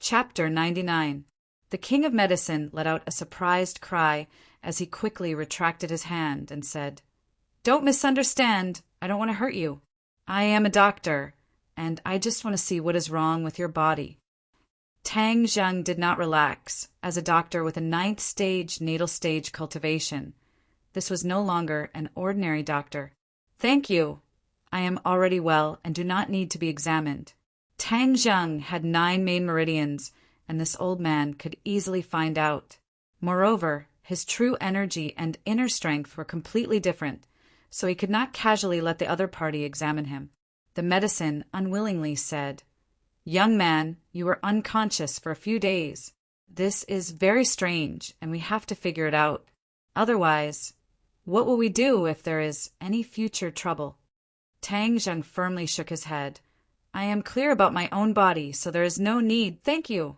Chapter 99. The King of Medicine let out a surprised cry as he quickly retracted his hand and said, "Don't misunderstand. I don't want to hurt you. I am a doctor, and I just want to see what is wrong with your body." Tang Zheng did not relax. As a doctor with a 9th stage natal stage cultivation, this was no longer an ordinary doctor. "Thank you. I am already well and do not need to be examined." Tang Zheng had 9 main meridians, and this old man could easily find out. Moreover, his true energy and inner strength were completely different, so he could not casually let the other party examine him. The medicine unwillingly said, "Young man, you were unconscious for a few days. This is very strange, and we have to figure it out. Otherwise, what will we do if there is any future trouble?" Tang Zheng firmly shook his head. "I am clear about my own body, so there is no need, thank you."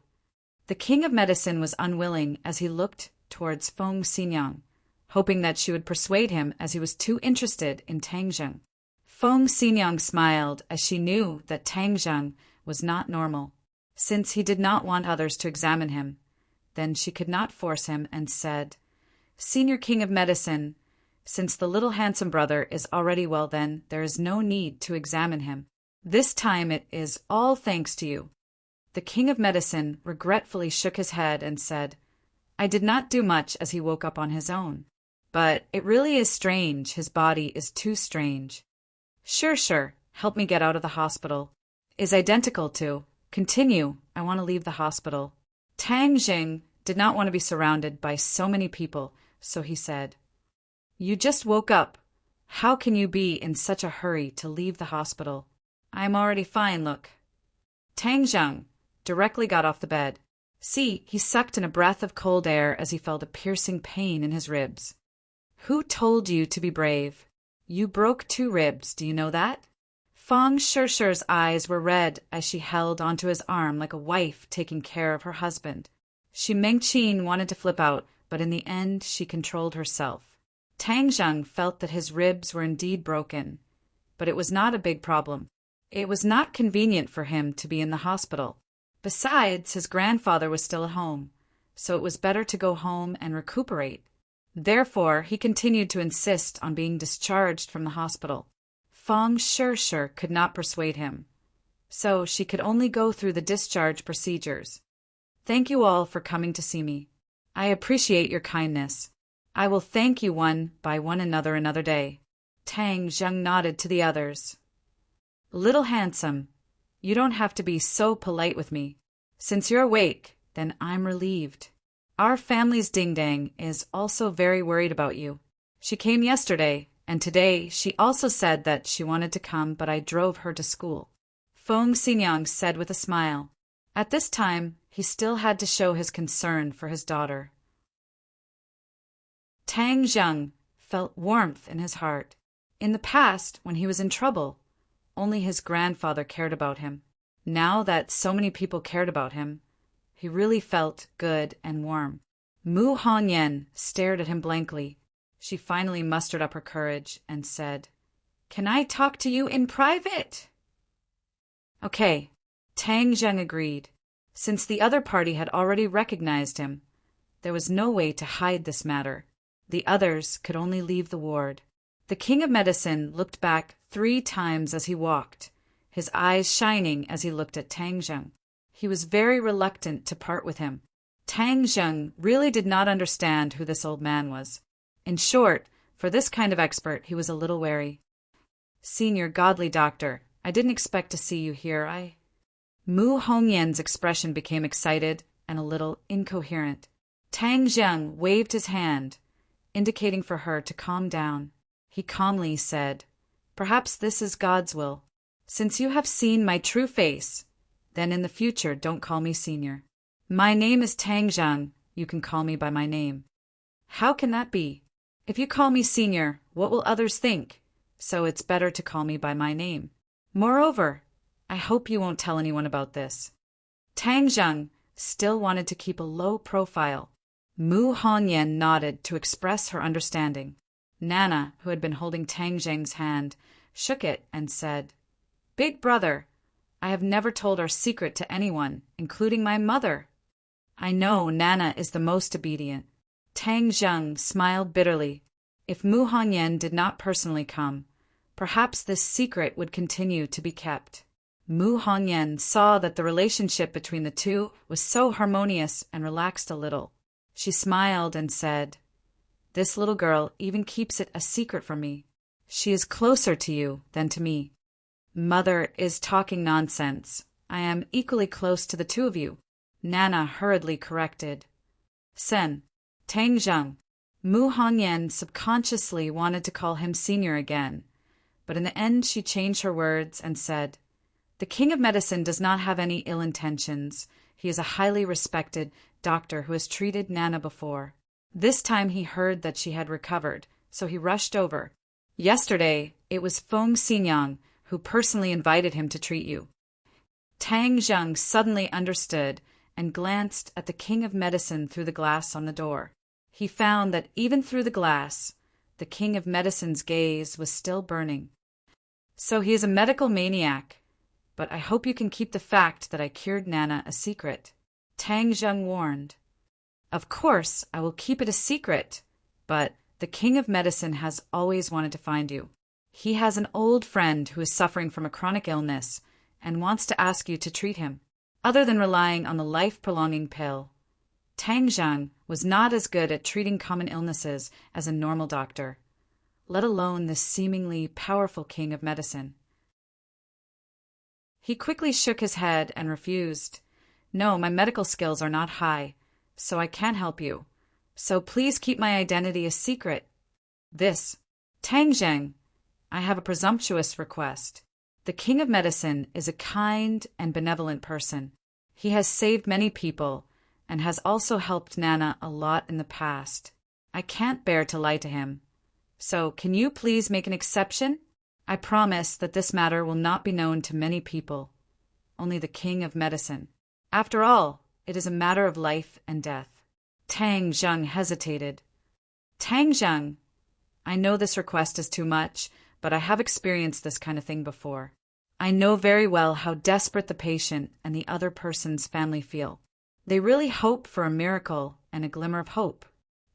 The King of Medicine was unwilling as he looked towards Feng Xinyang, hoping that she would persuade him as he was too interested in Tang Zheng. Feng Xinyang smiled as she knew that Tang Zheng was not normal. Since he did not want others to examine him, then she could not force him and said, "Senior King of Medicine, since the little handsome brother is already well, then there is no need to examine him. This time it is all thanks to you." The King of Medicine regretfully shook his head and said, "I did not do much as he woke up on his own. But it really is strange, his body is too strange." Sure, help me get out of the hospital." Is identical to, "Continue, I want to leave the hospital." Tang Zheng did not want to be surrounded by so many people, so he said, "You just woke up. How can you be in such a hurry to leave the hospital? I am already fine, look." Tang Zheng directly got off the bed. See, he sucked in a breath of cold air as he felt a piercing pain in his ribs. "Who told you to be brave? You broke 2 ribs, do you know that?" Feng Shishi's eyes were red as she held onto his arm like a wife taking care of her husband. Shi Mengqin wanted to flip out, but in the end she controlled herself. Tang Zheng felt that his ribs were indeed broken, but it was not a big problem. It was not convenient for him to be in the hospital. Besides, his grandfather was still at home, so it was better to go home and recuperate. Therefore, he continued to insist on being discharged from the hospital. Feng Shishi could not persuade him, so she could only go through the discharge procedures. "Thank you all for coming to see me. I appreciate your kindness. I will thank you one by one another day." Tang Zheng nodded to the others. "Little handsome, you don't have to be so polite with me. Since you're awake, then I'm relieved. Our family's ding-dang is also very worried about you. She came yesterday, and today she also said that she wanted to come, but I drove her to school," Feng Xinyang said with a smile. At this time, he still had to show his concern for his daughter. Tang Zheng felt warmth in his heart. In the past, when he was in trouble, only his grandfather cared about him. Now that so many people cared about him, he really felt good and warm. Mu Hongyan stared at him blankly. She finally mustered up her courage and said, "Can I talk to you in private?" "Okay," Tang Zheng agreed. Since the other party had already recognized him, there was no way to hide this matter. The others could only leave the ward. The King of Medicine looked back 3 times as he walked, his eyes shining as he looked at Tang Zheng. He was very reluctant to part with him. Tang Zheng really did not understand who this old man was. In short, for this kind of expert, he was a little wary. "Senior godly doctor, I didn't expect to see you here. Mu Hongyan's expression became excited and a little incoherent. Tang Zheng waved his hand, indicating for her to calm down. He calmly said, "Perhaps this is God's will. Since you have seen my true face, then in the future don't call me senior. My name is Tang Zheng. You can call me by my name." "How can that be? If you call me senior, what will others think? So it's better to call me by my name. Moreover, I hope you won't tell anyone about this." Tang Zheng still wanted to keep a low profile. Mu Hongyan nodded to express her understanding. Nana, who had been holding Tang Zheng's hand, shook it and said, "Big brother, I have never told our secret to anyone, including my mother. I know Nana is the most obedient. Tang Zheng smiled bitterly. If Mu Hongyan did not personally come, perhaps this secret would continue to be kept. Mu Hongyan saw that the relationship between the two was so harmonious and relaxed a little. She smiled and said, "This little girl even keeps it a secret from me. She is closer to you than to me." "Mother is talking nonsense. I am equally close to the two of you," Nana hurriedly corrected. "Sen, Tang Zheng." Mu Hongyan subconsciously wanted to call him senior again, but in the end she changed her words and said, "The King of Medicine does not have any ill intentions. He is a highly respected doctor who has treated Nana before." This time he heard that she had recovered, so he rushed over. "Yesterday, it was Feng Xinyang who personally invited him to treat you." Tang Zheng suddenly understood and glanced at the King of Medicine through the glass on the door. He found that even through the glass, the King of Medicine's gaze was still burning. "So he is a medical maniac, but I hope you can keep the fact that I cured Nana a secret," Tang Zheng warned. "Of course, I will keep it a secret, but the King of Medicine has always wanted to find you. He has an old friend who is suffering from a chronic illness and wants to ask you to treat him. Other than relying on the life-prolonging pill, Tang Zheng was not as good at treating common illnesses as a normal doctor, let alone this seemingly powerful King of Medicine." He quickly shook his head and refused. "No, my medical skills are not high, so I can't help you. So please keep my identity a secret." "This, Tang Zheng, I have a presumptuous request. The King of Medicine is a kind and benevolent person. He has saved many people and has also helped Nana a lot in the past. I can't bear to lie to him. So can you please make an exception? I promise that this matter will not be known to many people, only the King of Medicine. After all, it is a matter of life and death." Tang Zheng hesitated. "Tang Zheng, I know this request is too much, but I have experienced this kind of thing before. I know very well how desperate the patient and the other person's family feel. They really hope for a miracle and a glimmer of hope."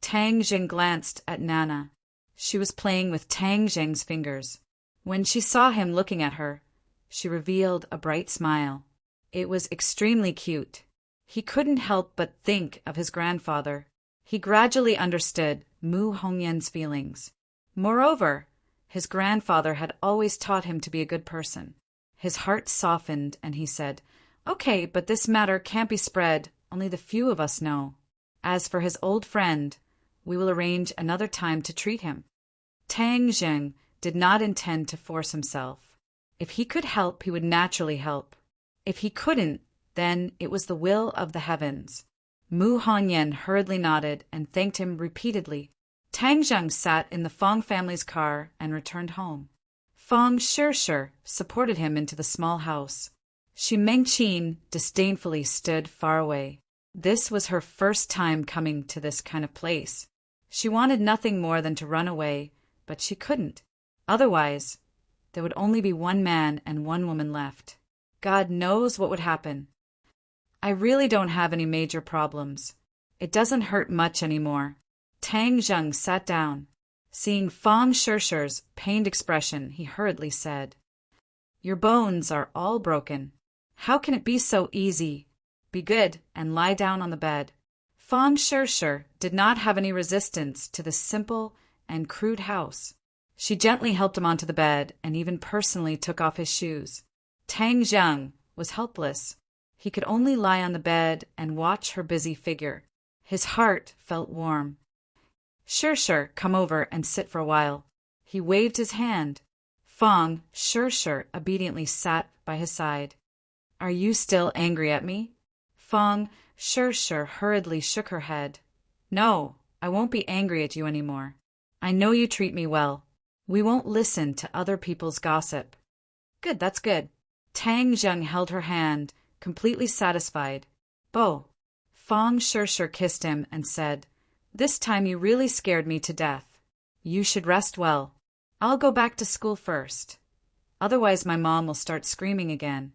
Tang Zheng glanced at Nana. She was playing with Tang Zheng's fingers. When she saw him looking at her, she revealed a bright smile. It was extremely cute. He couldn't help but think of his grandfather. He gradually understood Mu Hongyan's feelings. Moreover, his grandfather had always taught him to be a good person. His heart softened and he said, "Okay, but this matter can't be spread, only the few of us know. As for his old friend, we will arrange another time to treat him." Tang Zheng did not intend to force himself. If he could help, he would naturally help. If he couldn't, then it was the will of the heavens. Mu Hongyan hurriedly nodded and thanked him repeatedly. Tang Zheng sat in the Fong family's car and returned home. Fong Shirshir supported him into the small house. Shi Mengqin disdainfully stood far away. This was her first time coming to this kind of place. She wanted nothing more than to run away, but she couldn't. Otherwise, there would only be one man and one woman left. God knows what would happen. "I really don't have any major problems. It doesn't hurt much anymore." Tang Zheng sat down. Seeing Fong Shirshir's pained expression, he hurriedly said, "Your bones are all broken. How can it be so easy? Be good and lie down on the bed." Fong Shirshir did not have any resistance to this simple and crude house. She gently helped him onto the bed and even personally took off his shoes. Tang Zheng was helpless. He could only lie on the bed and watch her busy figure. His heart felt warm. "Shirshir, come over and sit for a while." He waved his hand. Fong Shirshir obediently sat by his side. "Are you still angry at me?" Fong Shirshir hurriedly shook her head. "No, I won't be angry at you anymore. I know you treat me well. We won't listen to other people's gossip." "Good, that's good." Tang Zheng held her hand, completely satisfied. "Bo." Fong Shirshir kissed him and said, "This time you really scared me to death. You should rest well. I'll go back to school first. Otherwise my mom will start screaming again."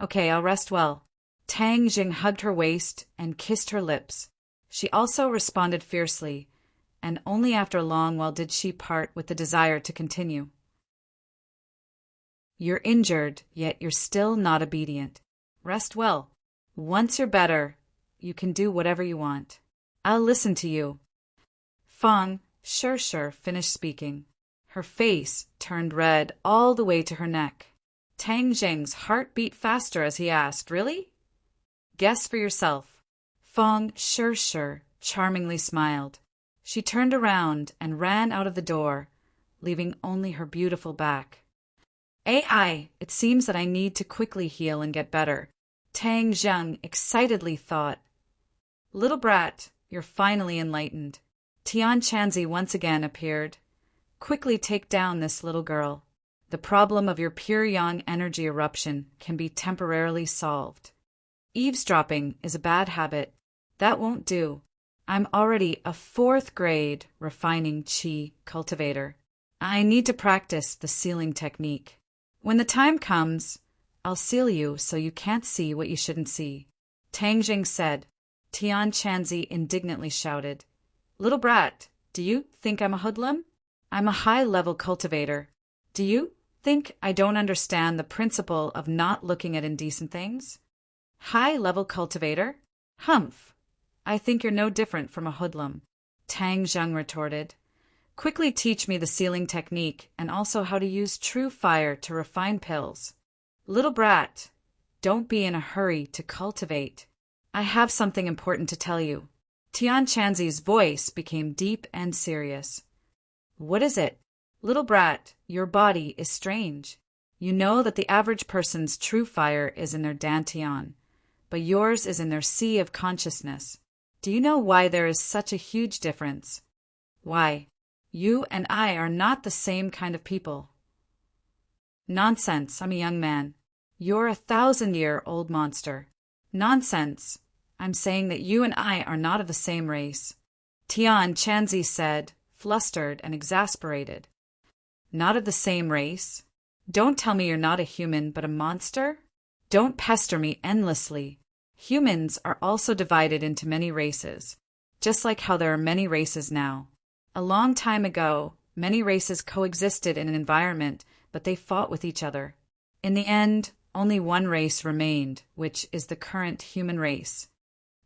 Okay, I'll rest well. Tang Jing hugged her waist and kissed her lips. She also responded fiercely, and only after a long while did she part with the desire to continue. You're injured, yet you're still not obedient. Rest well. Once you're better, you can do whatever you want. I'll listen to you. Feng, sure, finished speaking. Her face turned red all the way to her neck. Tang Jing's heart beat faster as he asked, Really? Guess for yourself. Feng, sure, charmingly smiled. She turned around and ran out of the door, leaving only her beautiful back. AI, it seems that I need to quickly heal and get better. Tang Zheng excitedly thought. Little brat, you're finally enlightened. Tian Chanzi once again appeared. Quickly take down this little girl. The problem of your pure yang energy eruption can be temporarily solved. Eavesdropping is a bad habit. That won't do. I'm already a 4th grade refining qi cultivator. I need to practice the sealing technique. When the time comes, I'll seal you so you can't see what you shouldn't see. Tang Jing said. Tian Chanzi indignantly shouted. Little brat, do you think I'm a hoodlum? I'm a high-level cultivator. Do you think I don't understand the principle of not looking at indecent things? High-level cultivator? Humph! I think you're no different from a hoodlum. Tang Zheng retorted. Quickly teach me the sealing technique and also how to use true fire to refine pills. Little brat, don't be in a hurry to cultivate. I have something important to tell you. Tian Chanzi's voice became deep and serious. What is it? Little brat, your body is strange. You know that the average person's true fire is in their dantian, but yours is in their sea of consciousness. Do you know why there is such a huge difference? Why? You and I are not the same kind of people. Nonsense, I'm a young man. You're a 1,000-year-old monster. Nonsense. I'm saying that you and I are not of the same race. Tian Chanzi said, flustered and exasperated. Not of the same race? Don't tell me you're not a human but a monster? Don't pester me endlessly. Humans are also divided into many races, just like how there are many races now. A long time ago, many races coexisted in an environment, but they fought with each other. In the end, only one race remained, which is the current human race.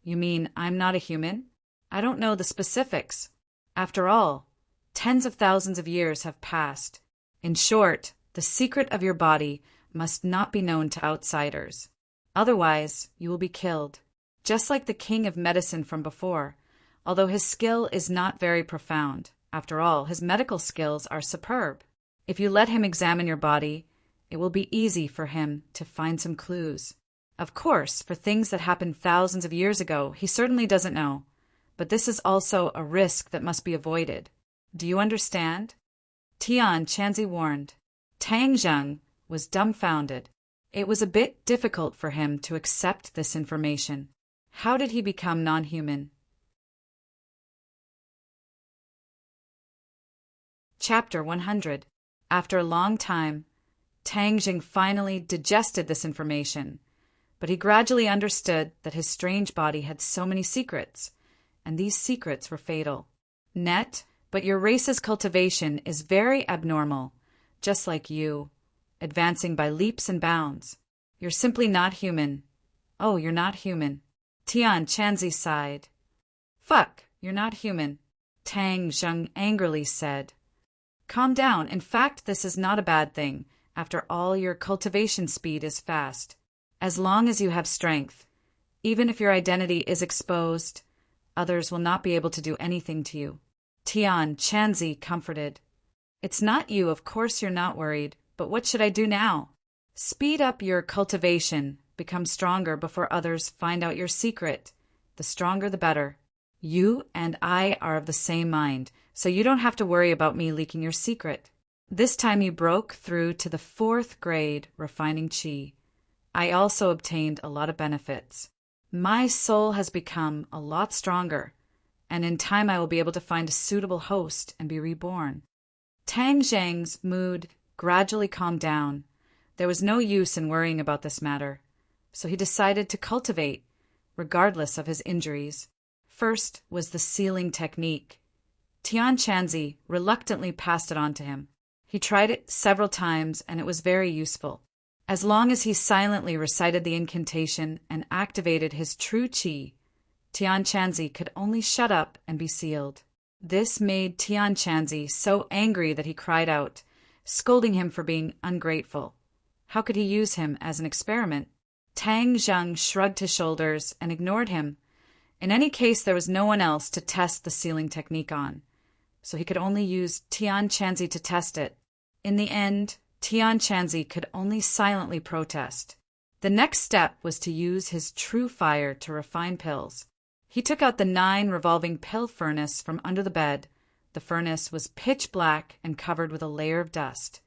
You mean I'm not a human? I don't know the specifics. After all, tens of thousands of years have passed. In short, the secret of your body must not be known to outsiders. Otherwise, you will be killed. Just like the king of medicine from before, although his skill is not very profound. After all, his medical skills are superb. If you let him examine your body, it will be easy for him to find some clues. Of course, for things that happened thousands of years ago, he certainly doesn't know. But this is also a risk that must be avoided. Do you understand? Tian Chanzi warned. Tang Zheng was dumbfounded. It was a bit difficult for him to accept this information. How did he become non-human? Chapter 100. After a long time, Tang Jing finally digested this information, but he gradually understood that his strange body had so many secrets, and these secrets were fatal. But your race's cultivation is very abnormal, just like you, advancing by leaps and bounds. You're simply not human. Oh, you're not human. Tian Chanzi sighed. Fuck, you're not human, Tang Zheng angrily said. Calm down. In fact, this is not a bad thing. After all, your cultivation speed is fast. As long as you have strength, even if your identity is exposed, others will not be able to do anything to you. Tian Chanzi comforted. It's not you, of course you're not worried, but what should I do now? Speed up your cultivation, become stronger before others find out your secret. The stronger the better. You and I are of the same mind, so you don't have to worry about me leaking your secret. This time you broke through to the 4th grade refining qi. I also obtained a lot of benefits. My soul has become a lot stronger, and in time I will be able to find a suitable host and be reborn. Tang Zheng's mood gradually calmed down. There was no use in worrying about this matter. so he decided to cultivate, regardless of his injuries. First was the sealing technique. Tian Chanzi reluctantly passed it on to him. He tried it several times, and it was very useful. As long as he silently recited the incantation and activated his true qi, Tian Chanzi could only shut up and be sealed. This made Tian Chanzi so angry that he cried out, scolding him for being ungrateful. How could he use him as an experiment? Tang Zheng shrugged his shoulders and ignored him. In any case, there was no one else to test the sealing technique on, so he could only use Tian Chanzi to test it. In the end, Tian Chanzi could only silently protest. The next step was to use his true fire to refine pills. He took out the 9 revolving pill furnace from under the bed. The furnace was pitch black and covered with a layer of dust.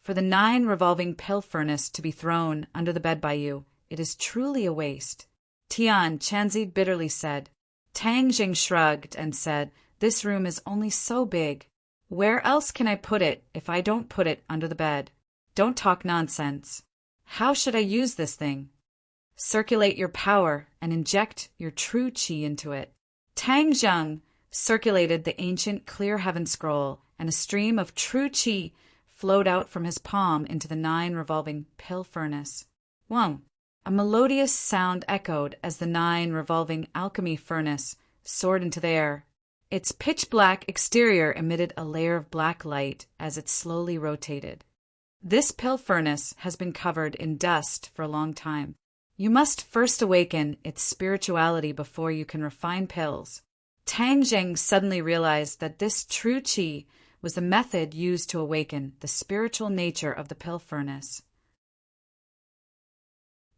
For the 9 revolving pill furnace to be thrown under the bed by you, it is truly a waste. Tian Chanzi bitterly said. Tang Jing shrugged and said, this room is only so big. Where else can I put it if I don't put it under the bed? Don't talk nonsense. How should I use this thing? Circulate your power and inject your true qi into it. Tang Zheng circulated the ancient clear heaven scroll, and a stream of true qi flowed out from his palm into the 9 revolving pill furnace. Wong! A melodious sound echoed as the 9 revolving alchemy furnace soared into the air. Its pitch-black exterior emitted a layer of black light as it slowly rotated. This pill furnace has been covered in dust for a long time. You must first awaken its spirituality before you can refine pills. Tang Zheng suddenly realized that this true qi was the method used to awaken the spiritual nature of the pill furnace.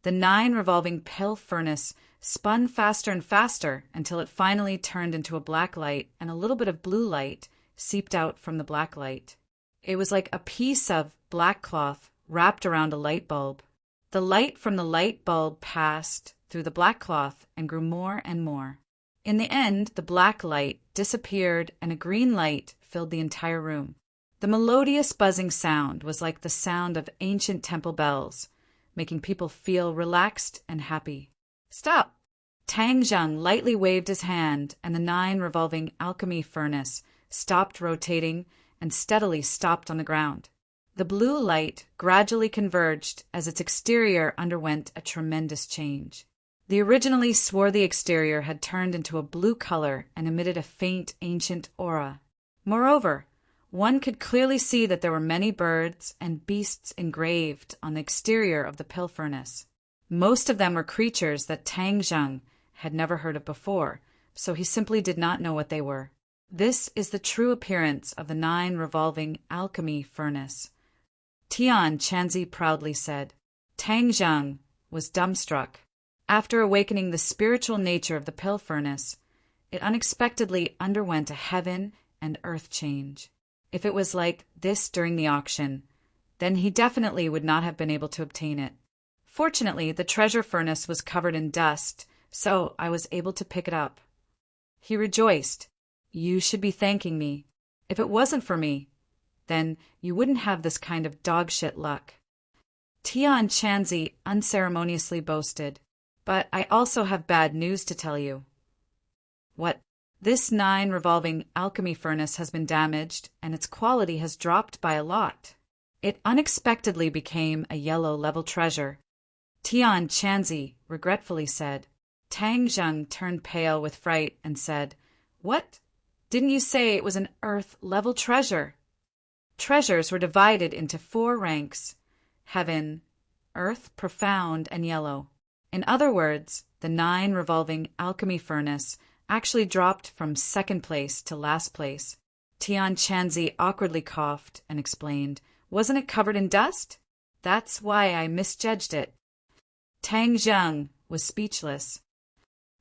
The 9 revolving pill furnace spun faster and faster until it finally turned into a black light, and a little bit of blue light seeped out from the black light. It was like a piece of black cloth wrapped around a light bulb. The light from the light bulb passed through the black cloth and grew more and more. In the end, the black light disappeared and a green light filled the entire room. The melodious buzzing sound was like the sound of ancient temple bells, making people feel relaxed and happy. Stop! Tang Zheng lightly waved his hand, and the 9 revolving alchemy furnace stopped rotating and steadily stopped on the ground. The blue light gradually converged as its exterior underwent a tremendous change. The originally swarthy exterior had turned into a blue color and emitted a faint ancient aura. Moreover, one could clearly see that there were many birds and beasts engraved on the exterior of the pill furnace. Most of them were creatures that Tang Zheng had never heard of before, so he simply did not know what they were. This is the true appearance of the 9 revolving alchemy furnace. Tian Chanzi proudly said. Tang Zheng was dumbstruck. After awakening the spiritual nature of the pill furnace, it unexpectedly underwent a heaven and earth change. If it was like this during the auction, then he definitely would not have been able to obtain it. Fortunately, the treasure furnace was covered in dust, so I was able to pick it up. He rejoiced. You should be thanking me. If it wasn't for me, then you wouldn't have this kind of dog-shit luck. Tian Chanzi unceremoniously boasted. But I also have bad news to tell you. What? This 9 revolving alchemy furnace has been damaged, and its quality has dropped by a lot. It unexpectedly became a yellow level treasure. Tian Chanzi regretfully said. Tang Zheng turned pale with fright and said, What? Didn't you say it was an earth level treasure? Treasures were divided into 4 ranks: heaven, earth, profound, and yellow. In other words, the 9 revolving alchemy furnace actually dropped from second place to last place. Tian Chanzi awkwardly coughed and explained, Wasn't it covered in dust? That's why I misjudged it. Tang Zheng was speechless.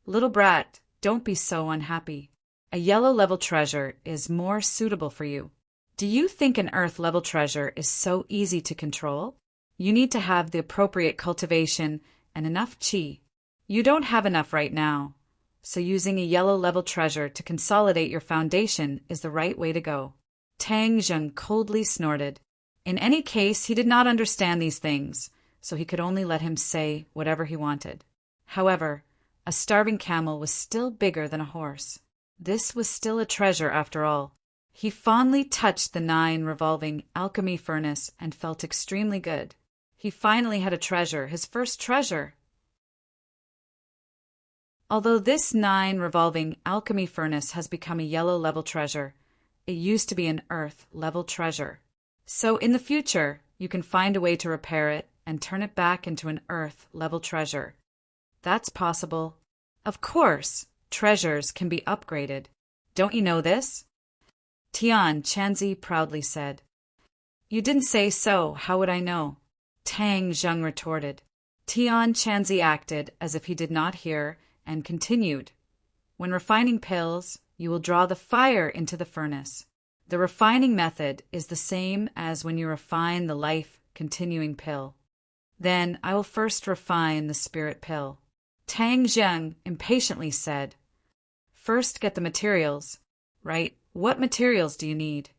Little brat, don't be so unhappy. A yellow level treasure is more suitable for you. Do you think an earth level treasure is so easy to control? You need to have the appropriate cultivation and enough qi. You don't have enough right now, so using a yellow level treasure to consolidate your foundation is the right way to go. Tang Zheng coldly snorted. In any case, he did not understand these things, so he could only let him say whatever he wanted. However, a starving camel was still bigger than a horse. This was still a treasure after all. He fondly touched the 9 revolving alchemy furnace and felt extremely good. He finally had a treasure, his first treasure. Although this 9 revolving alchemy furnace has become a yellow level treasure, it used to be an earth level treasure. So in the future, you can find a way to repair it and turn it back into an earth level treasure. That's possible. Of course, treasures can be upgraded. Don't you know this? Tian Chanzi proudly said. You didn't say so, how would I know? Tang Zheng retorted. Tian Chanzi acted as if he did not hear and continued. When refining pills, you will draw the fire into the furnace. The refining method is the same as when you refine the life-continuing pill. Then I will first refine the spirit pill. Tang Zheng impatiently said. First get the materials. Right, what materials do you need?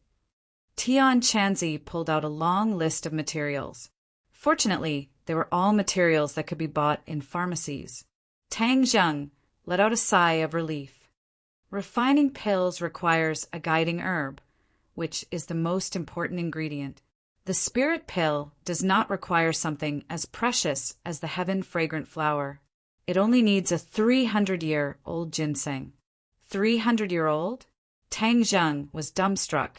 Tian Chanzi pulled out a long list of materials. Fortunately, they were all materials that could be bought in pharmacies. Tang Zheng let out a sigh of relief. Refining pills requires a guiding herb, which is the most important ingredient. The spirit pill does not require something as precious as the heaven-fragrant flower. It only needs a 300-year-old ginseng. 300-year-old? Tang Zheng was dumbstruck.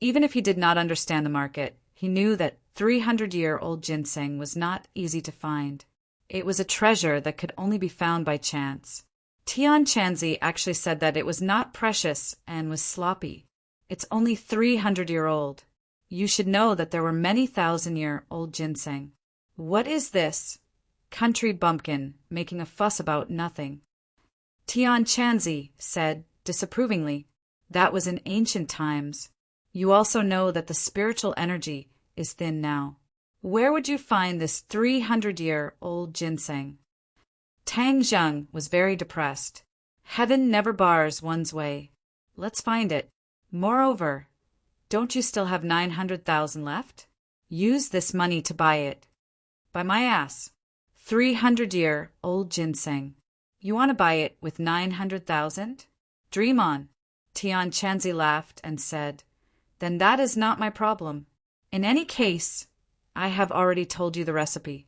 Even if he did not understand the market, he knew that 300-year-old ginseng was not easy to find. It was a treasure that could only be found by chance. Tian Chanzi actually said that it was not precious and was sloppy. It's only 300-year-old. You should know that there were many thousand-year-old ginseng. What is this? Country bumpkin, making a fuss about nothing. Tian Chanzi said disapprovingly, that was in ancient times. You also know that the spiritual energy is thin now. Where would you find this 300-year-old ginseng? Tang Zheng was very depressed. Heaven never bars one's way. Let's find it. Moreover, don't you still have 900,000 left? Use this money to buy it. By my ass. 300-year-old ginseng. You want to buy it with 900,000? Dream on. Tian Chanzi laughed and said, Then that is not my problem. In any case, I have already told you the recipe.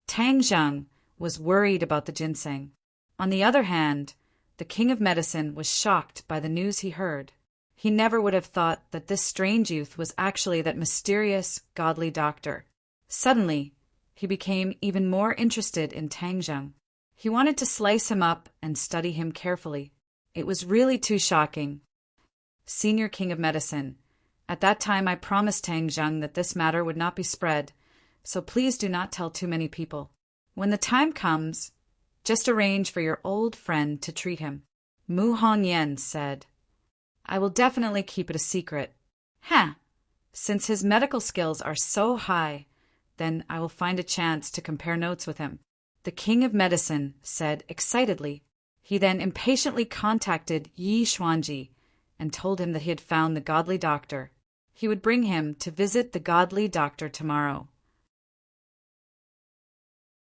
Tang Zheng was worried about the ginseng. On the other hand, the king of medicine was shocked by the news he heard. He never would have thought that this strange youth was actually that mysterious, godly doctor. Suddenly, he became even more interested in Tang Zheng. He wanted to slice him up and study him carefully. It was really too shocking. Senior King of Medicine, at that time I promised Tang Zheng that this matter would not be spread, so please do not tell too many people. When the time comes, just arrange for your old friend to treat him. Mu Hongyan said. I will definitely keep it a secret. Since his medical skills are so high, then I will find a chance to compare notes with him. The King of Medicine said excitedly. He then impatiently contacted Yi Xuanji and told him that he had found the godly doctor. He would bring him to visit the godly doctor tomorrow.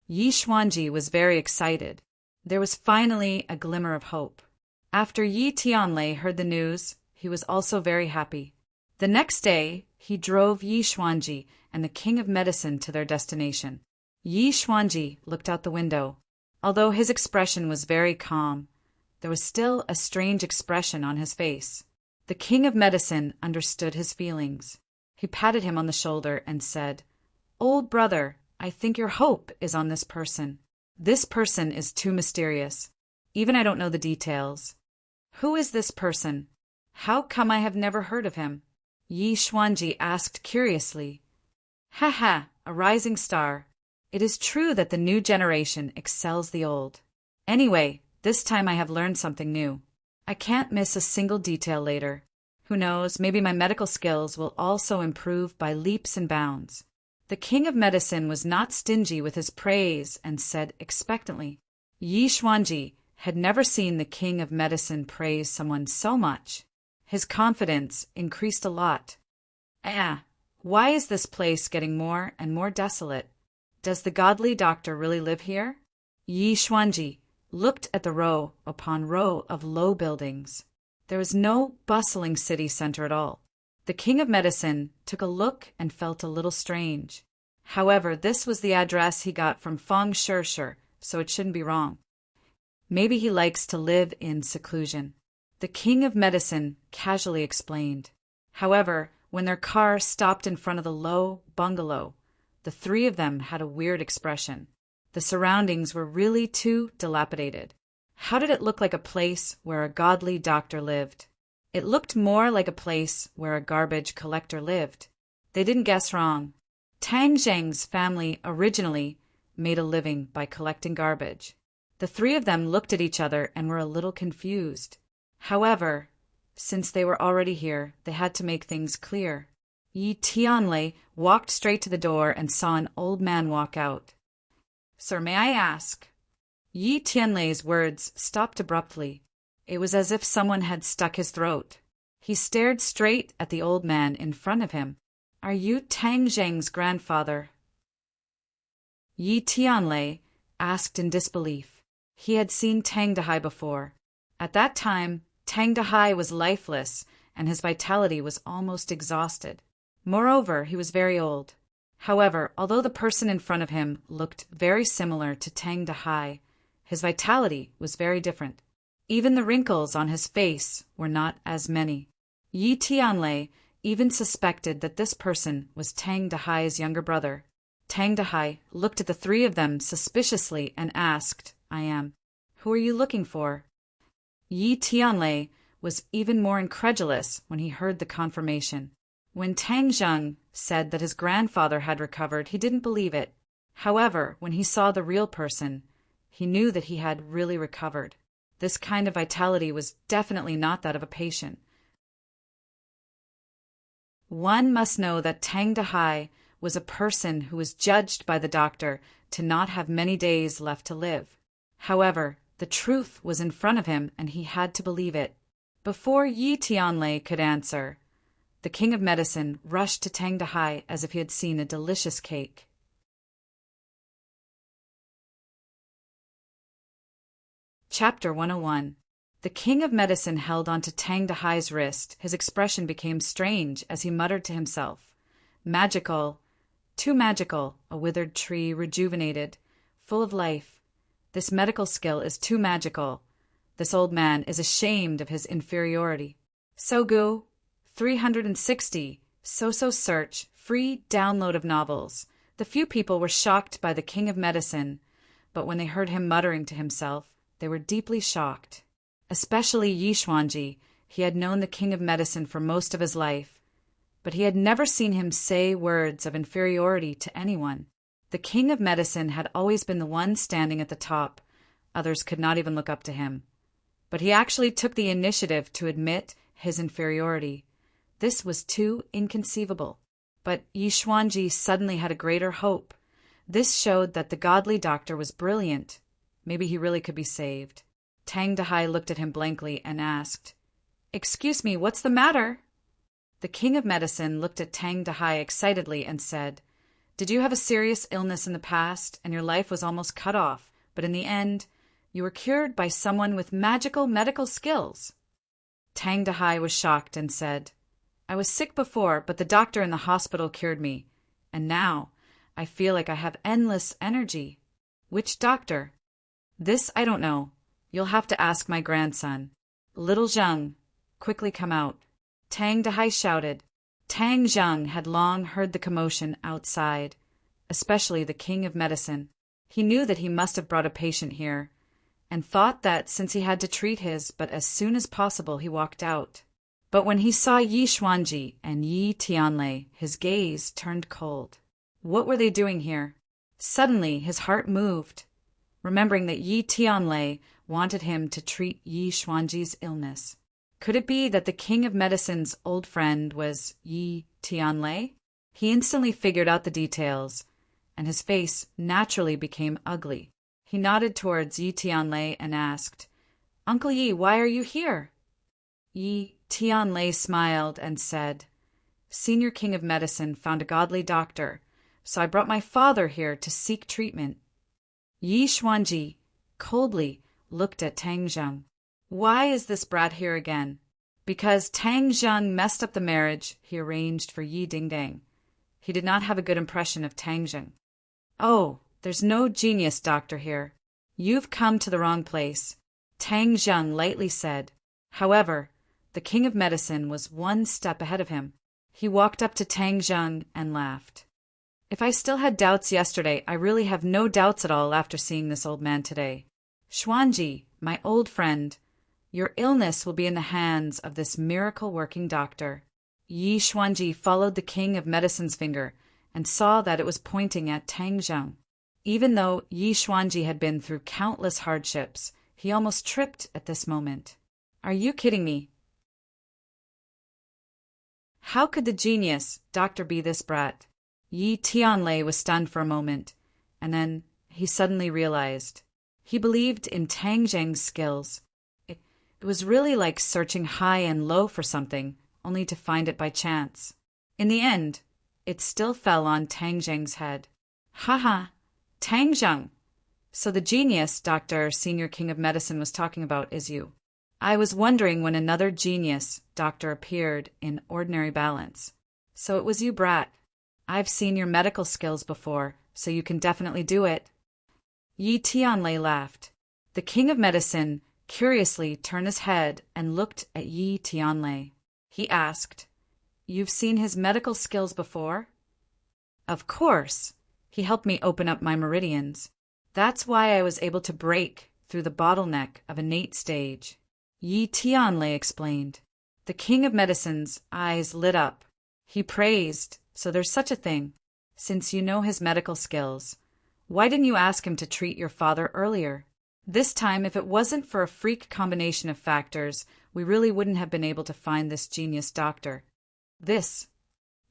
Yi Xuanji was very excited. There was finally a glimmer of hope. After Yi Tianlei heard the news, he was also very happy. The next day, he drove Yi Xuanji and the King of Medicine to their destination. Yi Xuanji looked out the window. Although his expression was very calm, there was still a strange expression on his face. The King of Medicine understood his feelings. He patted him on the shoulder and said, Old brother, I think your hope is on this person. This person is too mysterious. Even I don't know the details. Who is this person? How come I have never heard of him? Yi Xuanji asked curiously. A rising star. It is true that the new generation excels the old. Anyway, this time I have learned something new. I can't miss a single detail later. Who knows, maybe my medical skills will also improve by leaps and bounds. The King of Medicine was not stingy with his praise and said expectantly. Yi Xuanji had never seen the King of Medicine praise someone so much. His confidence increased a lot. Why is this place getting more and more desolate? Does the godly doctor really live here? Yi Xuanji looked at the row upon row of low buildings. There was no bustling city center at all. The king of medicine took a look and felt a little strange. However, this was the address he got from Feng Shirshir, so it shouldn't be wrong. Maybe he likes to live in seclusion. The king of medicine casually explained. However, when their car stopped in front of the low bungalow, the three of them had a weird expression. The surroundings were really too dilapidated. How did it look like a place where a godly doctor lived? It looked more like a place where a garbage collector lived. They didn't guess wrong. Tang Zheng's family originally made a living by collecting garbage. The three of them looked at each other and were a little confused. However, since they were already here, they had to make things clear. Yi Tianlei walked straight to the door and saw an old man walk out. "Sir, may I ask?" Yi Tianlei's words stopped abruptly. It was as if someone had stuck his throat. He stared straight at the old man in front of him. "Are you Tang Zheng's grandfather?" Yi Tianlei asked in disbelief. He had seen Tang Dahai before. At that time, Tang Dahai was lifeless and his vitality was almost exhausted. Moreover, he was very old. However, although the person in front of him looked very similar to Tang Dahai, his vitality was very different. Even the wrinkles on his face were not as many. Yi Tianlei even suspected that this person was Tang Dahai's younger brother. Tang Dahai looked at the three of them suspiciously and asked, "I am. Who are you looking for?" Yi Tianlei was even more incredulous when he heard the confirmation. When Tang Zheng said that his grandfather had recovered, he didn't believe it. However, when he saw the real person, he knew that he had really recovered. This kind of vitality was definitely not that of a patient. One must know that Tang Dahai was a person who was judged by the doctor to not have many days left to live. However, the truth was in front of him and he had to believe it. Before Yi Tianlei could answer, the king of medicine rushed to Tang Dahai as if he had seen a delicious cake. Chapter 101. The king of medicine held onto Tang Dahai's wrist. His expression became strange as he muttered to himself. "Magical. Too magical. A withered tree, rejuvenated, full of life. This medical skill is too magical. This old man is ashamed of his inferiority." Sogu 360. So search. Free download of novels. The few people were shocked by the king of medicine, but when they heard him muttering to himself, they were deeply shocked. Especially Yi Xuanji. He had known the king of medicine for most of his life, but he had never seen him say words of inferiority to anyone. The king of medicine had always been the one standing at the top. Others could not even look up to him. But he actually took the initiative to admit his inferiority. This was too inconceivable. But Yi Xuanji suddenly had a greater hope. This showed that the godly doctor was brilliant. Maybe he really could be saved. Tang Dahai looked at him blankly and asked, "Excuse me, what's the matter?" The king of medicine looked at Tang Dahai excitedly and said, "Did you have a serious illness in the past and your life was almost cut off, but in the end, you were cured by someone with magical medical skills?" Tang Dahai was shocked and said, "I was sick before, but the doctor in the hospital cured me, and now I feel like I have endless energy." "Which doctor?" "This I don't know. You'll have to ask my grandson. Little Zheng, quickly come out." Tang Dahai shouted. Tang Zheng had long heard the commotion outside, especially the king of medicine. He knew that he must have brought a patient here, and thought that since he had to treat his, but as soon as possible he walked out. But when he saw Yi Xuanji and Yi Tianlei, his gaze turned cold. What were they doing here? Suddenly his heart moved, remembering that Yi Tianlei wanted him to treat Yi Xuanji's illness. Could it be that the king of medicine's old friend was Yi Tianlei? He instantly figured out the details, and his face naturally became ugly. He nodded towards Yi Tianlei and asked, "Uncle Yi, why are you here?" Yi Tianlei smiled and said, "Senior king of medicine found a godly doctor, so I brought my father here to seek treatment. Yi Xuanji coldly looked at Tang Zheng. Why is this brat here again? Because Tang Zheng messed up the marriage he arranged for Yi Dingdang. He did not have a good impression of Tang Zheng. Oh, there's no genius doctor here. You've come to the wrong place, Tang Zheng lightly said. However, the king of medicine was one step ahead of him. He walked up to Tang Zheng and laughed. If I still had doubts yesterday, I really have no doubts at all after seeing this old man today. Xuanji, my old friend, your illness will be in the hands of this miracle-working doctor. Yi Xuanji followed the king of medicine's finger and saw that it was pointing at Tang Zheng. Even though Yi Xuanji had been through countless hardships, he almost tripped at this moment. Are you kidding me? How could the genius doctor be this brat? Yi Tianlei was stunned for a moment, and then he suddenly realized. He believed in Tang Zheng's skills. It was really like searching high and low for something, only to find it by chance. In the end, it still fell on Tang Zheng's head. Haha, Tang Zheng. So the genius Dr. Senior King of Medicine was talking about is you. I was wondering when another genius doctor appeared in ordinary balance. So it was you, brat. I've seen your medical skills before, so you can definitely do it. Yi Tianlei laughed. The king of medicine curiously turned his head and looked at Yi Tianlei. He asked, You've seen his medical skills before? Of course. He helped me open up my meridians. That's why I was able to break through the bottleneck of innate stage. Yi Tianlei explained. The king of medicine's eyes lit up. He praised, so there's such a thing. Since you know his medical skills, why didn't you ask him to treat your father earlier? This time, if it wasn't for a freak combination of factors, we really wouldn't have been able to find this genius doctor.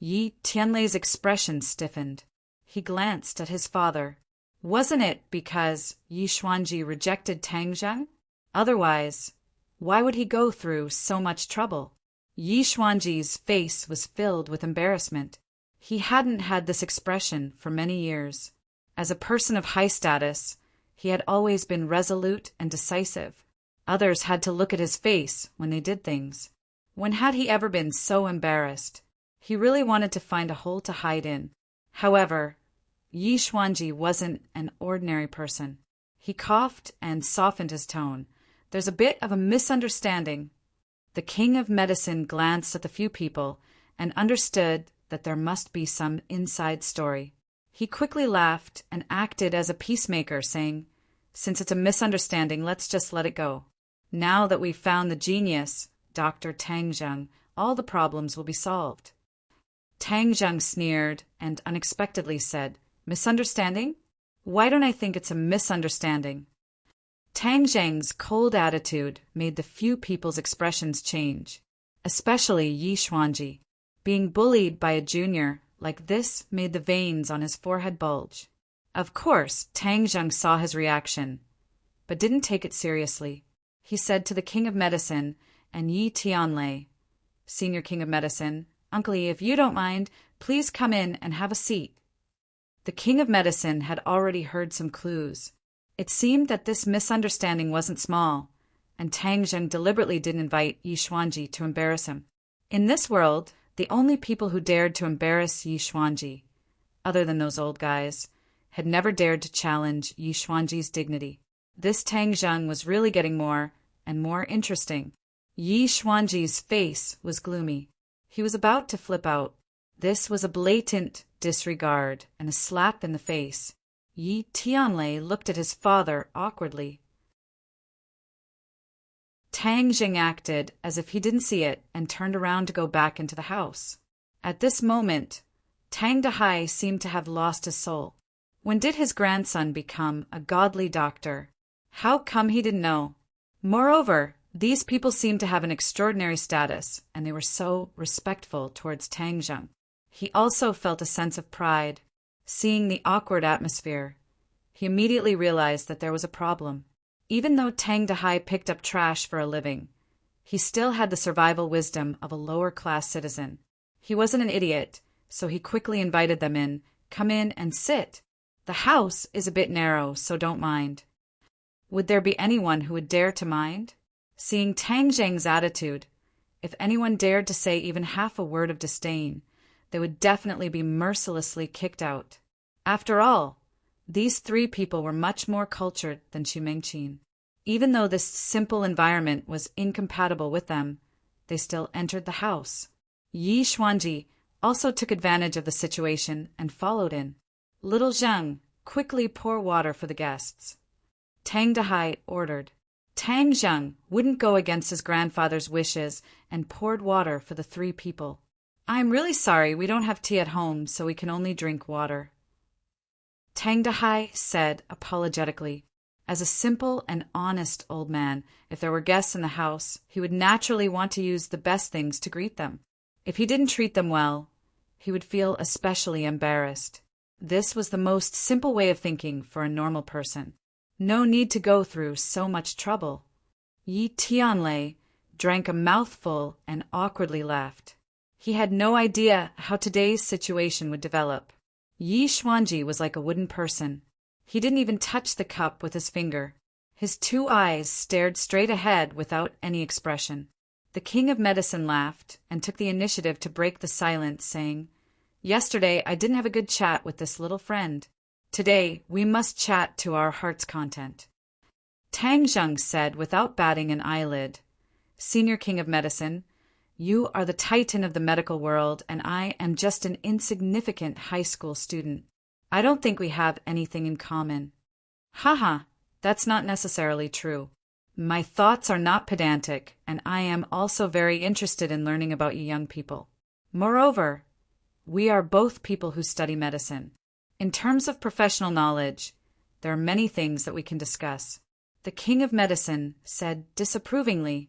Yi Tianlei's expression stiffened. He glanced at his father. Wasn't it because Yi Xuanji rejected Tang Zheng? Otherwise, why would he go through so much trouble? Yi Xuanji's face was filled with embarrassment. He hadn't had this expression for many years. As a person of high status, he had always been resolute and decisive. Others had to look at his face when they did things. When had he ever been so embarrassed? He really wanted to find a hole to hide in. However, Yi Xuanji wasn't an ordinary person. He coughed and softened his tone. There's a bit of a misunderstanding. The king of medicine glanced at the few people and understood that there must be some inside story. He quickly laughed and acted as a peacemaker, saying, Since it's a misunderstanding, let's just let it go. Now that we've found the genius, Dr. Tang Zheng, all the problems will be solved. Tang Zheng sneered and unexpectedly said, Misunderstanding? Why don't I think it's a misunderstanding? Tang Zheng's cold attitude made the few people's expressions change, especially Yi Xuanji. Being bullied by a junior like this made the veins on his forehead bulge. Of course, Tang Zheng saw his reaction, but didn't take it seriously. He said to the king of medicine and Yi Tianlei, Senior King of Medicine, Uncle Yi, if you don't mind, please come in and have a seat. The king of medicine had already heard some clues. It seemed that this misunderstanding wasn't small, and Tang Zheng deliberately didn't invite Yi Xuanji to embarrass him. In this world, the only people who dared to embarrass Yi Xuanji, other than those old guys, had never dared to challenge Yi Xuanji's dignity. This Tang Zheng was really getting more and more interesting. Yi Xuanji's face was gloomy. He was about to flip out. This was a blatant disregard and a slap in the face. Yi Tianlei looked at his father awkwardly. Tang Zheng acted as if he didn't see it and turned around to go back into the house. At this moment, Tang Dahai seemed to have lost his soul. When did his grandson become a godly doctor? How come he didn't know? Moreover, these people seemed to have an extraordinary status, and they were so respectful towards Tang Zheng. He also felt a sense of pride. Seeing the awkward atmosphere, he immediately realized that there was a problem. Even though Tang Dahai picked up trash for a living, he still had the survival wisdom of a lower-class citizen. He wasn't an idiot, so he quickly invited them in, Come in and sit. The house is a bit narrow, so don't mind." Would there be anyone who would dare to mind? Seeing Tang Zheng's attitude, if anyone dared to say even half a word of disdain, they would definitely be mercilessly kicked out. After all, these three people were much more cultured than Xu. Even though this simple environment was incompatible with them, they still entered the house. Yi Xuanji also took advantage of the situation and followed in. "Little Zheng, quickly pour water for the guests," Tang Dehai ordered. Tang Zheng wouldn't go against his grandfather's wishes and poured water for the three people. "I'm really sorry, we don't have tea at home, so we can only drink water," Tang Dehai said apologetically. As a simple and honest old man, if there were guests in the house, he would naturally want to use the best things to greet them. If he didn't treat them well, he would feel especially embarrassed. This was the most simple way of thinking for a normal person. No need to go through so much trouble. Yi Tianlei drank a mouthful and awkwardly laughed. He had no idea how today's situation would develop. Yi Xuanji was like a wooden person. He didn't even touch the cup with his finger. His two eyes stared straight ahead without any expression. The King of Medicine laughed and took the initiative to break the silence, saying, "Yesterday I didn't have a good chat with this little friend. Today we must chat to our heart's content." Tang Zheng said without batting an eyelid, "Senior King of Medicine, you are the titan of the medical world, and I am just an insignificant high school student. I don't think we have anything in common." "Haha, that's not necessarily true. My thoughts are not pedantic, and I am also very interested in learning about you young people. Moreover, we are both people who study medicine. In terms of professional knowledge, there are many things that we can discuss." The King of Medicine said disapprovingly,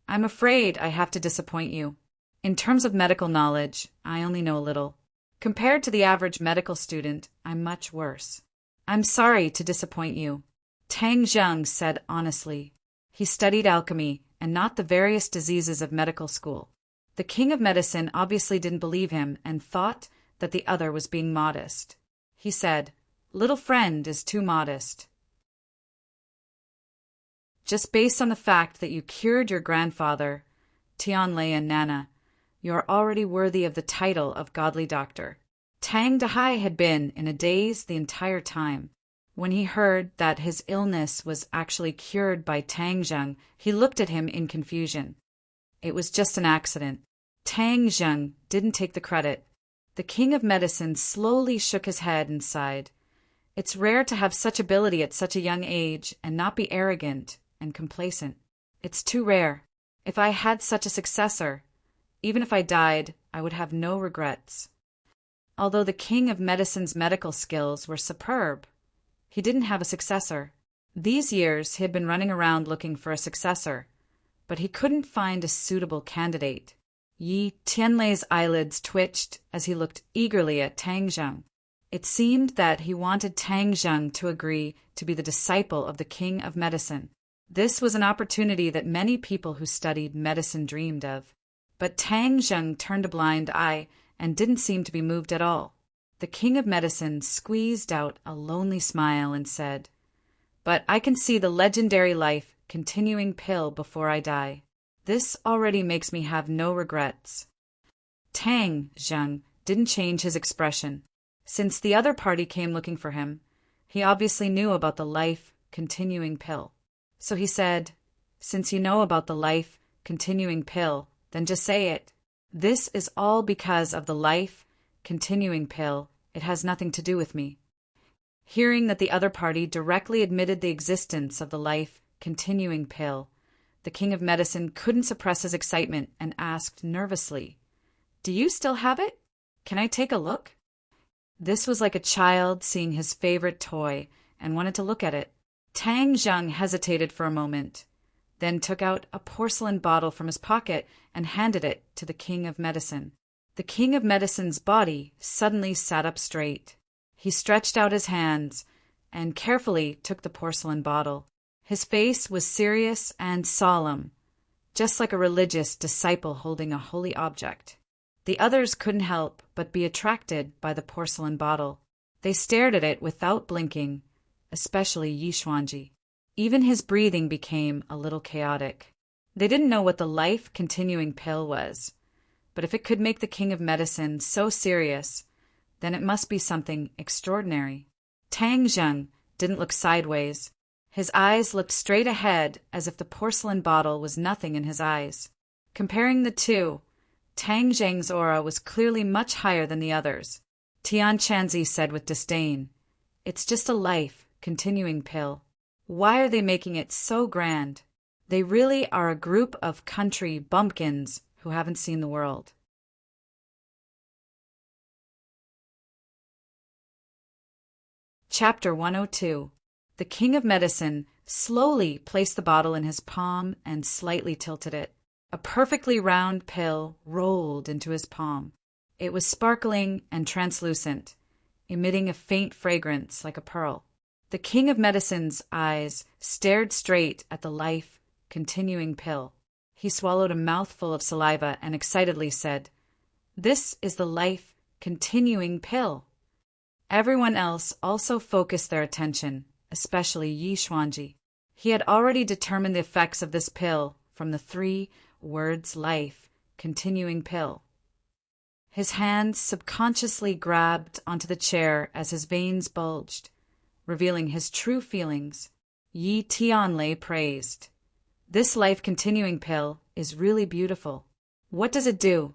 "I'm afraid I have to disappoint you. In terms of medical knowledge, I only know a little. Compared to the average medical student, I'm much worse." "I'm sorry to disappoint you," Tang Zheng said honestly. He studied alchemy and not the various diseases of medical school. The King of Medicine obviously didn't believe him and thought that the other was being modest. He said, "Little friend is too modest. Just based on the fact that you cured your grandfather, Tianlei and Nana, you are already worthy of the title of godly doctor." Tang Dehai had been in a daze the entire time. When he heard that his illness was actually cured by Tang Zheng, he looked at him in confusion. It was just an accident. Tang Zheng didn't take the credit. The King of Medicine slowly shook his head and sighed. It's rare to have such ability at such a young age and not be arrogant and complacent. It's too rare. If I had such a successor, even if I died, I would have no regrets. Although the King of Medicine's medical skills were superb, he didn't have a successor. These years he had been running around looking for a successor, but he couldn't find a suitable candidate. Yi Tianlei's eyelids twitched as he looked eagerly at Tang Zheng. It seemed that he wanted Tang Zheng to agree to be the disciple of the King of Medicine. This was an opportunity that many people who studied medicine dreamed of. But Tang Zheng turned a blind eye and didn't seem to be moved at all. The King of Medicine squeezed out a lonely smile and said, "But I can see the legendary life continuing pill before I die. This already makes me have no regrets." Tang Zheng didn't change his expression. Since the other party came looking for him, he obviously knew about the life continuing pill. So he said, "Since you know about the life continuing pill, then just say it. This is all because of the life continuing pill. It has nothing to do with me." Hearing that the other party directly admitted the existence of the life continuing pill, the King of Medicine couldn't suppress his excitement and asked nervously, "Do you still have it? Can I take a look?" This was like a child seeing his favorite toy and wanted to look at it. Tang Zheng hesitated for a moment, then took out a porcelain bottle from his pocket and handed it to the King of Medicine. The King of Medicine's body suddenly sat up straight. He stretched out his hands and carefully took the porcelain bottle. His face was serious and solemn, just like a religious disciple holding a holy object. The others couldn't help but be attracted by the porcelain bottle. They stared at it without blinking, especially Yi Xuanji. Even his breathing became a little chaotic. They didn't know what the life-continuing pill was, but if it could make the king of medicine so serious, then it must be something extraordinary. Tang Zheng didn't look sideways. His eyes looked straight ahead as if the porcelain bottle was nothing in his eyes. Comparing the two, Tang Zheng's aura was clearly much higher than the others. Tian Chanzi said with disdain, "It's just a life-continuing pill. Why are they making it so grand? They really are a group of country bumpkins who haven't seen the world." Chapter 102. The King of Medicine slowly placed the bottle in his palm and slightly tilted it. A perfectly round pill rolled into his palm. It was sparkling and translucent, emitting a faint fragrance like a pearl. The King of Medicine's eyes stared straight at the life-continuing pill. He swallowed a mouthful of saliva and excitedly said, "This is the life-continuing pill." Everyone else also focused their attention, especially Yi Xuanji. He had already determined the effects of this pill from the 3 words life-continuing pill. His hands subconsciously grabbed onto the chair as his veins bulged, revealing his true feelings. Yi Tianlei praised, "This life-continuing pill is really beautiful. What does it do?"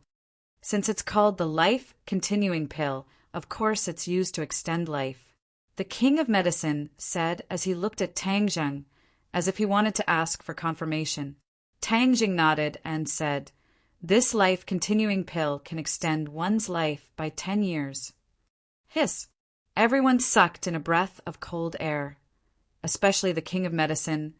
Since it's called the life-continuing pill, of course it's used to extend life. The King of Medicine said as he looked at Tang Zheng, as if he wanted to ask for confirmation. Tang Zheng nodded and said, "This life-continuing pill can extend one's life by 10 years. Hiss! Everyone sucked in a breath of cold air, especially the King of Medicine,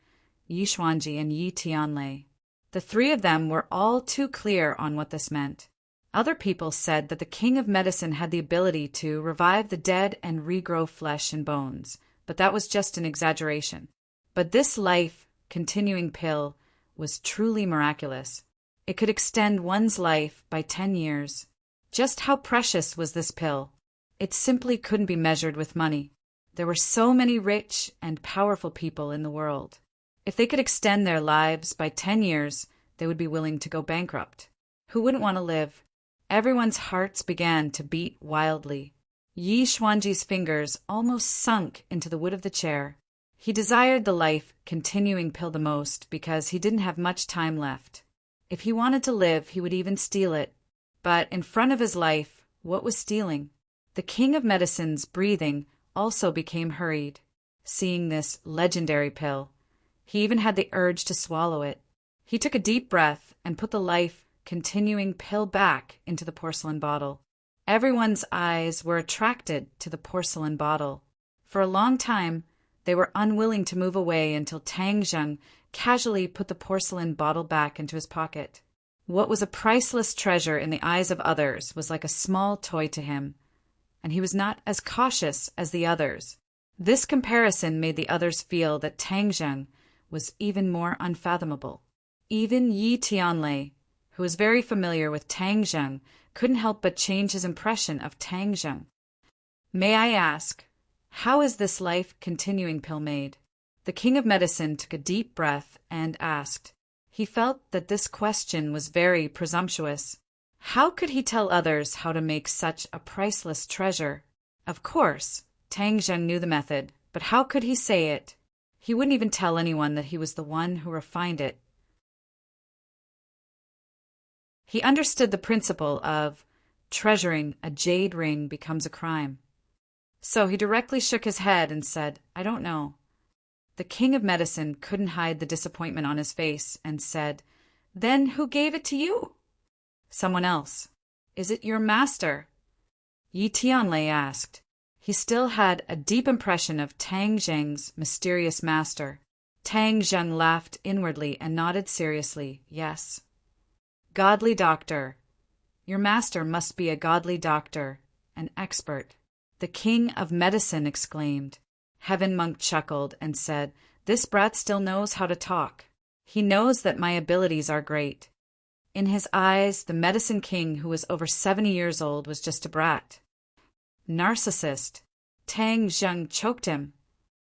Yi Xuanji, and Yi Tianlei. The 3 of them were all too clear on what this meant. Other people said that the King of Medicine had the ability to revive the dead and regrow flesh and bones, but that was just an exaggeration. But this life-continuing pill was truly miraculous. It could extend one's life by 10 years. Just how precious was this pill? It simply couldn't be measured with money. There were so many rich and powerful people in the world. If they could extend their lives by 10 years, they would be willing to go bankrupt. Who wouldn't want to live? Everyone's hearts began to beat wildly. Yi Xuanji's fingers almost sunk into the wood of the chair. He desired the life-continuing pill the most because he didn't have much time left. If he wanted to live, he would even steal it. But in front of his life, what was stealing? The King of Medicine's breathing also became hurried. Seeing this legendary pill, he even had the urge to swallow it. He took a deep breath and put the life-continuing pill back into the porcelain bottle. Everyone's eyes were attracted to the porcelain bottle. For a long time, they were unwilling to move away until Tang Zheng casually put the porcelain bottle back into his pocket. What was a priceless treasure in the eyes of others was like a small toy to him, and he was not as cautious as the others. This comparison made the others feel that Tang Zheng was even more unfathomable. Even Yi Tianlei, who was very familiar with Tang Zheng, couldn't help but change his impression of Tang Zheng. "May I ask, how is this life-continuing pill made?" The King of Medicine took a deep breath and asked. He felt that this question was very presumptuous. How could he tell others how to make such a priceless treasure? Of course, Tang Zheng knew the method, but how could he say it? He wouldn't even tell anyone that he was the one who refined it. He understood the principle of treasuring a jade ring becomes a crime. So he directly shook his head and said, "I don't know." The King of Medicine couldn't hide the disappointment on his face and said, "Then who gave it to you?" "Someone else." "Is it your master?" Yi Tianlei asked. He still had a deep impression of Tang Zheng's mysterious master. Tang Zheng laughed inwardly and nodded seriously, "Yes." "Godly doctor. Your master must be a godly doctor, an expert." The King of Medicine exclaimed. Heaven Monk chuckled and said, "This brat still knows how to talk. He knows that my abilities are great." In his eyes, the medicine king, who was over 70 years old, was just a brat. Narcissist. Tang Zheng choked him.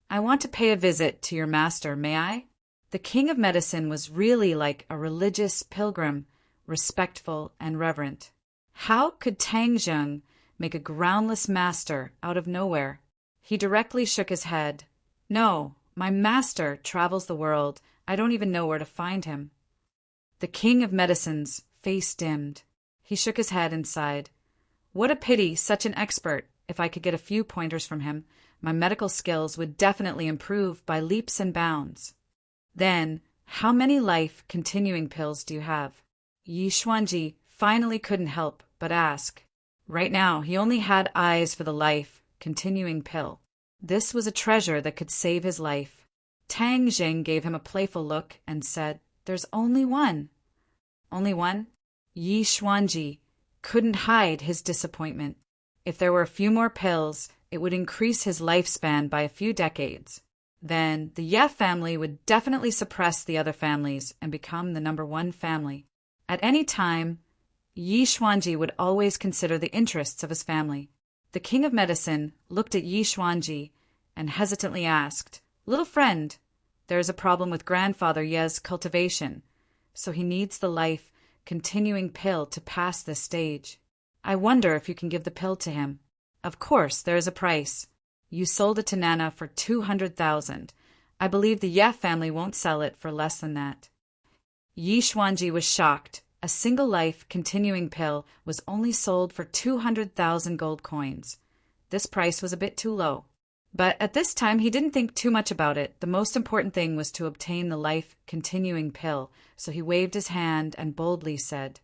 I want to pay a visit to your master, may I? The king of medicine was really like a religious pilgrim, respectful and reverent. How could Tang Zheng make a groundless master out of nowhere? He directly shook his head. No, my master travels the world. I don't even know where to find him. The king of medicine's face dimmed. He shook his head and sighed. What a pity, such an expert. If I could get a few pointers from him, my medical skills would definitely improve by leaps and bounds. Then, how many life-continuing pills do you have? Yi Xuanji finally couldn't help but ask. Right now, he only had eyes for the life-continuing pill. This was a treasure that could save his life. Tang Zheng gave him a playful look and said, There's only one. Only one? Yi Xuanji couldn't hide his disappointment. If there were a few more pills, it would increase his lifespan by a few decades. Then the Ye family would definitely suppress the other families and become the #1 family. At any time, Yi Xuanji would always consider the interests of his family. The king of medicine looked at Yi Xuanji and hesitantly asked, Little friend, there is a problem with grandfather Ye's cultivation, so he needs the life-continuing pill to pass this stage. I wonder if you can give the pill to him. Of course, there is a price. You sold it to Nana for 200,000. I believe the Ye family won't sell it for less than that. Yi Xuanji was shocked. A single life-continuing pill was only sold for 200,000 gold coins. This price was a bit too low. But at this time, he didn't think too much about it. The most important thing was to obtain the life-continuing pill, so he waved his hand and boldly said,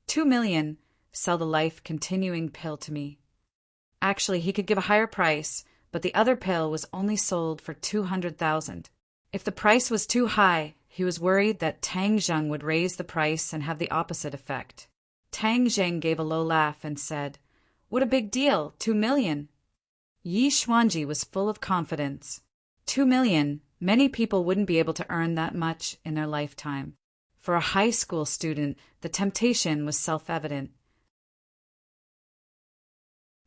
2 million, sell the life-continuing pill to me. Actually, he could give a higher price, but the other pill was only sold for 200,000. If the price was too high, he was worried that Tang Zheng would raise the price and have the opposite effect. Tang Zheng gave a low laugh and said, What a big deal, 2 million. Yi Xuanji was full of confidence. 2 million, many people wouldn't be able to earn that much in their lifetime. For a high school student, the temptation was self-evident.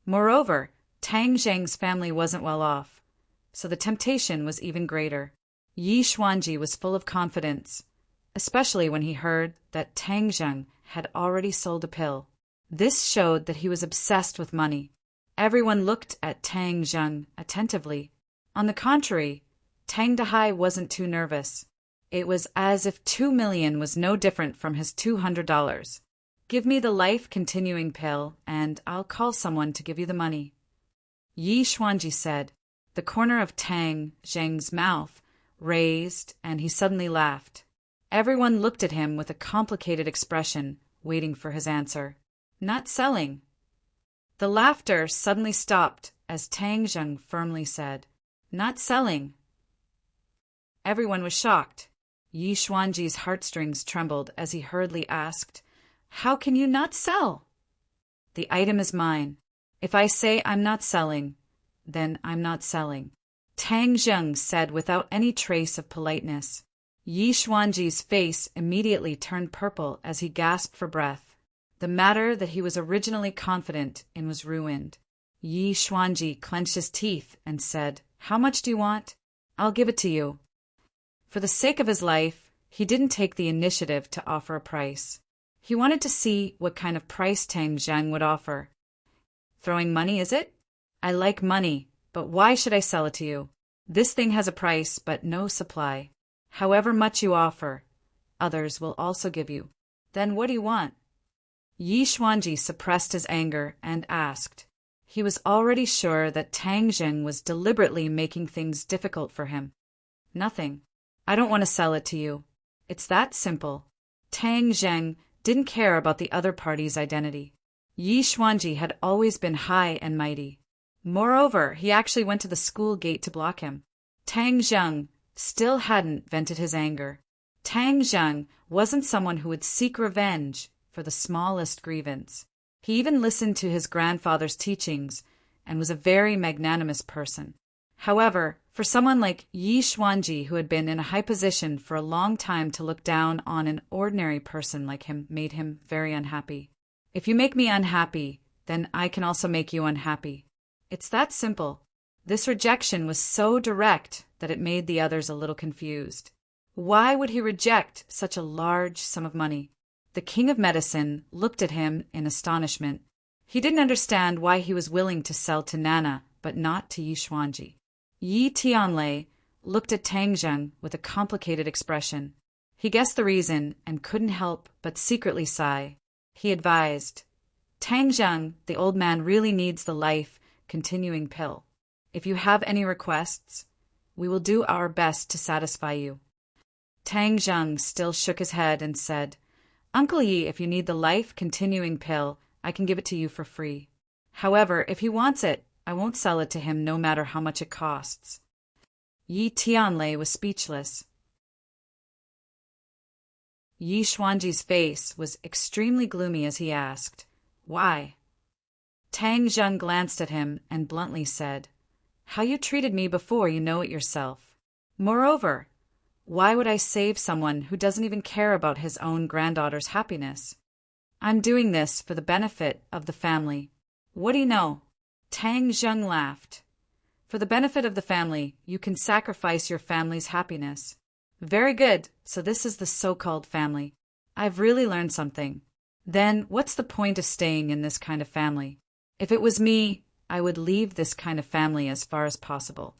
Moreover, Tang Zheng's family wasn't well off, so the temptation was even greater. Yi Xuanji was full of confidence, especially when he heard that Tang Zheng had already sold a pill. This showed that he was obsessed with money. Everyone looked at Tang Zheng attentively. On the contrary, Tang Dahai wasn't too nervous. It was as if 2 million was no different from his $200. Give me the life-continuing pill, and I'll call someone to give you the money. Yi Xuanji said. The corner of Tang Zheng's mouth raised, and he suddenly laughed. Everyone looked at him with a complicated expression, waiting for his answer. Not selling. The laughter suddenly stopped as Tang Zheng firmly said, Not selling. Everyone was shocked. Yi Xuanji's heartstrings trembled as he hurriedly asked, How can you not sell? The item is mine. If I say I'm not selling, then I'm not selling. Tang Zheng said without any trace of politeness. Yi Xuanji's face immediately turned purple as he gasped for breath. The matter that he was originally confident in was ruined. Yi Xuanji clenched his teeth and said, How much do you want? I'll give it to you. For the sake of his life, he didn't take the initiative to offer a price. He wanted to see what kind of price Tang Zheng would offer. Throwing money, is it? I like money, but why should I sell it to you? This thing has a price, but no supply. However much you offer, others will also give you. Then what do you want? Yi Xuanji suppressed his anger and asked. He was already sure that Tang Zheng was deliberately making things difficult for him. Nothing. I don't want to sell it to you. It's that simple. Tang Zheng didn't care about the other party's identity. Yi Xuanji had always been high and mighty. Moreover, he actually went to the school gate to block him. Tang Zheng still hadn't vented his anger. Tang Zheng wasn't someone who would seek revenge for the smallest grievance. He even listened to his grandfather's teachings and was a very magnanimous person. However, for someone like Yi Xuanji, who had been in a high position for a long time, to look down on an ordinary person like him made him very unhappy. If you make me unhappy, then I can also make you unhappy. It's that simple. This rejection was so direct that it made the others a little confused. Why would he reject such a large sum of money? The King of Medicine looked at him in astonishment. He didn't understand why he was willing to sell to Nana, but not to Yi Xuanji. Yi Tianlei looked at Tang Zheng with a complicated expression. He guessed the reason and couldn't help but secretly sigh. He advised, "Tang Zheng, the old man really needs the life-continuing pill. If you have any requests, we will do our best to satisfy you." Tang Zheng still shook his head and said, "Uncle Yi, if you need the life-continuing pill, I can give it to you for free. However, if he wants it, I won't sell it to him no matter how much it costs." Yi Tianlei was speechless. Yi Xuanji's face was extremely gloomy as he asked, "Why?" Tang Zheng glanced at him and bluntly said, "How you treated me before, you know it yourself. Moreover, why would I save someone who doesn't even care about his own granddaughter's happiness? I'm doing this for the benefit of the family. What do you know?" Tang Zheng laughed. "For the benefit of the family, you can sacrifice your family's happiness. Very good, so this is the so-called family. I've really learned something. Then what's the point of staying in this kind of family? If it was me, I would leave this kind of family as far as possible."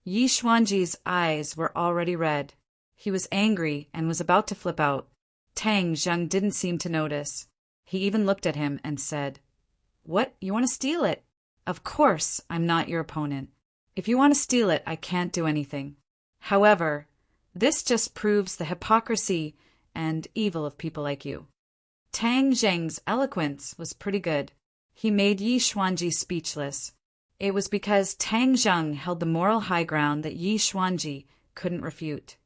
Yi Xuanji's eyes were already red. He was angry and was about to flip out. Tang Zheng didn't seem to notice. He even looked at him and said, "What, you want to steal it? Of course, I'm not your opponent. If you want to steal it, I can't do anything. However, this just proves the hypocrisy and evil of people like you." Tang Zheng's eloquence was pretty good. He made Yi Xuanji speechless. It was because Tang Zheng held the moral high ground that Yi Xuanji couldn't refute.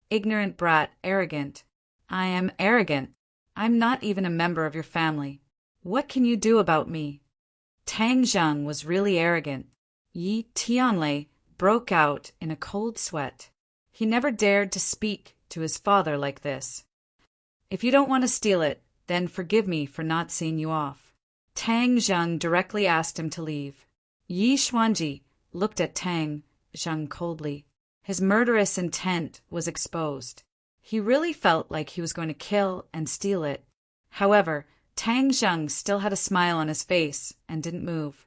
"Ignorant brat, arrogant. I am arrogant. I'm not even a member of your family. What can you do about me?" Tang Zheng was really arrogant. Yi Tianlei broke out in a cold sweat. He never dared to speak to his father like this. "If you don't want to steal it, then forgive me for not seeing you off." Tang Zheng directly asked him to leave. Yi Xuanji looked at Tang Zheng coldly. His murderous intent was exposed. He really felt like he was going to kill and steal it. However, Tang Zheng still had a smile on his face and didn't move.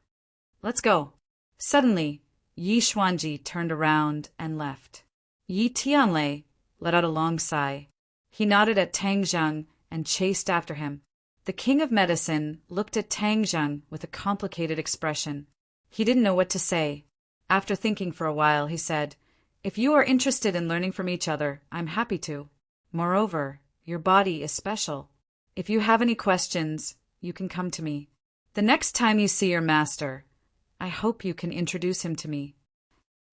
"Let's go." Suddenly, Yi Xuanji turned around and left. Yi Tianlei let out a long sigh. He nodded at Tang Zheng and chased after him. The King of Medicine looked at Tang Zheng with a complicated expression. He didn't know what to say. After thinking for a while, he said, "If you are interested in learning from each other, I'm happy to. Moreover, your body is special. If you have any questions, you can come to me. The next time you see your master, I hope you can introduce him to me."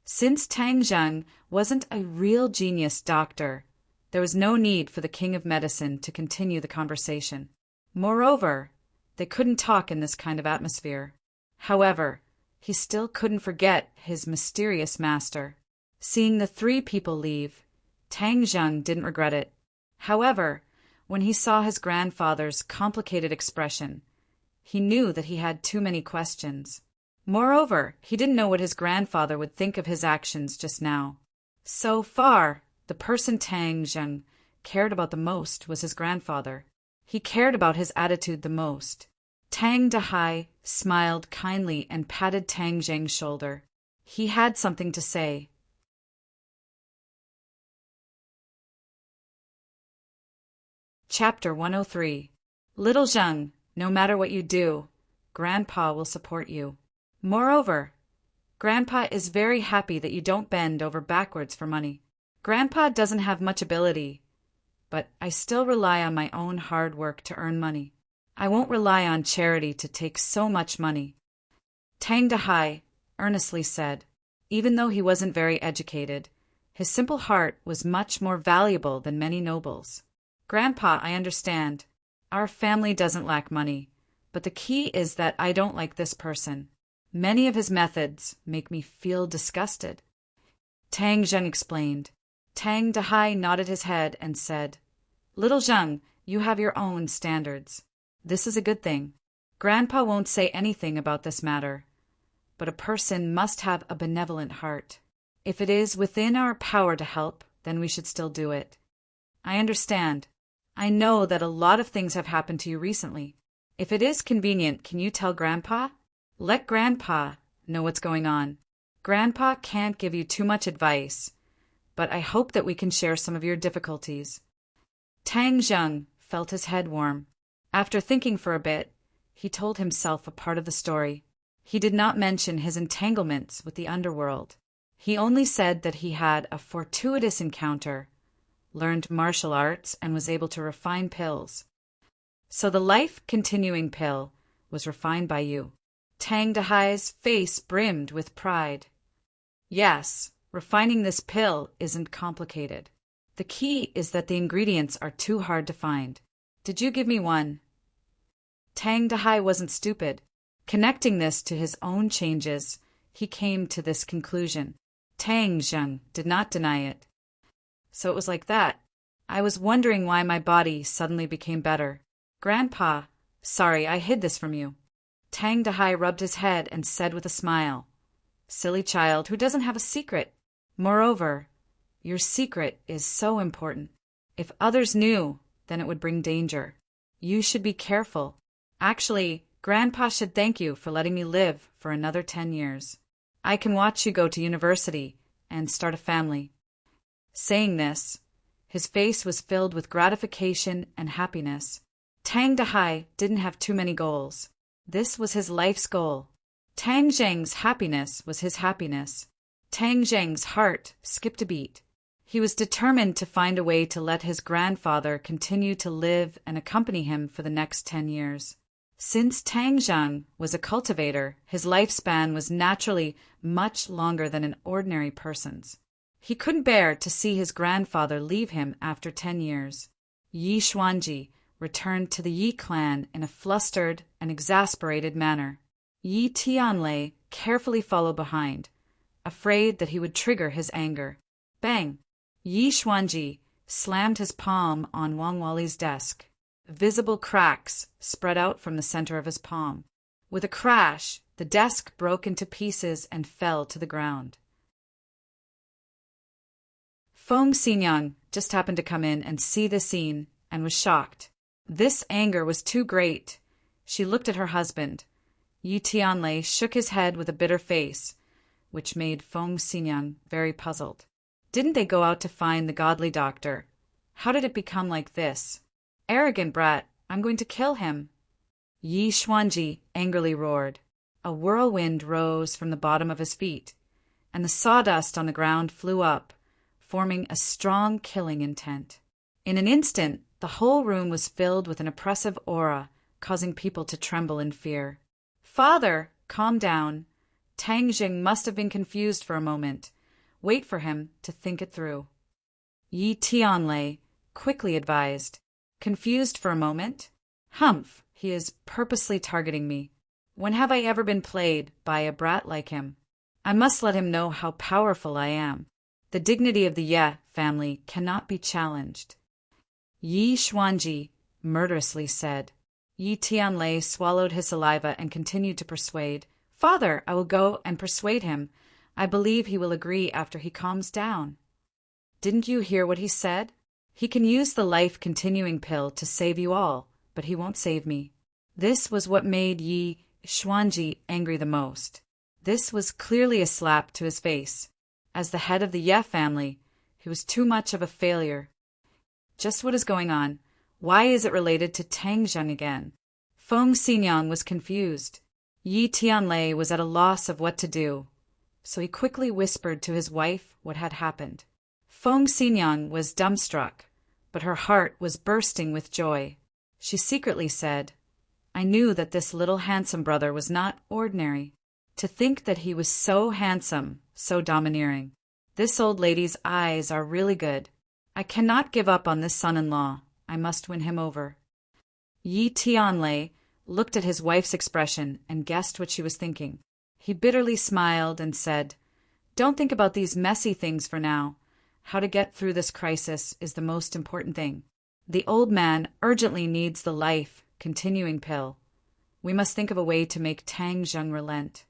Since Tang Zheng wasn't a real genius doctor, there was no need for the King of Medicine to continue the conversation. Moreover, they couldn't talk in this kind of atmosphere. However, he still couldn't forget his mysterious master. Seeing the three people leave, Tang Zheng didn't regret it. However, when he saw his grandfather's complicated expression, he knew that he had too many questions. Moreover, he didn't know what his grandfather would think of his actions just now. So far, the person Tang Zheng cared about the most was his grandfather. He cared about his attitude the most. Tang Dahai smiled kindly and patted Tang Zheng's shoulder. He had something to say. Chapter 103. Little Zheng, no matter what you do, Grandpa will support you. Moreover, Grandpa is very happy that you don't bend over backwards for money. Grandpa doesn't have much ability, but I still rely on my own hard work to earn money. I won't rely on charity to take so much money." Tang Dahai earnestly said. Even though he wasn't very educated, his simple heart was much more valuable than many nobles. "Grandpa, I understand. Our family doesn't lack money, but the key is that I don't like this person. Many of his methods make me feel disgusted. Tang Zheng explained. Tang Dahai nodded his head and said, Little Zheng, you have your own standards. This is a good thing. Grandpa won't say anything about this matter, but a person must have a benevolent heart. If it is within our power to help, then we should still do it. I understand. I know that a lot of things have happened to you recently. If it is convenient, can you tell Grandpa? Let Grandpa know what's going on. Grandpa can't give you too much advice, but I hope that we can share some of your difficulties. Tang Zheng felt his head warm. After thinking for a bit, he told himself a part of the story. He did not mention his entanglements with the underworld. He only said that he had a fortuitous encounter, learned martial arts, and was able to refine pills. So the life-continuing pill was refined by you. Tang Dahai's face brimmed with pride. Yes, refining this pill isn't complicated. The key is that the ingredients are too hard to find. Did you give me one? Tang Dahai wasn't stupid. Connecting this to his own changes, he came to this conclusion. Tang Zheng did not deny it. So it was like that. I was wondering why my body suddenly became better. Grandpa, sorry, I hid this from you. Tang Dahai rubbed his head and said with a smile, Silly child, who doesn't have a secret? Moreover, your secret is so important. If others knew, then it would bring danger. You should be careful. Actually, Grandpa should thank you for letting me live for another 10 years. I can watch you go to university and start a family. Saying this, his face was filled with gratification and happiness. Tang Dahai didn't have too many goals. This was his life's goal. Tang Zheng's happiness was his happiness. Tang Zheng's heart skipped a beat. He was determined to find a way to let his grandfather continue to live and accompany him for the next 10 years. Since Tang Zheng was a cultivator, his lifespan was naturally much longer than an ordinary person's. He couldn't bear to see his grandfather leave him after 10 years. Yi Xuanji returned to the Yi clan in a flustered and exasperated manner. Yi Tianlei carefully followed behind, afraid that he would trigger his anger. Bang! Yi Xuanji slammed his palm on Wang Wali's desk. Visible cracks spread out from the center of his palm. With a crash, the desk broke into pieces and fell to the ground. Feng Xinyang just happened to come in and see the scene and was shocked. This anger was too great. She looked at her husband. Yi Tianlei shook his head with a bitter face, which made Feng Xinyang very puzzled. Didn't they go out to find the godly doctor? How did it become like this? Arrogant brat, I'm going to kill him. Yi Xuanji angrily roared. A whirlwind rose from the bottom of his feet, and the sawdust on the ground flew up, forming a strong killing intent. In an instant, the whole room was filled with an oppressive aura, causing people to tremble in fear. Father, calm down. Tang Zheng must have been confused for a moment. Wait for him to think it through. Yi Tianlei quickly advised. Confused for a moment? Humph, he is purposely targeting me. When have I ever been played by a brat like him? I must let him know how powerful I am. The dignity of the Ye family cannot be challenged. Yi Xuanji murderously said. Yi Tianlei swallowed his saliva and continued to persuade. Father, I will go and persuade him. I believe he will agree after he calms down. Didn't you hear what he said? He can use the life-continuing pill to save you all, but he won't save me. This was what made Yi Xuanji angry the most. This was clearly a slap to his face. As the head of the Ye family, he was too much of a failure. Just what is going on? Why is it related to Tang Zheng again? Feng Xinyang was confused. Yi Tianlei was at a loss of what to do, so he quickly whispered to his wife what had happened. Feng Xinyang was dumbstruck, but her heart was bursting with joy. She secretly said, I knew that this little handsome brother was not ordinary. To think that he was so handsome, so domineering. This old lady's eyes are really good. I cannot give up on this son-in-law. I must win him over. Yi Tianlei looked at his wife's expression and guessed what she was thinking. He bitterly smiled and said, "Don't think about these messy things for now. How to get through this crisis is the most important thing. The old man urgently needs the life continuing pill. We must think of a way to make Tang Zheng relent."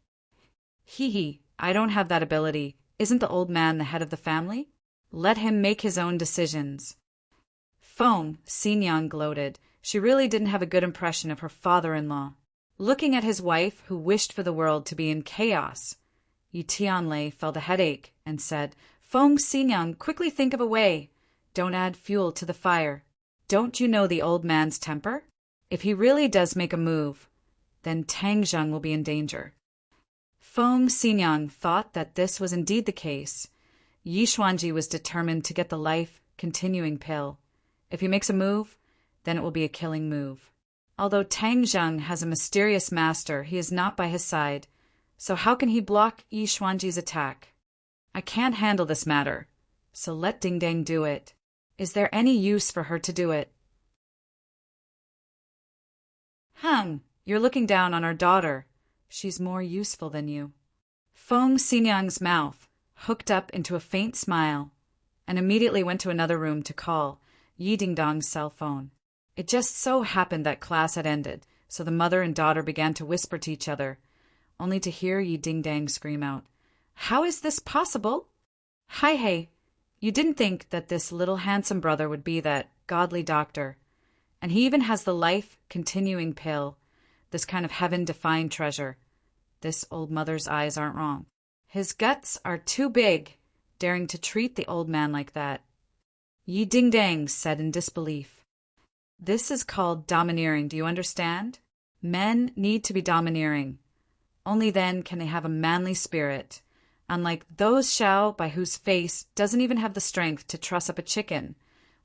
"Hee, I don't have that ability. Isn't the old man the head of the family? Let him make his own decisions." Feng Xinyang gloated. She really didn't have a good impression of her father-in-law. Looking at his wife, who wished for the world to be in chaos, Yi Tianlei felt a headache and said, "Feng Xinyang, quickly think of a way. Don't add fuel to the fire. Don't you know the old man's temper? If he really does make a move, then Tang Zheng will be in danger." Feng Xinyang thought that this was indeed the case. Yi Xuanji was determined to get the life-continuing pill. If he makes a move, then it will be a killing move. Although Tang Zheng has a mysterious master, he is not by his side, so how can he block Yi Xuanji's attack? I can't handle this matter, so let Ding Dang do it. Is there any use for her to do it? You're looking down on our daughter. She's more useful than you. Feng Xinyang's mouth hooked up into a faint smile and immediately went to another room to call Yi Dingdong's cell phone. It just so happened that class had ended, so the mother and daughter began to whisper to each other, only to hear Yi Dingdang scream out, "How is this possible? Hey, you didn't think that this little handsome brother would be that godly doctor. And he even has the life-continuing pill, this kind of heaven-defying treasure. This old mother's eyes aren't wrong. His guts are too big, daring to treat the old man like that." Yi Dingdang said in disbelief, "This is called domineering, do you understand? Men need to be domineering. Only then can they have a manly spirit, unlike those Xiao by whose face doesn't even have the strength to truss up a chicken,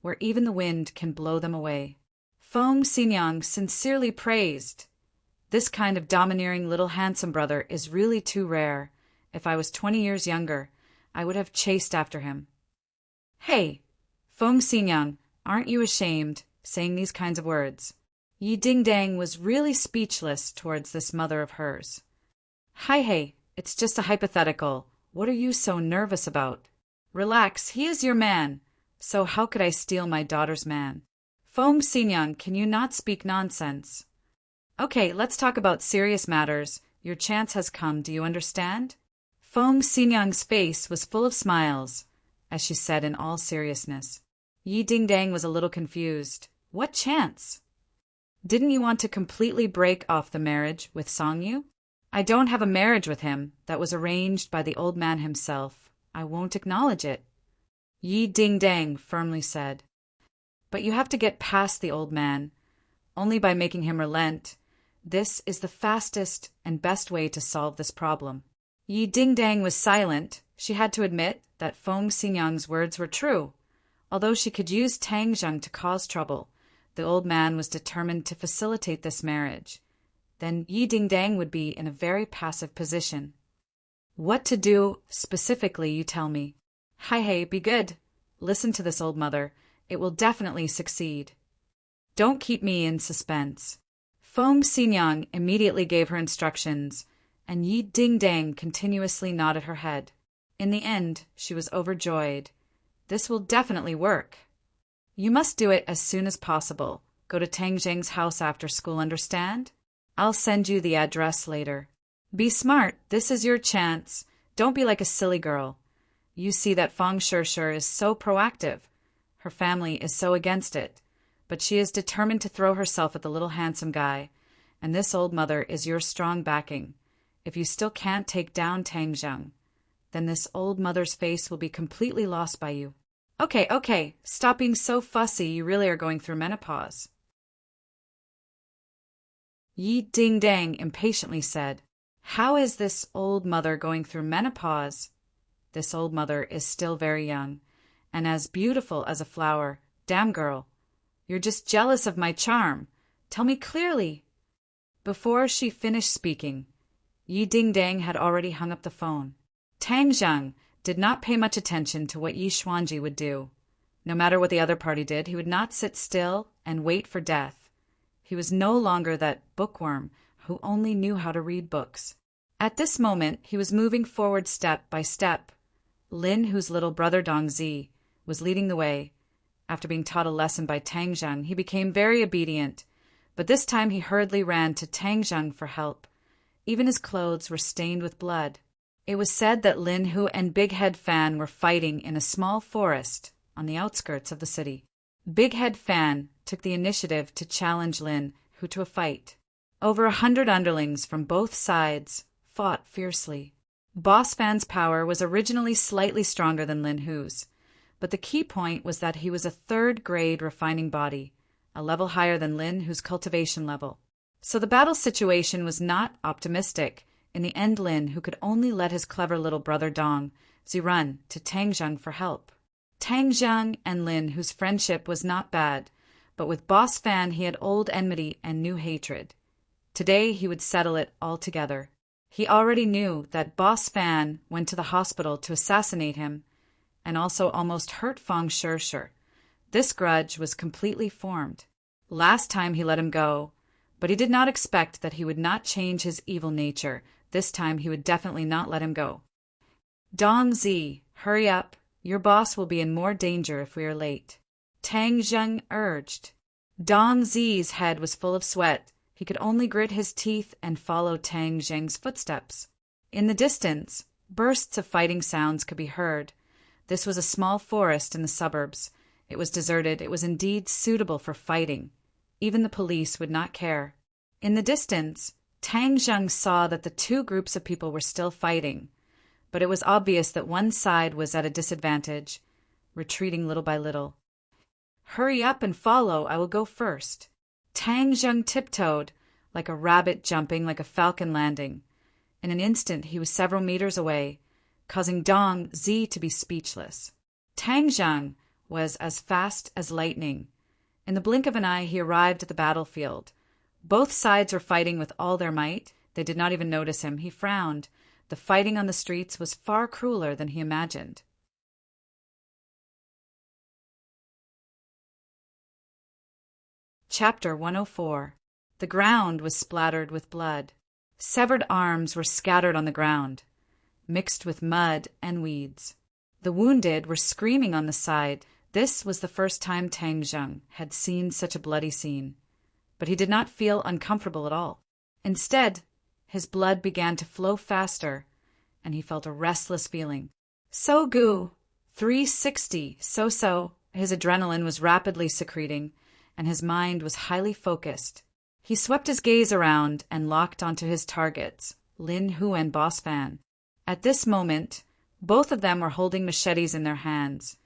where even the wind can blow them away." Feng Xinyang sincerely praised. "This kind of domineering little handsome brother is really too rare. If I was 20 years younger, I would have chased after him." "Hey, Feng Xinyang, aren't you ashamed, saying these kinds of words?" Yi Dingdang was really speechless towards this mother of hers. Hey, it's just a hypothetical. What are you so nervous about? Relax, he is your man. So how could I steal my daughter's man? Feng Xinyang, can you not speak nonsense? Okay, let's talk about serious matters. Your chance has come, do you understand? Feng Xinyang's face was full of smiles, as she said in all seriousness. Yi Dingdang was a little confused. What chance? Didn't you want to completely break off the marriage with Songyu? I don't have a marriage with him. That was arranged by the old man himself. I won't acknowledge it. Yi Dingdang firmly said. But you have to get past the old man. Only by making him relent. This is the fastest and best way to solve this problem. Yi Dingdang was silent. She had to admit that Feng Xinyang's words were true. Although she could use Tang Zheng to cause trouble, the old man was determined to facilitate this marriage. Then Yi Dingdang would be in a very passive position. What to do specifically, you tell me. Hey, be good. Listen to this old mother. It will definitely succeed. Don't keep me in suspense. Feng Xinyang immediately gave her instructions, and Yi Dingdang continuously nodded her head. In the end, she was overjoyed. This will definitely work. You must do it as soon as possible. Go to Tang Zheng's house after school, understand? I'll send you the address later. Be smart. This is your chance. Don't be like a silly girl. You see that Feng Shishir is so proactive. Her family is so against it. But she is determined to throw herself at the little handsome guy. And this old mother is your strong backing. If you still can't take down Tang Zheng, then this old mother's face will be completely lost by you. Okay, stop being so fussy. You really are going through menopause. Yi Dingdang impatiently said, How is this old mother going through menopause? This old mother is still very young, and as beautiful as a flower. Damn girl, you're just jealous of my charm. Tell me clearly. Before she finished speaking, Yi Dingdang had already hung up the phone. Tang Zheng did not pay much attention to what Yi Xuanji would do. No matter what the other party did, he would not sit still and wait for death. He was no longer that bookworm who only knew how to read books. At this moment, he was moving forward step by step. Lin, whose little brother Dong Zi, was leading the way. After being taught a lesson by Tang Zheng, he became very obedient, but this time he hurriedly ran to Tang Zheng for help. Even his clothes were stained with blood. It was said that Lin Hu and Big Head Fan were fighting in a small forest on the outskirts of the city. Big Head Fan took the initiative to challenge Lin Hu to a fight. Over 100 underlings from both sides fought fiercely. Boss Fan's power was originally slightly stronger than Lin Hu's, but the key point was that he was a third-grade refining body, a level higher than Lin Hu's cultivation level. So the battle situation was not optimistic. In the end, Lin Hu could only let his clever little brother Dong Zi run to Tang Zheng for help. Tang Zheng and Lin Hu's friendship was not bad, but with Boss Fan he had old enmity and new hatred. Today he would settle it altogether. He already knew that Boss Fan went to the hospital to assassinate him and also almost hurt Fang Shirshir. This grudge was completely formed. Last time he let him go, but he did not expect that he would not change his evil nature. This time he would definitely not let him go. Dong Zi, hurry up. Your boss will be in more danger if we are late, Tang Zheng urged. Dong Zi's head was full of sweat. He could only grit his teeth and follow Tang Zheng's footsteps. In the distance, bursts of fighting sounds could be heard. This was a small forest in the suburbs. It was deserted. It was indeed suitable for fighting. Even the police would not care. In the distance, Tang Zheng saw that the two groups of people were still fighting, but it was obvious that one side was at a disadvantage, retreating little by little. Hurry up and follow. I will go first. Tang Zheng tiptoed, like a rabbit jumping, like a falcon landing. In an instant he was several meters away, causing Dong Zi to be speechless. Tang Zheng was as fast as lightning. In the blink of an eye he arrived at the battlefield. Both sides were fighting with all their might. They did not even notice him. He frowned. The fighting on the streets was far crueler than he imagined. Chapter 104. The ground was splattered with blood. Severed arms were scattered on the ground, mixed with mud and weeds. The wounded were screaming on the side. This was the first time Tang Zheng had seen such a bloody scene, but he did not feel uncomfortable at all. Instead, his blood began to flow faster, and he felt a restless feeling. So goo, 360, so. His adrenaline was rapidly secreting, and his mind was highly focused. He swept his gaze around and locked onto his targets, Lin Hu and Boss Fan. At this moment, both of them were holding machetes in their hands,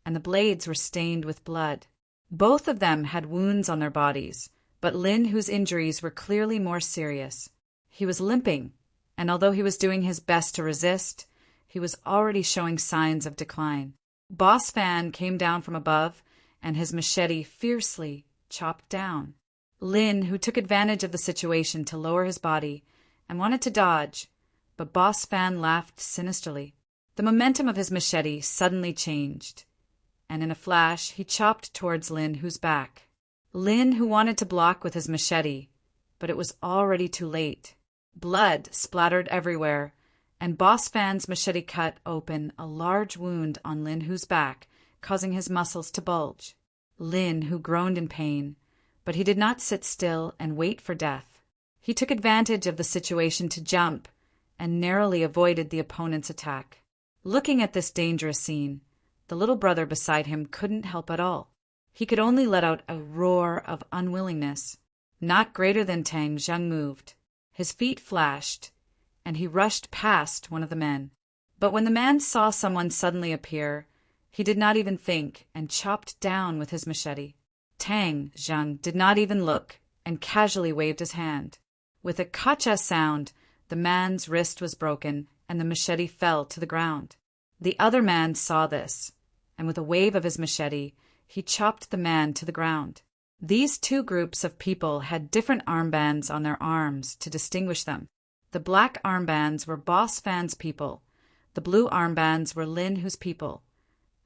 and the blades were stained with blood. Both of them had wounds on their bodies, but Lin Hu's injuries were clearly more serious. He was limping, and although he was doing his best to resist, he was already showing signs of decline. Boss Fan came down from above, and his machete fiercely chopped down. Lin Hu took advantage of the situation to lower his body and wanted to dodge, but Boss Fan laughed sinisterly. The momentum of his machete suddenly changed, and in a flash he chopped towards Lin Hu's back. Lin Hu wanted to block with his machete, but it was already too late. Blood splattered everywhere, and Boss Fan's machete cut open a large wound on Lin Hu's back, causing his muscles to bulge. Lin Hu groaned in pain, but he did not sit still and wait for death. He took advantage of the situation to jump and narrowly avoided the opponent's attack. Looking at this dangerous scene, the little brother beside him couldn't help at all. He could only let out a roar of unwillingness. Not greater than Tang Zheng moved. His feet flashed, and he rushed past one of the men. But when the man saw someone suddenly appear, he did not even think and chopped down with his machete. Tang Zheng did not even look and casually waved his hand. With a kacha sound, the man's wrist was broken and the machete fell to the ground. The other man saw this, and with a wave of his machete, he chopped the man to the ground. These two groups of people had different armbands on their arms to distinguish them. The black armbands were Boss Fan's people, the blue armbands were Lin Hu's people,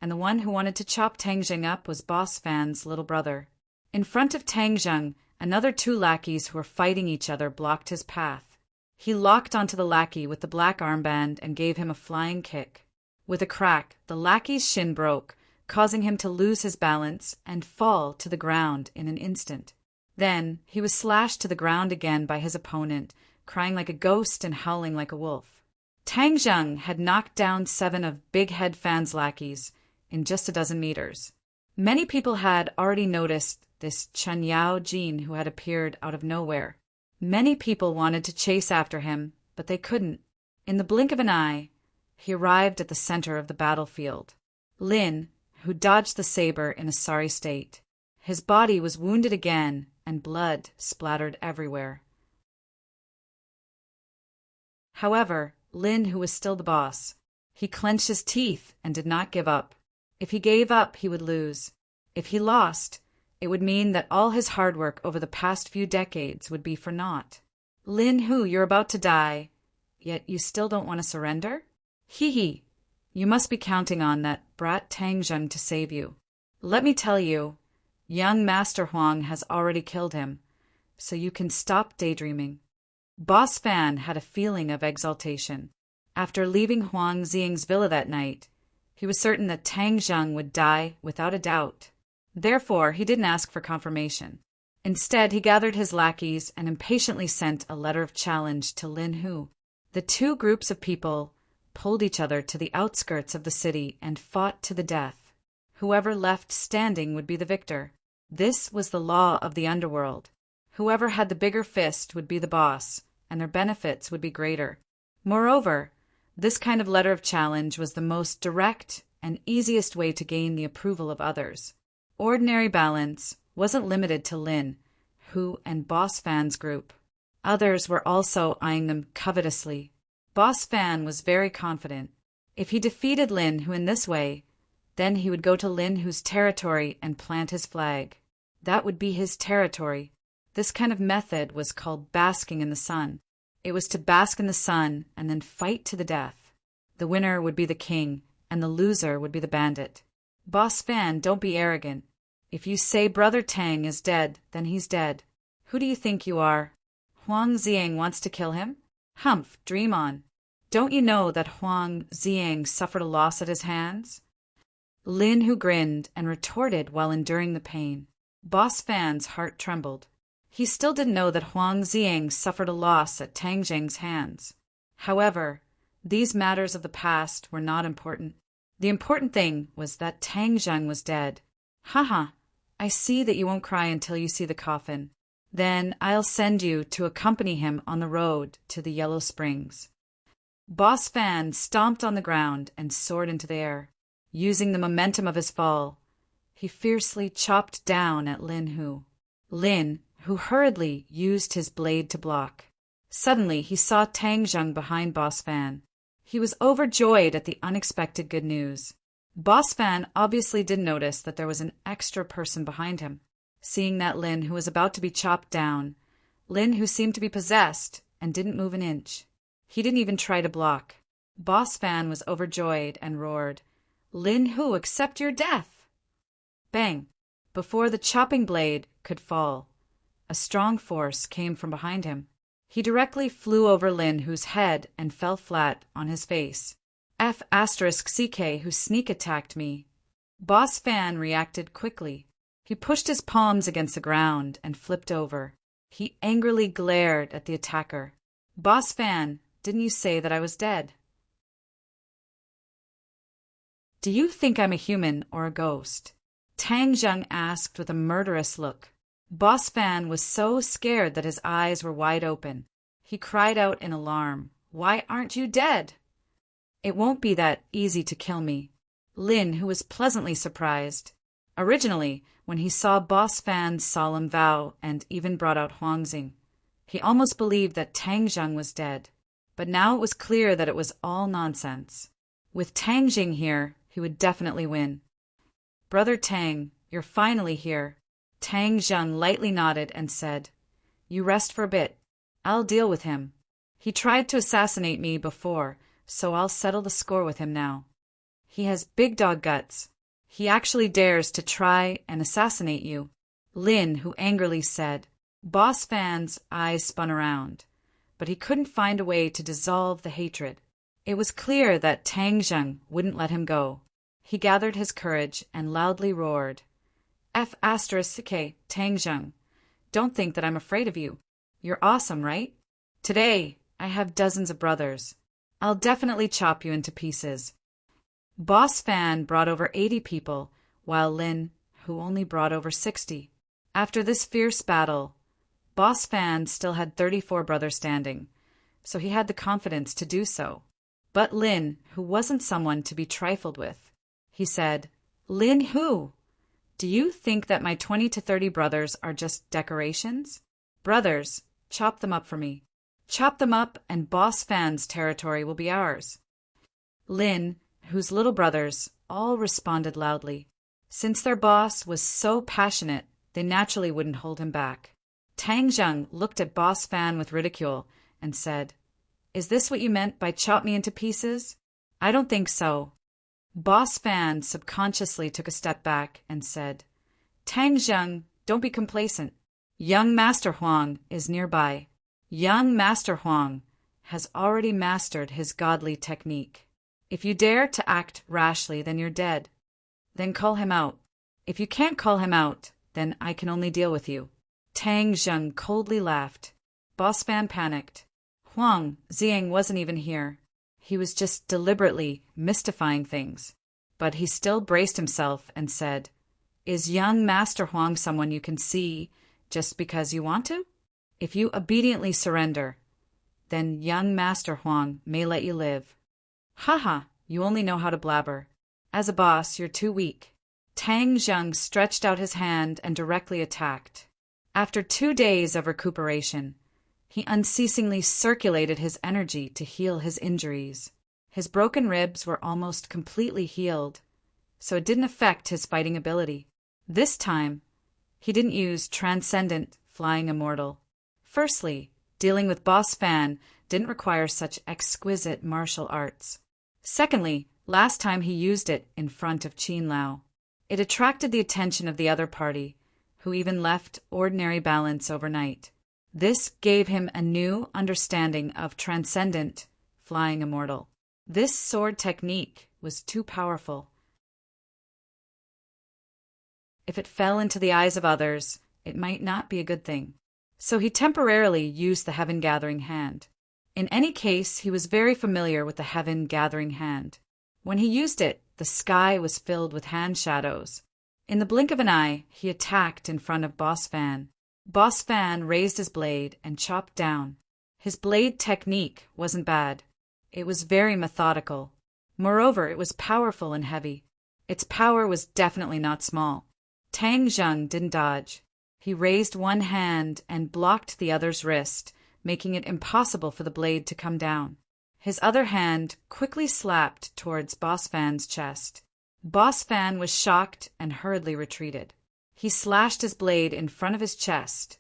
and the one who wanted to chop Tang Zheng up was Boss Fan's little brother. In front of Tang Zheng, another two lackeys who were fighting each other blocked his path. He locked onto the lackey with the black armband and gave him a flying kick. With a crack, the lackey's shin broke, causing him to lose his balance and fall to the ground in an instant. Then he was slashed to the ground again by his opponent, crying like a ghost and howling like a wolf. Tang Zheng had knocked down 7 of Big Head Fan's lackeys in just a dozen meters. Many people had already noticed this Chen Yao Jin who had appeared out of nowhere. Many people wanted to chase after him, but they couldn't. In the blink of an eye, he arrived at the center of the battlefield. Lin, who dodged the saber in a sorry state. His body was wounded again, and blood splattered everywhere. However, Lin, who was still the boss, he clenched his teeth and did not give up. If he gave up, he would lose. If he lost, it would mean that all his hard work over the past few decades would be for naught. Lin Hu, you're about to die, yet you still don't want to surrender? Hee hee. You must be counting on that brat Tang Zheng to save you. Let me tell you, young Master Huang has already killed him, so you can stop daydreaming. Boss Fan had a feeling of exultation. After leaving Huang Ziying's villa that night, he was certain that Tang Zheng would die without a doubt. Therefore, he didn't ask for confirmation. Instead, he gathered his lackeys and impatiently sent a letter of challenge to Lin Hu. The 2 groups of people pulled each other to the outskirts of the city and fought to the death. Whoever left standing would be the victor. This was the law of the underworld. Whoever had the bigger fist would be the boss, and their benefits would be greater. Moreover, this kind of letter of challenge was the most direct and easiest way to gain the approval of others. Ordinary balance wasn't limited to Lin, Hu, and Boss Fan's group. Others were also eyeing them covetously. Boss Fan was very confident. If he defeated Lin Hu in this way, then he would go to Lin Hu's territory and plant his flag. That would be his territory. This kind of method was called basking in the sun. It was to bask in the sun and then fight to the death. The winner would be the king, and the loser would be the bandit. Boss Fan, don't be arrogant. If you say Brother Tang is dead, then he's dead. Who do you think you are? Huang Ziying wants to kill him? Humph, dream on. Don't you know that Huang Ziying suffered a loss at his hands? Lin Hu grinned and retorted while enduring the pain. Boss Fan's heart trembled. He still didn't know that Huang Ziying suffered a loss at Tang Zheng's hands. However, these matters of the past were not important. The important thing was that Tang Zheng was dead. Haha, I see that you won't cry until you see the coffin. Then I'll send you to accompany him on the road to the Yellow Springs. Boss Fan stomped on the ground and soared into the air. Using the momentum of his fall, he fiercely chopped down at Lin Hu. Lin, who hurriedly used his blade to block. Suddenly, he saw Tang Zheng behind Boss Fan. He was overjoyed at the unexpected good news. Boss Fan obviously didn't notice that there was an extra person behind him. Seeing that Lin Hu was about to be chopped down, Lin Hu seemed to be possessed and didn't move an inch. He didn't even try to block. Boss Fan was overjoyed and roared, "Lin Hu, accept your death!" Bang! Before the chopping blade could fall, a strong force came from behind him. He directly flew over Lin Hu's head and fell flat on his face. F***CK who sneak attacked me. Boss Fan reacted quickly. He pushed his palms against the ground and flipped over. He angrily glared at the attacker. Boss Fan, didn't you say that I was dead? Do you think I'm a human or a ghost? Tang Zheng asked with a murderous look. Boss Fan was so scared that his eyes were wide open. He cried out in alarm, "Why aren't you dead?" "It won't be that easy to kill me." Lin, who was pleasantly surprised. Originally, when he saw Boss Fan's solemn vow and even brought out Huangxing, he almost believed that Tang Zheng was dead. But now it was clear that it was all nonsense. With Tang Jing here, he would definitely win. "Brother Tang, you're finally here." Tang Zheng lightly nodded and said, "You rest for a bit. I'll deal with him. He tried to assassinate me before, so I'll settle the score with him now. He has big dog guts. He actually dares to try and assassinate you." Lin, who angrily said. Boss Fan's eyes spun around. but he couldn't find a way to dissolve the hatred. It was clear that Tang Zheng wouldn't let him go. He gathered his courage and loudly roared, F*** Tang Zheng. Don't think that I'm afraid of you. You're awesome, right? Today, I have dozens of brothers. I'll definitely chop you into pieces. Boss Fan brought over 80 people, while Lin, who only brought over 60. After this fierce battle, Boss Fan still had 34 brothers standing, so he had the confidence to do so. But Lin, who wasn't someone to be trifled with, he said, Lin who? Do you think that my 20 to 30 brothers are just decorations? Brothers, chop them up for me. Chop them up and Boss Fan's territory will be ours. Lin, whose little brothers, all responded loudly. Since their boss was so passionate, they naturally wouldn't hold him back. Tang Zheng looked at Boss Fan with ridicule and said, Is this what you meant by chop me into pieces? I don't think so. Boss Fan subconsciously took a step back and said, Tang Zheng, don't be complacent. Young Master Huang is nearby. Young Master Huang has already mastered his godly technique. If you dare to act rashly, then you're dead. Then call him out. If you can't call him out, then I can only deal with you. Tang Zheng coldly laughed. Boss Fan panicked. Huang Xiang wasn't even here. He was just deliberately mystifying things. But he still braced himself and said, Is young Master Huang someone you can see just because you want to? If you obediently surrender, then young Master Huang may let you live. Haha, you only know how to blabber. As a boss, you're too weak. Tang Zheng stretched out his hand and directly attacked. After 2 days of recuperation, he unceasingly circulated his energy to heal his injuries. His broken ribs were almost completely healed, so it didn't affect his fighting ability. This time, he didn't use Transcendent Flying Immortal. Firstly, dealing with Boss Fan didn't require such exquisite martial arts. Secondly, last time he used it in front of Qin Lao. It attracted the attention of the other party, who even left ordinary balance overnight. This gave him a new understanding of Transcendent Flying Immortal. This sword technique was too powerful. If it fell into the eyes of others, it might not be a good thing. So he temporarily used the Heaven Gathering Hand. In any case, he was very familiar with the Heaven Gathering Hand. When he used it, the sky was filled with hand shadows. In the blink of an eye, he attacked in front of Boss Fan. Boss Fan raised his blade and chopped down. His blade technique wasn't bad. It was very methodical. Moreover, it was powerful and heavy. Its power was definitely not small. Tang Zheng didn't dodge. He raised one hand and blocked the other's wrist, making it impossible for the blade to come down. His other hand quickly slapped towards Boss Fan's chest. Boss Fan was shocked and hurriedly retreated. He slashed his blade in front of his chest,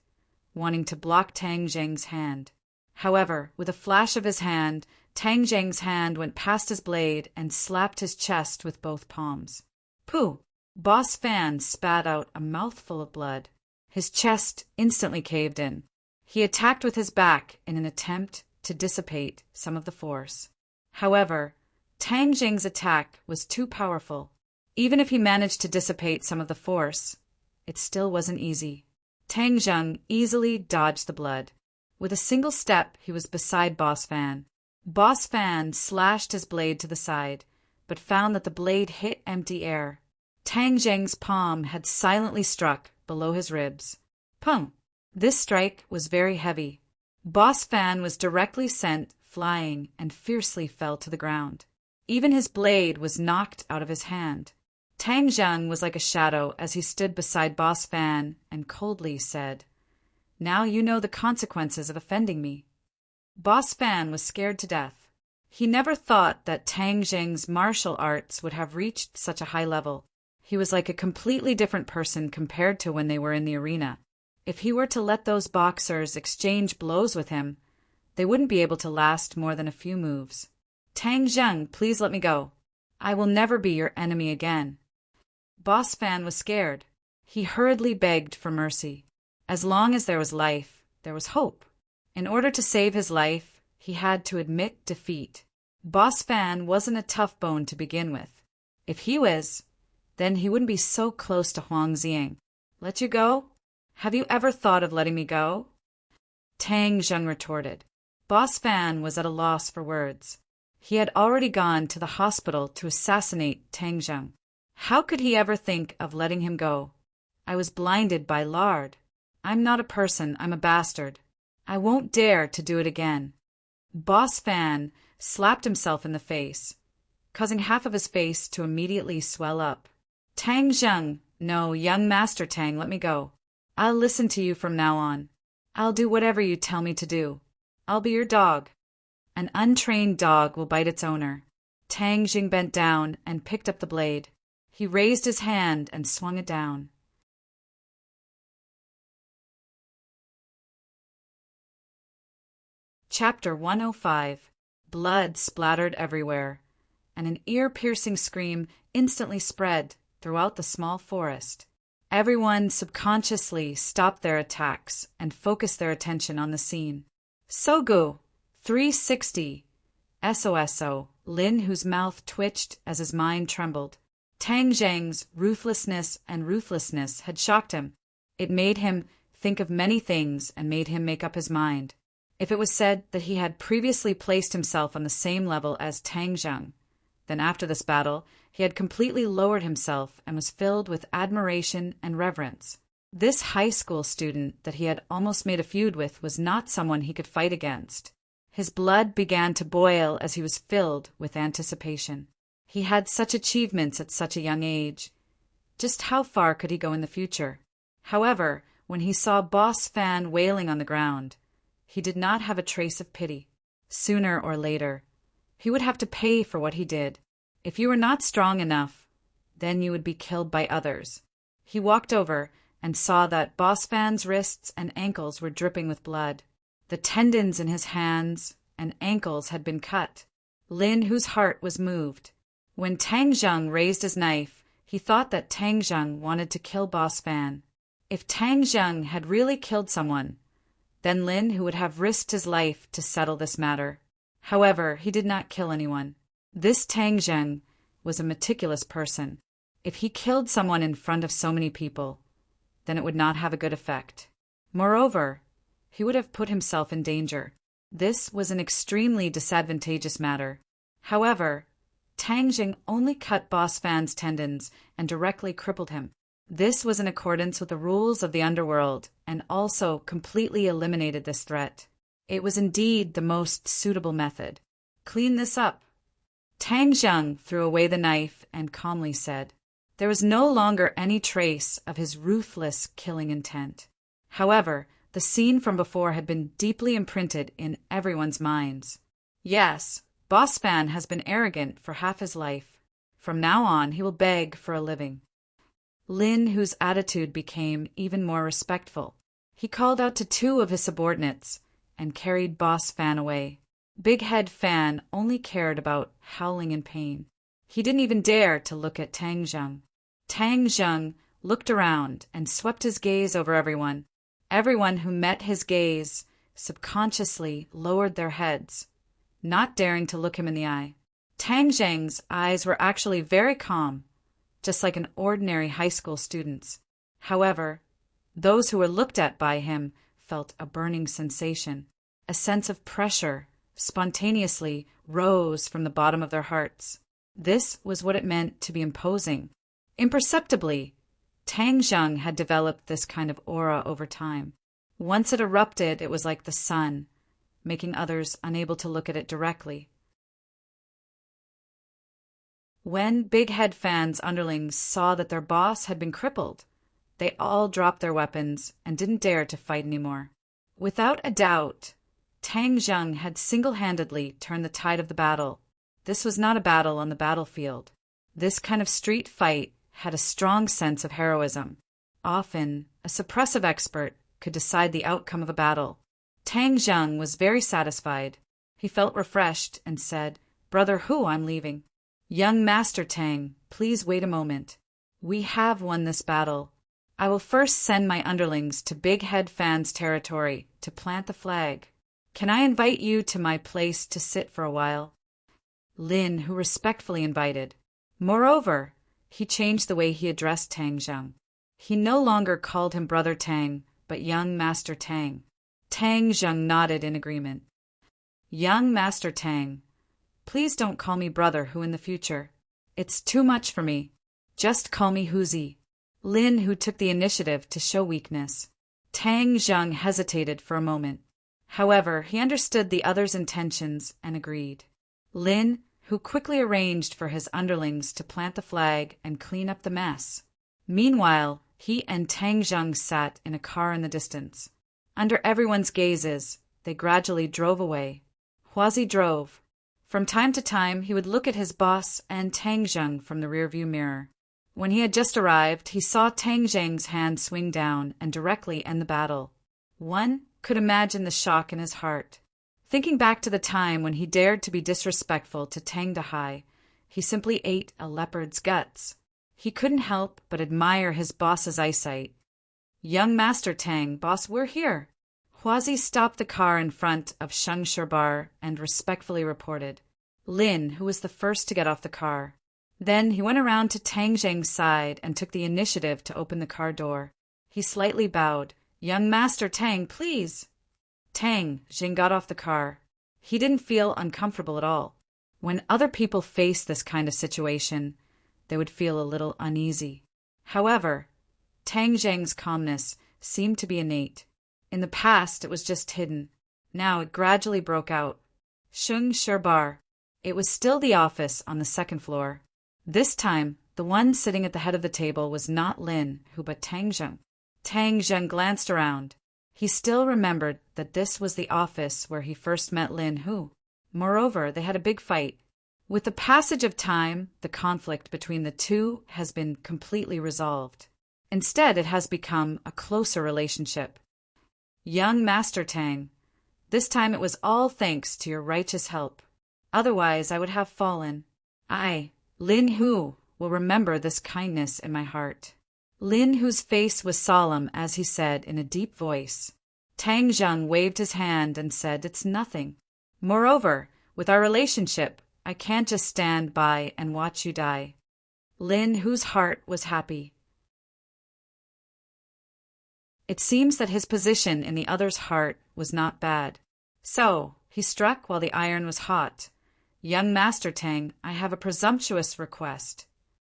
wanting to block Tang Zheng's hand. However, with a flash of his hand, Tang Zheng's hand went past his blade and slapped his chest with both palms. Pooh! Boss Fan spat out a mouthful of blood. His chest instantly caved in. He attacked with his back in an attempt to dissipate some of the force. However, Tang Zheng's attack was too powerful. Even if he managed to dissipate some of the force, it still wasn't easy. Tang Zheng easily dodged the blood. With a single step, he was beside Boss Fan. Boss Fan slashed his blade to the side, but found that the blade hit empty air. Tang Zheng's palm had silently struck below his ribs. Pum! This strike was very heavy. Boss Fan was directly sent flying and fiercely fell to the ground. Even his blade was knocked out of his hand. Tang Zheng was like a shadow as he stood beside Boss Fan and coldly said, Now you know the consequences of offending me. Boss Fan was scared to death. He never thought that Tang Zheng's martial arts would have reached such a high level. He was like a completely different person compared to when they were in the arena. If he were to let those boxers exchange blows with him, they wouldn't be able to last more than a few moves. Tang Zheng, please let me go. I will never be your enemy again. Boss Fan was scared. He hurriedly begged for mercy. As long as there was life, there was hope. In order to save his life, he had to admit defeat. Boss Fan wasn't a tough bone to begin with. If he was, then he wouldn't be so close to Huang Xiang. Let you go? Have you ever thought of letting me go? Tang Zheng retorted. Boss Fan was at a loss for words. He had already gone to the hospital to assassinate Tang Zheng. How could he ever think of letting him go? I was blinded by lard. I'm not a person, I'm a bastard. I won't dare to do it again. Boss Fan slapped himself in the face, causing half of his face to immediately swell up. Tang Zheng, no, young Master Tang, let me go. I'll listen to you from now on. I'll do whatever you tell me to do. I'll be your dog. An untrained dog will bite its owner. Tang Zheng bent down and picked up the blade. He raised his hand and swung it down. Chapter 105. Blood splattered everywhere, and an ear-piercing scream instantly spread throughout the small forest. Everyone subconsciously stopped their attacks and focused their attention on the scene. Sogu, 360, SOSO, Lin, whose mouth twitched as his mind trembled. Tang Zheng's ruthlessness had shocked him. It made him think of many things and made him make up his mind. If it was said that he had previously placed himself on the same level as Tang Zheng, then after this battle he had completely lowered himself and was filled with admiration and reverence. This high school student that he had almost made a feud with was not someone he could fight against. His blood began to boil as he was filled with anticipation. He had such achievements at such a young age. Just how far could he go in the future? However, when he saw Boss Fan wailing on the ground, he did not have a trace of pity. Sooner or later, he would have to pay for what he did. If you were not strong enough, then you would be killed by others. He walked over and saw that Boss Fan's wrists and ankles were dripping with blood. The tendons in his hands and ankles had been cut. Lin, whose heart was moved. When Tang Zheng raised his knife, he thought that Tang Zheng wanted to kill Boss Fan. If Tang Zheng had really killed someone, then Lin, who would have risked his life to settle this matter. However, he did not kill anyone. This Tang Zheng was a meticulous person. If he killed someone in front of so many people, then it would not have a good effect. Moreover, he would have put himself in danger. This was an extremely disadvantageous matter. However, Tang Zheng only cut Boss Fan's tendons and directly crippled him. This was in accordance with the rules of the underworld and also completely eliminated this threat. It was indeed the most suitable method. Clean this up. Tang Zheng threw away the knife and calmly said. There was no longer any trace of his ruthless killing intent. However, the scene from before had been deeply imprinted in everyone's minds. Yes, Boss Fan has been arrogant for half his life. From now on, he will beg for a living. Lin, whose attitude became even more respectful. He called out to two of his subordinates and carried Boss Fan away. Big Head Fan only cared about howling in pain. He didn't even dare to look at Tang Zheng. Tang Zheng looked around and swept his gaze over everyone. Everyone who met his gaze subconsciously lowered their heads, not daring to look him in the eye. Tang Zheng's eyes were actually very calm, just like an ordinary high school student's. However, those who were looked at by him felt a burning sensation. A sense of pressure spontaneously rose from the bottom of their hearts. This was what it meant to be imposing. Imperceptibly, Tang Zheng had developed this kind of aura over time. Once it erupted, it was like the sun, making others unable to look at it directly. When Big Head Fan's underlings saw that their boss had been crippled, they all dropped their weapons and didn't dare to fight anymore. Without a doubt, Tang Zheng had single-handedly turned the tide of the battle. This was not a battle on the battlefield. This kind of street fight had a strong sense of heroism. Often, a suppressive expert could decide the outcome of a battle. Tang Zheng was very satisfied. He felt refreshed and said, "Brother Hu, I'm leaving." "Young Master Tang, please wait a moment. We have won this battle. I will first send my underlings to Big Head Fan's territory to plant the flag. Can I invite you to my place to sit for a while? Lin, who respectfully invited. Moreover, he changed the way he addressed Tang Zheng. He no longer called him Brother Tang, but Young Master Tang. Tang Zheng nodded in agreement. Young Master Tang, please don't call me Brother Hu in the future. It's too much for me. Just call me Huzi. Lin, who took the initiative to show weakness. Tang Zheng hesitated for a moment. However, he understood the other's intentions and agreed. Lin, who quickly arranged for his underlings to plant the flag and clean up the mess. Meanwhile, he and Tang Zheng sat in a car in the distance. Under everyone's gazes, they gradually drove away. Huazi drove. From time to time, he would look at his boss and Tang Zheng from the rearview mirror. When he had just arrived, he saw Tang Zheng's hand swing down and directly end the battle. One could imagine the shock in his heart. Thinking back to the time when he dared to be disrespectful to Tang Dahai, he simply ate a leopard's guts. He couldn't help but admire his boss's eyesight. Young Master Tang, boss, we're here. Huazi stopped the car in front of Sheng Sherbar and respectfully reported. Lin, who was the first to get off the car. Then he went around to Tang Zheng's side and took the initiative to open the car door. He slightly bowed. Young Master Tang, please. Tang Zheng got off the car. He didn't feel uncomfortable at all. When other people faced this kind of situation, they would feel a little uneasy. However, Tang Zheng's calmness seemed to be innate. In the past, it was just hidden. Now it gradually broke out. Sheng Sherbar. It was still the office on the second floor. This time, the one sitting at the head of the table was not Lin, but Tang Zheng. Tang Zheng glanced around. He still remembered that this was the office where he first met Lin Hu. Moreover, they had a big fight. With the passage of time, the conflict between the two has been completely resolved. Instead, it has become a closer relationship. Young Master Tang, this time it was all thanks to your righteous help. Otherwise, I would have fallen. I, Lin Hu, will remember this kindness in my heart. Lin Hu's face was solemn as he said in a deep voice. Tang Zheng waved his hand and said, It's nothing. Moreover, with our relationship, I can't just stand by and watch you die. Lin Hu's heart was happy. It seems that his position in the other's heart was not bad. So, he struck while the iron was hot. Young Master Tang, I have a presumptuous request.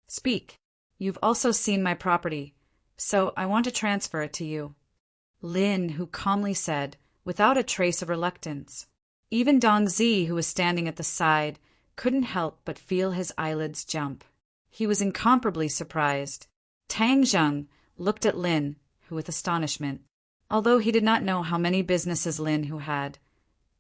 Speak. You've also seen my property, so I want to transfer it to you. Lin, who calmly said, without a trace of reluctance. Even Dong Zi, who was standing at the side, couldn't help but feel his eyelids jump. He was incomparably surprised. Tang Zheng looked at Lin, who with astonishment. Although he did not know how many businesses Lin Hu had,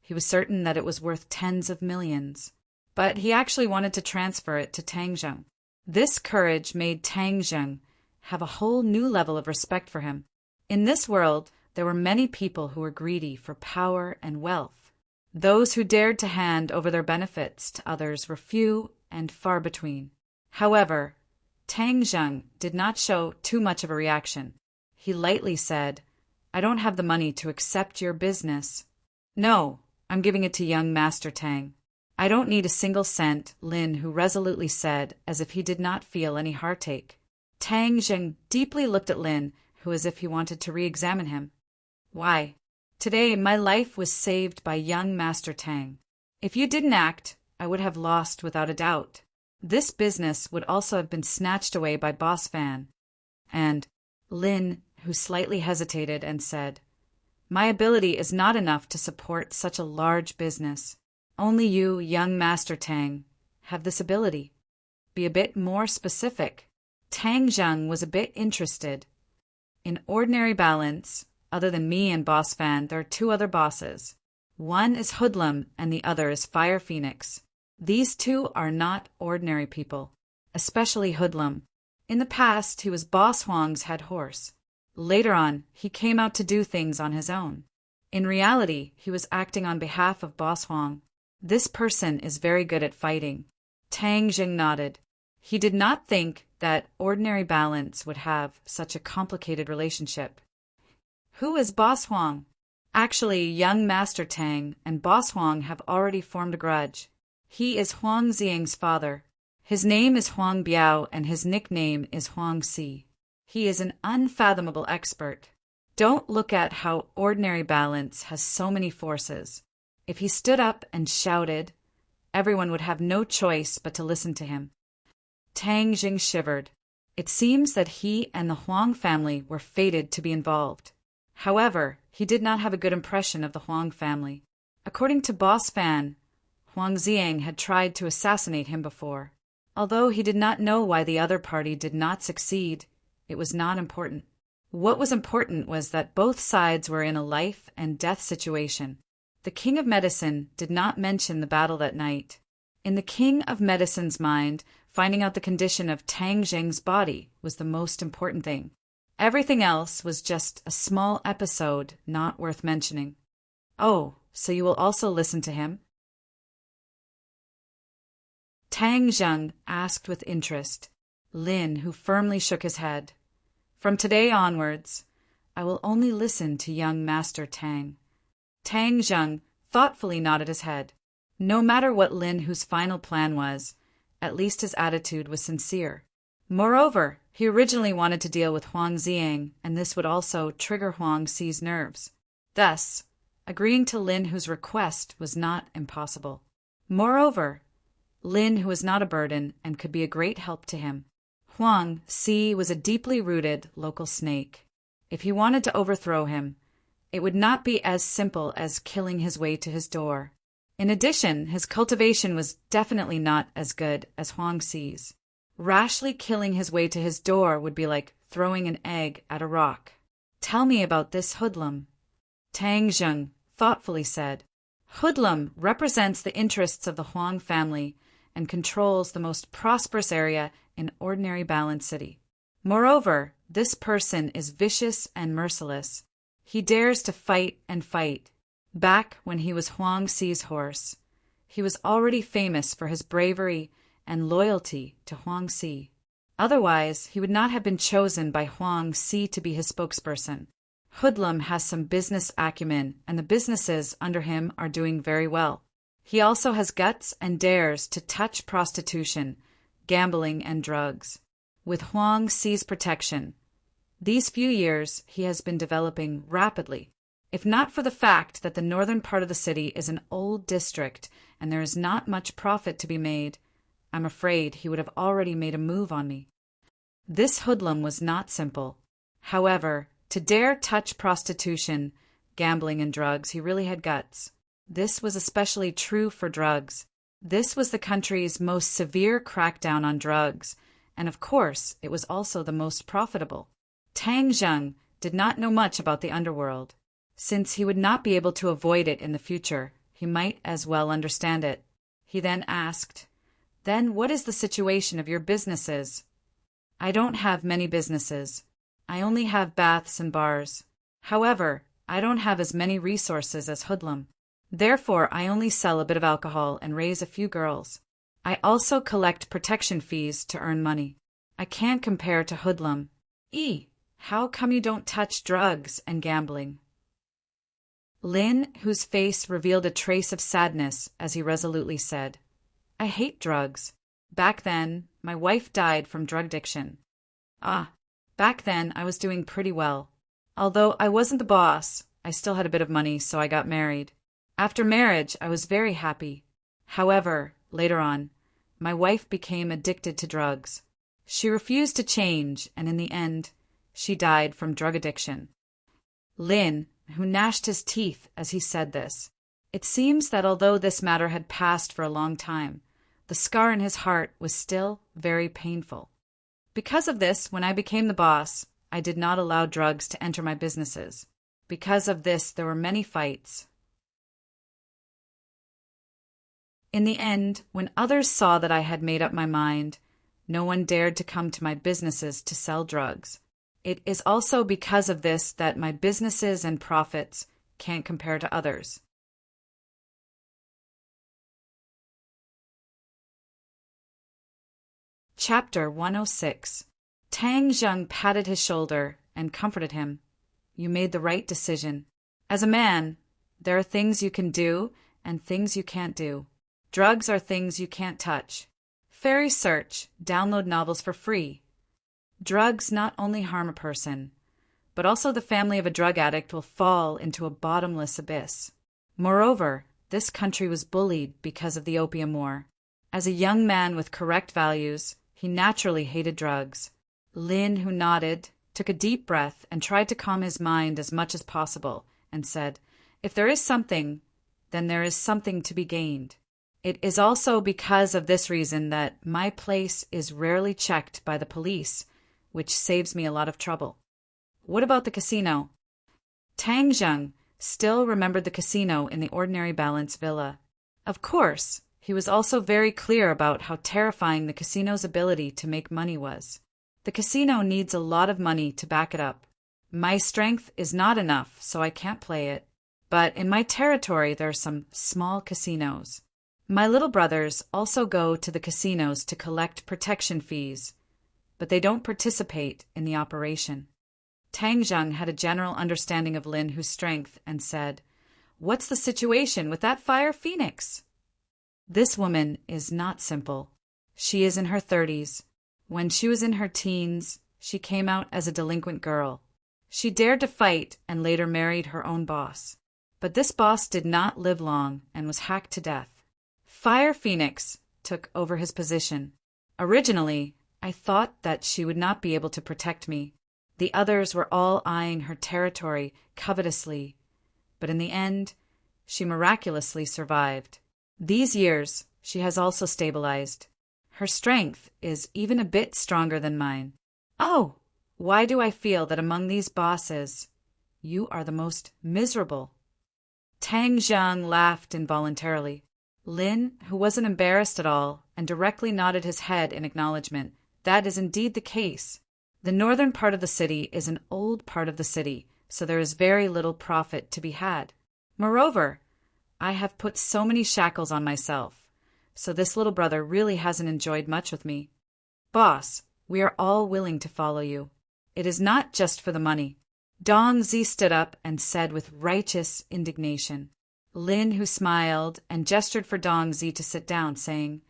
he was certain that it was worth tens of millions. But he actually wanted to transfer it to Tang Zheng. This courage made Tang Zheng have a whole new level of respect for him. In this world, there were many people who were greedy for power and wealth. Those who dared to hand over their benefits to others were few and far between. However, Tang Zheng did not show too much of a reaction. He lightly said, I don't have the money to accept your business. No, I'm giving it to young Master Tang. I don't need a single cent, Lin Hu resolutely said, as if he did not feel any heartache. Tang Zheng deeply looked at Lin Hu as if he wanted to re-examine him. Why? Today my life was saved by young Master Tang. If you didn't act, I would have lost without a doubt. This business would also have been snatched away by Boss Fan. And Lin Hu slightly hesitated and said, My ability is not enough to support such a large business. Only you, young Master Tang, have this ability. Be a bit more specific. Tang Zheng was a bit interested. In ordinary balance, other than me and Boss Fan, there are two other bosses. One is Hoodlum and the other is Fire Phoenix. These two are not ordinary people, especially Hoodlum. In the past, he was Boss Huang's head horse. Later on, he came out to do things on his own. In reality, he was acting on behalf of Boss Huang. This person is very good at fighting. Tang Zheng nodded. He did not think that ordinary balance would have such a complicated relationship. Who is Boss Huang? Actually, young Master Tang and Boss Huang have already formed a grudge. He is Huang Ziyang's father. His name is Huang Biao and his nickname is Huang Si. He is an unfathomable expert. Don't look at how ordinary balance has so many forces. If he stood up and shouted, everyone would have no choice but to listen to him. Tang Jing shivered. It seems that he and the Huang family were fated to be involved. However, he did not have a good impression of the Huang family. According to Boss Fan, Huang Ziyang had tried to assassinate him before. Although he did not know why the other party did not succeed, it was not important. What was important was that both sides were in a life and death situation. The King of Medicine did not mention the battle that night. In the King of Medicine's mind, finding out the condition of Tang Jing's body was the most important thing. Everything else was just a small episode not worth mentioning. Oh, so you will also listen to him? Tang Zheng asked with interest. Lin, who firmly shook his head. From today onwards, I will only listen to young Master Tang. Tang Zheng thoughtfully nodded his head. No matter what Lin Hu's final plan was, at least his attitude was sincere. Moreover, he originally wanted to deal with Huang Ziyang, and this would also trigger Huang Si's nerves. Thus, agreeing to Lin Hu's request was not impossible. Moreover, Lin Hu was not a burden and could be a great help to him. Huang Si was a deeply rooted local snake. If he wanted to overthrow him, it would not be as simple as killing his way to his door. In addition, his cultivation was definitely not as good as Huang Si's. Rashly killing his way to his door would be like throwing an egg at a rock. Tell me about this hoodlum. Tang Zheng thoughtfully said. Hoodlum represents the interests of the Huang family and controls the most prosperous area in ordinary Balance City. Moreover, this person is vicious and merciless. He dares to fight and fight. Back when he was Huang Si's horse, he was already famous for his bravery and loyalty to Huang Si. Otherwise, he would not have been chosen by Huang Si to be his spokesperson. Hoodlum has some business acumen, and the businesses under him are doing very well. He also has guts and dares to touch prostitution, gambling, and drugs. With Huang Si's protection, these few years he has been developing rapidly. If not for the fact that the northern part of the city is an old district and there is not much profit to be made, I'm afraid he would have already made a move on me. This hoodlum was not simple. However, to dare touch prostitution, gambling, and drugs, he really had guts. This was especially true for drugs. This was the country's most severe crackdown on drugs, and of course, it was also the most profitable. Tang Zheng did not know much about the underworld. Since he would not be able to avoid it in the future, he might as well understand it. He then asked, Then what is the situation of your businesses? I don't have many businesses. I only have baths and bars. However, I don't have as many resources as Hoodlum. Therefore, I only sell a bit of alcohol and raise a few girls. I also collect protection fees to earn money. I can't compare to Hoodlum. How come you don't touch drugs and gambling? Lin, whose face revealed a trace of sadness as he resolutely said, I hate drugs. Back then, my wife died from drug addiction. Back then I was doing pretty well. Although I wasn't the boss, I still had a bit of money, so I got married. After marriage, I was very happy. However, later on, my wife became addicted to drugs. She refused to change, and in the end, she died from drug addiction. Lin, who gnashed his teeth as he said this. It seems that although this matter had passed for a long time, the scar in his heart was still very painful. Because of this, when I became the boss, I did not allow drugs to enter my businesses. Because of this, there were many fights. In the end, when others saw that I had made up my mind, no one dared to come to my businesses to sell drugs. It is also because of this that my businesses and profits can't compare to others. Chapter 106. Tang Zheng patted his shoulder and comforted him. You made the right decision. As a man, there are things you can do and things you can't do. Drugs are things you can't touch. Fairy search, download novels for free. Drugs not only harm a person, but also the family of a drug addict will fall into a bottomless abyss. Moreover, this country was bullied because of the Opium War. As a young man with correct values, he naturally hated drugs. Lin, who nodded, took a deep breath and tried to calm his mind as much as possible, and said, "If there is something, then there is something to be gained. It is also because of this reason that my place is rarely checked by the police, which saves me a lot of trouble." What about the casino? Tang Zheng still remembered the casino in the Ordinary Balance Villa. Of course, he was also very clear about how terrifying the casino's ability to make money was. The casino needs a lot of money to back it up. My strength is not enough, so I can't play it. But in my territory, there are some small casinos. My little brothers also go to the casinos to collect protection fees, but they don't participate in the operation. Tang Zheng had a general understanding of Lin Hu's strength and said, "What's the situation with that fire phoenix?" This woman is not simple. She is in her 30s. When she was in her teens, she came out as a delinquent girl. She dared to fight and later married her own boss. But this boss did not live long and was hacked to death. Fire Phoenix took over his position. Originally, I thought that she would not be able to protect me. The others were all eyeing her territory covetously, but in the end, she miraculously survived. These years, she has also stabilized. Her strength is even a bit stronger than mine. Oh, why do I feel that among these bosses, you are the most miserable? Tang Zheng laughed involuntarily. Lin, who wasn't embarrassed at all, and directly nodded his head in acknowledgement. That is indeed the case. The northern part of the city is an old part of the city, so there is very little profit to be had. Moreover, I have put so many shackles on myself, so this little brother really hasn't enjoyed much with me. Boss, we are all willing to follow you. It is not just for the money. Dong Zi stood up and said with righteous indignation. Lin, who smiled and gestured for Dong Zi to sit down, saying,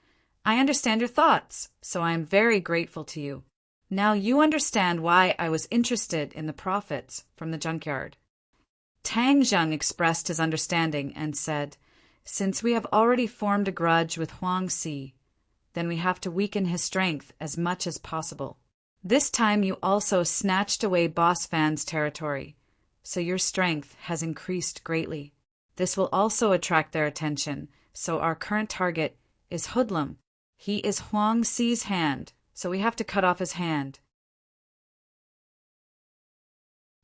"I understand your thoughts, so I am very grateful to you. Now you understand why I was interested in the profits from the junkyard." Tang Zheng expressed his understanding and said, "Since we have already formed a grudge with Huang Si, then we have to weaken his strength as much as possible. This time you also snatched away Boss Fan's territory, so your strength has increased greatly. This will also attract their attention, so our current target is Hoodlum. He is Huang Si's hand, so we have to cut off his hand."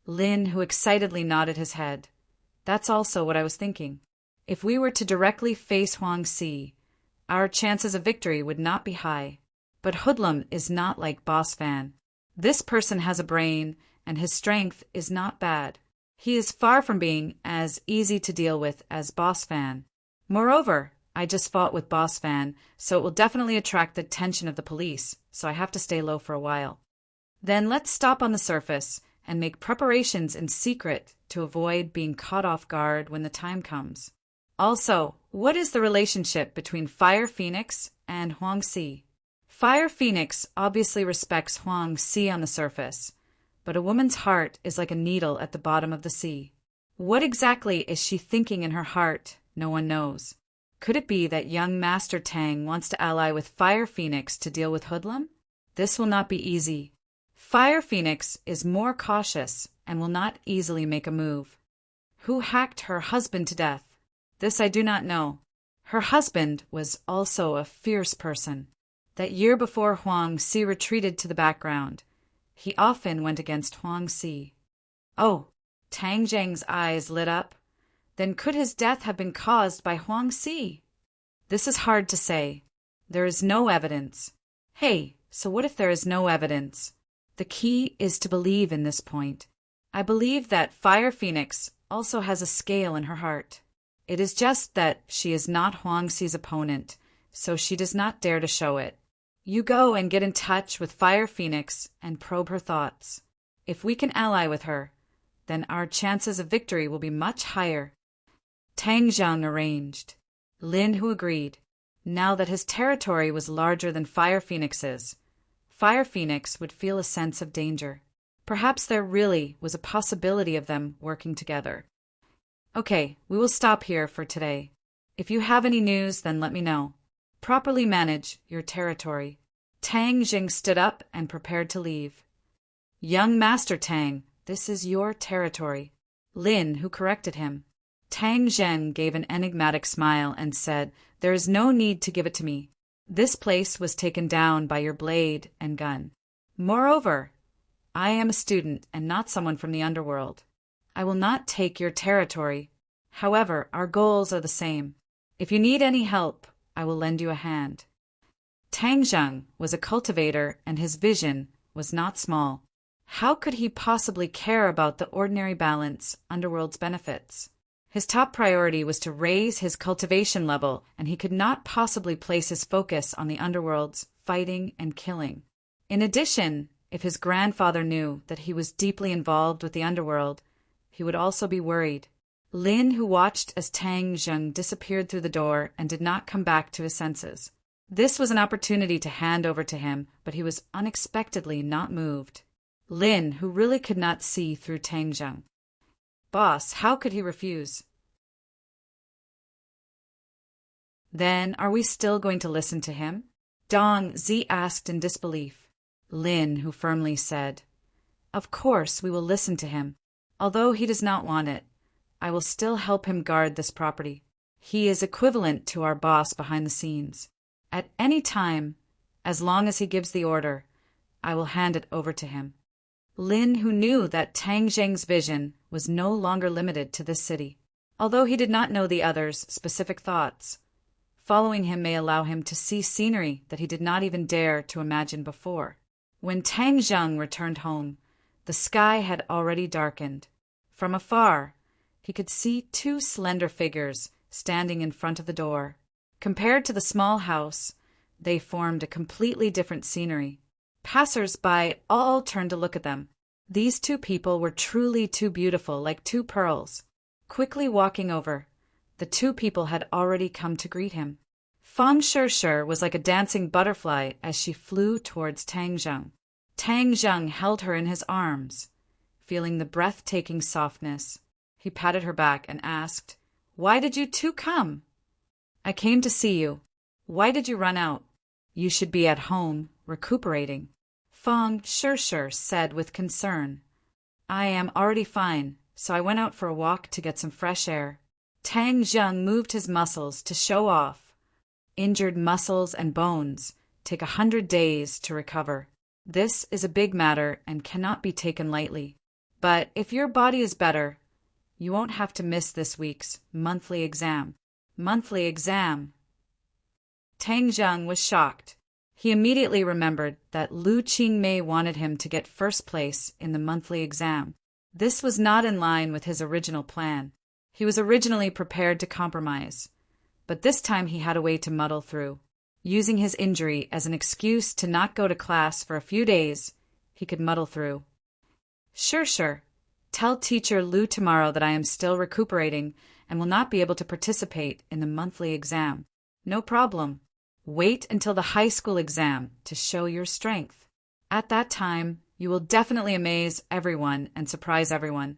Lin, who excitedly nodded his head. "That's also what I was thinking. If we were to directly face Huang Si, our chances of victory would not be high. But Hoodlum is not like Boss Fan. This person has a brain, and his strength is not bad. He is far from being as easy to deal with as Boss Fan. Moreover, I just fought with Boss Fan, so it will definitely attract the attention of the police, so I have to stay low for a while. Then let's stop on the surface and make preparations in secret to avoid being caught off guard when the time comes. Also, what is the relationship between Fire Phoenix and Huang Si? Fire Phoenix obviously respects Huang Si on the surface, but a woman's heart is like a needle at the bottom of the sea. What exactly is she thinking in her heart? No one knows. Could it be that young Master Tang wants to ally with Fire Phoenix to deal with Hoodlum? This will not be easy. Fire Phoenix is more cautious and will not easily make a move. Who hacked her husband to death? This I do not know. Her husband was also a fierce person. That year before Huang Si retreated to the background, he often went against Huang Si. Oh, Tang Zheng's eyes lit up. Then could his death have been caused by Huang Si? This is hard to say. There is no evidence. Hey, so what if there is no evidence? The key is to believe in this point. I believe that Fire Phoenix also has a scale in her heart. It is just that she is not Huang Si's opponent, so she does not dare to show it. You go and get in touch with Fire Phoenix and probe her thoughts. If we can ally with her, then our chances of victory will be much higher. Tang Zheng arranged. Lin Hu agreed. Now that his territory was larger than Fire Phoenix's, Fire Phoenix would feel a sense of danger. Perhaps there really was a possibility of them working together. Okay, we will stop here for today. If you have any news, then let me know. Properly manage your territory. Tang Jing stood up and prepared to leave. Young Master Tang, this is your territory. Lin, who corrected him. Tang Zhen gave an enigmatic smile and said, There is no need to give it to me. This place was taken down by your blade and gun. Moreover, I am a student and not someone from the underworld. I will not take your territory. However, our goals are the same. If you need any help, I will lend you a hand. Tang Zheng was a cultivator and his vision was not small. How could he possibly care about the ordinary balance underworld's benefits? His top priority was to raise his cultivation level, and he could not possibly place his focus on the underworld's fighting and killing. In addition, if his grandfather knew that he was deeply involved with the underworld, he would also be worried. Lin, who watched as Tang Zheng disappeared through the door and did not come back to his senses. This was an opportunity to hand over to him, but he was unexpectedly not moved. Lin, who really could not see through Tang Zheng. Boss, how could he refuse? Then, are we still going to listen to him? Dong Zi asked in disbelief. Lin, who firmly said, Of course we will listen to him. Although he does not want it, I will still help him guard this property. He is equivalent to our boss behind the scenes. At any time, as long as he gives the order, I will hand it over to him. Lin, who knew that Tang Zheng's vision was no longer limited to this city. Although he did not know the other's specific thoughts, following him may allow him to see scenery that he did not even dare to imagine before. When Tang Zheng returned home, the sky had already darkened. From afar, he could see two slender figures standing in front of the door. Compared to the small house, they formed a completely different scenery. Passers-by all turned to look at them. These two people were truly too beautiful, like two pearls. Quickly walking over, the two people had already come to greet him. Fang Shishir was like a dancing butterfly as she flew towards Tang Zheng. Tang Zheng held her in his arms. Feeling the breathtaking softness, he patted her back and asked, Why did you two come? I came to see you. Why did you run out? You should be at home, recuperating. Fang Shishir said with concern. I am already fine, so I went out for a walk to get some fresh air. Tang Zheng moved his muscles to show off. Injured muscles and bones take 100 days to recover. This is a big matter and cannot be taken lightly. But if your body is better, you won't have to miss this week's monthly exam. Monthly exam. Tang Zheng was shocked. He immediately remembered that Lu Qingmei wanted him to get first place in the monthly exam. This was not in line with his original plan. He was originally prepared to compromise, but this time he had a way to muddle through. Using his injury as an excuse to not go to class for a few days, he could muddle through. Sure. Tell teacher Lu tomorrow that I am still recuperating and will not be able to participate in the monthly exam. No problem. Wait until the high school exam to show your strength. At that time, you will definitely amaze everyone and surprise everyone.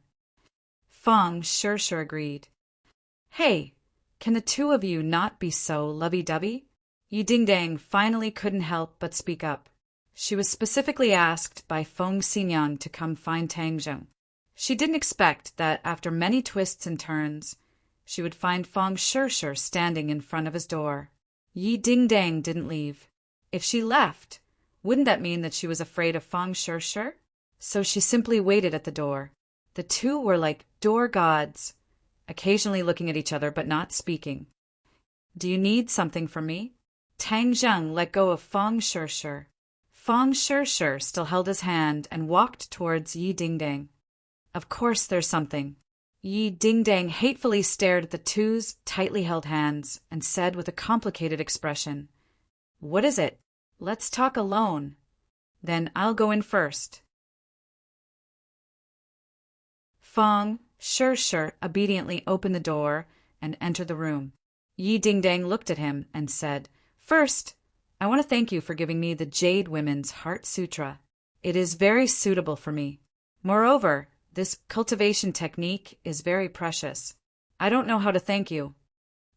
Fang Shishir agreed. Hey, can the two of you not be so lovey-dovey? Yi Dingdang finally couldn't help but speak up. She was specifically asked by Feng Xinyang to come find Tang Zheng. She didn't expect that after many twists and turns, she would find Fang Shishir standing in front of his door. Yi Dingdang didn't leave. If she left, wouldn't that mean that she was afraid of Fang Shishir? So she simply waited at the door. The two were like door gods, occasionally looking at each other but not speaking. Do you need something from me? Tang Zheng let go of Fang Shishir. Fang Shishir still held his hand and walked towards Yi Dingdang. Of course there's something. Yi Dingdang hatefully stared at the two's tightly held hands and said with a complicated expression, What is it? Let's talk alone. Then I'll go in first. Feng, sure, obediently opened the door and entered the room. Yi Dingdang looked at him and said, "First, I want to thank you for giving me the Jade Women's Heart Sutra. It is very suitable for me. Moreover, this cultivation technique is very precious. I don't know how to thank you."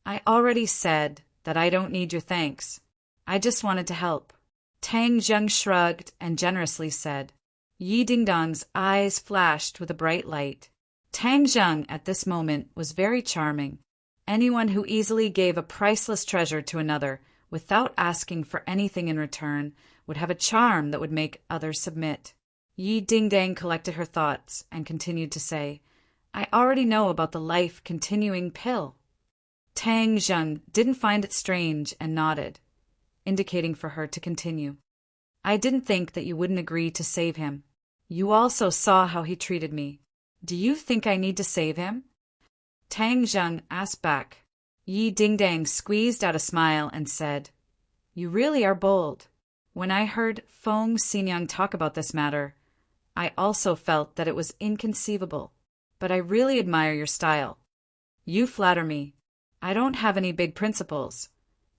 "I already said that I don't need your thanks. I just wanted to help." Tang Zheng shrugged and generously said. Yi Dingdong's eyes flashed with a bright light. Tang Zheng at this moment was very charming. Anyone who easily gave a priceless treasure to another without asking for anything in return would have a charm that would make others submit. Yi Dingdang collected her thoughts and continued to say, "I already know about the life-continuing pill." Tang Zheng didn't find it strange and nodded, indicating for her to continue. "I didn't think that you wouldn't agree to save him. You also saw how he treated me. Do you think I need to save him?" Tang Zheng asked back. Yi Dingdang squeezed out a smile and said, "You really are bold. When I heard Feng Xinyang talk about this matter, I also felt that it was inconceivable, but I really admire your style. You flatter me. I don't have any big principles,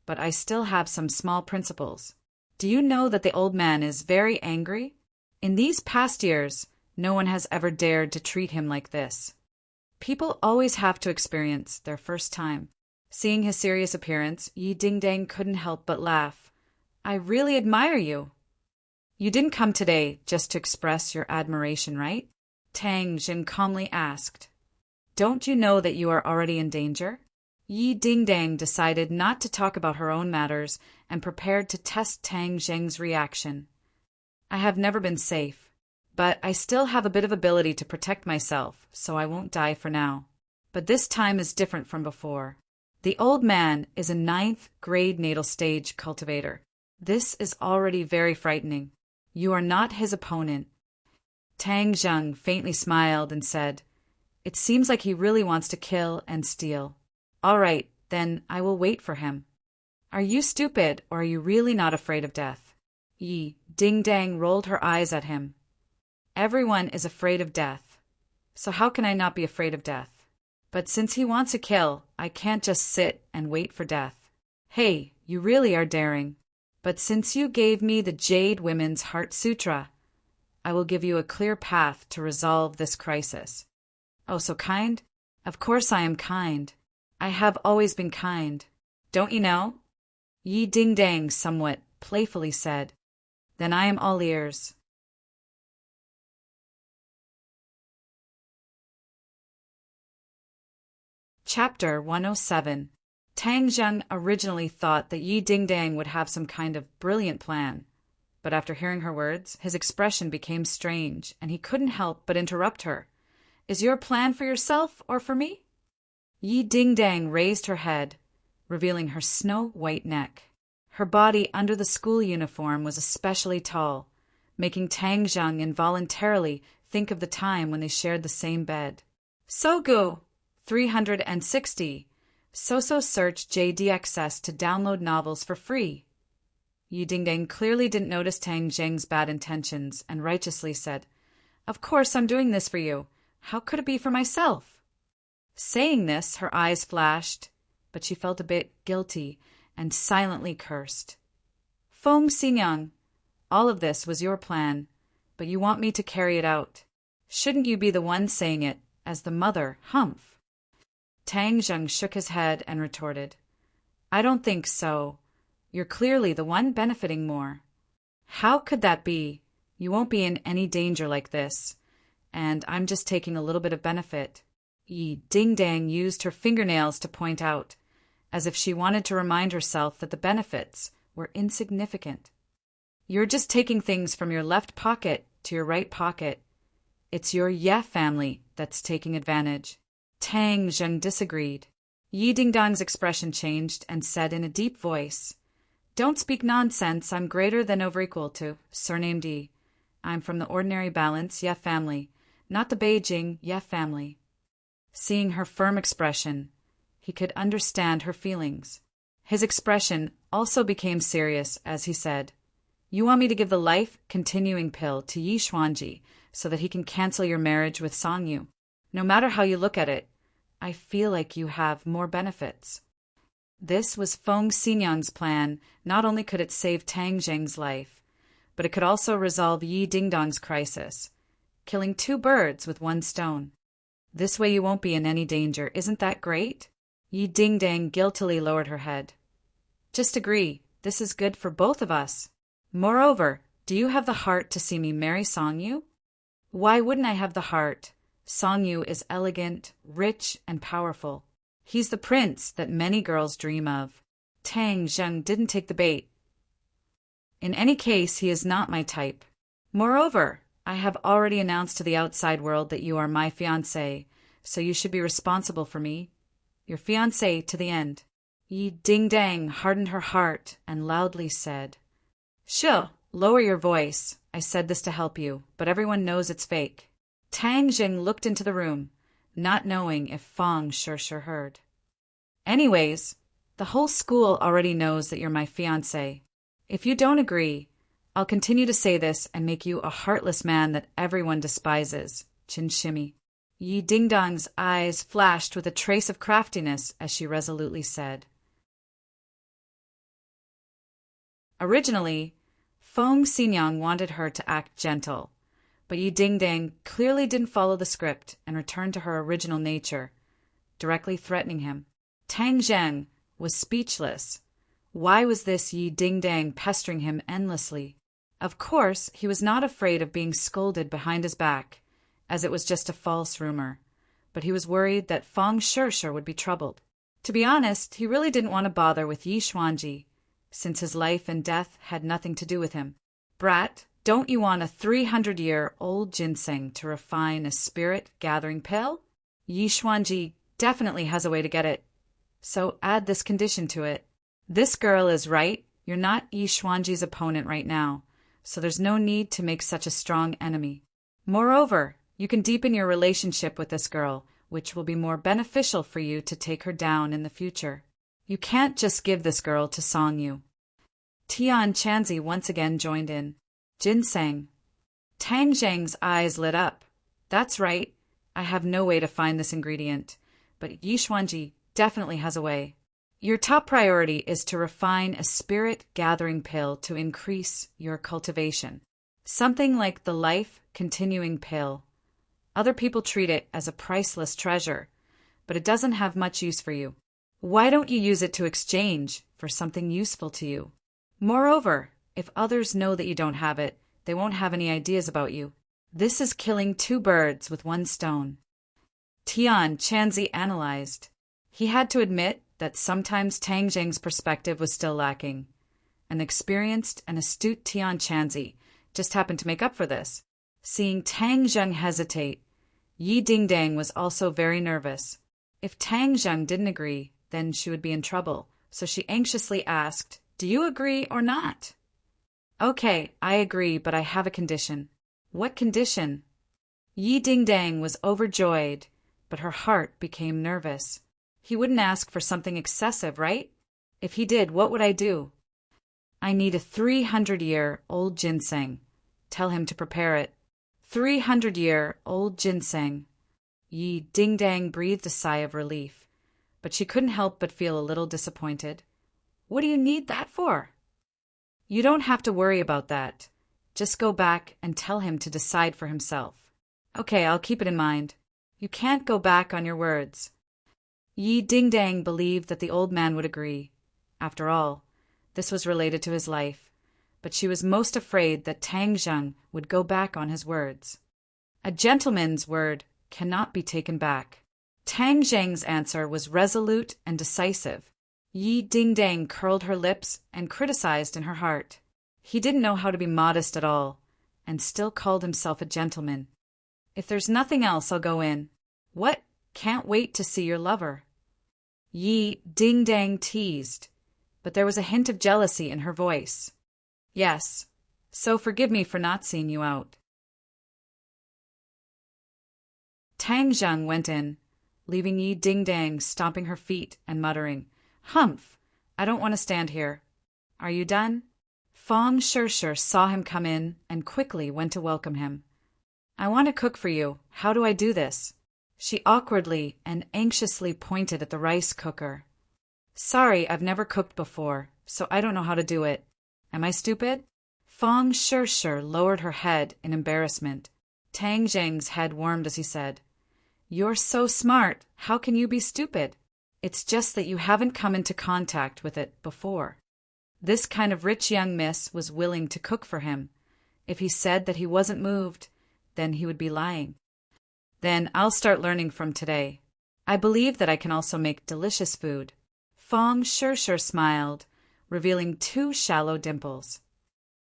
but I still have some small principles. Do you know that the old man is very angry? In these past years, no one has ever dared to treat him like this. People always have to experience their first time." Seeing his serious appearance, Yi Dingdang couldn't help but laugh. "I really admire you." "You didn't come today just to express your admiration, right?" Tang Jin calmly asked. "Don't you know that you are already in danger?" Yi Dingdang decided not to talk about her own matters and prepared to test Tang Zheng's reaction. "I have never been safe, but I still have a bit of ability to protect myself, so I won't die for now. But this time is different from before. The old man is a 9th grade natal stage cultivator. This is already very frightening. You are not his opponent." Tang Zheng faintly smiled and said, "It seems like he really wants to kill and steal. All right, then I will wait for him." "Are you stupid, or are you really not afraid of death?" Yi Dingdang rolled her eyes at him. "Everyone is afraid of death, so how can I not be afraid of death? But since he wants to kill, I can't just sit and wait for death. Hey, you really are daring. But since you gave me the Jade Women's Heart Sutra, I will give you a clear path to resolve this crisis." "Oh, so kind? Of course I am kind. I have always been kind. Don't you know?" Yi Dingdang somewhat playfully said. "Then I am all ears." Chapter 107. Tang Zheng originally thought that Yi Dingdang would have some kind of brilliant plan, but after hearing her words, his expression became strange, and he couldn't help but interrupt her. "Is your plan for yourself or for me?" Yi Dingdang raised her head, revealing her snow-white neck. Her body under the school uniform was especially tall, making Tang Zheng involuntarily think of the time when they shared the same bed. Sogu 360. So search JDXS to download novels for free. Yi Dingdang clearly didn't notice Tang Zheng's bad intentions and righteously said, "Of course I'm doing this for you. How could it be for myself?" Saying this, her eyes flashed, but she felt a bit guilty and silently cursed. "Feng Xinyang, all of this was your plan, but you want me to carry it out. Shouldn't you be the one saying it, as the mother, Humph?" Tang Zheng shook his head and retorted, "I don't think so. You're clearly the one benefiting more." "How could that be? You won't be in any danger like this, and I'm just taking a little bit of benefit." Yi Dingdang used her fingernails to point out, as if she wanted to remind herself that the benefits were insignificant. "You're just taking things from your left pocket to your right pocket. It's your Ye family that's taking advantage." Tang Zheng disagreed. Yi Dingdang's expression changed and said in a deep voice, "Don't speak nonsense. I'm greater than over equal to surnamed Yi. I'm from the ordinary balance Ye family, not the Beijing Ye family." Seeing her firm expression, he could understand her feelings. His expression also became serious as he said, "You want me to give the life-continuing pill to Yi Xuanji so that he can cancel your marriage with Song Yu?" No matter how you look at it, I feel like you have more benefits. This was Feng Xinyang's plan. Not only could it save Tang Zheng's life, but it could also resolve Yi Dingdong's crisis, killing two birds with one stone. This way you won't be in any danger. Isn't that great? Yi Dingdang guiltily lowered her head. Just agree. This is good for both of us. Moreover, do you have the heart to see me marry Songyu? Why wouldn't I have the heart? Songyu is elegant, rich, and powerful. He's the prince that many girls dream of. Tang Zheng didn't take the bait. In any case, he is not my type. Moreover, I have already announced to the outside world that you are my fiancé, so you should be responsible for me. Your fiancé to the end. Yi Dingdang hardened her heart and loudly said, Sure, lower your voice. I said this to help you, but everyone knows it's fake. Tang Zheng looked into the room, not knowing if Feng Sure heard. Anyways, the whole school already knows that you're my fiancé. If you don't agree, I'll continue to say this and make you a heartless man that everyone despises. Chin shimmy. Yi Dingdong's eyes flashed with a trace of craftiness as she resolutely said. Originally, Feng Xinyang wanted her to act gentle, but Yi Dingdang clearly didn't follow the script and returned to her original nature, directly threatening him. Tang Zheng was speechless. Why was this Yi Dingdang pestering him endlessly? Of course, he was not afraid of being scolded behind his back, as it was just a false rumor, but he was worried that Feng Sure would be troubled. To be honest, he really didn't want to bother with Yi Xuanji, since his life and death had nothing to do with him. Brat, don't you want a 300-year-old ginseng to refine a spirit-gathering pill? Yi Xuanji definitely has a way to get it, so add this condition to it. This girl is right. You're not Yi Xuanji's opponent right now, so there's no need to make such a strong enemy. Moreover, you can deepen your relationship with this girl, which will be more beneficial for you to take her down in the future. You can't just give this girl to Songyu. Tian Chanzi once again joined in. Ginseng. Tang Zheng's eyes lit up. That's right. I have no way to find this ingredient, but Yi Xuanji definitely has a way. Your top priority is to refine a spirit-gathering pill to increase your cultivation. Something like the life-continuing pill. Other people treat it as a priceless treasure, but it doesn't have much use for you. Why don't you use it to exchange for something useful to you? Moreover, if others know that you don't have it, they won't have any ideas about you. This is killing two birds with one stone. Tian Chanzi analyzed. He had to admit that sometimes Tang Zheng's perspective was still lacking. An experienced and astute Tian Chanzi just happened to make up for this. Seeing Tang Zheng hesitate, Yi Dingdang was also very nervous. If Tang Zheng didn't agree, then she would be in trouble, so she anxiously asked, Do you agree or not? Okay, I agree, but I have a condition. What condition? Yi Dingdang was overjoyed, but her heart became nervous. He wouldn't ask for something excessive, right? If he did, what would I do? I need a 300-year-old ginseng. Tell him to prepare it. 300-year-old ginseng. Yi Dingdang breathed a sigh of relief, but she couldn't help but feel a little disappointed. What do you need that for? You don't have to worry about that. Just go back and tell him to decide for himself. Okay, I'll keep it in mind. You can't go back on your words. Yi Dingdang believed that the old man would agree. After all, this was related to his life, but she was most afraid that Tang Zheng would go back on his words. A gentleman's word cannot be taken back. Tang Zheng's answer was resolute and decisive. Yi Dingdang curled her lips and criticized in her heart. He didn't know how to be modest at all, and still called himself a gentleman. If there's nothing else, I'll go in. What? Can't wait to see your lover. Yi Dingdang teased, but there was a hint of jealousy in her voice. Yes, so forgive me for not seeing you out. Tang Zheng went in, leaving Yi Dingdang stomping her feet and muttering, Humph, I don't want to stand here. Are you done? Feng Sure saw him come in and quickly went to welcome him. I want to cook for you. How do I do this? She awkwardly and anxiously pointed at the rice cooker. Sorry, I've never cooked before, so I don't know how to do it. Am I stupid? Fong Shirshir lowered her head in embarrassment. Tang Zheng's head warmed as he said, You're so smart, how can you be stupid? It's just that you haven't come into contact with it before. This kind of rich young miss was willing to cook for him. If he said that he wasn't moved, then he would be lying. Then I'll start learning from today. I believe that I can also make delicious food. Fong Shirshir smiled, revealing 2 shallow dimples.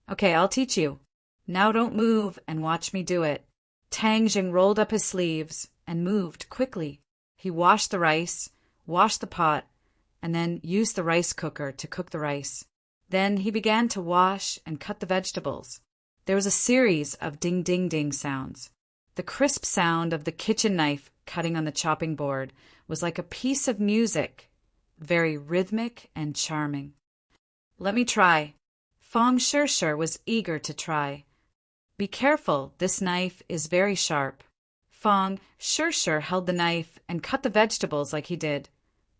Okay, I'll teach you. Now don't move and watch me do it. Tang Jing rolled up his sleeves and moved quickly. He washed the rice, washed the pot, and then used the rice cooker to cook the rice. Then he began to wash and cut the vegetables. There was a series of ding-ding-ding sounds. The crisp sound of the kitchen knife cutting on the chopping board was like a piece of music, very rhythmic and charming. Let me try. Fong Shirshir was eager to try. Be careful, this knife is very sharp. Fong Shirshir held the knife and cut the vegetables like he did,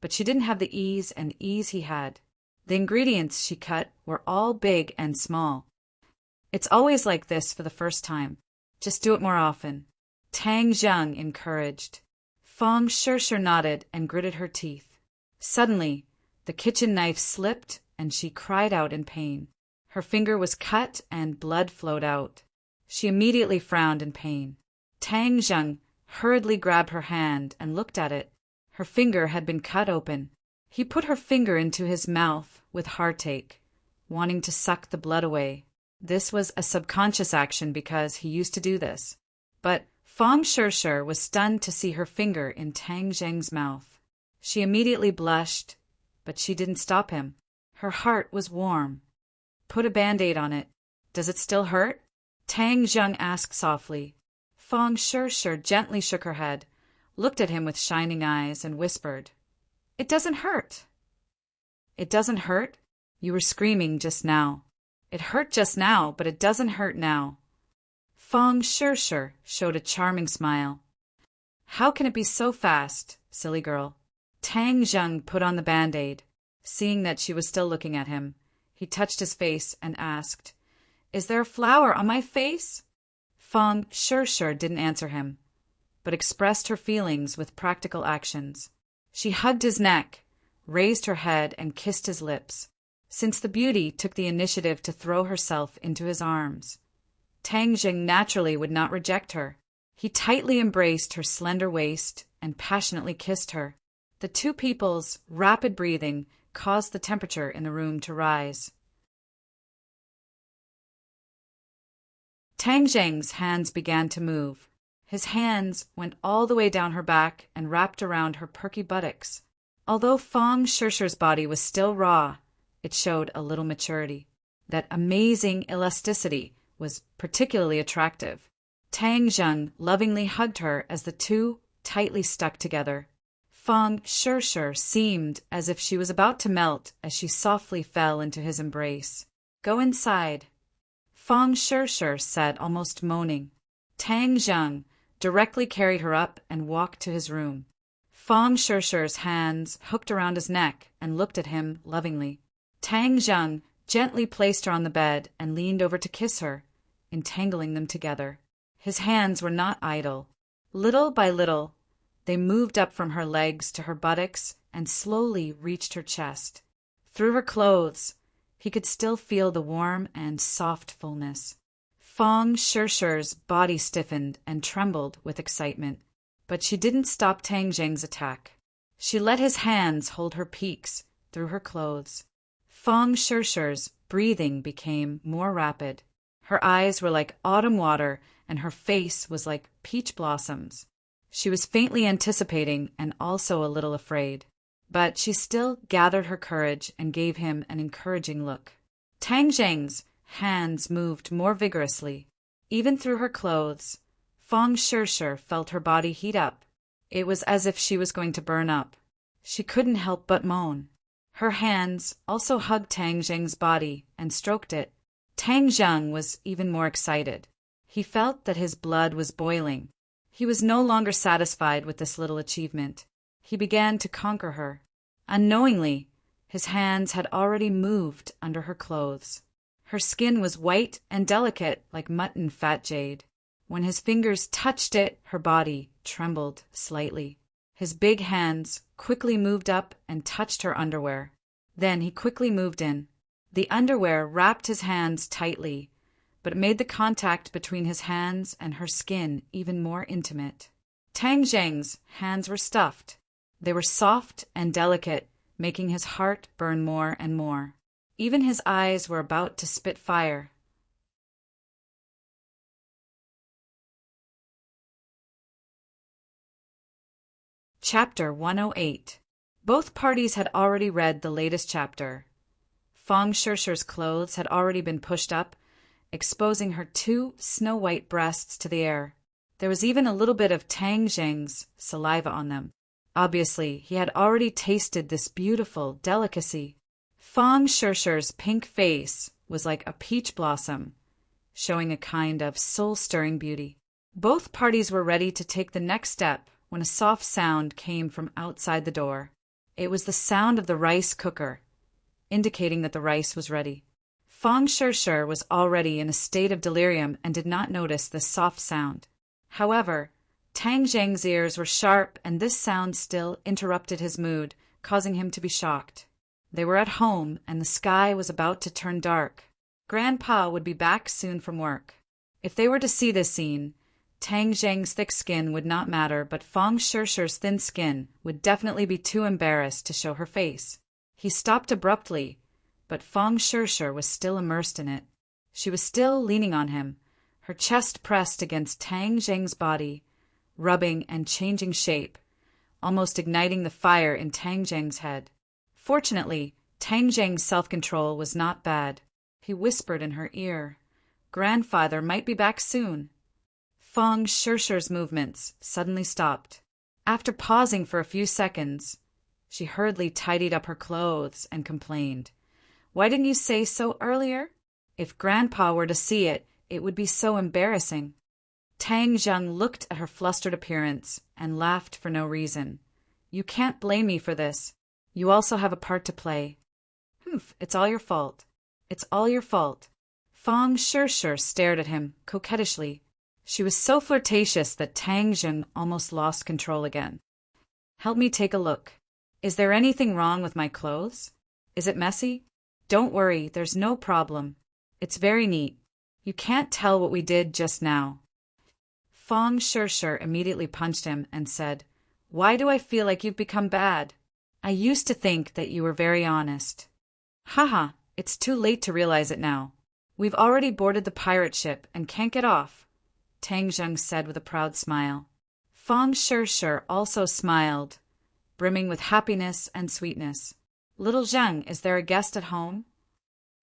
but she didn't have the ease he had. The ingredients she cut were all big and small. It's always like this for the first time. Just do it more often. Tang Zheng encouraged. Fong Shirshir nodded and gritted her teeth. Suddenly, the kitchen knife slipped and she cried out in pain. Her finger was cut and blood flowed out. She immediately frowned in pain. Tang Zheng hurriedly grabbed her hand and looked at it. Her finger had been cut open. He put her finger into his mouth with heartache, wanting to suck the blood away. This was a subconscious action because he used to do this. But Fong Shirshir was stunned to see her finger in Tang Zheng's mouth. She immediately blushed, but she didn't stop him. Her heart was warm. Put a Band-Aid on it. Does it still hurt? Tang Zheng asked softly. Fong Shirshir gently shook her head, looked at him with shining eyes, and whispered, It doesn't hurt. It doesn't hurt? You were screaming just now. It hurt just now, but it doesn't hurt now. Fong Shirshir showed a charming smile. How can it be so fast, silly girl? Tang Zheng put on the Band-Aid. Seeing that she was still looking at him, he touched his face and asked, Is there a flower on my face? Fong Shirshir didn't answer him, but expressed her feelings with practical actions. She hugged his neck, raised her head, and kissed his lips. Since the beauty took the initiative to throw herself into his arms, Tang Jing naturally would not reject her. He tightly embraced her slender waist and passionately kissed her. The two people's rapid breathing caused the temperature in the room to rise. Tang Zheng's hands began to move. His hands went all the way down her back and wrapped around her perky buttocks. Although Fong Shirshir's body was still raw, it showed a little maturity. That amazing elasticity was particularly attractive. Tang Zheng lovingly hugged her as the two tightly stuck together. Fong Shirshir seemed as if she was about to melt as she softly fell into his embrace. Go inside, Fong Shirshir said, almost moaning. Tang Zheng directly carried her up and walked to his room. Fong Shirshir's hands hooked around his neck and looked at him lovingly. Tang Zheng gently placed her on the bed and leaned over to kiss her, entangling them together. His hands were not idle. Little by little, they moved up from her legs to her buttocks and slowly reached her chest. Through her clothes, he could still feel the warm and soft fullness. Fong Shirshir's body stiffened and trembled with excitement, but she didn't stop Tang Zheng's attack. She let his hands hold her peaks through her clothes. Fong Shirshir's breathing became more rapid. Her eyes were like autumn water, and her face was like peach blossoms. She was faintly anticipating and also a little afraid, but she still gathered her courage and gave him an encouraging look. Tang Zheng's hands moved more vigorously. Even through her clothes, Fong Shirshir felt her body heat up. It was as if she was going to burn up. She couldn't help but moan. Her hands also hugged Tang Zheng's body and stroked it. Tang Zheng was even more excited. He felt that his blood was boiling. He was no longer satisfied with this little achievement. He began to conquer her. Unknowingly, his hands had already moved under her clothes. Her skin was white and delicate like mutton fat jade. When his fingers touched it, her body trembled slightly. His big hands quickly moved up and touched her underwear. Then he quickly moved in. The underwear wrapped his hands tightly, but it made the contact between his hands and her skin even more intimate. Tang Zheng's hands were stuffed. They were soft and delicate, making his heart burn more and more. Even his eyes were about to spit fire. Chapter 108. Both parties had already read the latest chapter. Fang Shishi's clothes had already been pushed up, exposing her 2 snow-white breasts to the air. There was even a little bit of Tang Zheng's saliva on them. Obviously, he had already tasted this beautiful delicacy. Fang Shishi's pink face was like a peach blossom, showing a kind of soul-stirring beauty. Both parties were ready to take the next step when a soft sound came from outside the door. It was the sound of the rice cooker, indicating that the rice was ready. Fang Shishi was already in a state of delirium and did not notice this soft sound. However, Tang Zheng's ears were sharp, and this sound still interrupted his mood, causing him to be shocked. They were at home, and the sky was about to turn dark. Grandpa would be back soon from work. If they were to see this scene, Tang Zheng's thick skin would not matter, but Fang Shishi's thin skin would definitely be too embarrassed to show her face. He stopped abruptly, but Fang Shishi was still immersed in it. She was still leaning on him, her chest pressed against Tang Zheng's body, rubbing and changing shape, almost igniting the fire in Tang Zheng's head. Fortunately, Tang Zheng's self-control was not bad. He whispered in her ear, "Grandfather might be back soon." Fang Shishi's movements suddenly stopped. After pausing for a few seconds, she hurriedly tidied up her clothes and complained, "Why didn't you say so earlier? If Grandpa were to see it, it would be so embarrassing." Tang Zheng looked at her flustered appearance and laughed for no reason. "You can't blame me for this. You also have a part to play." "Humph, it's all your fault. It's all your fault." Fang Shishi stared at him coquettishly. She was so flirtatious that Tang Zheng almost lost control again. "Help me take a look. Is there anything wrong with my clothes? Is it messy? Don't worry, there's no problem. It's very neat. You can't tell what we did just now." Fang Shishi immediately punched him and said, "Why do I feel like you've become bad? I used to think that you were very honest." "Haha, it's too late to realize it now. We've already boarded the pirate ship and can't get off," Tang Zheng said with a proud smile. Fang Shishi also smiled, brimming with happiness and sweetness. "Little Zheng, is there a guest at home?"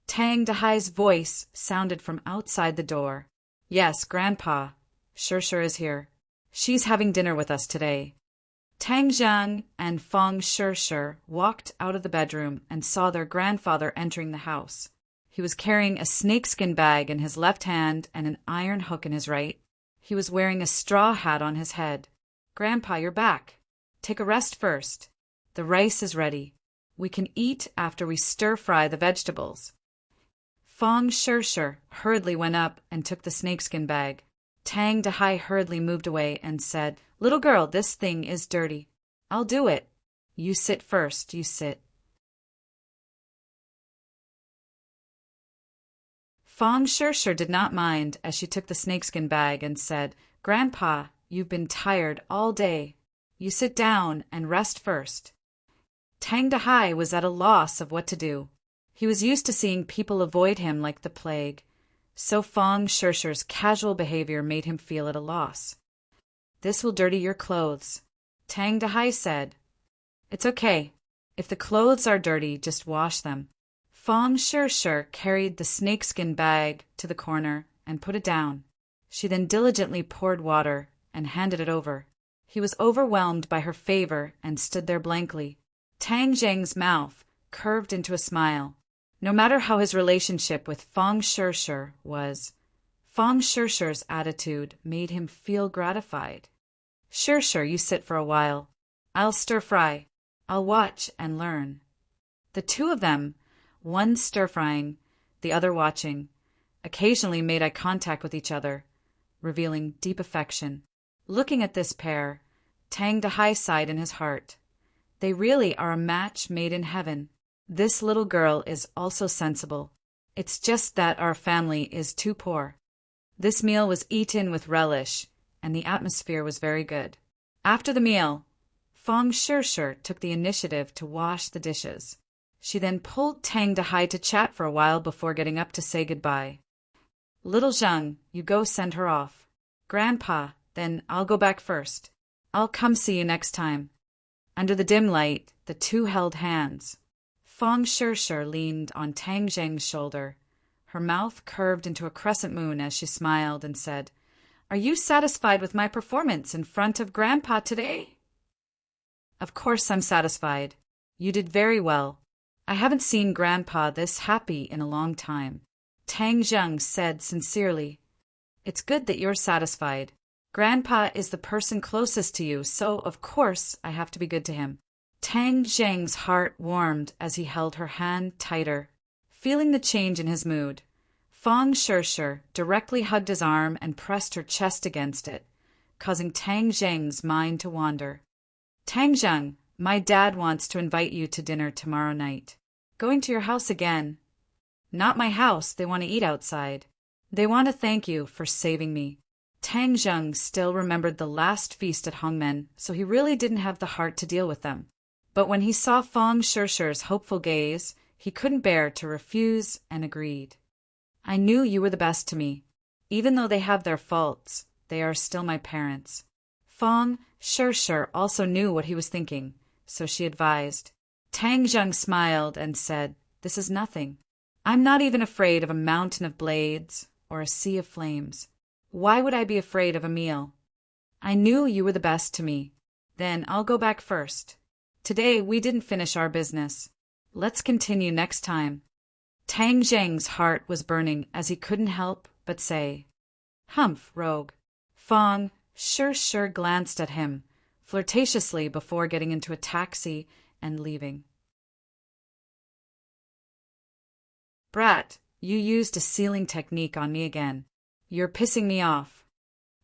Tang Dahai's voice sounded from outside the door. "Yes, Grandpa. Shishi is here. She's having dinner with us today." Tang Zheng and Fang Shishi walked out of the bedroom and saw their grandfather entering the house. He was carrying a snakeskin bag in his left hand and an iron hook in his right. He was wearing a straw hat on his head. "Grandpa, you're back. Take a rest first. The rice is ready. We can eat after we stir-fry the vegetables." Fang Shishi hurriedly went up and took the snakeskin bag. Tang Dahai hurriedly moved away and said, "Little girl, this thing is dirty. I'll do it. You sit first, you sit." Fang Shishi did not mind as she took the snakeskin bag and said, "Grandpa, you've been tired all day. You sit down and rest first." Tang Dahai was at a loss of what to do. He was used to seeing people avoid him like the plague, so Fang Shishi's casual behavior made him feel at a loss. "This will dirty your clothes," Tang Dahai said. "It's okay. If the clothes are dirty, just wash them." Fang Shishi carried the snakeskin bag to the corner and put it down. She then diligently poured water and handed it over. He was overwhelmed by her favor and stood there blankly. Tang Zheng's mouth curved into a smile. No matter how his relationship with Fang Shishi was, Fang Shishi's attitude made him feel gratified. Sure, sure, you sit for a while. I'll stir-fry. I'll watch and learn. The two of them, one stir-frying, the other watching, occasionally made eye contact with each other, revealing deep affection. Looking at this pair, Tang Dahai sighed in his heart. They really are a match made in heaven. This little girl is also sensible. It's just that our family is too poor. This meal was eaten with relish, and the atmosphere was very good. After the meal, Fong Shishir took the initiative to wash the dishes. She then pulled Tang Dahai to chat for a while before getting up to say goodbye. Little Zheng, you go send her off. Grandpa, then I'll go back first. I'll come see you next time. Under the dim light, the two held hands. Fong Shishir leaned on Tang Zheng's shoulder. Her mouth curved into a crescent moon as she smiled and said, Are you satisfied with my performance in front of Grandpa today? Of course I'm satisfied. You did very well. I haven't seen Grandpa this happy in a long time. Tang Zheng said sincerely. It's good that you're satisfied. Grandpa is the person closest to you, so of course I have to be good to him. Tang Zheng's heart warmed as he held her hand tighter. Feeling the change in his mood, Fong Shishir directly hugged his arm and pressed her chest against it, causing Tang Zheng's mind to wander. Tang Zheng, my dad wants to invite you to dinner tomorrow night. Going to your house again. Not my house, they want to eat outside. They want to thank you for saving me. Tang Zheng still remembered the last feast at Hongmen, so he really didn't have the heart to deal with them. But when he saw Fong Shishir's hopeful gaze, he couldn't bear to refuse and agreed. I knew you were the best to me. Even though they have their faults, they are still my parents. Fong Shishir also knew what he was thinking, so she advised. Tang Zheng smiled and said, This is nothing. I'm not even afraid of a mountain of blades or a sea of flames. Why would I be afraid of a meal? I knew you were the best to me. Then I'll go back first. Today we didn't finish our business. Let's continue next time. Tang Zheng's heart was burning as he couldn't help but say, Humph, rogue. Fong Shishir glanced at him flirtatiously before getting into a taxi and leaving. Brat, you used a sealing technique on me again. You're pissing me off.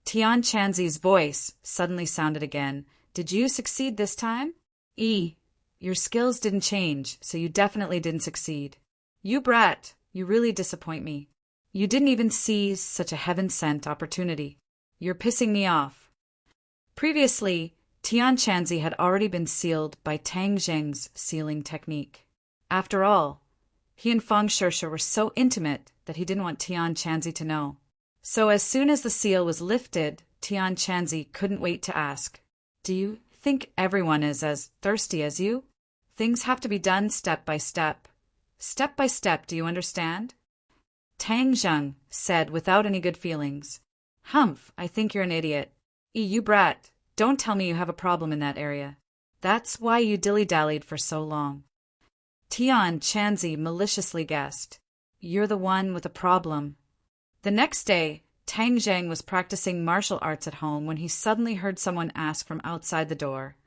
Tian Chanzi's voice suddenly sounded again. Did you succeed this time? Your skills didn't change, so you definitely didn't succeed. You brat, you really disappoint me. You didn't even seize such a heaven-sent opportunity. You're pissing me off. Previously, Tian Chanzi had already been sealed by Tang Zheng's sealing technique. After all, he and Fong Shishir were so intimate that he didn't want Tian Chanzi to know. So as soon as the seal was lifted, Tian Chanzi couldn't wait to ask, Do you think everyone is as thirsty as you? Things have to be done step by step. Step by step, do you understand? Tang Zheng said without any good feelings. Humph, I think you're an idiot. You brat, don't tell me you have a problem in that area. That's why you dilly-dallied for so long. Tian Chanzi maliciously guessed. You're the one with a problem. The next day, Tang Zheng was practicing martial arts at home when he suddenly heard someone ask from outside the door,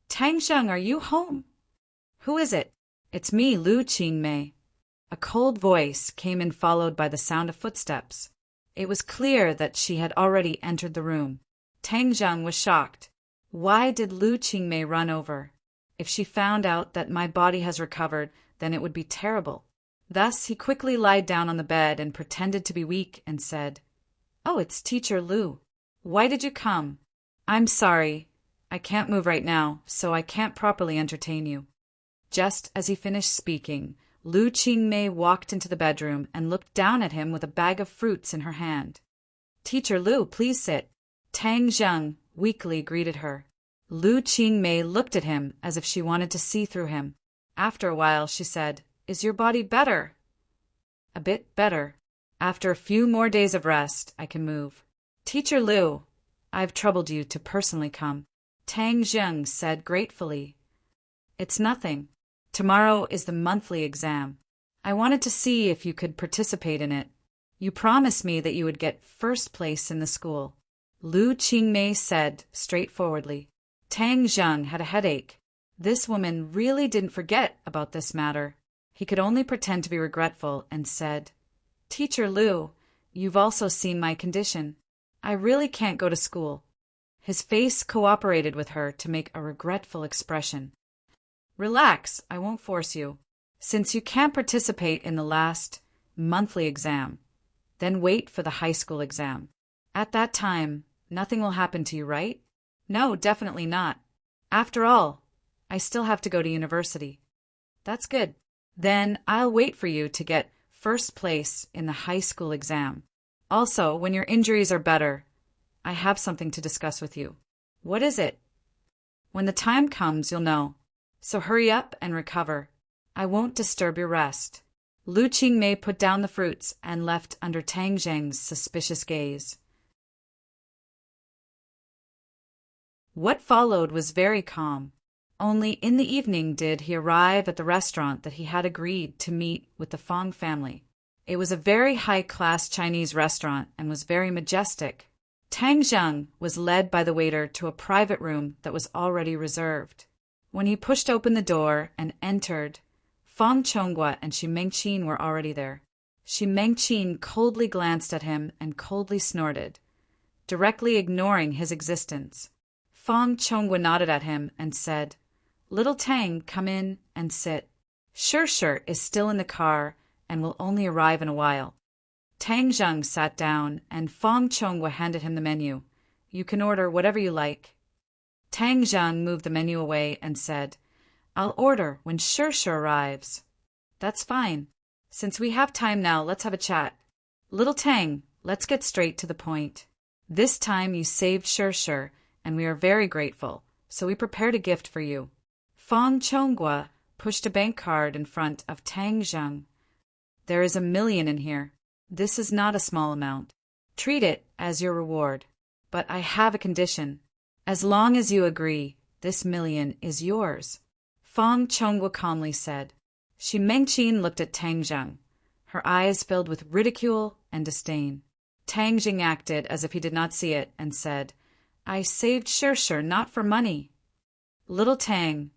Tang Zheng, are you home? Who is it? It's me, Lu Qingmei. A cold voice came in followed by the sound of footsteps. It was clear that she had already entered the room. Tang Zheng was shocked. Why did Lu Qingmei run over? If she found out that my body has recovered, then it would be terrible. Thus he quickly lied down on the bed and pretended to be weak and said, Oh, it's Teacher Lu. Why did you come? I'm sorry. I can't move right now, so I can't properly entertain you. Just as he finished speaking, Lu Qingmei walked into the bedroom and looked down at him with a bag of fruits in her hand. Teacher Lu, please sit. Tang Zheng weakly greeted her. Lu Qingmei looked at him as if she wanted to see through him. After a while, she said, Is your body better? A bit better. After a few more days of rest, I can move. Teacher Lu, I've troubled you to personally come. Tang Zheng said gratefully. It's nothing. Tomorrow is the monthly exam. I wanted to see if you could participate in it. You promised me that you would get first place in the school. Lu Qingmei said straightforwardly. Tang Zheng had a headache. This woman really didn't forget about this matter. He could only pretend to be regretful and said, Teacher Lu, you've also seen my condition. I really can't go to school. His face cooperated with her to make a regretful expression. Relax, I won't force you. Since you can't participate in the last monthly exam, then wait for the high school exam. At that time, nothing will happen to you, right? No, definitely not. After all, I still have to go to university. That's good. Then I'll wait for you to get first place in the high school exam. Also, when your injuries are better, I have something to discuss with you. What is it? When the time comes, you'll know. So hurry up and recover. I won't disturb your rest. Lu Qingmei put down the fruits and left under Tang Zheng's suspicious gaze. What followed was very calm. Only in the evening did he arrive at the restaurant that he had agreed to meet with the Fong family. It was a very high-class Chinese restaurant and was very majestic. Tang Zheng was led by the waiter to a private room that was already reserved. When he pushed open the door and entered, Fang Chonghua and Xu Mengqin were already there. Xu Mengqin coldly glanced at him and coldly snorted, directly ignoring his existence. Fang Chonghua nodded at him and said, Little Tang, come in and sit. Sure is still in the car and will only arrive in a while. Tang Zheng sat down and Fang Chonghua handed him the menu. You can order whatever you like. Tang Zheng moved the menu away and said, I'll order when Sure arrives. That's fine. Since we have time now, let's have a chat. Little Tang, let's get straight to the point. This time you saved Sure, and we are very grateful, so we prepared a gift for you. Fang Chonghua pushed a bank card in front of Tang Zheng. There is 1 million in here. This is not a small amount. Treat it as your reward. But I have a condition. As long as you agree, this 1 million is yours. Fang Chonghua calmly said. Xu Mengqin looked at Tang Zheng. Her eyes filled with ridicule and disdain. Tang Zheng acted as if he did not see it and said, I saved Sure not for money. Little Tang,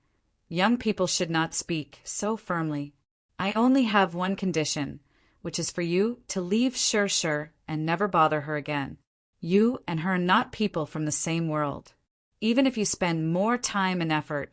young people should not speak so firmly. I only have one condition, which is for you to leave Sure and never bother her again. You and her are not people from the same world. Even if you spend more time and effort,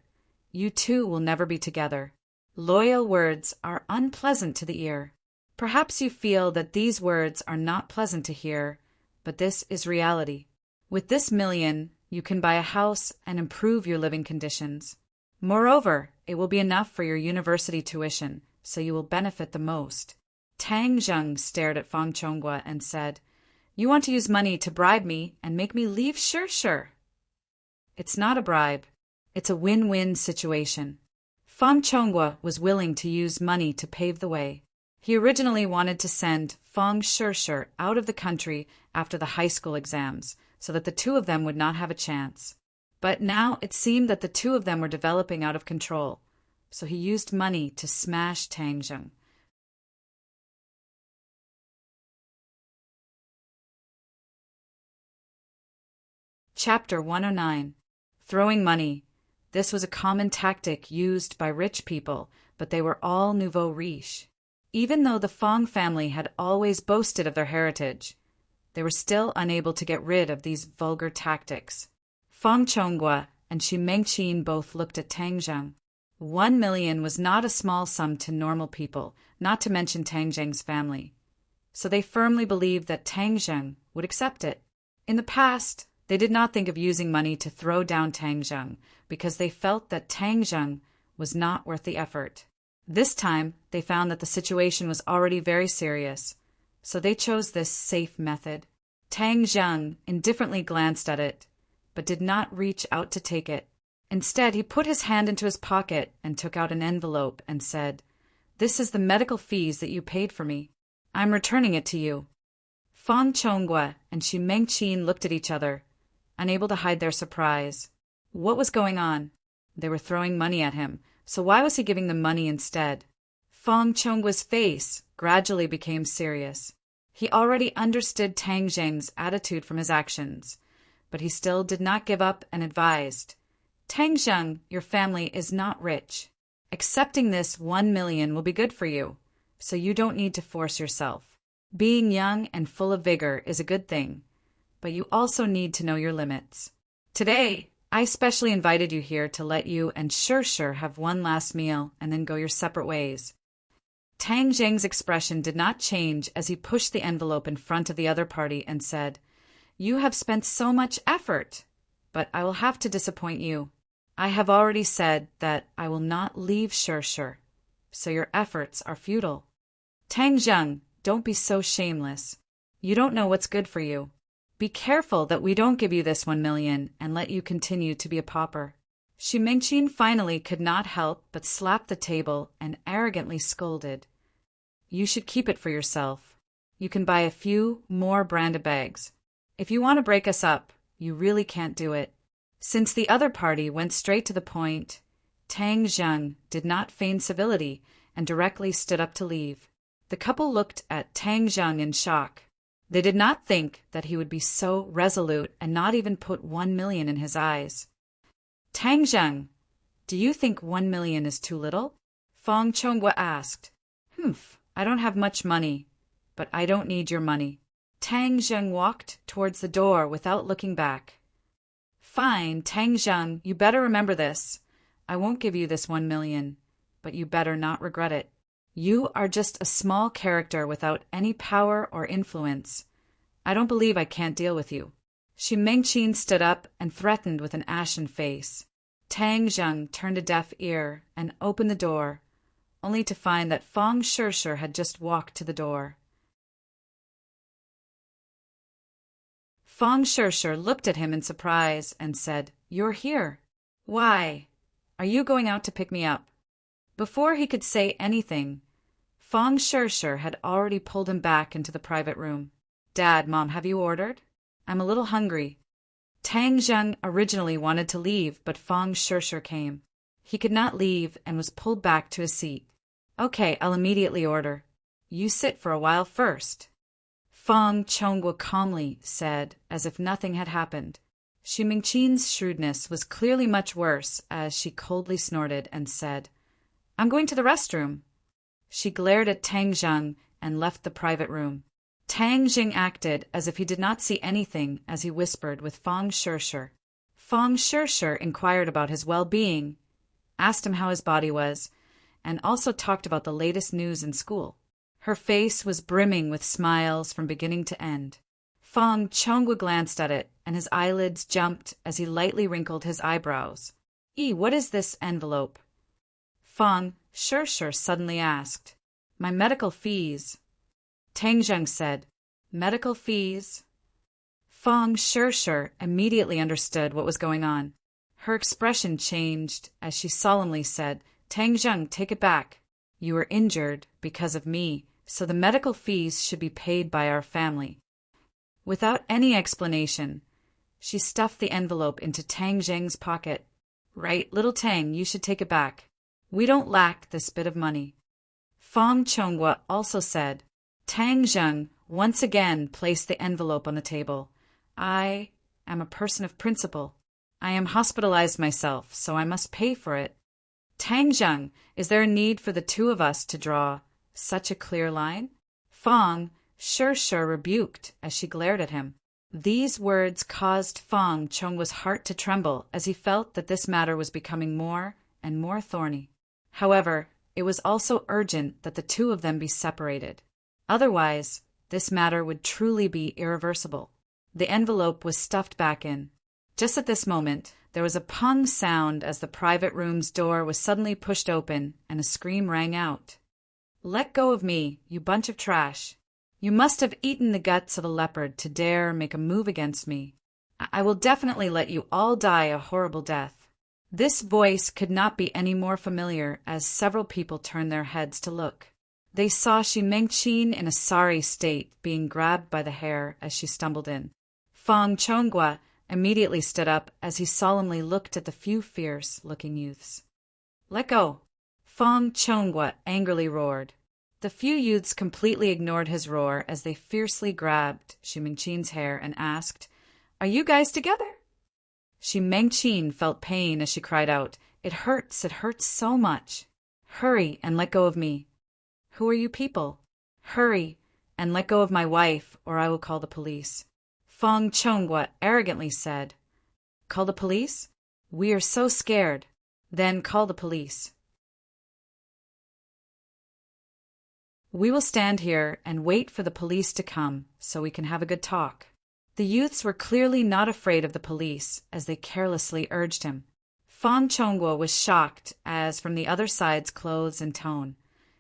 you two will never be together. Loyal words are unpleasant to the ear. Perhaps you feel that these words are not pleasant to hear, but this is reality. With this 1 million, you can buy a house and improve your living conditions. Moreover, it will be enough for your university tuition, so you will benefit the most. Tang Zheng stared at Fang Chonghua and said, You want to use money to bribe me and make me leave Sure. It's not a bribe. It's a win-win situation. Fang Chonghua was willing to use money to pave the way. He originally wanted to send Fang Sure out of the country after the high school exams, so that the two of them would not have a chance. But now it seemed that the two of them were developing out of control, so he used money to smash Tang Zheng. Chapter 109. Throwing money. This was a common tactic used by rich people, but they were all nouveau riche. Even though the Fong family had always boasted of their heritage, they were still unable to get rid of these vulgar tactics. Fang Chonghua and Xu Mengqin both looked at Tang Zheng. 1 million was not a small sum to normal people, not to mention Tang Zheng's family. So they firmly believed that Tang Zheng would accept it. In the past, they did not think of using money to throw down Tang Zheng because they felt that Tang Zheng was not worth the effort. This time, they found that the situation was already very serious, so they chose this safe method. Tang Zheng indifferently glanced at it, but did not reach out to take it. Instead, he put his hand into his pocket and took out an envelope and said, This is the medical fees that you paid for me. I'm returning it to you. Fang Chonghua and Xu Mengqin looked at each other, unable to hide their surprise. What was going on? They were throwing money at him, so why was he giving them money instead? Fang Chonghua's face gradually became serious. He already understood Tang Zheng's attitude from his actions, but he still did not give up and advised, Tang Zheng, your family is not rich. Accepting this 1 million will be good for you, so you don't need to force yourself. Being young and full of vigor is a good thing, but you also need to know your limits. Today, I specially invited you here to let you and Sure have one last meal and then go your separate ways. Tang Zheng's expression did not change as he pushed the envelope in front of the other party and said, You have spent so much effort, but I will have to disappoint you. I have already said that I will not leave Sure, so your efforts are futile. Tang Zheng, don't be so shameless. You don't know what's good for you. Be careful that we don't give you this 1 million and let you continue to be a pauper. Xu Mingqin finally could not help but slap the table and arrogantly scolded. You should keep it for yourself. You can buy a few more branded bags. If you want to break us up, you really can't do it. Since the other party went straight to the point, Tang Zheng did not feign civility and directly stood up to leave. The couple looked at Tang Zheng in shock. They did not think that he would be so resolute and not even put 1 million in his eyes. Tang Zheng, do you think 1 million is too little? Fang Chonghua asked. I don't have much money, but I don't need your money. Tang Zheng walked towards the door without looking back. Fine, Tang Zheng, you better remember this. I won't give you this 1 million, but you better not regret it. You are just a small character without any power or influence. I don't believe I can't deal with you. Xu Mingqin stood up and threatened with an ashen face. Tang Zheng turned a deaf ear and opened the door, only to find that Fang Sure had just walked to the door. Fang Sure looked at him in surprise and said, You're here. Why? Are you going out to pick me up? Before he could say anything, Fang Sure had already pulled him back into the private room. Dad, Mom, have you ordered? I'm a little hungry. Tang Zheng originally wanted to leave, but Fang Sure came. He could not leave and was pulled back to his seat. Okay, I'll immediately order. You sit for a while first. Fang Chonghua calmly said, as if nothing had happened. Xu Mingqin's shrewdness was clearly much worse as she coldly snorted and said, I'm going to the restroom. She glared at Tang Zheng and left the private room. Tang Zheng acted as if he did not see anything as he whispered with Fang Sure. Fang Sure inquired about his well-being, asked him how his body was, and also talked about the latest news in school. Her face was brimming with smiles from beginning to end. Fang Chonghua glanced at it, and his eyelids jumped as he lightly wrinkled his eyebrows. What is this envelope? Fang Sure suddenly asked. My medical fees. Tang Zheng said, Medical fees? Fang Sure immediately understood what was going on. Her expression changed as she solemnly said, Tang Zheng, take it back. You were injured because of me, so the medical fees should be paid by our family. Without any explanation, she stuffed the envelope into Tang Zheng's pocket. Right, little Tang, you should take it back. We don't lack this bit of money. Fang Chonghua also said. Tang Zheng once again placed the envelope on the table. I am a person of principle. I am hospitalized myself, so I must pay for it. Tang Zheng, is there a need for the two of us to draw such a clear line? Fang Sure rebuked as she glared at him. These words caused Fang Chonghua's heart to tremble as he felt that this matter was becoming more and more thorny. However, it was also urgent that the two of them be separated. Otherwise, this matter would truly be irreversible. The envelope was stuffed back in. Just at this moment, there was a pung sound as the private room's door was suddenly pushed open and a scream rang out. Let go of me, you bunch of trash. You must have eaten the guts of a leopard to dare make a move against me. I will definitely let you all die a horrible death. This voice could not be any more familiar as several people turned their heads to look. They saw Xu Mingqin in a sorry state being grabbed by the hair as she stumbled in. Fang Chonghua immediately stood up as he solemnly looked at the few fierce-looking youths. Let go! Fang Chonghua angrily roared. The few youths completely ignored his roar as they fiercely grabbed Xu Mingqin's hair and asked, Are you guys together? Shi Mengqin felt pain as she cried out, it hurts so much. Hurry and let go of me. Who are you people? Hurry and let go of my wife, or I will call the police. Fang Chonghua arrogantly said. Call the police? We are so scared. Then call the police. We will stand here and wait for the police to come so we can have a good talk. The youths were clearly not afraid of the police as they carelessly urged him. Fang Chonghua was shocked as from the other side's clothes and tone.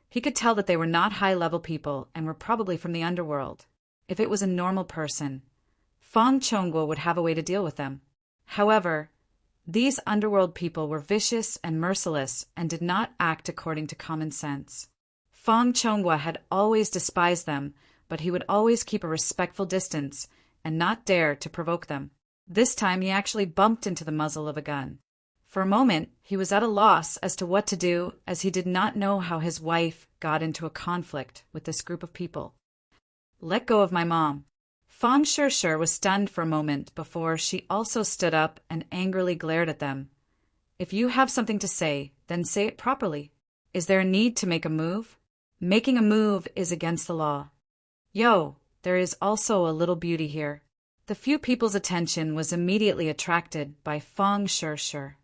He could tell that they were not high-level people and were probably from the underworld. If it was a normal person, Fang Chonghua would have a way to deal with them. However, these underworld people were vicious and merciless and did not act according to common sense. Fang Chonghua had always despised them, but he would always keep a respectful distance and not dare to provoke them. This time he actually bumped into the muzzle of a gun. For a moment, he was at a loss as to what to do, as he did not know how his wife got into a conflict with this group of people. Let go of my mom. Fang Shishir was stunned for a moment before she also stood up and angrily glared at them. If you have something to say, then say it properly. Is there a need to make a move? Making a move is against the law. Yo, there is also a little beauty here. The few people's attention was immediately attracted by Fang Shishir.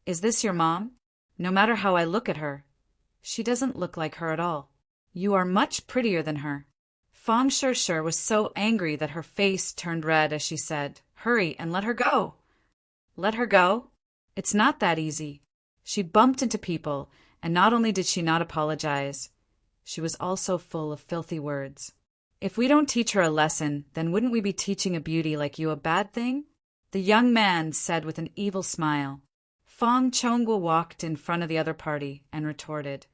Is this your mom? No matter how I look at her, she doesn't look like her at all. You are much prettier than her. Fang Shishir was so angry that her face turned red as she said, Hurry and let her go. Let her go? It's not that easy. She bumped into people, and not only did she not apologize, she was also full of filthy words. If we don't teach her a lesson, then wouldn't we be teaching a beauty like you a bad thing? The young man said with an evil smile. Fang Chonghua walked in front of the other party and retorted,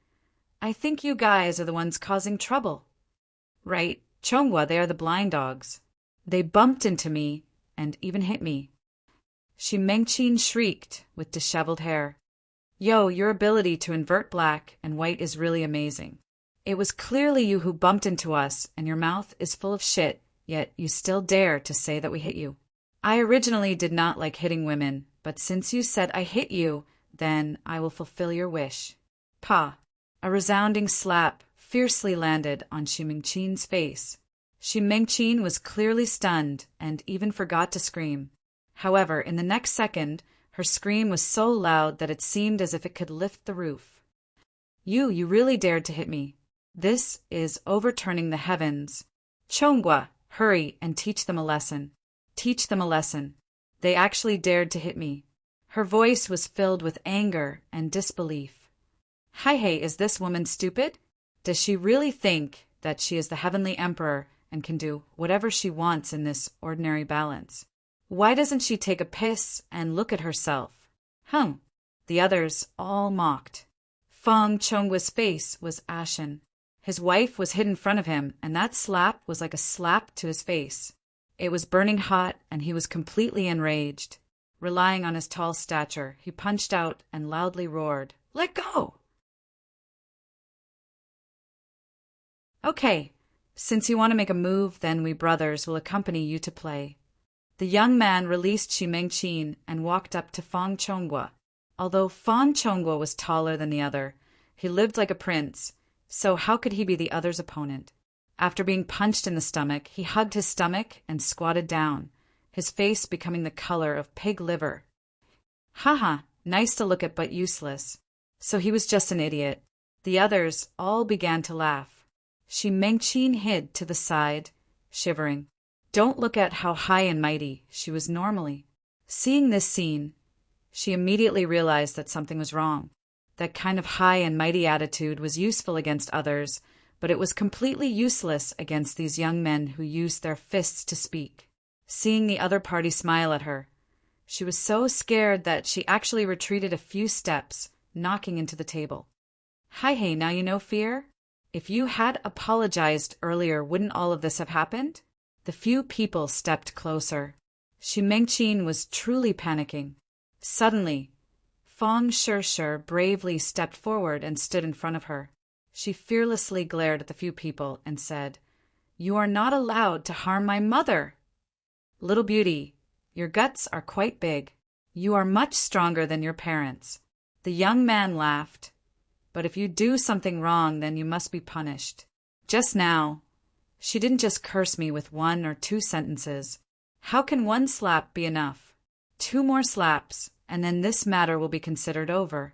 I think you guys are the ones causing trouble. Right, Chonghua, they are the blind dogs. They bumped into me and even hit me. Shi Mengqin shrieked with disheveled hair. Yo, your ability to invert black and white is really amazing. It was clearly you who bumped into us, and your mouth is full of shit, yet you still dare to say that we hit you. I originally did not like hitting women, but since you said I hit you, then I will fulfill your wish. Pa! A resounding slap fiercely landed on Shi Mengqin's face. Shi Mengqin was clearly stunned and even forgot to scream. However, in the next second, her scream was so loud that it seemed as if it could lift the roof. You really dared to hit me. This is overturning the heavens. Chonghua, hurry and teach them a lesson. Teach them a lesson. They actually dared to hit me. Her voice was filled with anger and disbelief. Hey, is this woman stupid? Does she really think that she is the heavenly emperor and can do whatever she wants in this ordinary balance? Why doesn't she take a piss and look at herself? The others all mocked. Fang Chonghua's face was ashen. His wife was hid in front of him, and that slap was like a slap to his face. It was burning hot, and he was completely enraged. Relying on his tall stature, he punched out and loudly roared, Let go! Okay, since you want to make a move, then we brothers will accompany you to play. The young man released Shi Mengqin and walked up to Fang Chonghua. Although Fang Chonghua was taller than the other, he lived like a prince, so how could he be the other's opponent? After being punched in the stomach, he hugged his stomach and squatted down, his face becoming the color of pig liver. Haha, nice to look at but useless. So he was just an idiot. The others all began to laugh. Shi Mengqin hid to the side, shivering. Don't look at how high and mighty she was normally. Seeing this scene, she immediately realized that something was wrong. That kind of high and mighty attitude was useful against others, but it was completely useless against these young men who used their fists to speak. Seeing the other party smile at her, she was so scared that she actually retreated a few steps, knocking into the table. Hey, now you know fear? If you had apologized earlier, wouldn't all of this have happened? The few people stepped closer. Shi Mengqin was truly panicking. Suddenly, Fang Shishir bravely stepped forward and stood in front of her. She fearlessly glared at the few people and said, You are not allowed to harm my mother. Little beauty, Your guts are quite big. You are much stronger than your parents." The young man laughed. "But if you do something wrong, then you must be punished. Just now, she didn't just curse me with 1 or 2 sentences. How can 1 slap be enough? 2 more slaps, and then this matter will be considered over.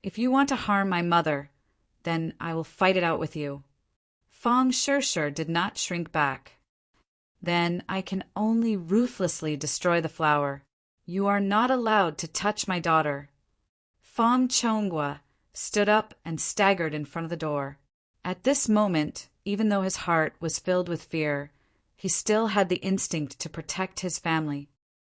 If you want to harm my mother, then I will fight it out with you." Fong Shirshir did not shrink back. "Then I can only ruthlessly destroy the flower. You are not allowed to touch my daughter." Fong Chonghua stood up and staggered in front of the door. At this moment, even though his heart was filled with fear, he still had the instinct to protect his family.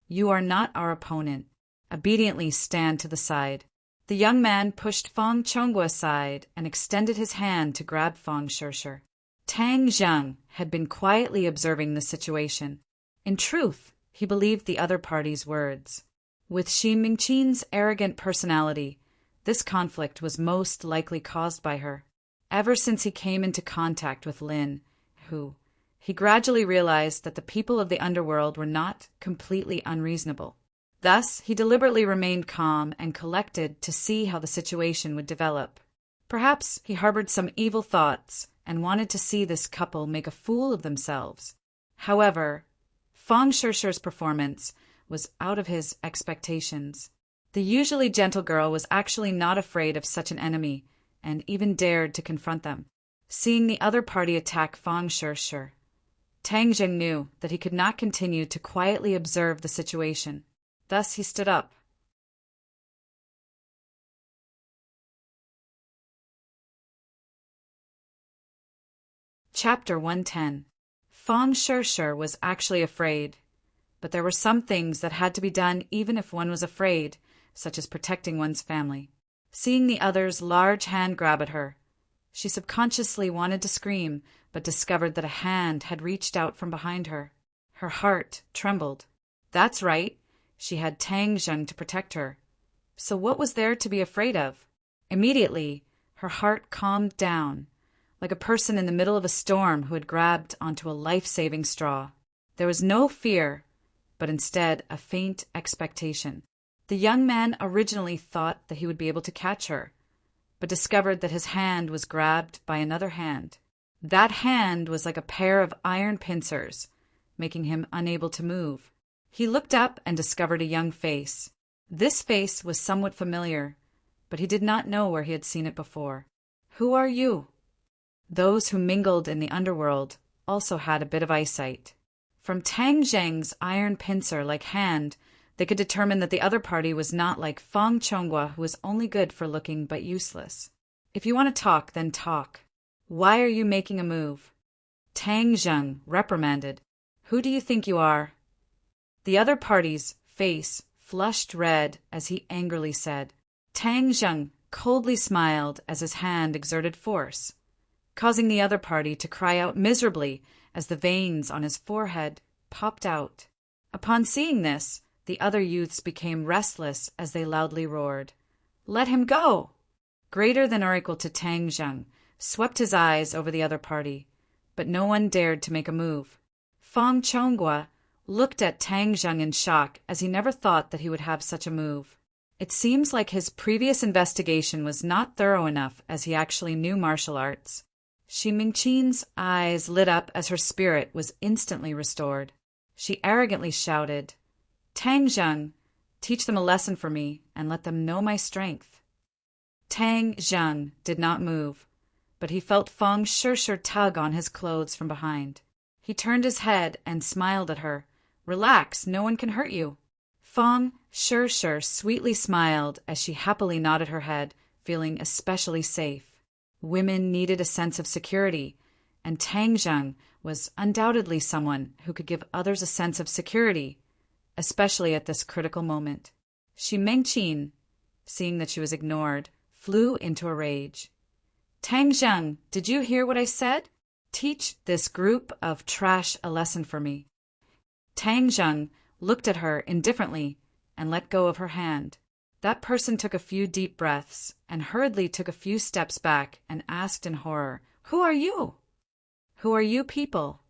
"You are not our opponent. Obediently stand to the side." The young man pushed Fong Chonghua aside and extended his hand to grab Fong Shirshir. Tang Zheng had been quietly observing the situation. In truth, he believed the other party's words. With Xi Mingqin's arrogant personality, this conflict was most likely caused by her. Ever since he came into contact with Lin, he gradually realized that the people of the underworld were not completely unreasonable. Thus, he deliberately remained calm and collected to see how the situation would develop. Perhaps he harbored some evil thoughts and wanted to see this couple make a fool of themselves. However, Fong Shirshir's performance was out of his expectations. The usually gentle girl was actually not afraid of such an enemy and even dared to confront them. Seeing the other party attack Fong Shirshir, Tang Zheng knew that he could not continue to quietly observe the situation. Thus he stood up. Chapter 110. Fong Shirshir was actually afraid, but there were some things that had to be done even if one was afraid, such as protecting one's family. Seeing the other's large hand grab at her, she subconsciously wanted to scream, but discovered that a hand had reached out from behind her. Her heart trembled. That's right, she had Tang Zheng to protect her. So what was there to be afraid of? Immediately, her heart calmed down, like a person in the middle of a storm who had grabbed onto a life-saving straw. There was no fear, but instead a faint expectation. The young man originally thought that he would be able to catch her, but discovered that his hand was grabbed by another hand. That hand was like a pair of iron pincers, making him unable to move. He looked up and discovered a young face. This face was somewhat familiar, but he did not know where he had seen it before. "Who are you?" Those who mingled in the underworld also had a bit of eyesight. From Tang Zheng's iron pincer-like hand, they could determine that the other party was not like Fong Chonghua, who was only good for looking but useless. "If you want to talk, then talk. Why are you making a move?" Tang Zheng reprimanded. "Who do you think you are?" The other party's face flushed red as he angrily said. Tang Zheng coldly smiled as his hand exerted force, causing the other party to cry out miserably as the veins on his forehead popped out. Upon seeing this, the other youths became restless as they loudly roared, "Let him go!" Greater than or equal to Tang Zheng swept his eyes over the other party, but no one dared to make a move. Fong Chonghua looked at Tang Zheng in shock, as he never thought that he would have such a move. It seems like his previous investigation was not thorough enough, as he actually knew martial arts. Xi Mingqin's eyes lit up as her spirit was instantly restored. She arrogantly shouted, "Tang Zheng, teach them a lesson for me and let them know my strength." Tang Zheng did not move, but he felt Fong Shirshir tug on his clothes from behind. He turned his head and smiled at her. "Relax, no one can hurt you." Fong Shirshir sweetly smiled as she happily nodded her head, feeling especially safe. Women needed a sense of security, and Tang Zheng was undoubtedly someone who could give others a sense of security, especially at this critical moment. Xi Mingqin, seeing that she was ignored, flew into a rage. "Tang Zheng, did you hear what I said? Teach this group of trash a lesson for me." Tang Zheng looked at her indifferently and let go of her hand. That person took a few deep breaths and hurriedly took a few steps back and asked in horror, "Who are you?" "Who are you people?"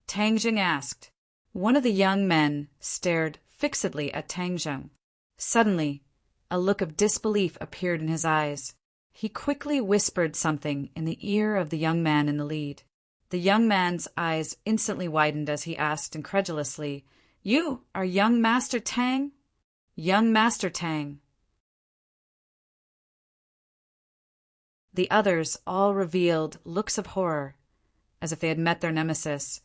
Tang Zheng asked. One of the young men stared fixedly at Tang Zheng. Suddenly, a look of disbelief appeared in his eyes. He quickly whispered something in the ear of the young man in the lead. The young man's eyes instantly widened as he asked incredulously, "You are young Master Tang?" "Young Master Tang." The others all revealed looks of horror, as if they had met their nemesis,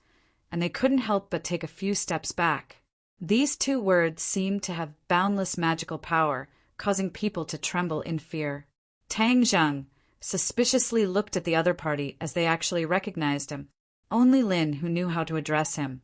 and they couldn't help but take a few steps back. These two words seemed to have boundless magical power, causing people to tremble in fear. Tang Zheng suspiciously looked at the other party as they actually recognized him. Only Lin Hu knew how to address him.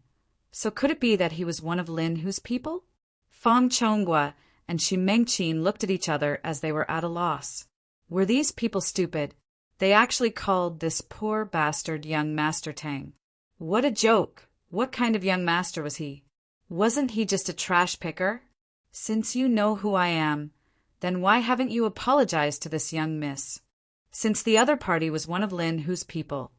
So could it be that he was one of Lin Hu's people? Fang Chonghua and Xu Mengqin looked at each other as they were at a loss. Were these people stupid? They actually called this poor bastard young Master Tang. What a joke! What kind of young master was he? Wasn't he just a trash picker? Since you know who I am, then why haven't you apologized to this young miss? Since the other party was one of Lin Hu's people,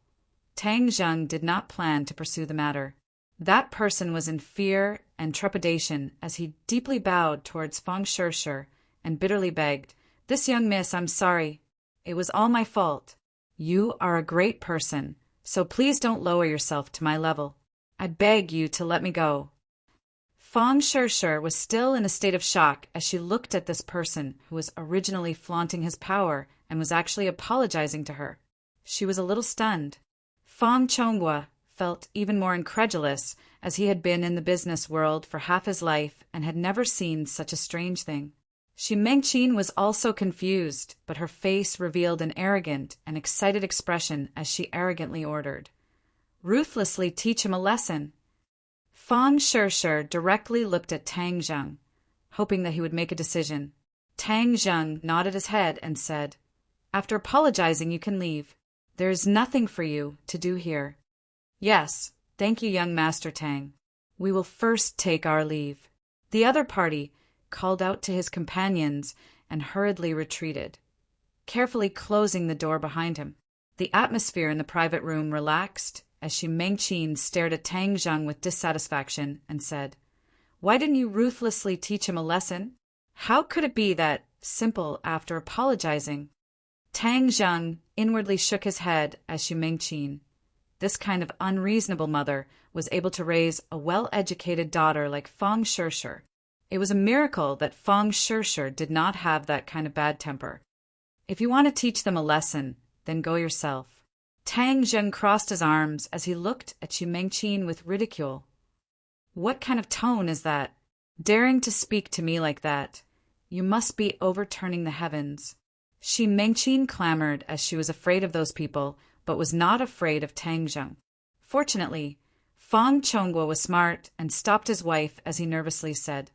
Tang Zheng did not plan to pursue the matter. That person was in fear and trepidation as he deeply bowed towards Fang Shirshir and bitterly begged, "This young miss, I'm sorry. It was all my fault. You are a great person, so please don't lower yourself to my level. I beg you to let me go." Fang Shirshir was still in a state of shock as she looked at this person who was originally flaunting his power and was actually apologizing to her. She was a little stunned. Fang Chonghua felt even more incredulous, as he had been in the business world for half his life and had never seen such a strange thing. Xu Mengqin was also confused, but her face revealed an arrogant and excited expression as she arrogantly ordered, "Ruthlessly teach him a lesson." Fang Shirshir directly looked at Tang Zheng, hoping that he would make a decision. Tang Zheng nodded his head and said, "After apologizing, you can leave. There is nothing for you to do here." "Yes, thank you, young Master Tang. We will first take our leave." The other party called out to his companions and hurriedly retreated, carefully closing the door behind him. The atmosphere in the private room relaxed as Xu Mengqin stared at Tang Zheng with dissatisfaction and said, "Why didn't you ruthlessly teach him a lesson? How could it be that simple after apologizing?" Tang Zheng inwardly shook his head as Xu Mengqin, this kind of unreasonable mother, was able to raise a well-educated daughter like Fang Shirshir. It was a miracle that Fang Shirshir did not have that kind of bad temper. "If you want to teach them a lesson, then go yourself." Tang Zheng crossed his arms as he looked at Xu Mengqin with ridicule. "What kind of tone is that? Daring to speak to me like that? You must be overturning the heavens." Xu Mengqin clamored as she was afraid of those people, but was not afraid of Tang Zheng. Fortunately, Fang Chonghua was smart and stopped his wife as he nervously said,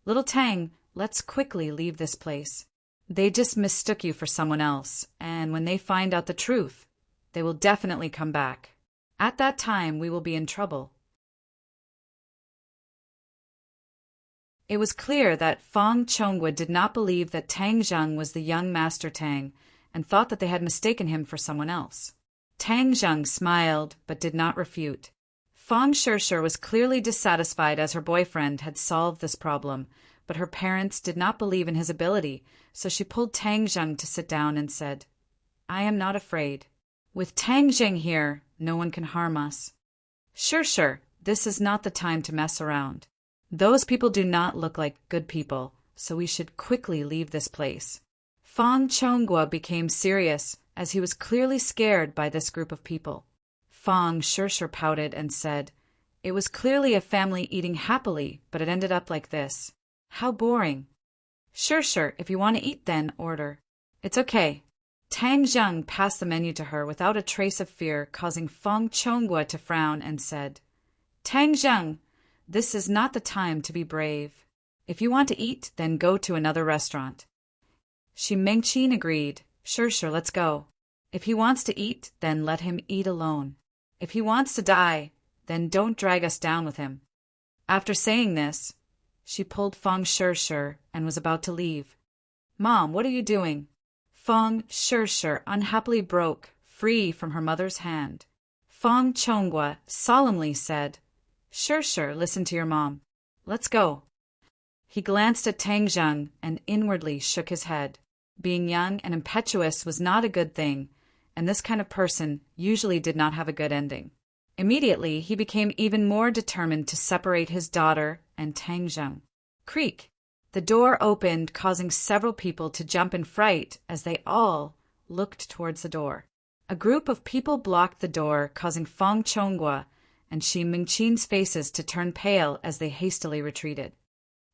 "Little Tang, let's quickly leave this place. They just mistook you for someone else, and when they find out the truth, they will definitely come back. At that time, we will be in trouble." It was clear that Fang Chonghua did not believe that Tang Zheng was the young Master Tang and thought that they had mistaken him for someone else. Tang Zheng smiled but did not refute. Fang Shirshir was clearly dissatisfied as her boyfriend had solved this problem, but her parents did not believe in his ability, so she pulled Tang Zheng to sit down and said, "I am not afraid. With Tang Zheng here, no one can harm us." "Shirshir, this is not the time to mess around. Those people do not look like good people, so we should quickly leave this place." Fang Chonghua became serious, as he was clearly scared by this group of people. Fang Shirshir pouted and said, "It was clearly a family eating happily, but it ended up like this. How boring." "Shirshir, if you want to eat then, order." "It's okay." Tang Zheng passed the menu to her without a trace of fear, causing Fang Chonghua to frown and said, "Tang Zheng, this is not the time to be brave. If you want to eat, then go to another restaurant." Xu Mengqin agreed. "Sure, let's go. If he wants to eat, then let him eat alone. If he wants to die, then don't drag us down with him." After saying this, she pulled Fang Shirshir and was about to leave. "Mom, what are you doing?" Fang Shirshir unhappily broke free from her mother's hand. Fang Chonghua solemnly said, Sure, listen to your mom. Let's go. He glanced at Tang Zheng and inwardly shook his head. Being young and impetuous was not a good thing, and this kind of person usually did not have a good ending. Immediately, he became even more determined to separate his daughter and Tang Zheng. Creak! The door opened, causing several people to jump in fright as they all looked towards the door. A group of people blocked the door, causing Feng Chonghua and Xi Mingqin's faces to turn pale as they hastily retreated.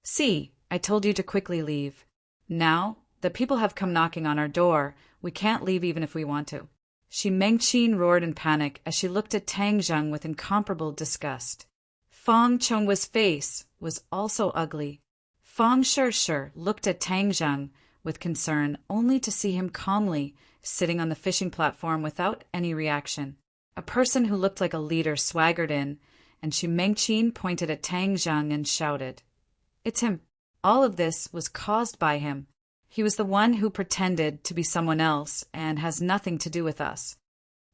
See, I told you to quickly leave. Now, the people have come knocking on our door. We can't leave even if we want to. Xi Mingqin roared in panic as she looked at Tang Zheng with incomparable disgust. Feng Chonghua's face was also ugly. Feng Shishir looked at Tang Zheng with concern, only to see him calmly sitting on the fishing platform without any reaction. A person who looked like a leader swaggered in, and Xi Mingqin pointed at Tang Zheng and shouted, "It's him. All of this was caused by him. He was the one who pretended to be someone else and has nothing to do with us."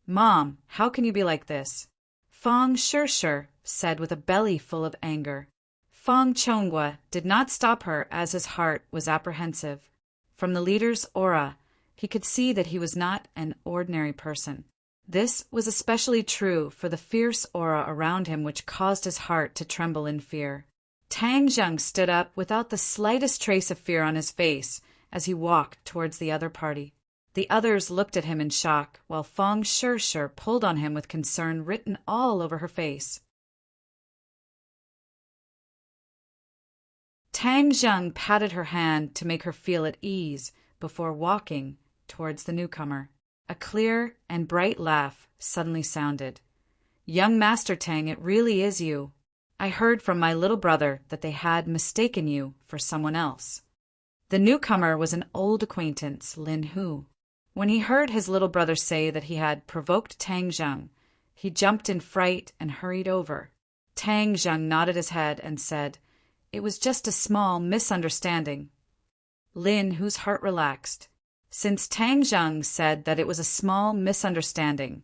"Mom, how can you be like this?" Feng Shishir said with a belly full of anger. Feng Chonghua did not stop her as his heart was apprehensive. From the leader's aura, he could see that he was not an ordinary person. This was especially true for the fierce aura around him, which caused his heart to tremble in fear. Tang Zheng stood up without the slightest trace of fear on his face as he walked towards the other party. The others looked at him in shock, while Feng Shishir pulled on him with concern written all over her face. Tang Zheng patted her hand to make her feel at ease before walking towards the newcomer. A clear and bright laugh suddenly sounded. "Young Master Tang, it really is you. I heard from my little brother that they had mistaken you for someone else." The newcomer was an old acquaintance, Lin Hu. When he heard his little brother say that he had provoked Tang Zheng, he jumped in fright and hurried over. Tang Zheng nodded his head and said, "It was just a small misunderstanding." Lin Hu's heart relaxed. Since Tang Zheng said that it was a small misunderstanding,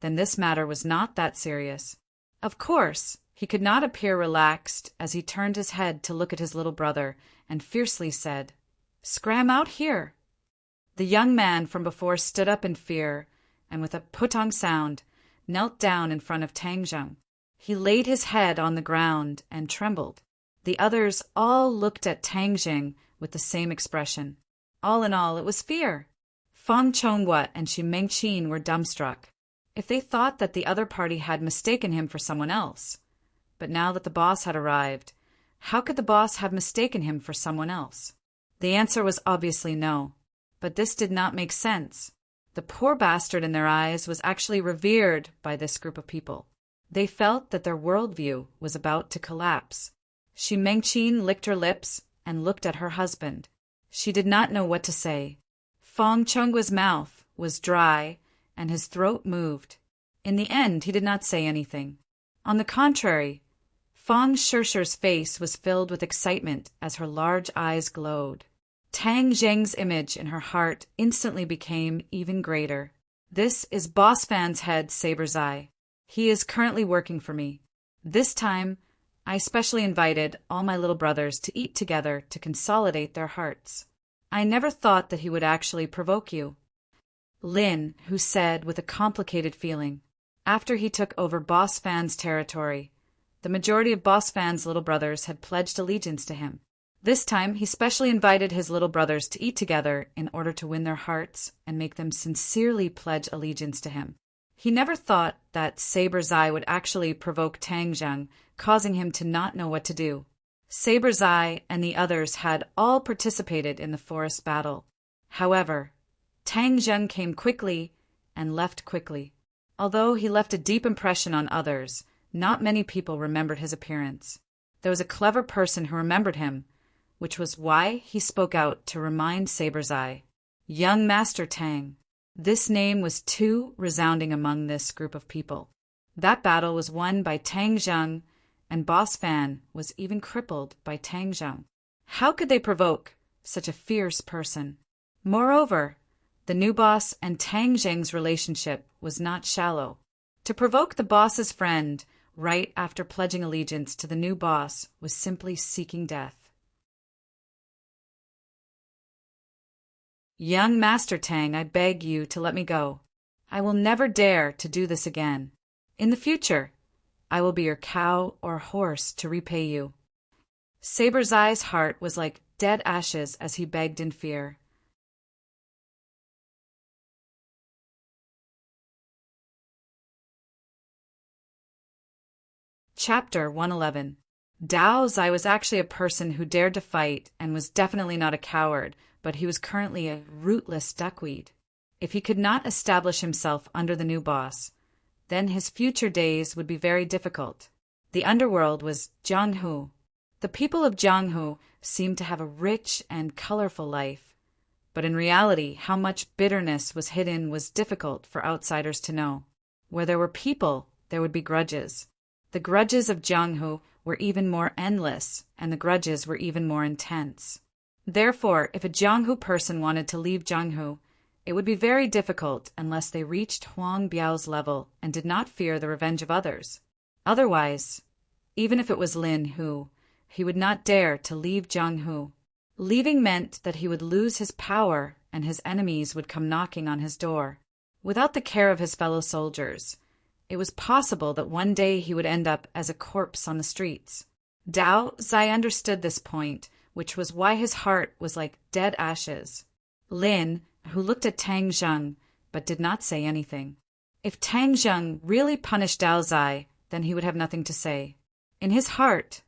then this matter was not that serious. Of course, he could not appear relaxed as he turned his head to look at his little brother and fiercely said, "Scram out here." The young man from before stood up in fear and with a putong sound knelt down in front of Tang Zheng. He laid his head on the ground and trembled. The others all looked at Tang Zheng with the same expression. All in all, it was fear. Feng Chonghua and Xi Mingqin were dumbstruck. If they thought that the other party had mistaken him for someone else, but now that the boss had arrived, how could the boss have mistaken him for someone else? The answer was obviously no, but this did not make sense. The poor bastard in their eyes was actually revered by this group of people. They felt that their worldview was about to collapse. Xi Mingqin licked her lips and looked at her husband. She did not know what to say. Feng Chonghua's mouth was dry and his throat moved. In the end, he did not say anything. On the contrary, Feng Shishir's face was filled with excitement as her large eyes glowed. Tang Zheng's image in her heart instantly became even greater. "This is Boss Fan's head, Saber's Eye. He is currently working for me. This time, I specially invited all my little brothers to eat together to consolidate their hearts. I never thought that he would actually provoke you." Lin, who said with a complicated feeling, after he took over Boss Fan's territory, the majority of Boss Fan's little brothers had pledged allegiance to him. This time, he specially invited his little brothers to eat together in order to win their hearts and make them sincerely pledge allegiance to him. He never thought that Saber's Eye would actually provoke Tang Zheng, causing him to not know what to do. Saber's Eye and the others had all participated in the forest battle. However, Tang Zheng came quickly and left quickly. Although he left a deep impression on others, not many people remembered his appearance. There was a clever person who remembered him, which was why he spoke out to remind Saber's Eye. "Young Master Tang." This name was too resounding among this group of people. That battle was won by Tang Zheng, and Boss Fan was even crippled by Tang Zheng. How could they provoke such a fierce person? Moreover, the new boss and Tang Zheng's relationship was not shallow. To provoke the boss's friend right after pledging allegiance to the new boss, was simply seeking death. Young Master Tang, I beg you to let me go. I will never dare to do this again. In the future, I will be your cow or horse to repay you. Saber Zai's heart was like dead ashes as he begged in fear. Chapter 111. Dao Zai was actually a person who dared to fight and was definitely not a coward, but he was currently a rootless duckweed. If he could not establish himself under the new boss, then his future days would be very difficult. The underworld was Jianghu. The people of Jianghu seemed to have a rich and colorful life, but in reality, how much bitterness was hidden was difficult for outsiders to know. Where there were people, there would be grudges. The grudges of Jianghu were even more endless, and the grudges were even more intense. Therefore, if a Jianghu person wanted to leave Jianghu, it would be very difficult unless they reached Huang Biao's level and did not fear the revenge of others. Otherwise, even if it was Lin Hu, he would not dare to leave Jianghu. Leaving meant that he would lose his power and his enemies would come knocking on his door. Without the care of his fellow soldiers, it was possible that one day he would end up as a corpse on the streets. Dao Zai understood this point, which was why his heart was like dead ashes. Lin, who looked at Tang Zheng, but did not say anything. If Tang Zheng really punished Dao Zai, then he would have nothing to say. In his heart,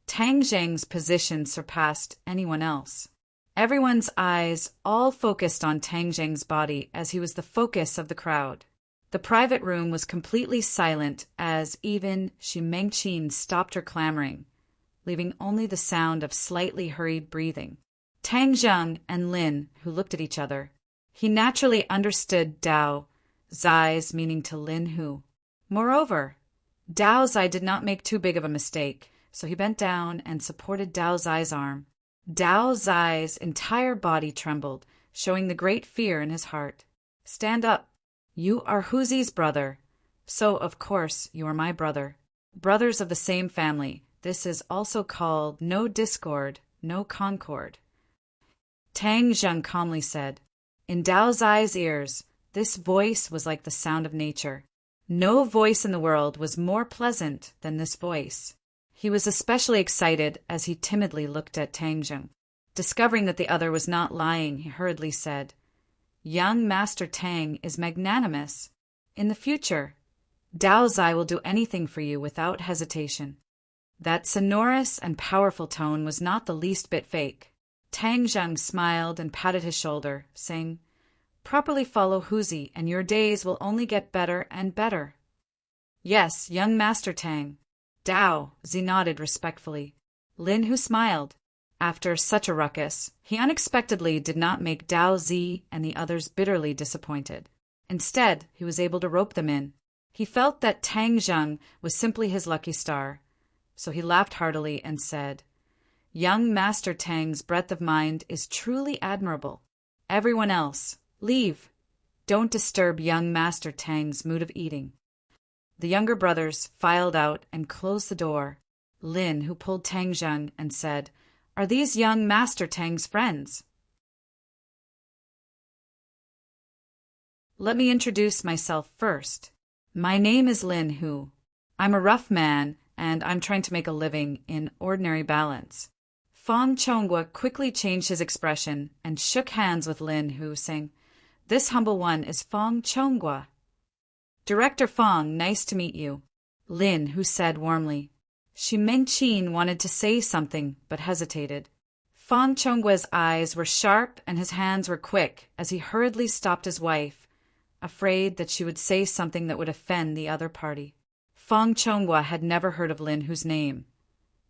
Tang Zheng's position surpassed anyone else. Everyone's eyes all focused on Tang Zheng's body as he was the focus of the crowd. The private room was completely silent as even Xi Mengqin stopped her clamoring, leaving only the sound of slightly hurried breathing. Tang Zheng and Lin, who looked at each other, he naturally understood Dao Zai's meaning to Lin Hu. Moreover, Dao Zai did not make too big of a mistake, so he bent down and supported Dao Zai's arm. Dao Zai's entire body trembled, showing the great fear in his heart. Stand up. You are Huzi's brother, so of course you are my brother. Brothers of the same family, this is also called no discord, no concord. Tang Zheng calmly said. In Dao Zai's ears, this voice was like the sound of nature. No voice in the world was more pleasant than this voice. He was especially excited as he timidly looked at Tang Zheng. Discovering that the other was not lying, he hurriedly said, Young Master Tang is magnanimous. In the future, Dao Zai will do anything for you without hesitation. That sonorous and powerful tone was not the least bit fake. Tang Zheng smiled and patted his shoulder, saying, Properly follow Huzi, and your days will only get better and better. Yes, young Master Tang. Dao, Zi nodded respectfully. Lin Hu smiled. After such a ruckus, he unexpectedly did not make Dao Zi and the others bitterly disappointed. Instead, he was able to rope them in. He felt that Tang Zheng was simply his lucky star, so he laughed heartily and said, Young Master Tang's breadth of mind is truly admirable. Everyone else, leave. Don't disturb young Master Tang's mood of eating. The younger brothers filed out and closed the door. Lin, who pulled Tang Zheng and said, Are these young Master Tang's friends? Let me introduce myself first. My name is Lin Hu. I'm a rough man, and I'm trying to make a living in ordinary balance. Fang Chonggua quickly changed his expression and shook hands with Lin Hu, saying, This humble one is Fang Chonggua. Director Fang, nice to meet you. Lin Hu said warmly. Xi Mengqin wanted to say something, but hesitated. Fang Chonggua's eyes were sharp and his hands were quick as he hurriedly stopped his wife, afraid that she would say something that would offend the other party. Fang Chonggua had never heard of Lin Hu's name,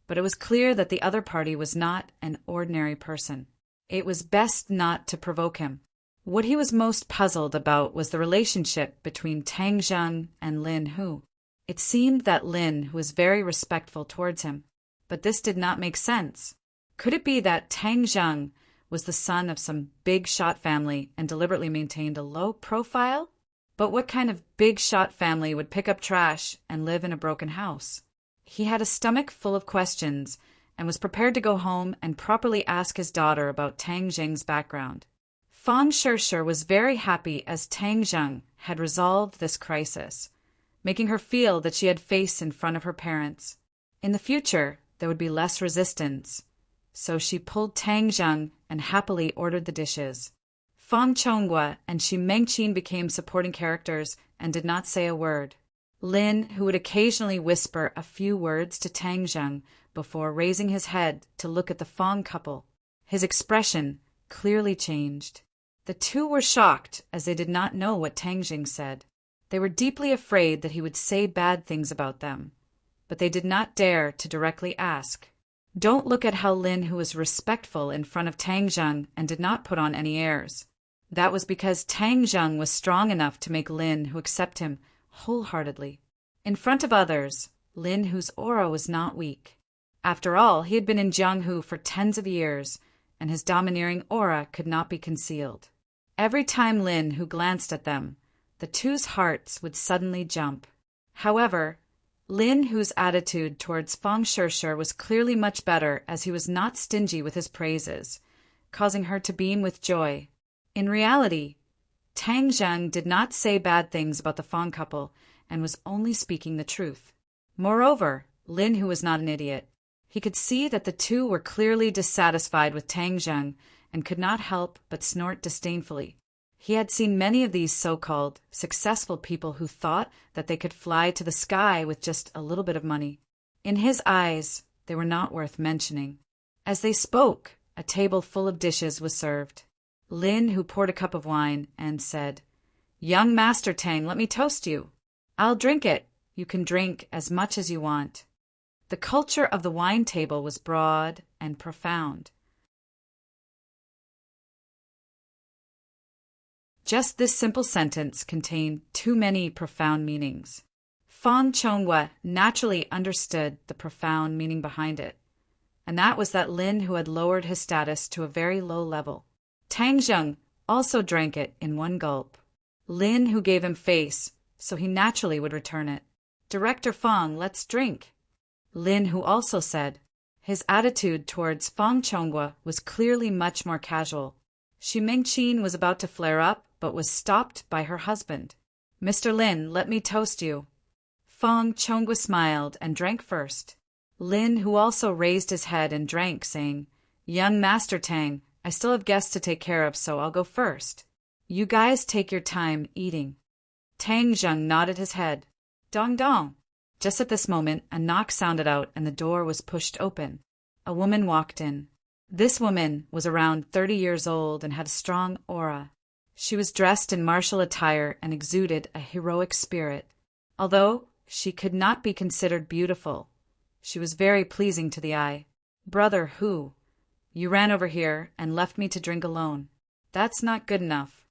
but it was clear that the other party was not an ordinary person. It was best not to provoke him. What he was most puzzled about was the relationship between Tang Zheng and Lin Hu. It seemed that Lin was very respectful towards him, but this did not make sense. Could it be that Tang Zheng was the son of some big-shot family and deliberately maintained a low profile? But what kind of big-shot family would pick up trash and live in a broken house? He had a stomach full of questions and was prepared to go home and properly ask his daughter about Tang Jing's background. Fang Shishir was very happy as Tang Jing had resolved this crisis, making her feel that she had face in front of her parents. In the future, there would be less resistance, so she pulled Tang Jing and happily ordered the dishes. Fang Chonghua and Shi Mengqin became supporting characters and did not say a word. Lin, who would occasionally whisper a few words to Tang Jing before raising his head to look at the Fang couple, his expression clearly changed. The two were shocked as they did not know what Tang Jing said. They were deeply afraid that he would say bad things about them, but they did not dare to directly ask. Don't look at how Lin, who was respectful in front of Tang Jing and did not put on any airs. That was because Tang Jing was strong enough to make Lin, who accept him wholeheartedly. In front of others, Lin, whose aura was not weak. After all, he had been in Jianghu for tens of years, and his domineering aura could not be concealed. Every time Lin, who glanced at them, the two's hearts would suddenly jump. However, Lin, whose attitude towards Fang Shishir was clearly much better as he was not stingy with his praises, causing her to beam with joy. In reality, Tang Jing did not say bad things about the Fang couple and was only speaking the truth. Moreover, Lin, who was not an idiot, he could see that the two were clearly dissatisfied with Tang Jing and could not help but snort disdainfully. He had seen many of these so-called successful people who thought that they could fly to the sky with just a little bit of money. In his eyes, they were not worth mentioning. As they spoke, a table full of dishes was served. Lin, who poured a cup of wine, and said, "Young Master Tang, let me toast you. I'll drink it. You can drink as much as you want." The culture of the wine table was broad and profound. Just this simple sentence contained too many profound meanings. Fang Chonghua naturally understood the profound meaning behind it, and that was that Lin, who had lowered his status to a very low level. Tang Jing also drank it in one gulp. Lin, who gave him face, so he naturally would return it. "Director Fang, let's drink." Lin, who also said. His attitude towards Fang Chonghua was clearly much more casual. Shi Mengqin was about to flare up, but was stopped by her husband. "Mr. Lin, let me toast you." Fang Chonghua smiled and drank first. Lin, who also raised his head and drank, saying, "Young Master Tang, I still have guests to take care of, so I'll go first. You guys take your time eating." Tang Jing nodded his head. "Dong dong." Just at this moment, a knock sounded out and the door was pushed open. A woman walked in. This woman was around 30 years old and had a strong aura. She was dressed in martial attire and exuded a heroic spirit. Although she could not be considered beautiful, she was very pleasing to the eye. "Brother Hu, you ran over here and left me to drink alone. That's not good enough."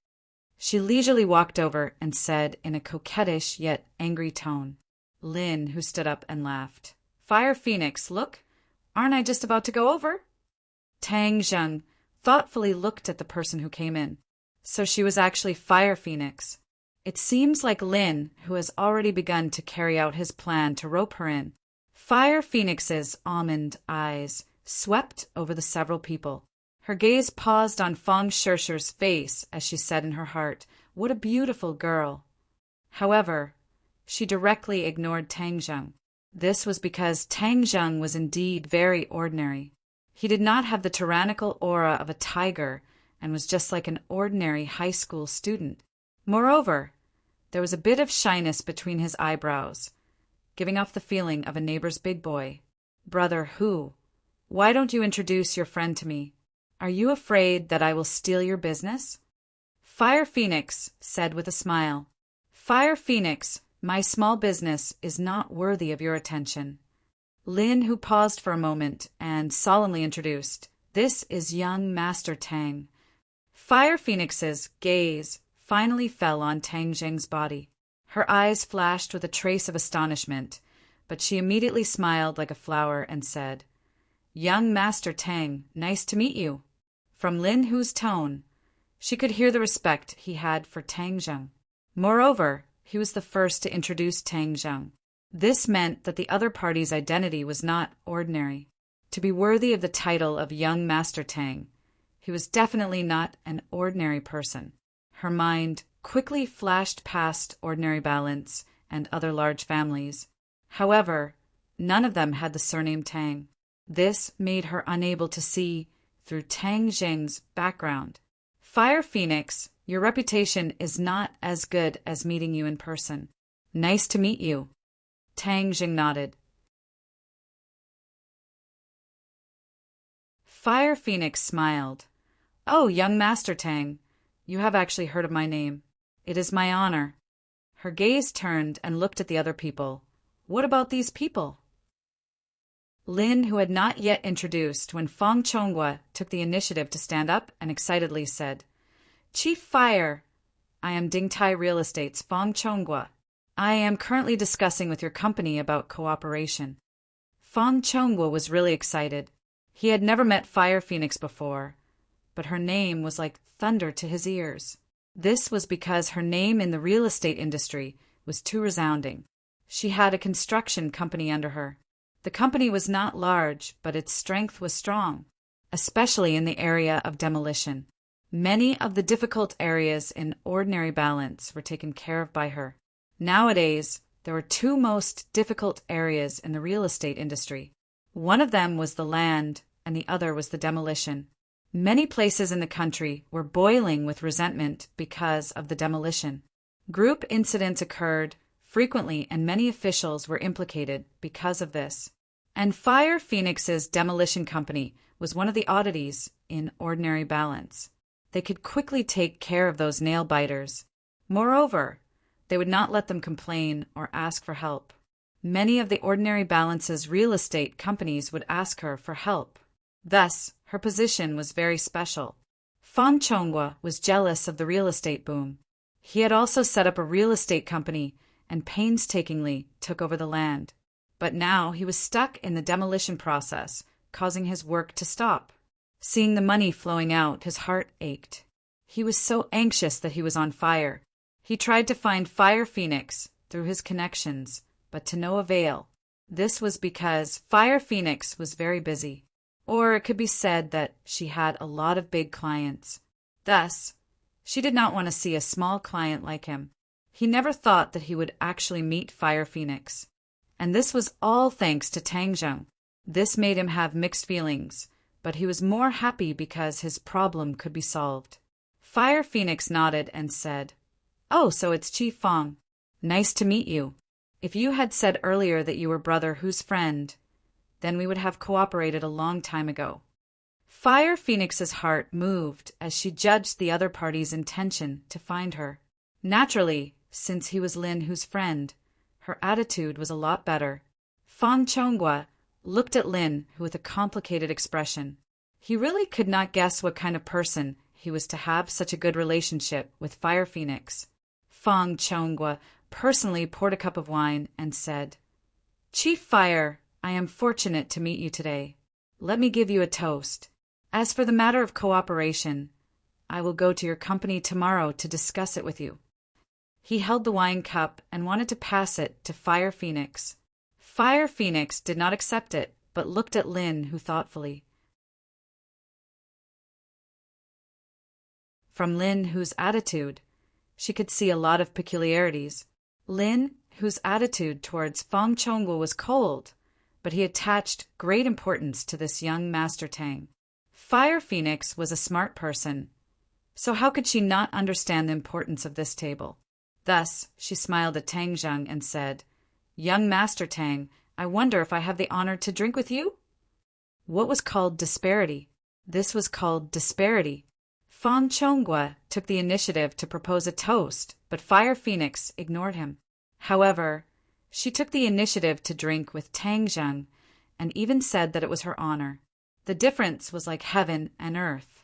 She leisurely walked over and said in a coquettish yet angry tone. Lin, who stood up and laughed. "Fire Phoenix, look! Aren't I just about to go over?" Tang Jing thoughtfully looked at the person who came in. So she was actually Fire Phoenix. It seems like Lin, who has already begun to carry out his plan to rope her in. Fire Phoenix's almond eyes swept over the several people. Her gaze paused on Fang Shishir's face as she said in her heart, "What a beautiful girl." However, she directly ignored Tang Jing. This was because Tang Jing was indeed very ordinary. He did not have the tyrannical aura of a tiger and was just like an ordinary high school student. Moreover, there was a bit of shyness between his eyebrows, giving off the feeling of a neighbor's big boy. "Brother Hu, why don't you introduce your friend to me? Are you afraid that I will steal your business?" Fire Phoenix said with a smile, "Fire Phoenix, my small business is not worthy of your attention." Lin, who paused for a moment and solemnly introduced, "This is young Master Tang." Fire Phoenix's gaze finally fell on Tang Jing's body. Her eyes flashed with a trace of astonishment, but she immediately smiled like a flower and said, "Young Master Tang, nice to meet you." From Lin Hu's tone, she could hear the respect he had for Tang Jing. Moreover, he was the first to introduce Tang Zheng. This meant that the other party's identity was not ordinary. To be worthy of the title of young Master Tang, he was definitely not an ordinary person. Her mind quickly flashed past ordinary Balance and other large families. However, none of them had the surname Tang. This made her unable to see through Tang Zheng's background. Fire Phoenix, your reputation is not as good as meeting you in person. Nice to meet you. Tang Zheng nodded. Fire Phoenix smiled. Oh, young Master Tang, you have actually heard of my name. It is my honor. Her gaze turned and looked at the other people. What about these people? Lin, who had not yet introduced when Fang Chonghua took the initiative to stand up and excitedly said, Chief Fire, I am Dingtai Real Estate's Fang Chonghua. I am currently discussing with your company about cooperation. Fang Chonghua was really excited. He had never met Fire Phoenix before, but her name was like thunder to his ears. This was because her name in the real estate industry was too resounding. She had a construction company under her. The company was not large, but its strength was strong, especially in the area of demolition. Many of the difficult areas in ordinary Balance were taken care of by her. Nowadays, there were two most difficult areas in the real estate industry. One of them was the land, and the other was the demolition. Many places in the country were boiling with resentment because of the demolition. Group incidents occurred frequently, and many officials were implicated because of this. And Fire Phoenix's demolition company was one of the oddities in ordinary Balance. They could quickly take care of those nail-biters. Moreover, they would not let them complain or ask for help. Many of the ordinary Balance's real estate companies would ask her for help. Thus, her position was very special. Fang Chonghua was jealous of the real estate boom. He had also set up a real estate company and painstakingly took over the land. But now he was stuck in the demolition process, causing his work to stop. Seeing the money flowing out, his heart ached. He was so anxious that he was on fire. He tried to find Fire Phoenix through his connections, but to no avail. This was because Fire Phoenix was very busy. Or it could be said that she had a lot of big clients. Thus, she did not want to see a small client like him. He never thought that he would actually meet Fire Phoenix. And this was all thanks to Tang Zheng. This made him have mixed feelings, but he was more happy because his problem could be solved. Fire Phoenix nodded and said, Oh, so it's Chief Fang. Nice to meet you. If you had said earlier that you were Brother Hu's friend, then we would have cooperated a long time ago. Fire Phoenix's heart moved as she judged the other party's intention to find her. Naturally, since he was Lin Hu's friend, her attitude was a lot better. Fang Chonghua looked at Lin Hu with a complicated expression. He really could not guess what kind of person he was to have such a good relationship with Fire Phoenix. Fang Chonghua personally poured a cup of wine and said, Chief Fire, I am fortunate to meet you today. Let me give you a toast. As for the matter of cooperation, I will go to your company tomorrow to discuss it with you. He held the wine cup and wanted to pass it to Fire Phoenix. Fire Phoenix did not accept it, but looked at Lin Hu thoughtfully. From Lin Hu's attitude, she could see a lot of peculiarities. Lin Hu's attitude towards Fang Chonghua was cold, but he attached great importance to this young Master Tang. Fire Phoenix was a smart person, so how could she not understand the importance of this table? Thus, she smiled at Tang Zheng and said, Young Master Tang, I wonder if I have the honor to drink with you? What was called disparity? This was called disparity. Fang Chonghua took the initiative to propose a toast, but Fire Phoenix ignored him. However, she took the initiative to drink with Tang Zheng and even said that it was her honor. The difference was like heaven and earth.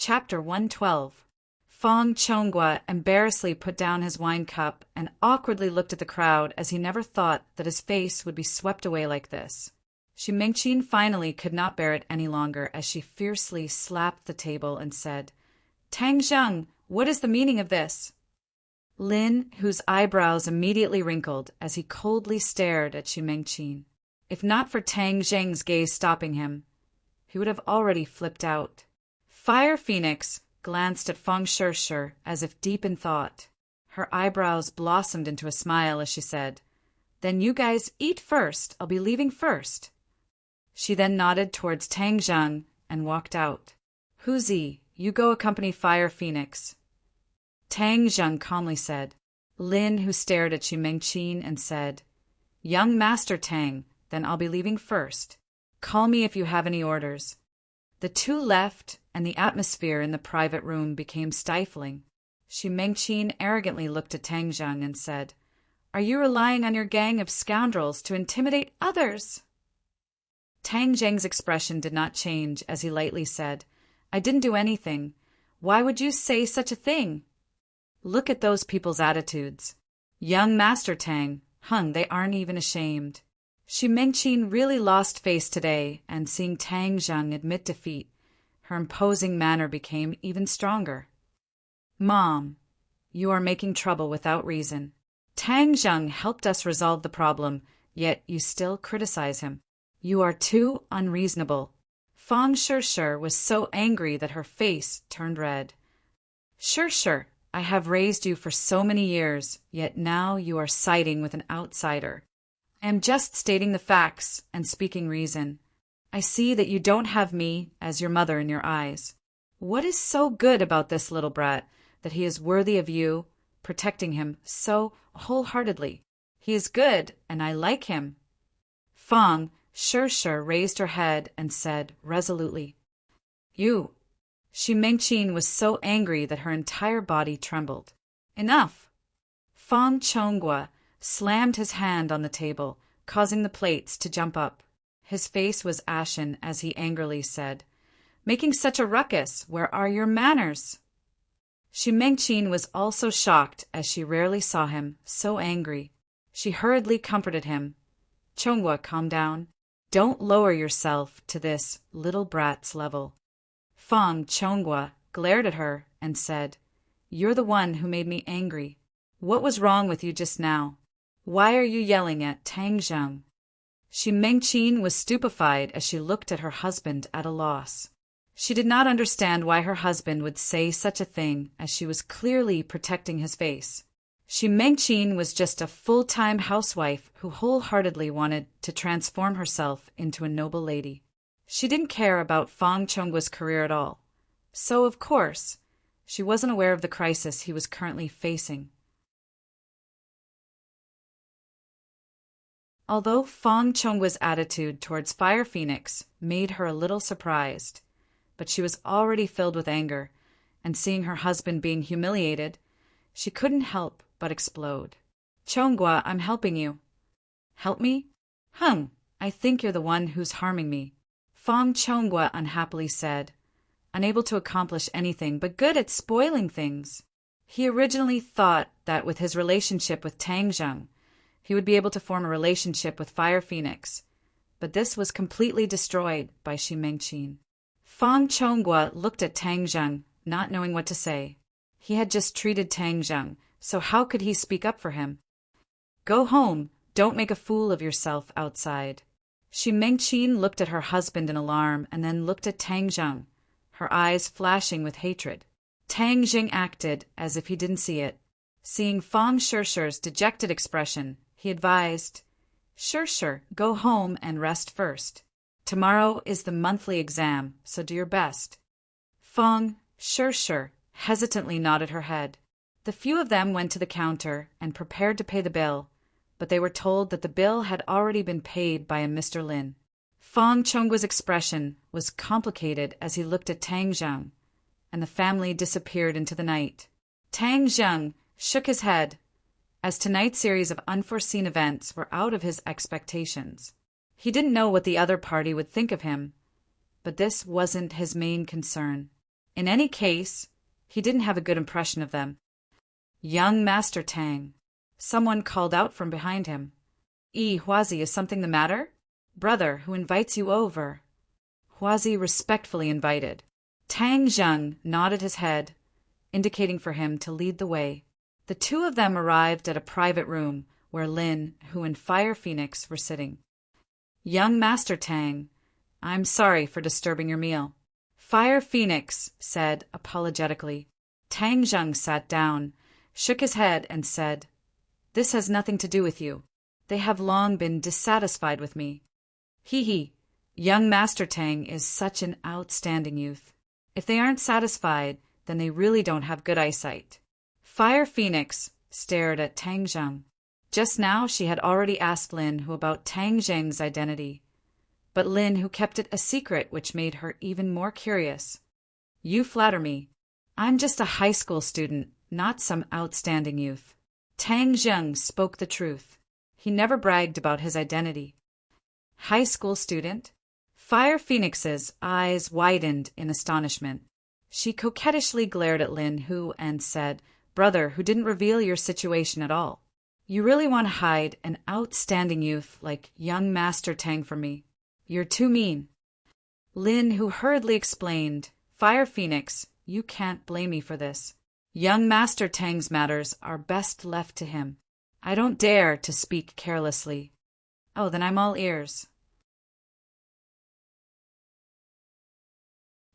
Chapter 112. Fang Chonghua embarrassedly put down his wine cup and awkwardly looked at the crowd as he never thought that his face would be swept away like this. Xu Mengqin finally could not bear it any longer as she fiercely slapped the table and said, Tang Zheng, what is the meaning of this? Lin, whose eyebrows immediately wrinkled as he coldly stared at Xu Mengqin. If not for Tang Zheng's gaze stopping him, he would have already flipped out. Fire Phoenix glanced at Feng Shirshir as if deep in thought. Her eyebrows blossomed into a smile as she said, Then you guys eat first. I'll be leaving first. She then nodded towards Tang Zheng and walked out. Huzi, you go accompany Fire Phoenix. Tang Zheng calmly said. Lin, who stared at Xu Mengqin and said, Young Master Tang, then I'll be leaving first. Call me if you have any orders. The two left, and the atmosphere in the private room became stifling. Xu Mengqin arrogantly looked at Tang Zheng and said, Are you relying on your gang of scoundrels to intimidate others? Tang Zheng's expression did not change as he lightly said, I didn't do anything. Why would you say such a thing? Look at those people's attitudes. Young Master Tang, they aren't even ashamed. Xu Mengqin really lost face today, and seeing Tang Zheng admit defeat, her imposing manner became even stronger. Mom, you are making trouble without reason. Tang Zheng helped us resolve the problem, yet you still criticize him. You are too unreasonable. Feng Shirshir was so angry that her face turned red. Shirshir, I have raised you for so many years, yet now you are siding with an outsider. I am just stating the facts and speaking reason. I see that you don't have me as your mother in your eyes. What is so good about this little brat that he is worthy of you protecting him so wholeheartedly? He is good, and I like him. Feng Shirshir raised her head and said resolutely, You. Xu Mengqin was so angry that her entire body trembled. Enough! Feng Chonghua slammed his hand on the table, causing the plates to jump up. His face was ashen as he angrily said, Making such a ruckus, where are your manners? Xu Mengqin was also shocked as she rarely saw him so angry. She hurriedly comforted him. Chonghua, calm down. Don't lower yourself to this little brat's level. Feng Chonghua glared at her and said, You're the one who made me angry. What was wrong with you just now? Why are you yelling at Tang Zheng? Xu Mengqin was stupefied as she looked at her husband at a loss. She did not understand why her husband would say such a thing, as she was clearly protecting his face. Xu Mengqin was just a full-time housewife who wholeheartedly wanted to transform herself into a noble lady. She didn't care about Feng Chonggua's career at all. So, of course, she wasn't aware of the crisis he was currently facing. Although Feng Chonggua's attitude towards Fire Phoenix made her a little surprised, but she was already filled with anger, and seeing her husband being humiliated, she couldn't help but explode. Chonghua, I'm helping you. Help me? I think you're the one who's harming me. Feng Chonghua unhappily said, unable to accomplish anything but good at spoiling things. He originally thought that with his relationship with Tang Zheng, he would be able to form a relationship with Fire Phoenix, but this was completely destroyed by Xu Mengqin. Feng Chonghua looked at Tang Zheng, not knowing what to say. He had just treated Tang Zheng, so how could he speak up for him? Go home, don't make a fool of yourself outside. Xu Mengqin looked at her husband in alarm and then looked at Tang Zheng, her eyes flashing with hatred. Tang Zheng acted as if he didn't see it. Seeing Feng Shirshir's dejected expression, he advised, Shirshir, go home and rest first. Tomorrow is the monthly exam, so do your best. Feng Shirshir hesitantly nodded her head. The few of them went to the counter and prepared to pay the bill, but they were told that the bill had already been paid by a Mr. Lin. Feng Chonggua's expression was complicated as he looked at Tang Zheng, and the family disappeared into the night. Tang Zheng shook his head, as tonight's series of unforeseen events were out of his expectations. He didn't know what the other party would think of him, but this wasn't his main concern. In any case, he didn't have a good impression of them. Young Master Tang. Someone called out from behind him. Huazi, is something the matter? Brother who invites you over. Huazi respectfully invited. Tang Zheng nodded his head, indicating for him to lead the way. The two of them arrived at a private room where Lin, Hu, and Fire Phoenix were sitting. Young Master Tang, I'm sorry for disturbing your meal, Fire Phoenix said apologetically. Tang Zheng sat down, shook his head, and said, This has nothing to do with you. They have long been dissatisfied with me. Hee. Young Master Tang is such an outstanding youth. If they aren't satisfied, then they really don't have good eyesight. Fire Phoenix stared at Tang Zheng. Just now she had already asked Lin Hu about Tang Zheng's identity, but Lin Hu kept it a secret, which made her even more curious. You flatter me. I'm just a high school student, not some outstanding youth. Tang Zheng spoke the truth. He never bragged about his identity. High school student? Fire Phoenix's eyes widened in astonishment. She coquettishly glared at Lin Hu and said, Brother who didn't reveal your situation at all. You really want to hide an outstanding youth like young Master Tang from me? You're too mean. Lin Hu hurriedly explained, Fire Phoenix, you can't blame me for this. Young Master Tang's matters are best left to him. I don't dare to speak carelessly. Oh, then I'm all ears.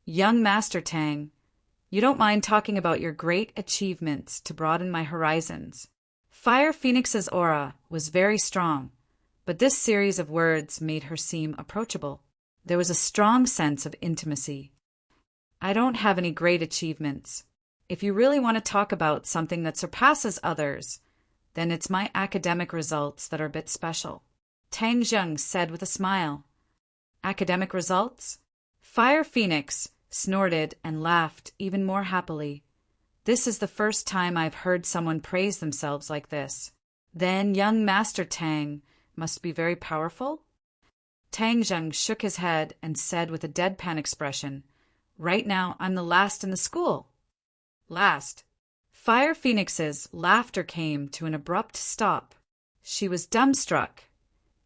Young Master Tang, you don't mind talking about your great achievements to broaden my horizons. Fire Phoenix's aura was very strong, but this series of words made her seem approachable. There was a strong sense of intimacy. I don't have any great achievements. If you really want to talk about something that surpasses others, then it's my academic results that are a bit special. Tang Zheng said with a smile. Academic results? Fire Phoenix snorted and laughed even more happily. This is the first time I've heard someone praise themselves like this. Then young Master Tang must be very powerful? Tang Zheng shook his head and said with a deadpan expression, Right now I'm the last in the school. Last? Fire Phoenix's laughter came to an abrupt stop. She was dumbstruck.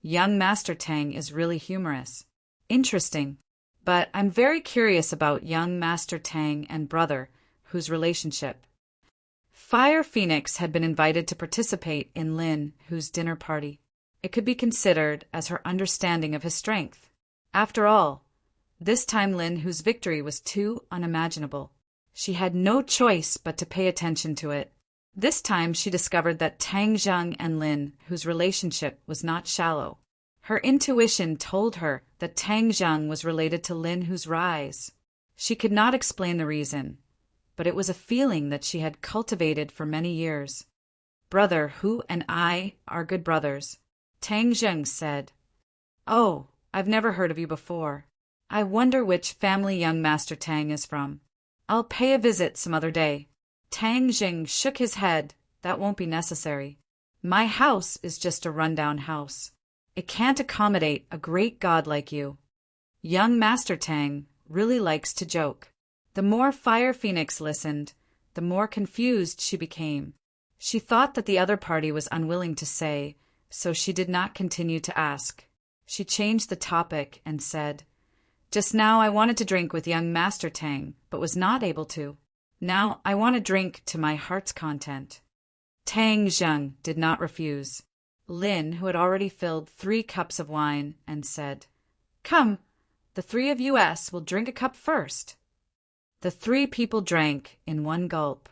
Young Master Tang is really humorous. Interesting. But I'm very curious about young Master Tang and brother, whose relationship. Fire Phoenix had been invited to participate in Lin Hu's dinner party. It could be considered as her understanding of his strength. After all, this time Lin Hu's victory was too unimaginable. She had no choice but to pay attention to it. This time she discovered that Tang Zheng and Lin Hu's relationship was not shallow. Her intuition told her that Tang Zheng was related to Lin Hu's rise. She could not explain the reason, but it was a feeling that she had cultivated for many years. Brother Hu and I are good brothers, Tang Zheng said. Oh, I've never heard of you before. I wonder which family young Master Tang is from. I'll pay a visit some other day. Tang Zheng shook his head. That won't be necessary. My house is just a rundown house. It can't accommodate a great god like you. Young Master Tang really likes to joke. The more Fire Phoenix listened, the more confused she became. She thought that the other party was unwilling to say, so she did not continue to ask. She changed the topic and said, Just now I wanted to drink with young Master Tang, but was not able to. Now I want to drink to my heart's content. Tang Zheng did not refuse. Lin, who had already filled 3 cups of wine, and said, Come, the 3 of us will drink a cup first. The 3 people drank in one gulp.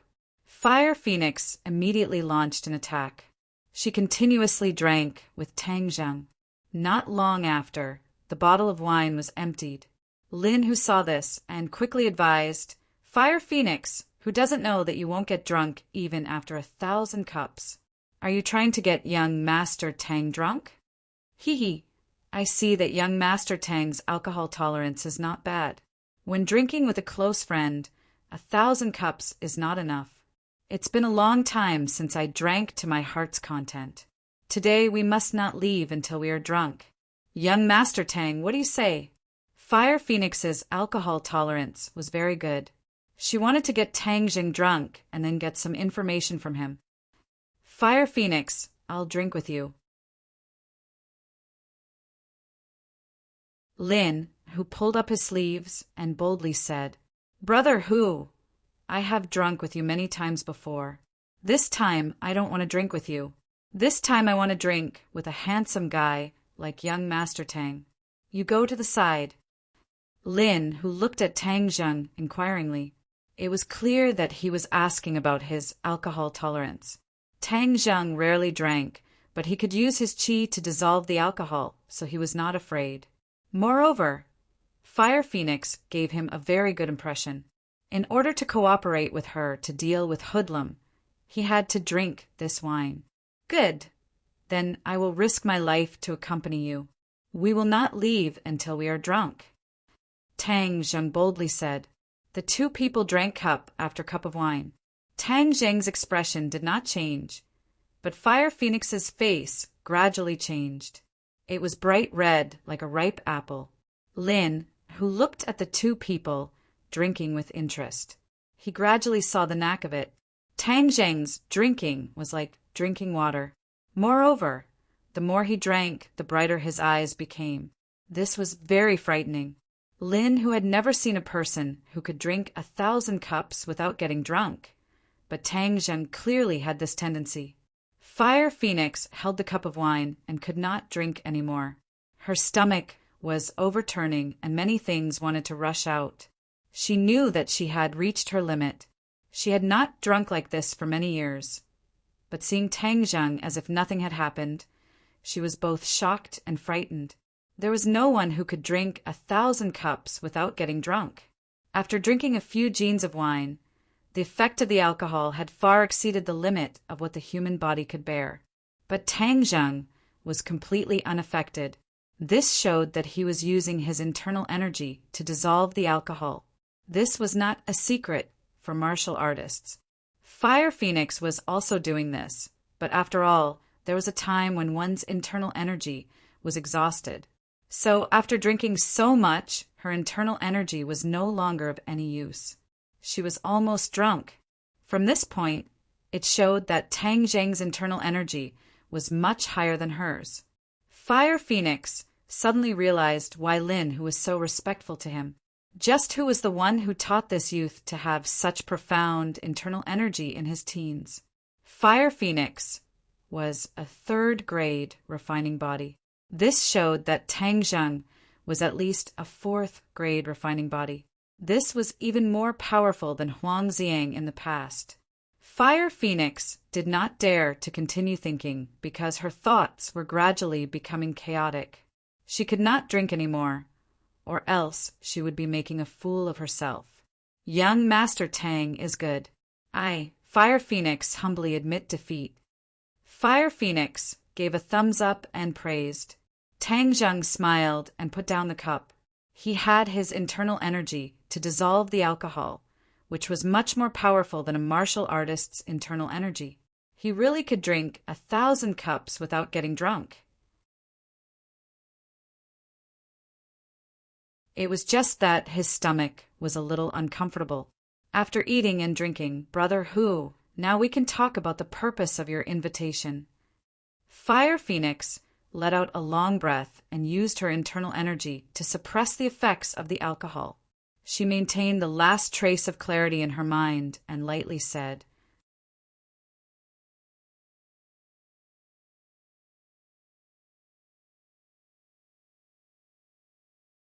Fire Phoenix immediately launched an attack. She continuously drank with Tang Zheng. Not long after, the bottle of wine was emptied. Lin, who saw this, and quickly advised, Fire Phoenix, who doesn't know that you won't get drunk even after 1,000 cups. Are you trying to get young Master Tang drunk? Hee. I see that young Master Tang's alcohol tolerance is not bad. When drinking with a close friend, 1,000 cups is not enough. It's been a long time since I drank to my heart's content. Today we must not leave until we are drunk. Young Master Tang, what do you say? Fire Phoenix's alcohol tolerance was very good. She wanted to get Tang Zheng drunk and then get some information from him. Fire Phoenix, I'll drink with you. Lin, who pulled up his sleeves and boldly said, "Brother Hu, I have drunk with you many times before. This time I don't want to drink with you. This time I want to drink with a handsome guy like young Master Tang. You go to the side." Lin, who looked at Tang Zheng inquiringly. It was clear that he was asking about his alcohol tolerance. Tang Zheng rarely drank, but he could use his qi to dissolve the alcohol, so he was not afraid. Moreover, Fire Phoenix gave him a very good impression. In order to cooperate with her to deal with Hoodlum, he had to drink this wine. "Good. Then I will risk my life to accompany you. We will not leave until we are drunk." Tang Zheng boldly said. The two people drank cup after cup of wine. Tang Zheng's expression did not change, but Fire Phoenix's face gradually changed. It was bright red like a ripe apple. Lin, who looked at the two people, drinking with interest. He gradually saw the knack of it. Tang Zheng's drinking was like drinking water. Moreover, the more he drank, the brighter his eyes became. This was very frightening. Lin, who had never seen a person who could drink 1,000 cups without getting drunk, but Tang Zheng clearly had this tendency. Fire Phoenix held the cup of wine and could not drink any more. Her stomach was overturning and many things wanted to rush out. She knew that she had reached her limit. She had not drunk like this for many years. But seeing Tang Zheng as if nothing had happened, she was both shocked and frightened. There was no one who could drink 1,000 cups without getting drunk. After drinking a few jeans of wine, the effect of the alcohol had far exceeded the limit of what the human body could bear. But Tang Zheng was completely unaffected. This showed that he was using his internal energy to dissolve the alcohol. This was not a secret for martial artists. Fire Phoenix was also doing this, but after all, there was a time when one's internal energy was exhausted. So after drinking so much, her internal energy was no longer of any use. She was almost drunk. From this point, it showed that Tang Zheng's internal energy was much higher than hers. Fire Phoenix suddenly realized why Lin, who was so respectful to him, just who was the one who taught this youth to have such profound internal energy in his teens. Fire Phoenix was a third-grade refining body. This showed that Tang Zheng was at least a fourth-grade refining body. This was even more powerful than Huang Xiang in the past. Fire Phoenix did not dare to continue thinking because her thoughts were gradually becoming chaotic. She could not drink anymore, or else she would be making a fool of herself. Young Master Tang is good. I, Fire Phoenix, humbly admit defeat. Fire Phoenix gave a thumbs up and praised. Tang Zheng smiled and put down the cup. He had his internal energy to dissolve the alcohol, which was much more powerful than a martial artist's internal energy. He really could drink 1,000 cups without getting drunk. It was just that his stomach was a little uncomfortable. After eating and drinking, Brother Hu, now we can talk about the purpose of your invitation. Fire Phoenix let out a long breath and used her internal energy to suppress the effects of the alcohol. She maintained the last trace of clarity in her mind and lightly said,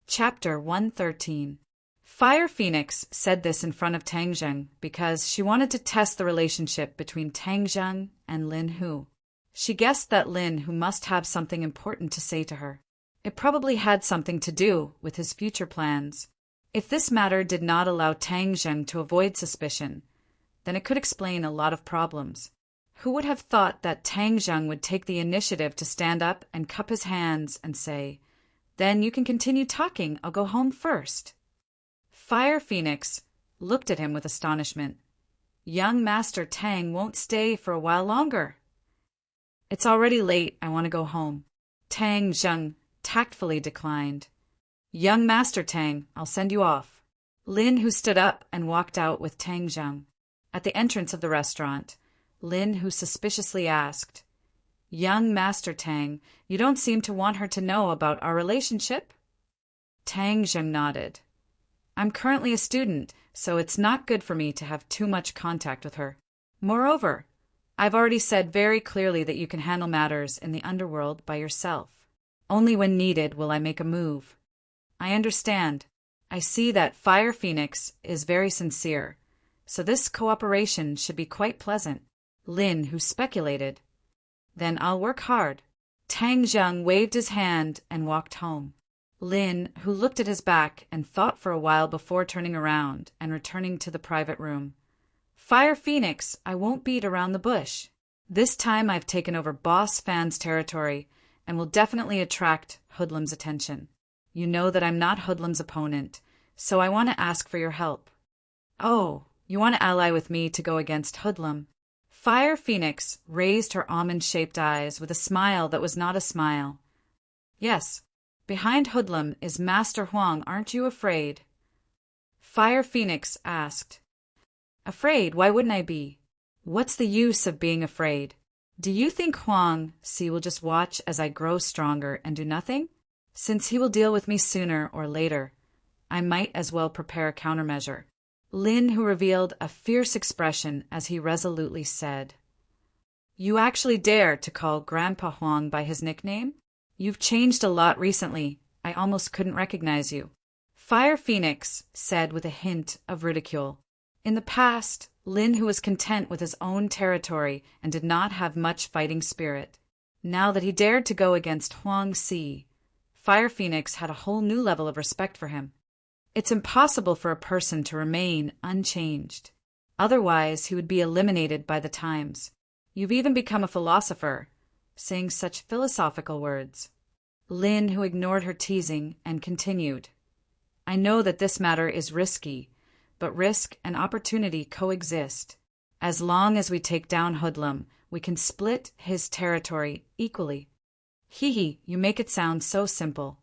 Chapter 113. Fire Phoenix said this in front of Tang Zheng because she wanted to test the relationship between Tang Zheng and Lin Hu. She guessed that Lin Hu must have something important to say to her. It probably had something to do with his future plans. If this matter did not allow Tang Zheng to avoid suspicion, then it could explain a lot of problems. Who would have thought that Tang Zheng would take the initiative to stand up and cup his hands and say, "Then you can continue talking, I'll go home first." Fire Phoenix looked at him with astonishment. Young Master Tang won't stay for a while longer. It's already late, I want to go home. Tang Zheng tactfully declined. Young Master Tang, I'll send you off. Lin Hu stood up and walked out with Tang Zheng. At the entrance of the restaurant, Lin Hu suspiciously asked, Young Master Tang, you don't seem to want her to know about our relationship? Tang Zheng nodded. I'm currently a student, so it's not good for me to have too much contact with her. Moreover, I've already said very clearly that you can handle matters in the underworld by yourself. Only when needed will I make a move. I understand. I see that Fire Phoenix is very sincere, so this cooperation should be quite pleasant. Lin, who speculated, Then I'll work hard. Tang Zheng waved his hand and walked home. Lin, who looked at his back and thought for a while before turning around and returning to the private room. Fire Phoenix, I won't beat around the bush. This time I've taken over Boss Fan's territory and will definitely attract Hoodlum's attention. You know that I'm not Hoodlum's opponent, so I want to ask for your help. Oh, you want to ally with me to go against Hoodlum? Fire Phoenix raised her almond-shaped eyes with a smile that was not a smile. Yes, behind Hoodlum is Master Huang, aren't you afraid? Fire Phoenix asked. Afraid? Why wouldn't I be? What's the use of being afraid? Do you think Huang Si will just watch as I grow stronger and do nothing? Since he will deal with me sooner or later, I might as well prepare a countermeasure. Lin, who revealed a fierce expression as he resolutely said, You actually dare to call Grandpa Huang by his nickname? You've changed a lot recently. I almost couldn't recognize you. Fire Phoenix said with a hint of ridicule. In the past, Lin, who was content with his own territory and did not have much fighting spirit. Now that he dared to go against Huang Si, Fire Phoenix had a whole new level of respect for him. It's impossible for a person to remain unchanged. Otherwise, he would be eliminated by the times. You've even become a philosopher, saying such philosophical words. Lin, who ignored her teasing, and continued, I know that this matter is risky, but risk and opportunity coexist. As long as we take down Hoodlum, we can split his territory equally. Hee hee, you make it sound so simple.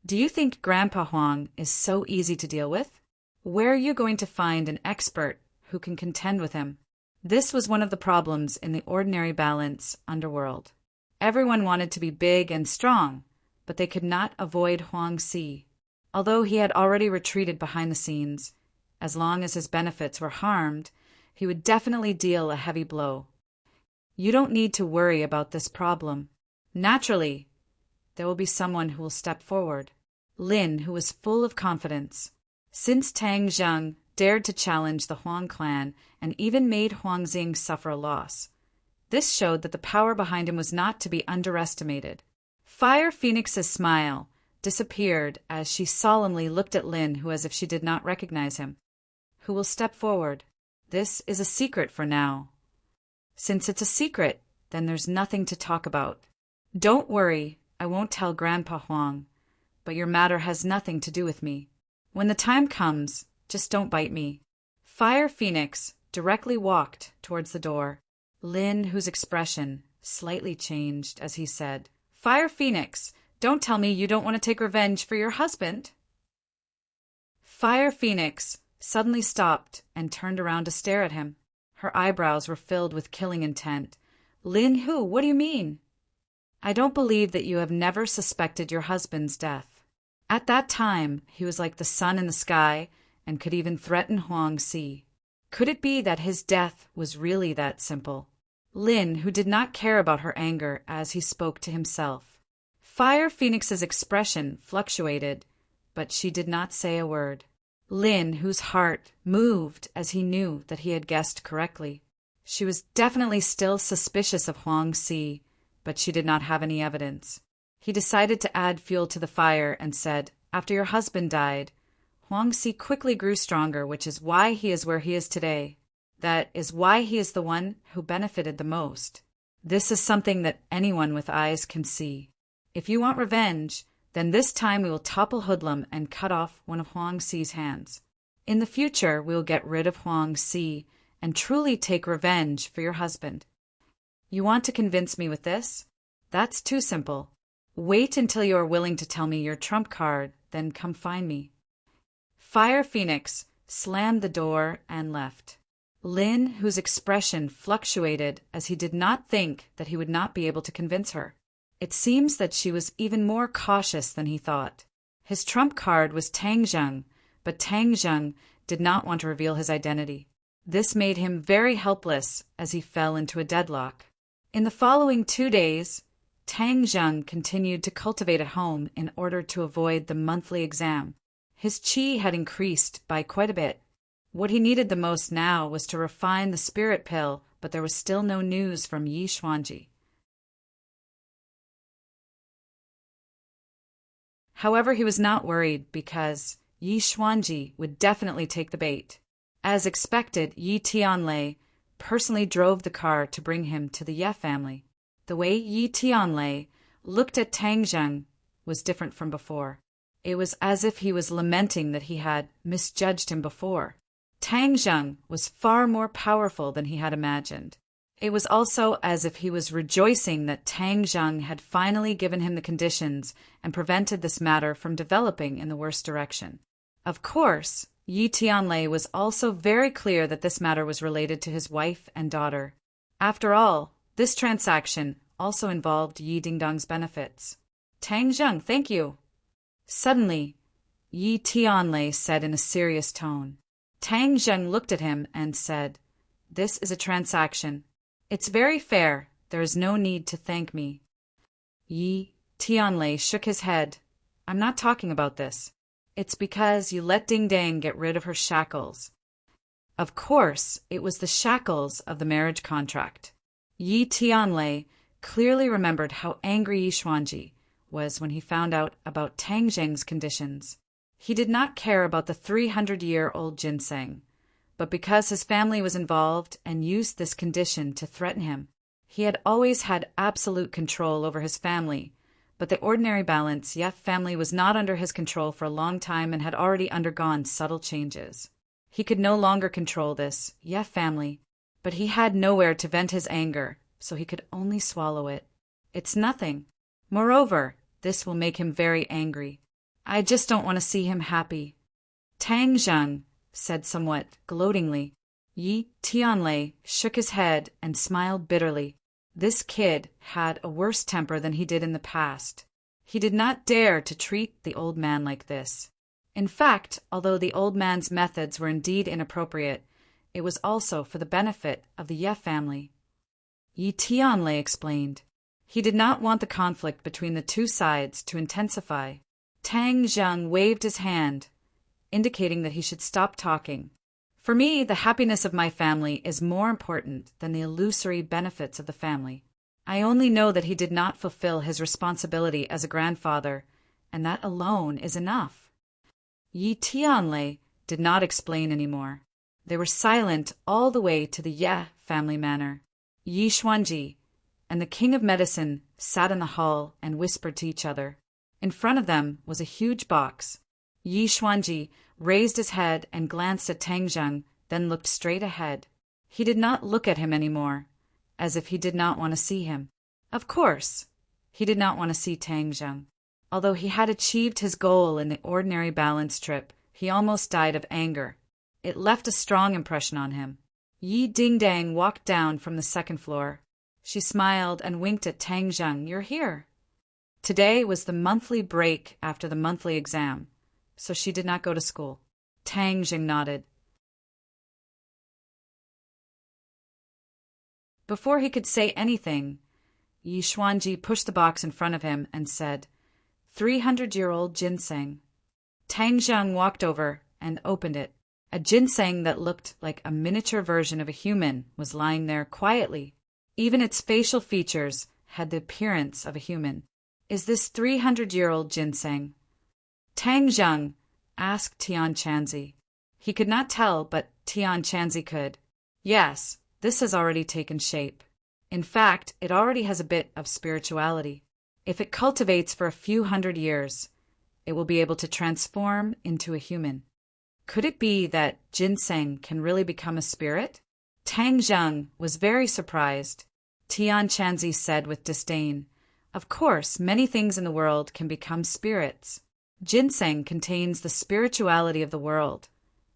Do you think Grandpa Huang is so easy to deal with? Where are you going to find an expert who can contend with him? This was one of the problems in the ordinary balance underworld. Everyone wanted to be big and strong, but they could not avoid Huang Si. Although he had already retreated behind the scenes, as long as his benefits were harmed, he would definitely deal a heavy blow. You don't need to worry about this problem. Naturally, there will be someone who will step forward. Lin, who was full of confidence. Since Tang Zheng dared to challenge the Huang clan and even made Huang Xing suffer a loss, this showed that the power behind him was not to be underestimated. Fire Phoenix's smile disappeared as she solemnly looked at Lin, who as if she did not recognize him. Who will step forward? This is a secret for now. Since it's a secret, then there's nothing to talk about. Don't worry, I won't tell Grandpa Huang, but your matter has nothing to do with me. When the time comes, just don't bite me. Fire Phoenix directly walked towards the door. Lin, whose expression slightly changed as he said, Fire Phoenix, don't tell me you don't want to take revenge for your husband. Fire Phoenix suddenly stopped and turned around to stare at him. Her eyebrows were filled with killing intent. Lin, who? What do you mean? I don't believe that you have never suspected your husband's death. At that time, he was like the sun in the sky and could even threaten Huang Si. Could it be that his death was really that simple? Lin, who did not care about her anger as he spoke to himself. Fire Phoenix's expression fluctuated, but she did not say a word. Lin, whose heart moved as he knew that he had guessed correctly. She was definitely still suspicious of Huang Si, but she did not have any evidence. He decided to add fuel to the fire and said, After your husband died, Huang Si quickly grew stronger, which is why he is where he is today. That is why he is the one who benefited the most. This is something that anyone with eyes can see. If you want revenge, then this time we will topple Hoodlum and cut off one of Huang Si's hands. In the future, we will get rid of Huang Si and truly take revenge for your husband. You want to convince me with this? That's too simple. Wait until you are willing to tell me your trump card, then come find me. Fire Phoenix slammed the door and left. Lin, whose expression fluctuated as he did not think that he would not be able to convince her. It seems that she was even more cautious than he thought. His trump card was Tang Zheng, but Tang Zheng did not want to reveal his identity. This made him very helpless as he fell into a deadlock. In the following 2 days, Tang Zheng continued to cultivate at home in order to avoid the monthly exam. His qi had increased by quite a bit. What he needed the most now was to refine the spirit pill, but there was still no news from Yi Xuanji. However, he was not worried because Yi Xuanji would definitely take the bait. As expected, Yi Tianlei personally drove the car to bring him to the Ye family. The way Yi Tianlei looked at Tang Zheng was different from before. It was as if he was lamenting that he had misjudged him before. Tang Zheng was far more powerful than he had imagined. It was also as if he was rejoicing that Tang Zheng had finally given him the conditions and prevented this matter from developing in the worst direction. Of course, Yi Tianlei was also very clear that this matter was related to his wife and daughter. After all, this transaction also involved Yi Dingdong's benefits. Tang Zheng, thank you. Suddenly, Yi Tianlei said in a serious tone. Tang Zheng looked at him and said, "This is a transaction. It's very fair. There is no need to thank me." Yi Tianlei shook his head. "I'm not talking about this. It's because you let Ding Dang get rid of her shackles." Of course, it was the shackles of the marriage contract. Yi Tianlei clearly remembered how angry Yi Xuanji was when he found out about Tang Zheng's conditions. He did not care about the 300-year-old ginseng, but because his family was involved and used this condition to threaten him. He had always had absolute control over his family, but the ordinary balance Ye family was not under his control for a long time and had already undergone subtle changes. He could no longer control this Ye family, but he had nowhere to vent his anger, so he could only swallow it. It's nothing. Moreover, this will make him very angry. I just don't want to see him happy. Tang Zheng said somewhat gloatingly. Yi Tianlei shook his head and smiled bitterly. This kid had a worse temper than he did in the past. He did not dare to treat the old man like this. In fact, although the old man's methods were indeed inappropriate, it was also for the benefit of the Ye family. Yi Tianlei explained. He did not want the conflict between the two sides to intensify. Tang Zheng waved his hand, indicating that he should stop talking. For me, the happiness of my family is more important than the illusory benefits of the family. I only know that he did not fulfill his responsibility as a grandfather, and that alone is enough. Yi Tianlei did not explain any more. They were silent all the way to the Ye family manor. Yi Xuanji and the King of Medicine sat in the hall and whispered to each other. In front of them was a huge box. Yi Xuanji raised his head and glanced at Tang Zheng, then looked straight ahead. He did not look at him anymore, as if he did not want to see him. Of course, he did not want to see Tang Zheng. Although he had achieved his goal in the ordinary balance trip, he almost died of anger. It left a strong impression on him. Yi Dingdang walked down from the second floor. She smiled and winked at Tang Zheng. "You're here." Today was the monthly break after the monthly exam, so she did not go to school. Tang Zheng nodded. Before he could say anything, Yi Xuanji pushed the box in front of him and said, 300-year-old ginseng. Tang Zheng walked over and opened it. A ginseng that looked like a miniature version of a human was lying there quietly. Even its facial features had the appearance of a human. "Is this 300-year-old ginseng?" Tang Zheng asked Tian Chanzi. He could not tell, but Tian Chanzi could. "Yes, this has already taken shape. In fact, it already has a bit of spirituality. If it cultivates for a few hundred years, it will be able to transform into a human." Could it be that ginseng can really become a spirit? Tang Zheng was very surprised. Tian Chanzi said with disdain, "Of course, many things in the world can become spirits. Ginseng contains the spirituality of the world,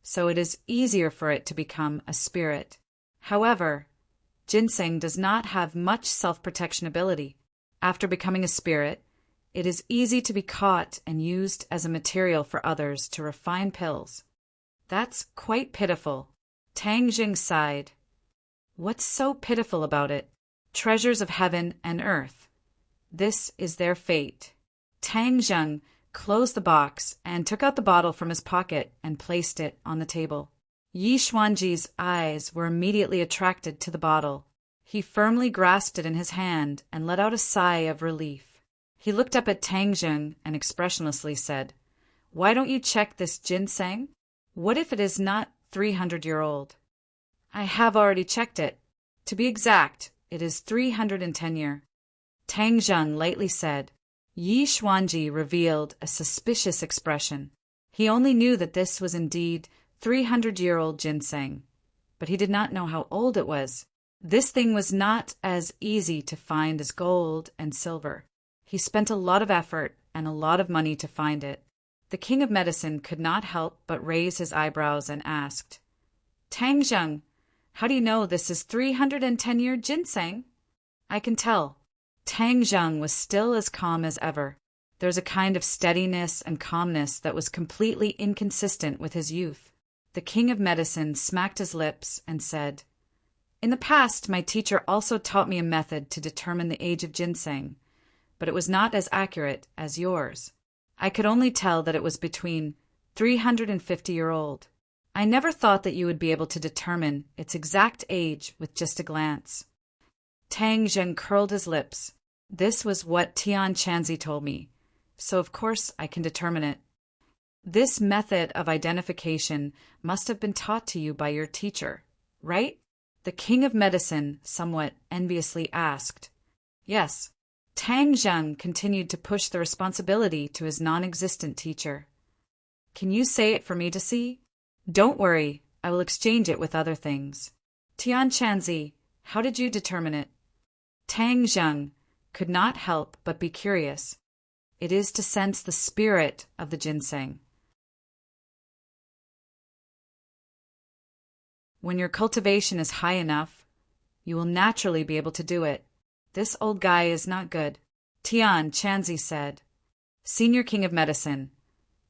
so it is easier for it to become a spirit. However, ginseng does not have much self-protection ability. After becoming a spirit, it is easy to be caught and used as a material for others to refine pills. That's quite pitiful. Tang Jing sighed. What's so pitiful about it? Treasures of heaven and earth. This is their fate. Tang Jing closed the box and took out the bottle from his pocket and placed it on the table. Yi Xuanji's eyes were immediately attracted to the bottle. He firmly grasped it in his hand and let out a sigh of relief. He looked up at Tang Jing and expressionlessly said, "Why don't you check this ginseng? What if it is not 300-year-old? I have already checked it. To be exact, it is 310-year. Tang Jing lightly said. Yi Xuanji revealed a suspicious expression. He only knew that this was indeed 300-year-old ginseng, but he did not know how old it was. This thing was not as easy to find as gold and silver. He spent a lot of effort and a lot of money to find it. The king of medicine could not help but raise his eyebrows and asked, "Tang Jing, how do you know this is 310-year ginseng?" "I can tell." Tang Jing was still as calm as ever. There was a kind of steadiness and calmness that was completely inconsistent with his youth. The king of medicine smacked his lips and said, "In the past, my teacher also taught me a method to determine the age of ginseng, but it was not as accurate as yours. I could only tell that it was between 350-year-old. I never thought that you would be able to determine its exact age with just a glance." Tang Jing curled his lips. "This was what Tian Chanzi told me, so of course I can determine it." "This method of identification must have been taught to you by your teacher, right?" The king of medicine somewhat enviously asked. "Yes." Tang Jing continued to push the responsibility to his non-existent teacher. "Can you say it for me to see?" "Don't worry, I will exchange it with other things." "Tian Chanzi, how did you determine it?" Tang Jing could not help but be curious. "It is to sense the spirit of the ginseng. When your cultivation is high enough, you will naturally be able to do it. This old guy is not good." Tian Chanzi said, "Senior king of medicine,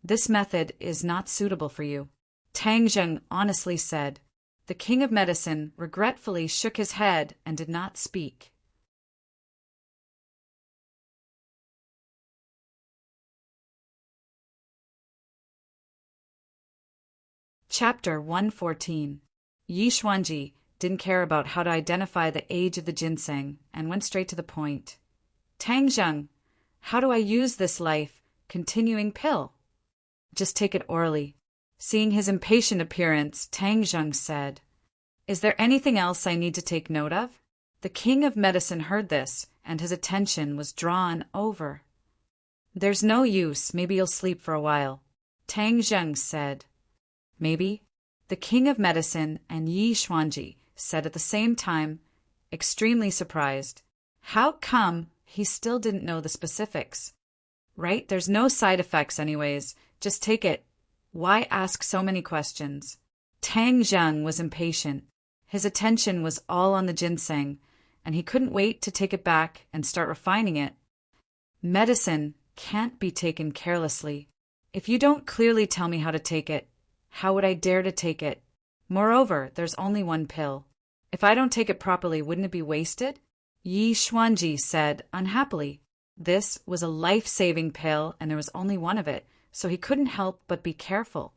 this method is not suitable for you." Tang Jing honestly said. The king of medicine regretfully shook his head and did not speak. Chapter 114. Yi Xuanji didn't care about how to identify the age of the ginseng and went straight to the point. "Tang Jing, how do I use this life-continuing pill?" "Just take it orally." Seeing his impatient appearance, Tang Jing said, "Is there anything else I need to take note of?" The king of medicine heard this, and his attention was drawn over. "There's no use, maybe you'll sleep for a while," Tang Jing said. "Maybe?" The king of medicine and Yi Xuanji said at the same time, extremely surprised. How come he still didn't know the specifics? "Right, there's no side effects anyways. Just take it. Why ask so many questions?" Tang Jing was impatient. His attention was all on the ginseng, and he couldn't wait to take it back and start refining it. Medicine can't be taken carelessly. If you don't clearly tell me how to take it, how would I dare to take it? Moreover, there's only one pill. If I don't take it properly, wouldn't it be wasted? Yi Xuanji said unhappily. This was a life-saving pill, and there was only one of it, so he couldn't help but be careful.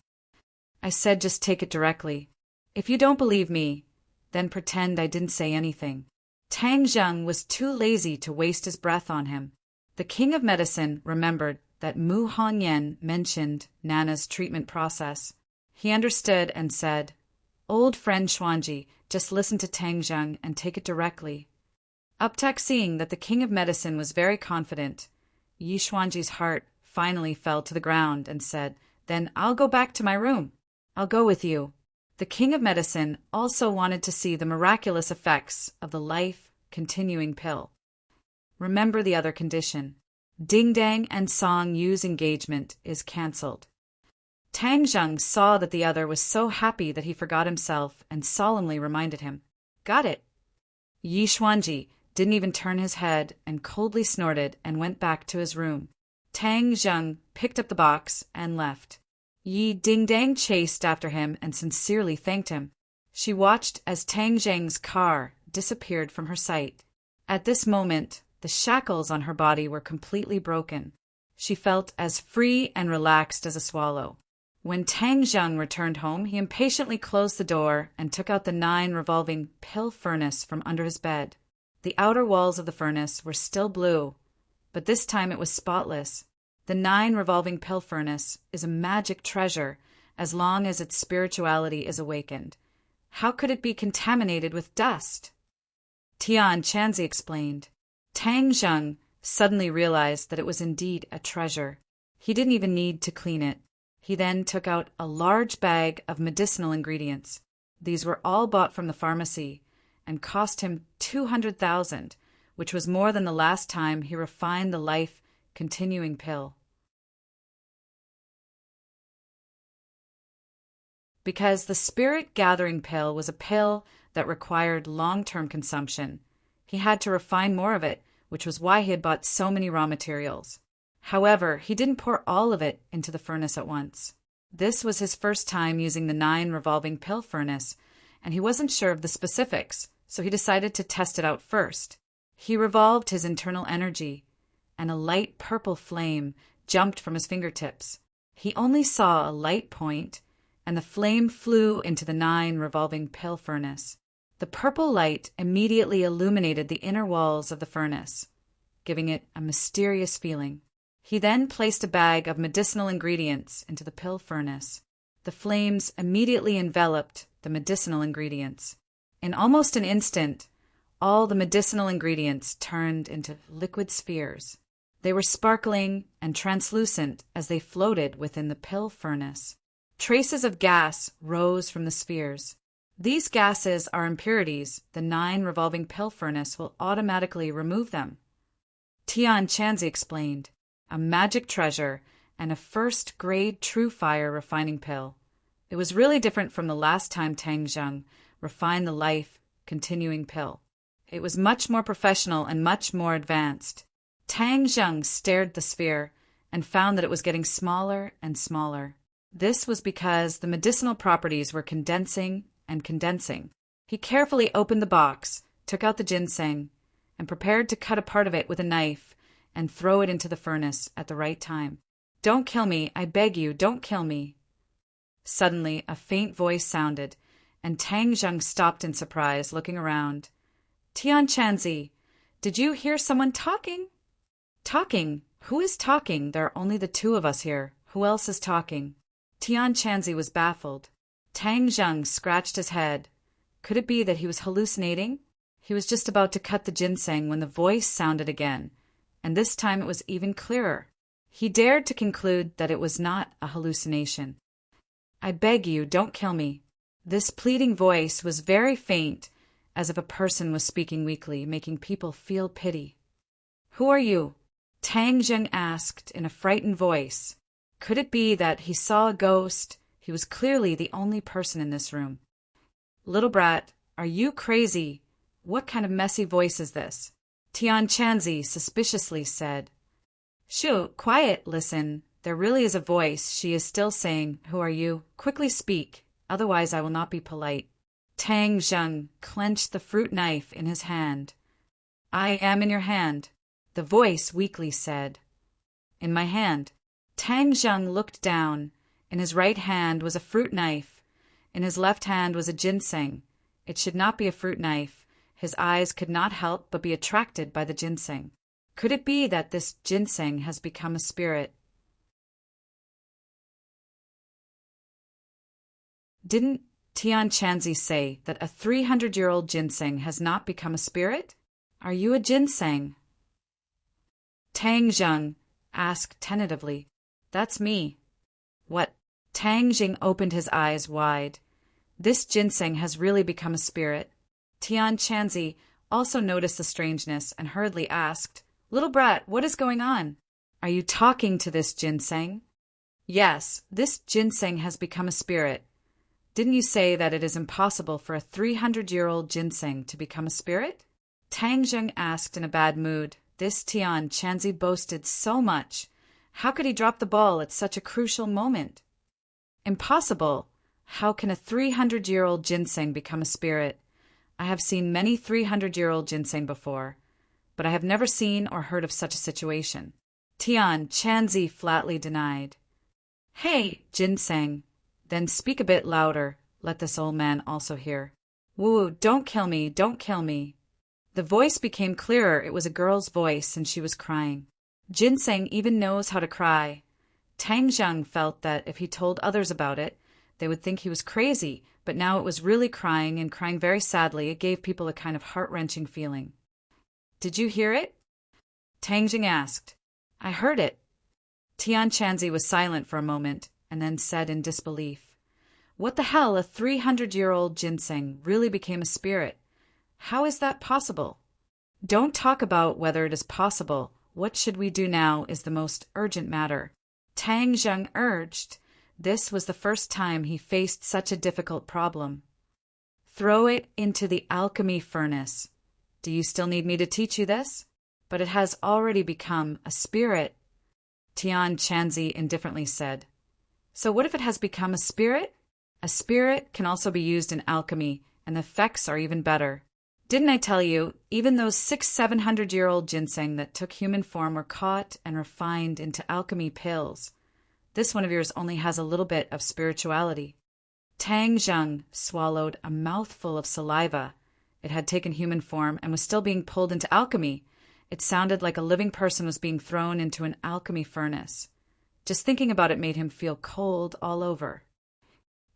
"I said just take it directly. If you don't believe me, then pretend I didn't say anything." Tang Jing was too lazy to waste his breath on him. The king of medicine remembered that Mu Hongyan mentioned Nana's treatment process. He understood and said, "Old friend Xuanji, just listen to Tang Jing and take it directly." Uptak, seeing that the king of medicine was very confident, Yi Xuanji's heart finally fell to the ground and said, "Then I'll go back to my room." "I'll go with you." The king of medicine also wanted to see the miraculous effects of the life-continuing pill. Remember the other condition. Ding Dang and Song Yu's engagement is cancelled. Tang Jing saw that the other was so happy that he forgot himself and solemnly reminded him. "Got it." Yi Xuanji didn't even turn his head, and coldly snorted and went back to his room. Tang Zheng picked up the box and left. Yi Dingdang chased after him and sincerely thanked him. She watched as Tang Zheng's car disappeared from her sight. At this moment, the shackles on her body were completely broken. She felt as free and relaxed as a swallow. When Tang Zheng returned home, he impatiently closed the door and took out the 9 revolving pill furnace from under his bed. The outer walls of the furnace were still blue, but this time it was spotless. The 9 revolving pill furnace is a magic treasure as long as its spirituality is awakened. How could it be contaminated with dust? Tian Chanzi explained. Tang Zheng suddenly realized that it was indeed a treasure. He didn't even need to clean it. He then took out a large bag of medicinal ingredients. These were all bought from the pharmacy and cost him 200,000, which was more than the last time he refined the life-continuing pill. Because the spirit-gathering pill was a pill that required long-term consumption, he had to refine more of it, which was why he had bought so many raw materials. However, he didn't pour all of it into the furnace at once. This was his first time using the 9 revolving pill furnace, and he wasn't sure of the specifics, so he decided to test it out first. He revolved his internal energy, and a light purple flame jumped from his fingertips. He only saw a light point, and the flame flew into the 9 revolving pill furnace. The purple light immediately illuminated the inner walls of the furnace, giving it a mysterious feeling. He then placed a bag of medicinal ingredients into the pill furnace. The flames immediately enveloped the medicinal ingredients. In almost an instant, all the medicinal ingredients turned into liquid spheres. They were sparkling and translucent as they floated within the pill furnace. Traces of gas rose from the spheres. These gases are impurities. The 9 revolving pill furnace will automatically remove them. Tian Chanzi explained. A magic treasure and a first-grade true fire refining pill. It was really different from the last time Tang Zheng refined the life-continuing pill. It was much more professional and much more advanced. Tang Zheng stared at the sphere and found that it was getting smaller and smaller. This was because the medicinal properties were condensing and condensing. He carefully opened the box, took out the ginseng, and prepared to cut a part of it with a knife and throw it into the furnace at the right time. "Don't kill me, I beg you, don't kill me." Suddenly, a faint voice sounded, and Tang Zheng stopped in surprise, looking around. "Tian Chanzi, did you hear someone talking?" "Talking? Who is talking? There are only the 2 of us here. Who else is talking?" Tian Chanzi was baffled. Tang Zheng scratched his head. Could it be that he was hallucinating? He was just about to cut the ginseng when the voice sounded again, and this time it was even clearer. He dared to conclude that it was not a hallucination. "I beg you, don't kill me." This pleading voice was very faint, as if a person was speaking weakly, making people feel pity. "Who are you?" Tang Zheng asked in a frightened voice. Could it be that he saw a ghost? He was clearly the only person in this room. "Little brat, are you crazy? What kind of messy voice is this?" Tian Chanzi suspiciously said. "Shoo, quiet, listen. There really is a voice. She is still saying, 'Who are you?' Quickly speak, otherwise I will not be polite." Tang Zheng clenched the fruit knife in his hand. "I am in your hand," the voice weakly said. "In my hand." Tang Zheng looked down. In his right hand was a fruit knife. In his left hand was a ginseng. It should not be a fruit knife. His eyes could not help but be attracted by the ginseng. Could it be that this ginseng has become a spirit? Didn't Tian Chanzi say that a 300-year-old ginseng has not become a spirit? Are you a ginseng? Tang Zheng asked tentatively. "That's me." "What?" Tang Zheng opened his eyes wide. This ginseng has really become a spirit. Tian Chanzi also noticed the strangeness and hurriedly asked, "Little brat, what is going on? Are you talking to this ginseng?" "Yes, this ginseng has become a spirit. Didn't you say that it is impossible for a 300-year-old ginseng to become a spirit?" Tang Zheng asked in a bad mood. This Tian Chanzi boasted so much. How could he drop the ball at such a crucial moment? Impossible. How can a 300-year-old ginseng become a spirit? I have seen many 300-year-old ginseng before, but I have never seen or heard of such a situation. Tian Chanzi flatly denied. Hey, ginseng. Then speak a bit louder. Let this old man also hear. Woo, don't kill me, don't kill me. The voice became clearer. It was a girl's voice, and she was crying. Ginseng even knows how to cry. Tang Zheng felt that if he told others about it, they would think he was crazy, but now it was really crying and crying very sadly. It gave people a kind of heart-wrenching feeling. Did you hear it? Tang Zheng asked. I heard it. Tian Chanzi was silent for a moment and then said in disbelief, What the hell, a 300-year-old ginseng really became a spirit? How is that possible? Don't talk about whether it is possible. What should we do now is the most urgent matter. Tang Zheng urged. This was the first time he faced such a difficult problem. Throw it into the alchemy furnace. Do you still need me to teach you this? But it has already become a spirit, Tian Chanzi indifferently said. So what if it has become a spirit? A spirit can also be used in alchemy, and the effects are even better. Didn't I tell you, even those 600-700-year-old ginseng that took human form were caught and refined into alchemy pills. This one of yours only has a little bit of spirituality. Tang Zheng swallowed a mouthful of saliva. It had taken human form and was still being pulled into alchemy. It sounded like a living person was being thrown into an alchemy furnace. Just thinking about it made him feel cold all over.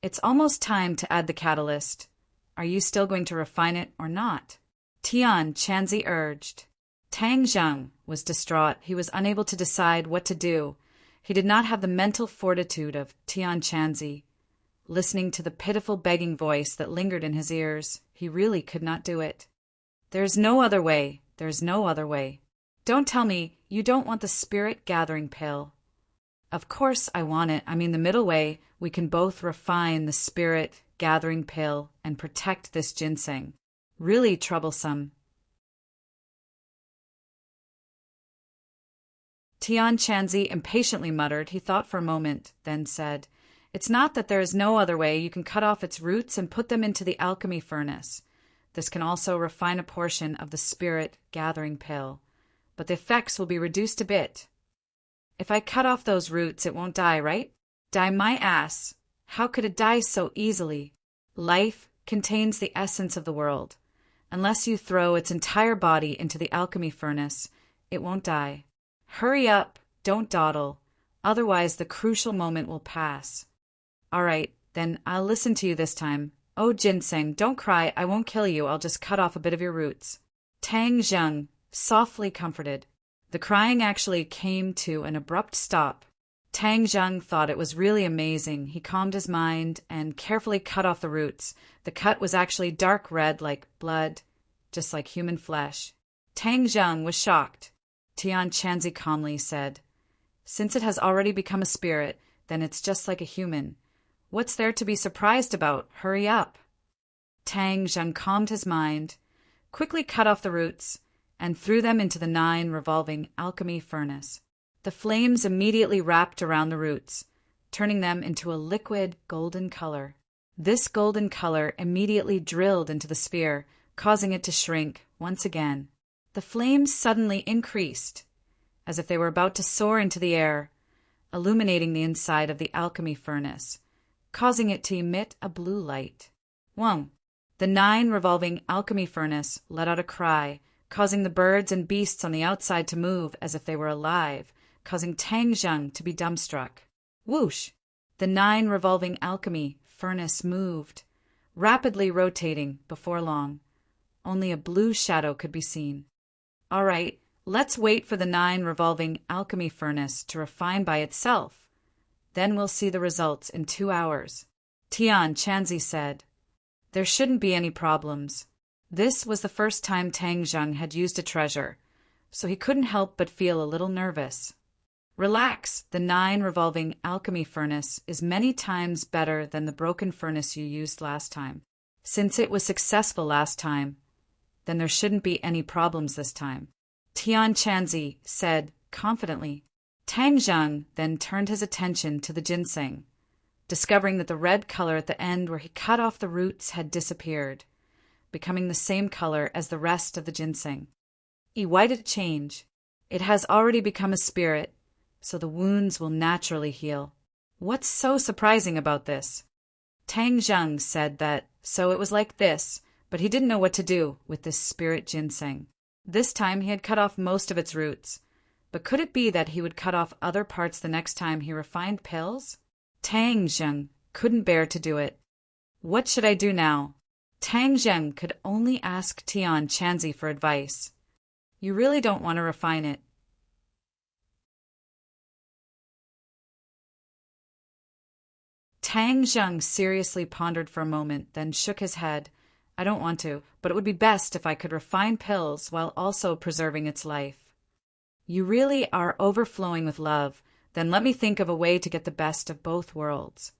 It's almost time to add the catalyst. Are you still going to refine it or not? Tian Chanzi urged. Tang Zheng was distraught. He was unable to decide what to do. He did not have the mental fortitude of Tian Chanzi. Listening to the pitiful begging voice that lingered in his ears, he really could not do it. There's no other way. There's no other way. Don't tell me you don't want the spirit gathering pill. Of course I want it. I mean the middle way. We can both refine the spirit gathering pill and protect this ginseng. Really troublesome. Tian Chanzi impatiently muttered. He thought for a moment, then said, It's not that there is no other way. You can cut off its roots and put them into the alchemy furnace. This can also refine a portion of the spirit gathering pill, but the effects will be reduced a bit. If I cut off those roots, it won't die, right? Die my ass. How could it die so easily? Life contains the essence of the world. Unless you throw its entire body into the alchemy furnace, it won't die. Hurry up, don't dawdle, otherwise the crucial moment will pass. All right, then I'll listen to you this time. Oh, ginseng, don't cry, I won't kill you, I'll just cut off a bit of your roots. Tang Zheng softly comforted. The crying actually came to an abrupt stop. Tang Zheng thought it was really amazing. He calmed his mind and carefully cut off the roots. The cut was actually dark red like blood, just like human flesh. Tang Zheng was shocked. Tian Chanzi calmly said, Since it has already become a spirit, then it's just like a human. What's there to be surprised about? Hurry up. Tang Zheng calmed his mind, quickly cut off the roots, and threw them into the 9 revolving alchemy furnace. The flames immediately wrapped around the roots, turning them into a liquid golden color. This golden color immediately drilled into the sphere, causing it to shrink once again. The flames suddenly increased, as if they were about to soar into the air, illuminating the inside of the alchemy furnace, causing it to emit a blue light. Whoa! The 9 revolving alchemy furnace let out a cry, causing the birds and beasts on the outside to move as if they were alive, causing Tang Zheng to be dumbstruck. Whoosh! The 9 revolving alchemy furnace moved, rapidly rotating before long. Only a blue shadow could be seen. All right, let's wait for the 9 revolving alchemy furnace to refine by itself. Then we'll see the results in 2 hours. Tian Chanzi said. There shouldn't be any problems. This was the first time Tang Zheng had used a treasure, so he couldn't help but feel a little nervous. Relax, the 9 revolving alchemy furnace is many times better than the broken furnace you used last time. Since it was successful last time, then there shouldn't be any problems this time, Tian Chanzi said confidently. Tang Zheng then turned his attention to the ginseng, discovering that the red color at the end where he cut off the roots had disappeared, becoming the same color as the rest of the ginseng. Why did it change? It has already become a spirit, so the wounds will naturally heal. What's so surprising about this? Tang Zheng said that, so it was like this, but he didn't know what to do with this spirit ginseng. This time he had cut off most of its roots, but could it be that he would cut off other parts the next time he refined pills? Tang Zheng couldn't bear to do it. What should I do now? Tang Zheng could only ask Tian Chanzi for advice. You really don't want to refine it. Tang Zheng seriously pondered for a moment, then shook his head. I don't want to, but it would be best if I could refine pills while also preserving its life. You really are overflowing with love. Then let me think of a way to get the best of both worlds.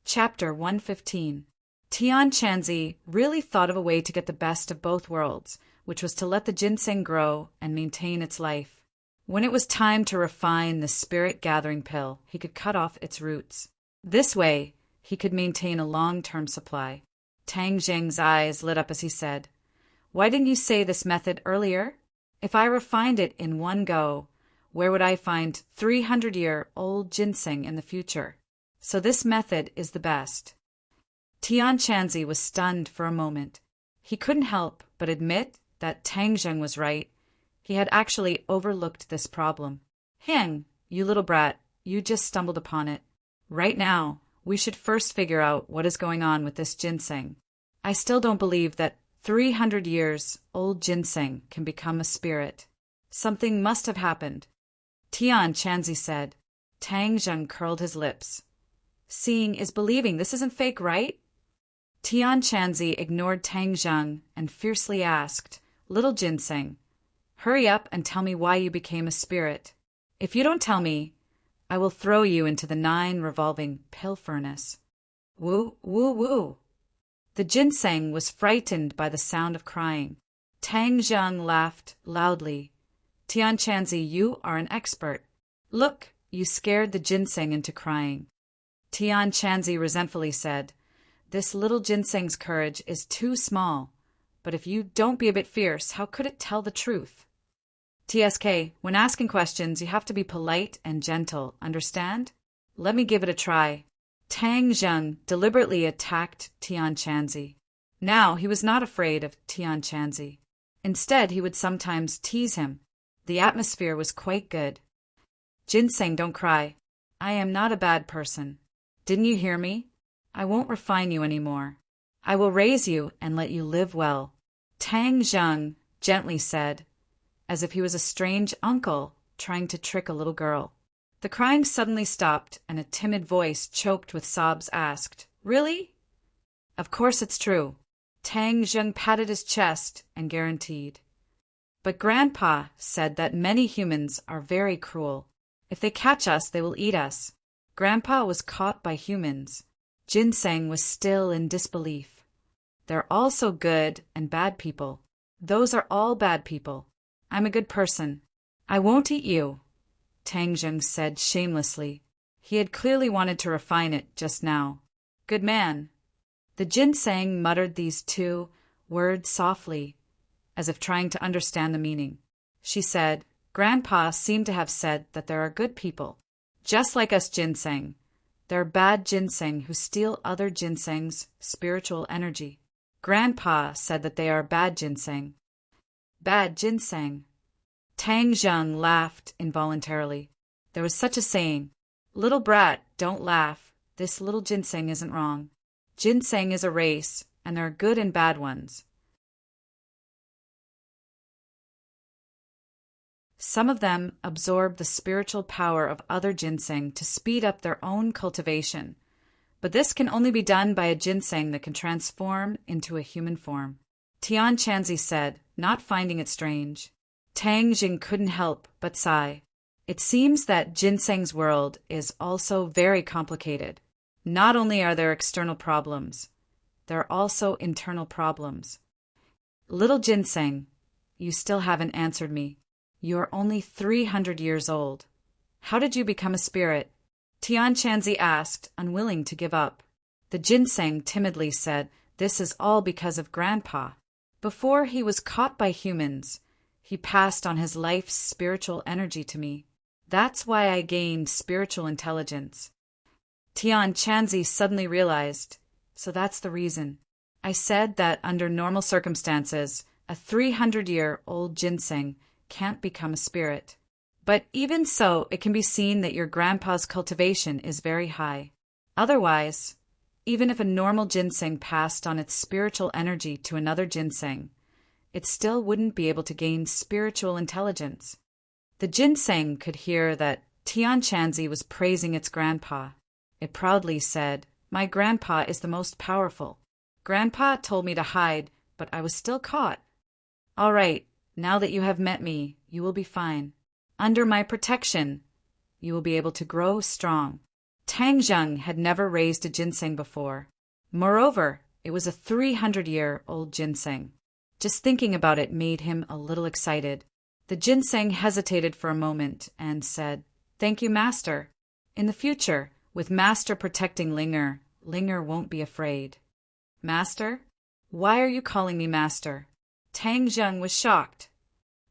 Chapter 115. Tian Chanzi really thought of a way to get the best of both worlds, which was to let the ginseng grow and maintain its life. When it was time to refine the spirit-gathering pill, he could cut off its roots. This way, he could maintain a long-term supply. Tang Zheng's eyes lit up as he said, Why didn't you say this method earlier? If I refined it in one go, where would I find 300-year-old ginseng in the future? So this method is the best. Tian Chanzi was stunned for a moment. He couldn't help but admit that Tang Zheng was right. He had actually overlooked this problem. Hang, you little brat, you just stumbled upon it. Right now, we should first figure out what is going on with this ginseng. I still don't believe that 300 years old ginseng can become a spirit. Something must have happened. Tian Chanzi said. Tang Zheng curled his lips. Seeing is believing. This isn't fake, right? Tian Chanzi ignored Tang Zheng and fiercely asked, Little ginseng, hurry up and tell me why you became a spirit. If you don't tell me, I will throw you into the 9 revolving pill furnace. Woo, woo, woo. The ginseng was frightened by the sound of crying. Tang Zheng laughed loudly. Tian Chanzi, you are an expert. Look, you scared the ginseng into crying. Tian Chanzi resentfully said, This little ginseng's courage is too small, but if you don't be a bit fierce, how could it tell the truth? TSK, when asking questions, you have to be polite and gentle, understand? Let me give it a try. Tang Zheng deliberately attacked Tian Chanzi. Now he was not afraid of Tian Chanzi. Instead, he would sometimes tease him. The atmosphere was quite good. Ginseng, don't cry. I am not a bad person. Didn't you hear me? I won't refine you anymore. I will raise you and let you live well. Tang Zheng gently said, as if he was a strange uncle trying to trick a little girl. The crying suddenly stopped, and a timid voice choked with sobs asked, Really? Of course it's true. Tang Zheng patted his chest and guaranteed. But Grandpa said that many humans are very cruel. If they catch us, they will eat us. Grandpa was caught by humans. Ginseng was still in disbelief. They're also good and bad people. Those are all bad people. I'm a good person. I won't eat you, Tang Zheng said shamelessly. He had clearly wanted to refine it just now. Good man. The ginseng muttered these 2 words softly, as if trying to understand the meaning. She said, Grandpa seemed to have said that there are good people, just like us ginseng. There are bad ginseng who steal other ginseng's spiritual energy. Grandpa said that they are bad ginseng. Bad ginseng. Tang Zheng laughed involuntarily. There was such a saying. Little brat, don't laugh. This little ginseng isn't wrong. Ginseng is a race, and there are good and bad ones. Some of them absorb the spiritual power of other ginseng to speed up their own cultivation, but this can only be done by a ginseng that can transform into a human form. Tian Chanzi said, not finding it strange. Tang Jing couldn't help but sigh. It seems that ginseng's world is also very complicated. Not only are there external problems, there are also internal problems. Little ginseng, you still haven't answered me. You are only 300 years old. How did you become a spirit? Tian Chanzi asked, unwilling to give up. The ginseng timidly said, "This is all because of Grandpa. Before he was caught by humans, he passed on his life's spiritual energy to me. That's why I gained spiritual intelligence." Tian Chanzi suddenly realized, so that's the reason. I said that under normal circumstances, a 300-year-old ginseng can't become a spirit. But even so, it can be seen that your grandpa's cultivation is very high. Otherwise, even if a normal ginseng passed on its spiritual energy to another ginseng, it still wouldn't be able to gain spiritual intelligence. The ginseng could hear that Tian Chanzi was praising its grandpa. It proudly said, "My grandpa is the most powerful. Grandpa told me to hide, but I was still caught. All right, now that you have met me, you will be fine. Under my protection, you will be able to grow strong." Tang Zheng had never raised a ginseng before. Moreover, it was a 300-year-old ginseng. Just thinking about it made him a little excited. The ginseng hesitated for a moment and said, "Thank you, Master. In the future, with Master protecting Linger, Linger won't be afraid." "Master? Why are you calling me Master?" Tang Zheng was shocked.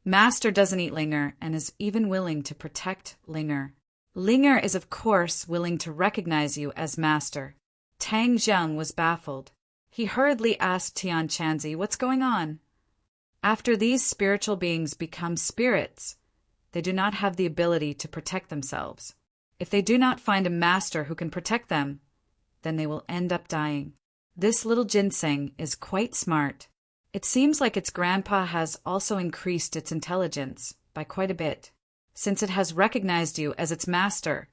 Master doesn't eat Linger and is even willing to protect Linger. Linger is of course willing to recognize you as Master. Tang Zheng was baffled. He hurriedly asked Tian Chanzi, "What's going on?" After these spiritual beings become spirits, they do not have the ability to protect themselves. If they do not find a master who can protect them, then they will end up dying. This little ginseng is quite smart. It seems like its grandpa has also increased its intelligence by quite a bit. Since it has recognized you as its master,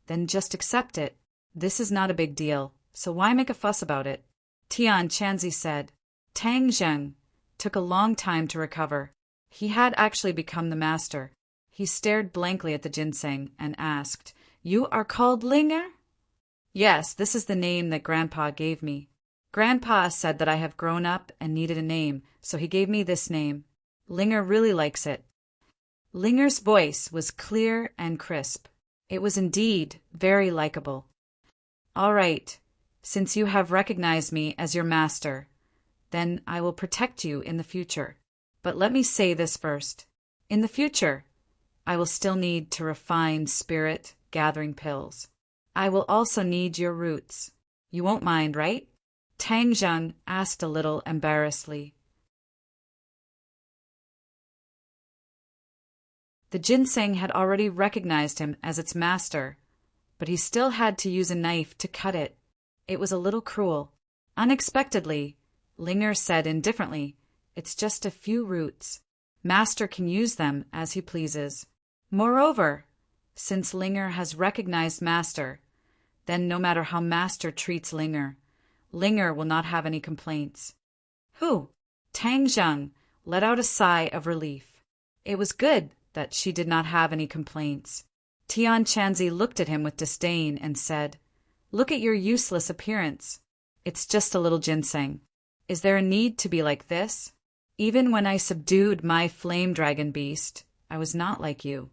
then just accept it. This is not a big deal, so why make a fuss about it? Tian Chanzi said. Tang Zheng took a long time to recover. He had actually become the master. He stared blankly at the ginseng and asked, "You are called Linger?" "Yes, this is the name that Grandpa gave me. Grandpa said that I have grown up and needed a name, so he gave me this name. Linger really likes it." Linger's voice was clear and crisp. It was indeed very likable. "All right, since you have recognized me as your master, then I will protect you in the future. But let me say this first. In the future, I will still need to refine spirit gathering pills. I will also need your roots. You won't mind, right?" Tang Zheng asked a little embarrassedly. The ginseng had already recognized him as its master, but he still had to use a knife to cut it. It was a little cruel. Unexpectedly, Linger said indifferently, "It's just a few roots. Master can use them as he pleases. Moreover, since Linger has recognized Master, then no matter how Master treats Linger, Linger will not have any complaints." "Who?" Tang Zheng let out a sigh of relief. It was good that she did not have any complaints. Tian Chanzi looked at him with disdain and said, "Look at your useless appearance. It's just a little ginseng. Is there a need to be like this? Even when I subdued my flame dragon beast, I was not like you."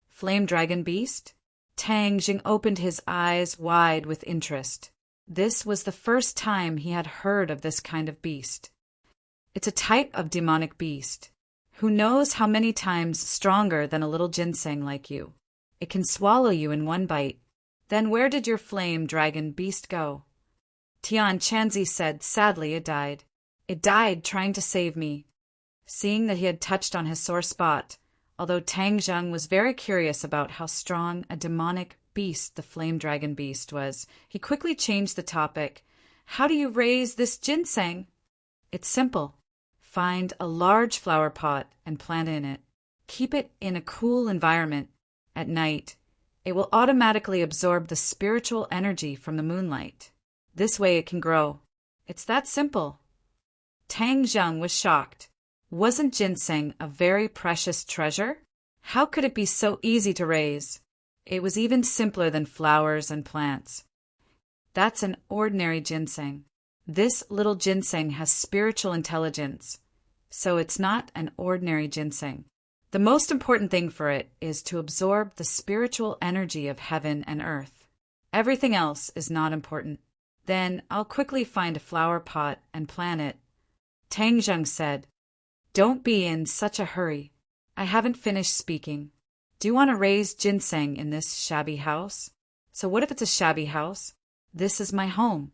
"Flame dragon beast?" Tang Jing opened his eyes wide with interest. This was the first time he had heard of this kind of beast. "It's a type of demonic beast. Who knows how many times stronger than a little ginseng like you. It can swallow you in one bite. Then where did your flame dragon beast go?" Tian Chanzi said sadly it died. "It died trying to save me." Seeing that he had touched on his sore spot, although Tang Zheng was very curious about how strong a demonic beast the flame dragon beast was, he quickly changed the topic. "How do you raise this ginseng?" "It's simple. Find a large flower pot and plant in it. Keep it in a cool environment. At night, it will automatically absorb the spiritual energy from the moonlight. This way it can grow. It's that simple." Tang Zheng was shocked. Wasn't ginseng a very precious treasure? How could it be so easy to raise? It was even simpler than flowers and plants. That's an ordinary ginseng. This little ginseng has spiritual intelligence, so it's not an ordinary ginseng. The most important thing for it is to absorb the spiritual energy of heaven and earth. Everything else is not important. Then I'll quickly find a flower pot and plant it. Tang Zheng said, "Don't be in such a hurry. I haven't finished speaking. Do you want to raise ginseng in this shabby house? So what if it's a shabby house? This is my home."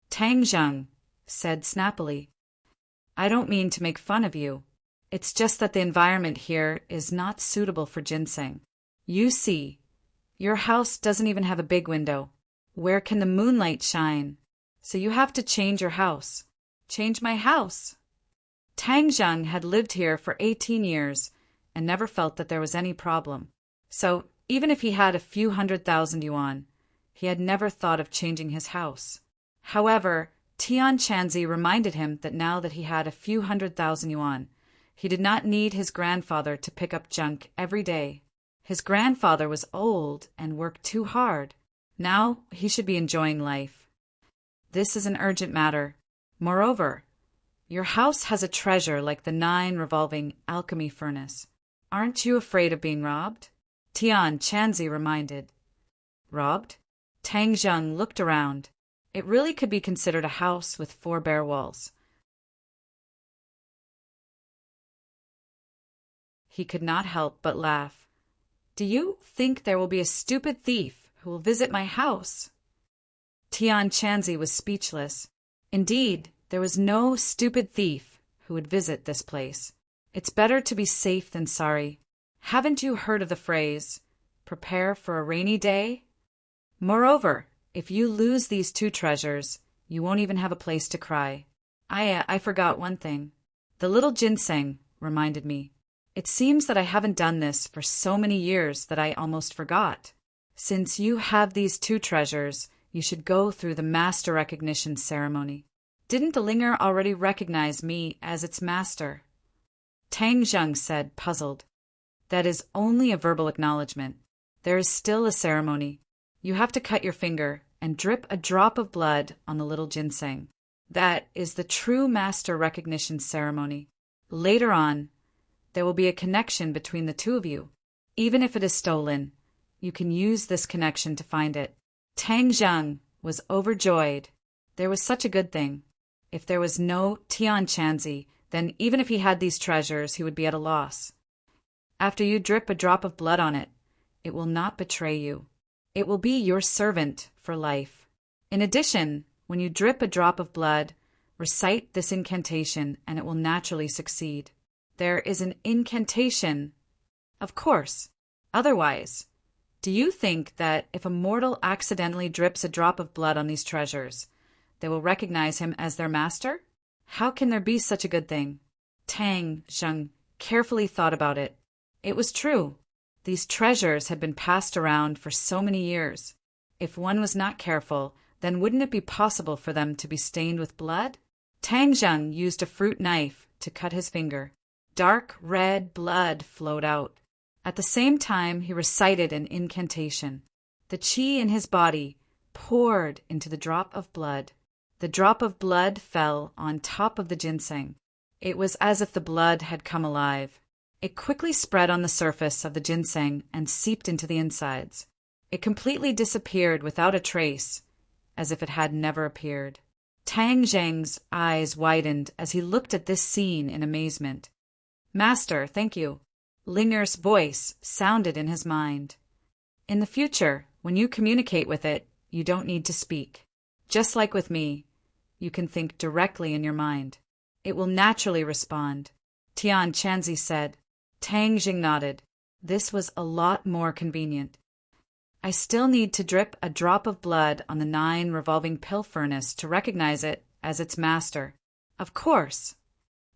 Tang Zheng said snappily, "I don't mean to make fun of you. It's just that the environment here is not suitable for ginseng. You see, your house doesn't even have a big window. Where can the moonlight shine? So you have to change your house." "Change my house?" Tang Zheng had lived here for 18 years and never felt that there was any problem. So even if he had a few 100,000 yuan, he had never thought of changing his house. However, Tian Chanzi reminded him that now that he had a few 100,000 yuan, he did not need his grandfather to pick up junk every day. His grandfather was old and worked too hard. Now he should be enjoying life. This is an urgent matter. Moreover, your house has a treasure like the 9 revolving alchemy furnace. Aren't you afraid of being robbed? Tian Chanzi reminded. Robbed? Tang Zheng looked around. It really could be considered a house with 4 bare walls. He could not help but laugh. "Do you think there will be a stupid thief who will visit my house?" Tian Chanzi was speechless. Indeed, there was no stupid thief who would visit this place. It's better to be safe than sorry. Haven't you heard of the phrase, "Prepare for a rainy day"? Moreover, if you lose these 2 treasures, you won't even have a place to cry. I forgot one thing. The little ginseng reminded me. It seems that I haven't done this for so many years that I almost forgot. Since you have these 2 treasures, you should go through the master recognition ceremony. Didn't the Linger already recognize me as its master? Tang Zheng said, puzzled. That is only a verbal acknowledgement. There is still a ceremony. You have to cut your finger and drip a drop of blood on the little ginseng. That is the true master recognition ceremony. Later on, there will be a connection between the 2 of you. Even if it is stolen, you can use this connection to find it. Tang Zheng was overjoyed. There was such a good thing. If there was no Tian Chanzi, then even if he had these treasures, he would be at a loss. After you drip a drop of blood on it, it will not betray you. It will be your servant for life. In addition, when you drip a drop of blood, recite this incantation and it will naturally succeed. There is an incantation. Of course. Otherwise, do you think that if a mortal accidentally drips a drop of blood on these treasures, they will recognize him as their master? How can there be such a good thing? Tang Zheng carefully thought about it. It was true. These treasures had been passed around for so many years. If one was not careful, then wouldn't it be possible for them to be stained with blood? Tang Zheng used a fruit knife to cut his finger. Dark red blood flowed out. At the same time, he recited an incantation. The qi in his body poured into the drop of blood. The drop of blood fell on top of the ginseng. It was as if the blood had come alive. It quickly spread on the surface of the ginseng and seeped into the insides. It completely disappeared without a trace, as if it had never appeared. Tang Zheng's eyes widened as he looked at this scene in amazement. Master, thank you. Linger's voice sounded in his mind. In the future, when you communicate with it, you don't need to speak. Just like with me, you can think directly in your mind. It will naturally respond. Tian Chanzi said. Tang Zheng nodded. This was a lot more convenient. I still need to drip a drop of blood on the 9 revolving pill furnace to recognize it as its master. Of course.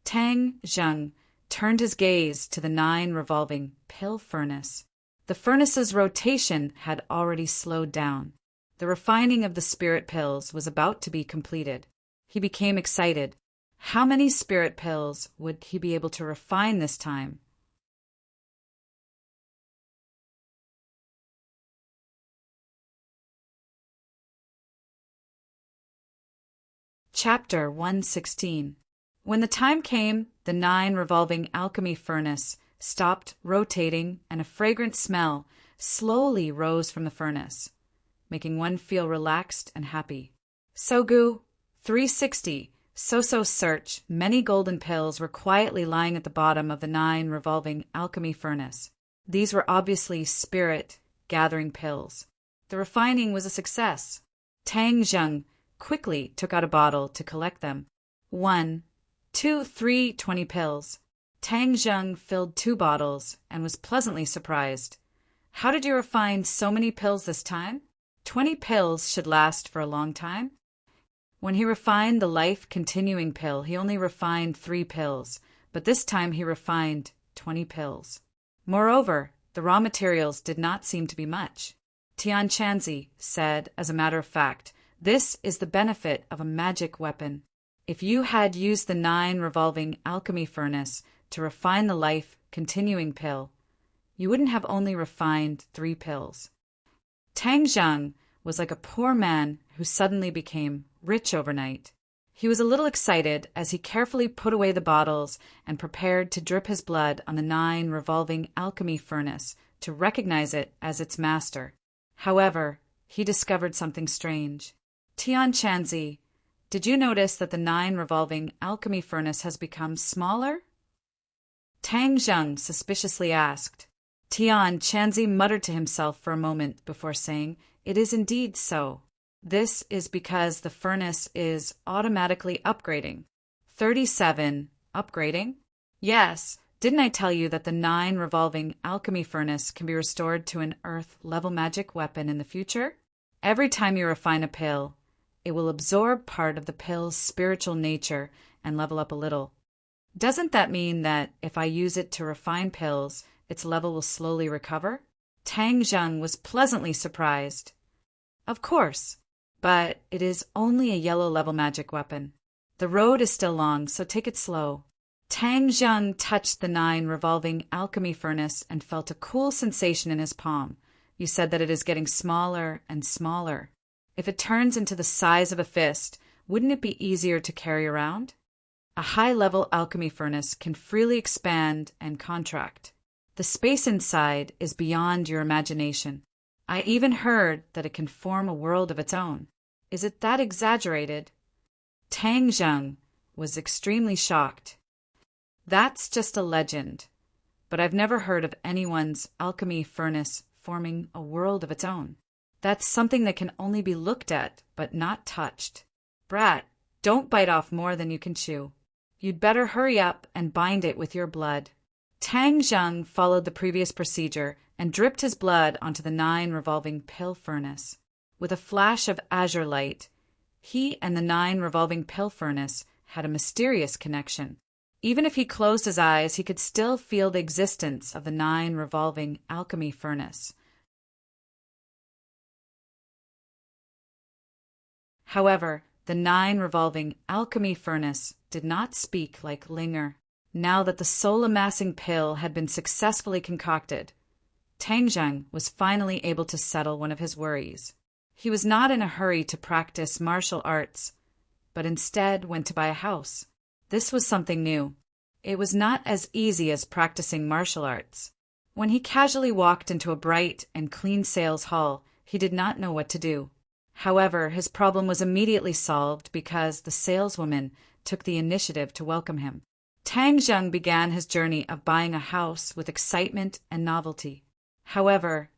Tang Zheng turned his gaze to the 9 revolving pill furnace. The furnace's rotation had already slowed down. The refining of the spirit pills was about to be completed. He became excited. How many spirit pills would he be able to refine this time? Chapter 116. When the time came, the 9 revolving alchemy furnace stopped rotating, and a fragrant smell slowly rose from the furnace, making one feel relaxed and happy. Sogu 360. So-so search. Many golden pills were quietly lying at the bottom of the 9 revolving alchemy furnace. These were obviously spirit-gathering pills. The refining was a success. Tang Zheng quickly took out a bottle to collect them. 1, 2, 3, 20 pills. Tang Zheng filled 2 bottles and was pleasantly surprised. How did you refine so many pills this time? 20 pills should last for a long time. When he refined the life-continuing pill, he only refined 3 pills, but this time he refined 20 pills. Moreover, the raw materials did not seem to be much. Tian Chanzi said, as a matter of fact, this is the benefit of a magic weapon. If you had used the 9 revolving alchemy furnace to refine the life-continuing pill, you wouldn't have only refined 3 pills. Tang Zheng was like a poor man who suddenly became rich overnight. He was a little excited as he carefully put away the bottles and prepared to drip his blood on the 9 revolving alchemy furnace to recognize it as its master. However, he discovered something strange. Tian Chanzi, did you notice that the 9 revolving alchemy furnace has become smaller? Tang Zheng suspiciously asked. Tian Chanzi muttered to himself for a moment before saying, "It is indeed so. This is because the furnace is automatically upgrading." 37. Upgrading? Yes. Didn't I tell you that the 9 revolving alchemy furnace can be restored to an earth-level magic weapon in the future? Every time you refine a pill, it will absorb part of the pill's spiritual nature and level up a little. Doesn't that mean that if I use it to refine pills, its level will slowly recover? Tang Zheng was pleasantly surprised. Of course, but it is only a yellow-level magic weapon. The road is still long, so take it slow. Tang Zheng touched the 9 revolving alchemy furnace and felt a cool sensation in his palm. You said that it is getting smaller and smaller. If it turns into the size of a fist, wouldn't it be easier to carry around? A high-level alchemy furnace can freely expand and contract. The space inside is beyond your imagination. I even heard that it can form a world of its own. Is it that exaggerated? Tang Zheng was extremely shocked. That's just a legend, but I've never heard of anyone's alchemy furnace forming a world of its own. That's something that can only be looked at, but not touched. Brat, don't bite off more than you can chew. You'd better hurry up and bind it with your blood. Tang Zheng followed the previous procedure and dripped his blood onto the 9 revolving pill furnace. With a flash of azure light, he and the 9 revolving pill furnace had a mysterious connection. Even if he closed his eyes, he could still feel the existence of the 9 revolving alchemy furnace. However, the 9 revolving alchemy furnace did not speak like Linger. Now that the soul-amassing pill had been successfully concocted, Tang Zheng was finally able to settle one of his worries. He was not in a hurry to practice martial arts, but instead went to buy a house. This was something new. It was not as easy as practicing martial arts. When he casually walked into a bright and clean sales hall, he did not know what to do. However, his problem was immediately solved because the saleswoman took the initiative to welcome him. Tang Zheng began his journey of buying a house with excitement and novelty. However,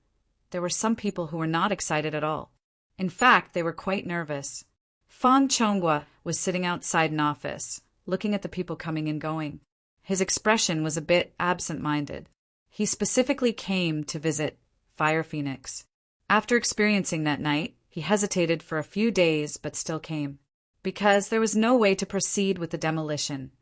there were some people who were not excited at all. In fact, they were quite nervous. Fang Chonghua was sitting outside an office, looking at the people coming and going. His expression was a bit absent-minded. He specifically came to visit Fire Phoenix. After experiencing that night, he hesitated for a few days but still came. Because there was no way to proceed with the demolition.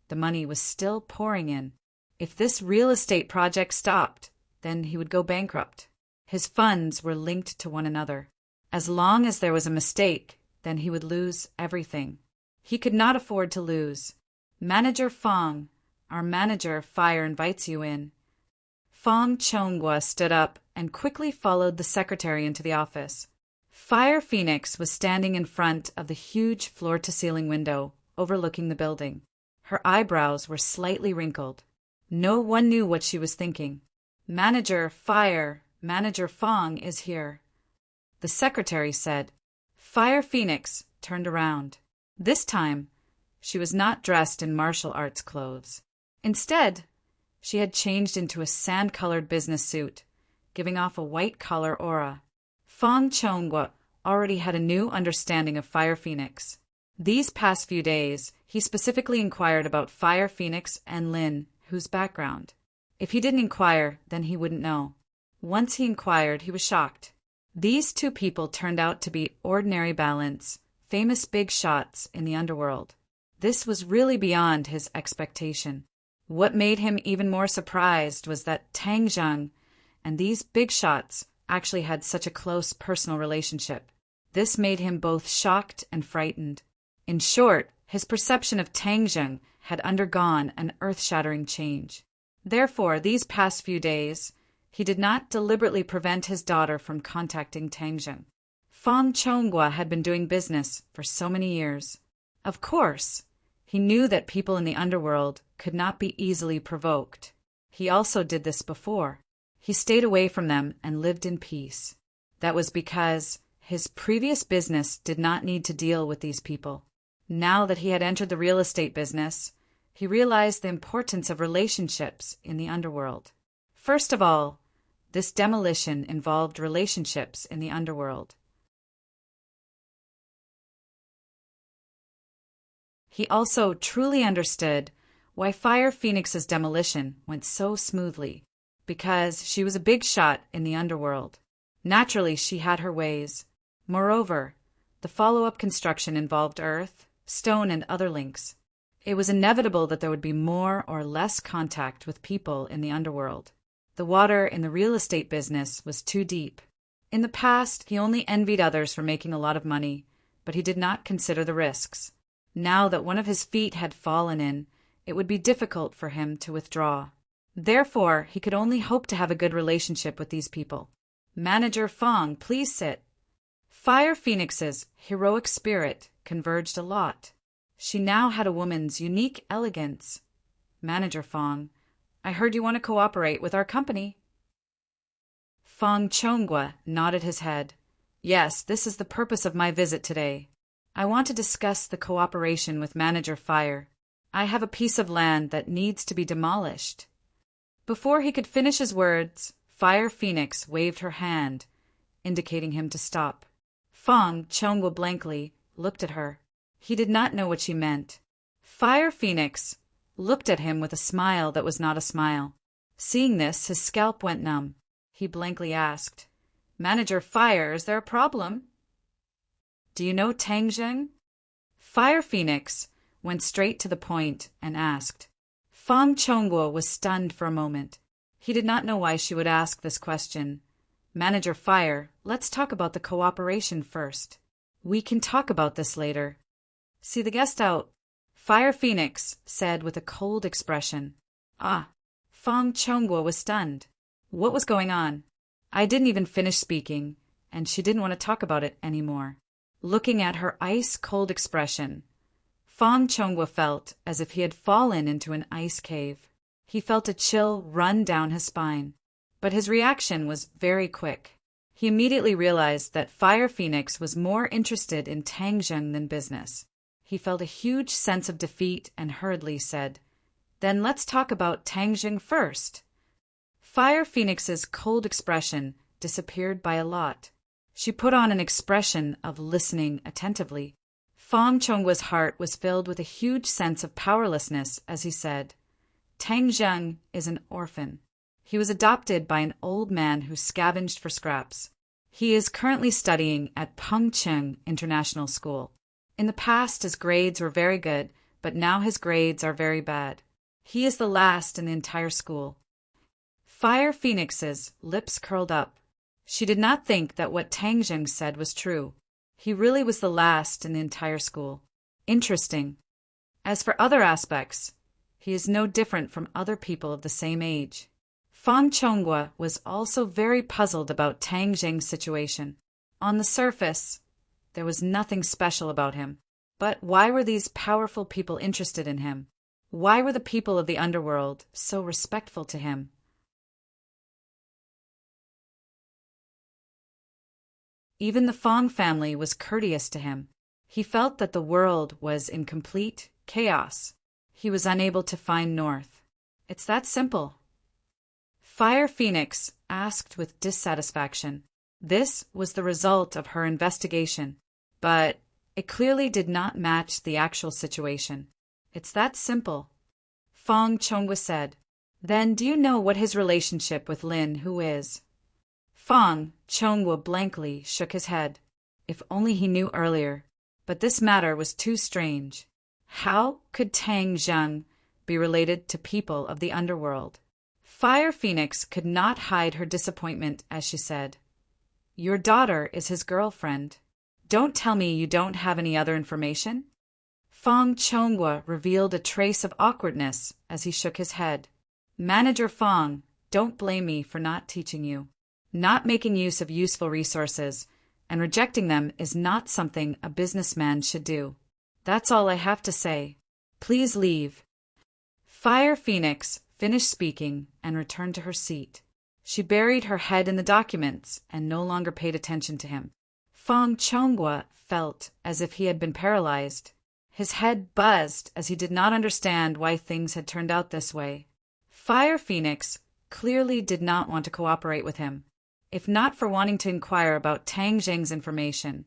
The money was still pouring in. If this real estate project stopped, then he would go bankrupt. His funds were linked to one another. As long as there was a mistake, then he would lose everything. He could not afford to lose. Manager Fang, our manager Fire invites you in. Fang Chonghua stood up and quickly followed the secretary into the office. Fire Phoenix was standing in front of the huge floor-to-ceiling window overlooking the building. Her eyebrows were slightly wrinkled. No one knew what she was thinking. Manager Fong is here, the secretary said. Fire Phoenix turned around. This time, she was not dressed in martial arts clothes. Instead, she had changed into a sand-colored business suit, giving off a white-collar aura. Fong Chonghua already had a new understanding of Fire Phoenix. These past few days, he specifically inquired about Fire Phoenix and Lin, whose background. If he didn't inquire, then he wouldn't know. Once he inquired, he was shocked. These two people turned out to be ordinary balance, famous big shots in the underworld. This was really beyond his expectation. What made him even more surprised was that Tang Zheng and these big shots actually had such a close personal relationship. This made him both shocked and frightened. In short, his perception of Tang Zheng had undergone an earth-shattering change. Therefore, these past few days, he did not deliberately prevent his daughter from contacting Tang Zheng. Fong Chonghua had been doing business for so many years. Of course, he knew that people in the underworld could not be easily provoked. He also did this before. He stayed away from them and lived in peace. That was because his previous business did not need to deal with these people. Now that he had entered the real estate business, he realized the importance of relationships in the underworld. First of all, this demolition involved relationships in the underworld. He also truly understood why Fire Phoenix's demolition went so smoothly, because she was a big shot in the underworld. Naturally, she had her ways. Moreover, the follow-up construction involved earth, stone, and other links. It was inevitable that there would be more or less contact with people in the underworld. The water in the real estate business was too deep. In the past, he only envied others for making a lot of money, but he did not consider the risks. Now that one of his feet had fallen in, it would be difficult for him to withdraw. Therefore, he could only hope to have a good relationship with these people. Manager Fong, please sit. Fire Phoenix's heroic spirit converged a lot. She now had a woman's unique elegance. Manager Fong, I heard you want to cooperate with our company. Fong Chonghua nodded his head. Yes, this is the purpose of my visit today. I want to discuss the cooperation with Manager Fire. I have a piece of land that needs to be demolished. Before he could finish his words, Fire Phoenix waved her hand, indicating him to stop. Fong Chonghua blankly looked at her. He did not know what she meant. Fire Phoenix looked at him with a smile that was not a smile. Seeing this, his scalp went numb. He blankly asked, Manager Fire, is there a problem? Do you know Tang Zheng? Fire Phoenix went straight to the point and asked. Fong Chonghua was stunned for a moment. He did not know why she would ask this question. Manager Fire, let's talk about the cooperation first. We can talk about this later. See the guest out. Fire Phoenix said with a cold expression. Ah, Fong Chonghua was stunned. What was going on? I didn't even finish speaking, and she didn't want to talk about it anymore. Looking at her ice-cold expression, Fong Chonghua felt as if he had fallen into an ice cave. He felt a chill run down his spine, but his reaction was very quick. He immediately realized that Fire Phoenix was more interested in Tang Zheng than business. He felt a huge sense of defeat and hurriedly said, Then let's talk about Tang Zheng first. Fire Phoenix's cold expression disappeared by a lot. She put on an expression of listening attentively. Fong Chonghua's heart was filled with a huge sense of powerlessness as he said, Tang Zheng is an orphan. He was adopted by an old man who scavenged for scraps. He is currently studying at Pengcheng International School. In the past, his grades were very good, but now his grades are very bad. He is the last in the entire school. Fire Phoenix's lips curled up. She did not think that what Tang Zheng said was true. He really was the last in the entire school. Interesting. As for other aspects, he is no different from other people of the same age. Fong Chonghua was also very puzzled about Tang Zheng's situation. On the surface, there was nothing special about him. But why were these powerful people interested in him? Why were the people of the underworld so respectful to him? Even the Fong family was courteous to him. He felt that the world was in complete chaos. He was unable to find north. It's that simple. Fire Phoenix asked with dissatisfaction. This was the result of her investigation, but it clearly did not match the actual situation. It's that simple. Fong Chonghua said. Then do you know what his relationship with Lin Hu is? Fong Chonghua blankly shook his head. If only he knew earlier. But this matter was too strange. How could Tang Zheng be related to people of the underworld? Fire Phoenix could not hide her disappointment as she said, Your daughter is his girlfriend. Don't tell me you don't have any other information? Fong Chonghua revealed a trace of awkwardness as he shook his head. Manager Fong, don't blame me for not teaching you. Not making use of useful resources and rejecting them is not something a businessman should do. That's all I have to say. Please leave. Fire Phoenix finished speaking and returned to her seat. She buried her head in the documents and no longer paid attention to him. Fong Chonghua felt as if he had been paralyzed. His head buzzed as he did not understand why things had turned out this way. Fire Phoenix clearly did not want to cooperate with him. If not for wanting to inquire about Tang Zheng's information,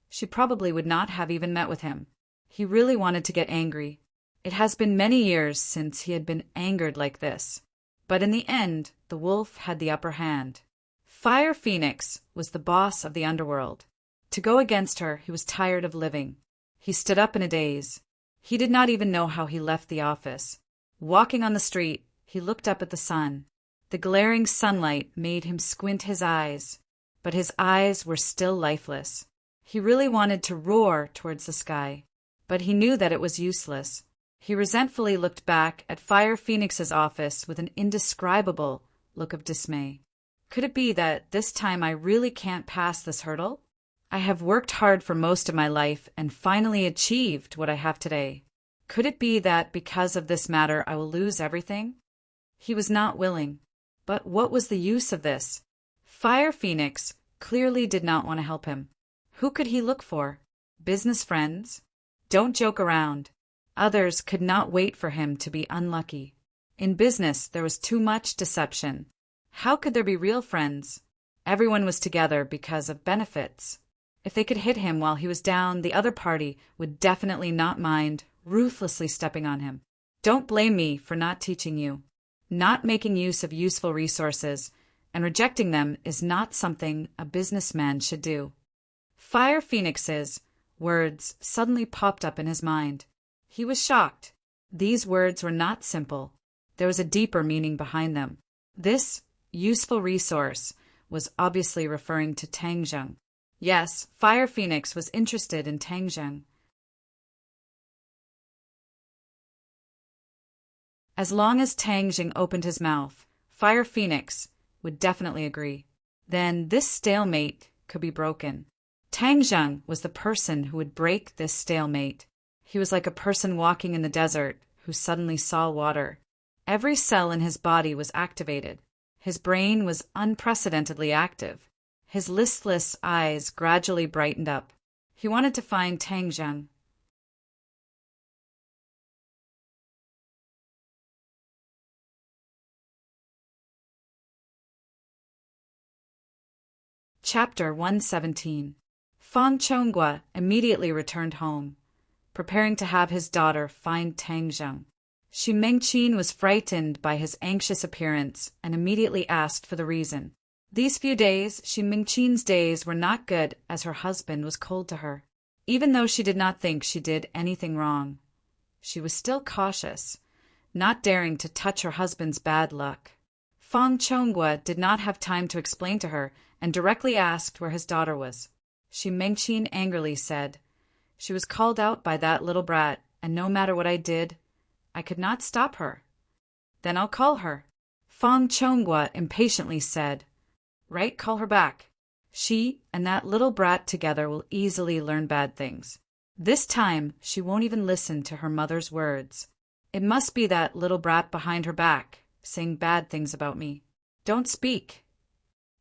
she probably would not have even met with him. He really wanted to get angry. It has been many years since he had been angered like this. But in the end, the wolf had the upper hand. Fire Phoenix was the boss of the underworld. To go against her, he was tired of living. He stood up in a daze. He did not even know how he left the office. Walking on the street, he looked up at the sun. The glaring sunlight made him squint his eyes, but his eyes were still lifeless. He really wanted to roar towards the sky, but he knew that it was useless. He resentfully looked back at Fire Phoenix's office with an indescribable look of dismay. Could it be that this time I really can't pass this hurdle? I have worked hard for most of my life and finally achieved what I have today. Could it be that because of this matter I will lose everything? He was not willing. But what was the use of this? Fire Phoenix clearly did not want to help him. Who could he look for? Business friends? Don't joke around. Others could not wait for him to be unlucky. In business, there was too much deception. How could there be real friends? Everyone was together because of benefits. If they could hit him while he was down, the other party would definitely not mind ruthlessly stepping on him. Don't blame me for not teaching you. Not making use of useful resources and rejecting them is not something a businessman should do. Fire Phoenix's words suddenly popped up in his mind. He was shocked. These words were not simple. There was a deeper meaning behind them. This useful resource was obviously referring to Tang Zheng. Yes, Fire Phoenix was interested in Tang Zheng. As long as Tang Zheng opened his mouth, Fire Phoenix would definitely agree. Then this stalemate could be broken. Tang Zheng was the person who would break this stalemate. He was like a person walking in the desert who suddenly saw water. Every cell in his body was activated. His brain was unprecedentedly active. His listless eyes gradually brightened up. He wanted to find Tang Zheng. Chapter 117. Fong Chonghua immediately returned home, preparing to have his daughter find Tang Zheng. Xu Mengqin was frightened by his anxious appearance and immediately asked for the reason. These few days, Xu Mengqin's days were not good as her husband was cold to her. Even though she did not think she did anything wrong, she was still cautious, not daring to touch her husband's bad luck. Fong Chonghua did not have time to explain to her and directly asked where his daughter was. Xu Mengqin angrily said, She was called out by that little brat, and no matter what I did, I could not stop her. Then I'll call her. Fong Chonghua impatiently said, Right, call her back. She and that little brat together will easily learn bad things. This time, she won't even listen to her mother's words. It must be that little brat behind her back, saying bad things about me. Don't speak.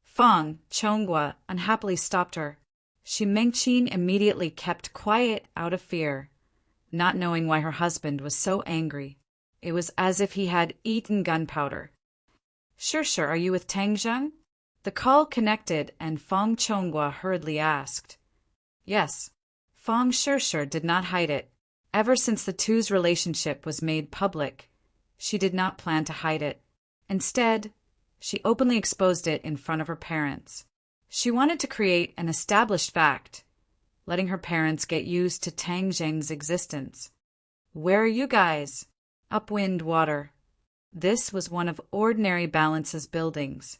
Fang Chonghua unhappily stopped her. Shi Mengqin immediately kept quiet out of fear, not knowing why her husband was so angry. It was as if he had eaten gunpowder. Sure, are you with Tang Zheng? The call connected and Fang Chonghua hurriedly asked. Yes. Fang Sure did not hide it. Ever since the two's relationship was made public, she did not plan to hide it. Instead, she openly exposed it in front of her parents. She wanted to create an established fact, letting her parents get used to Tang Zheng's existence. Where are you guys? Upwind water. This was one of Ordinary Balance's buildings.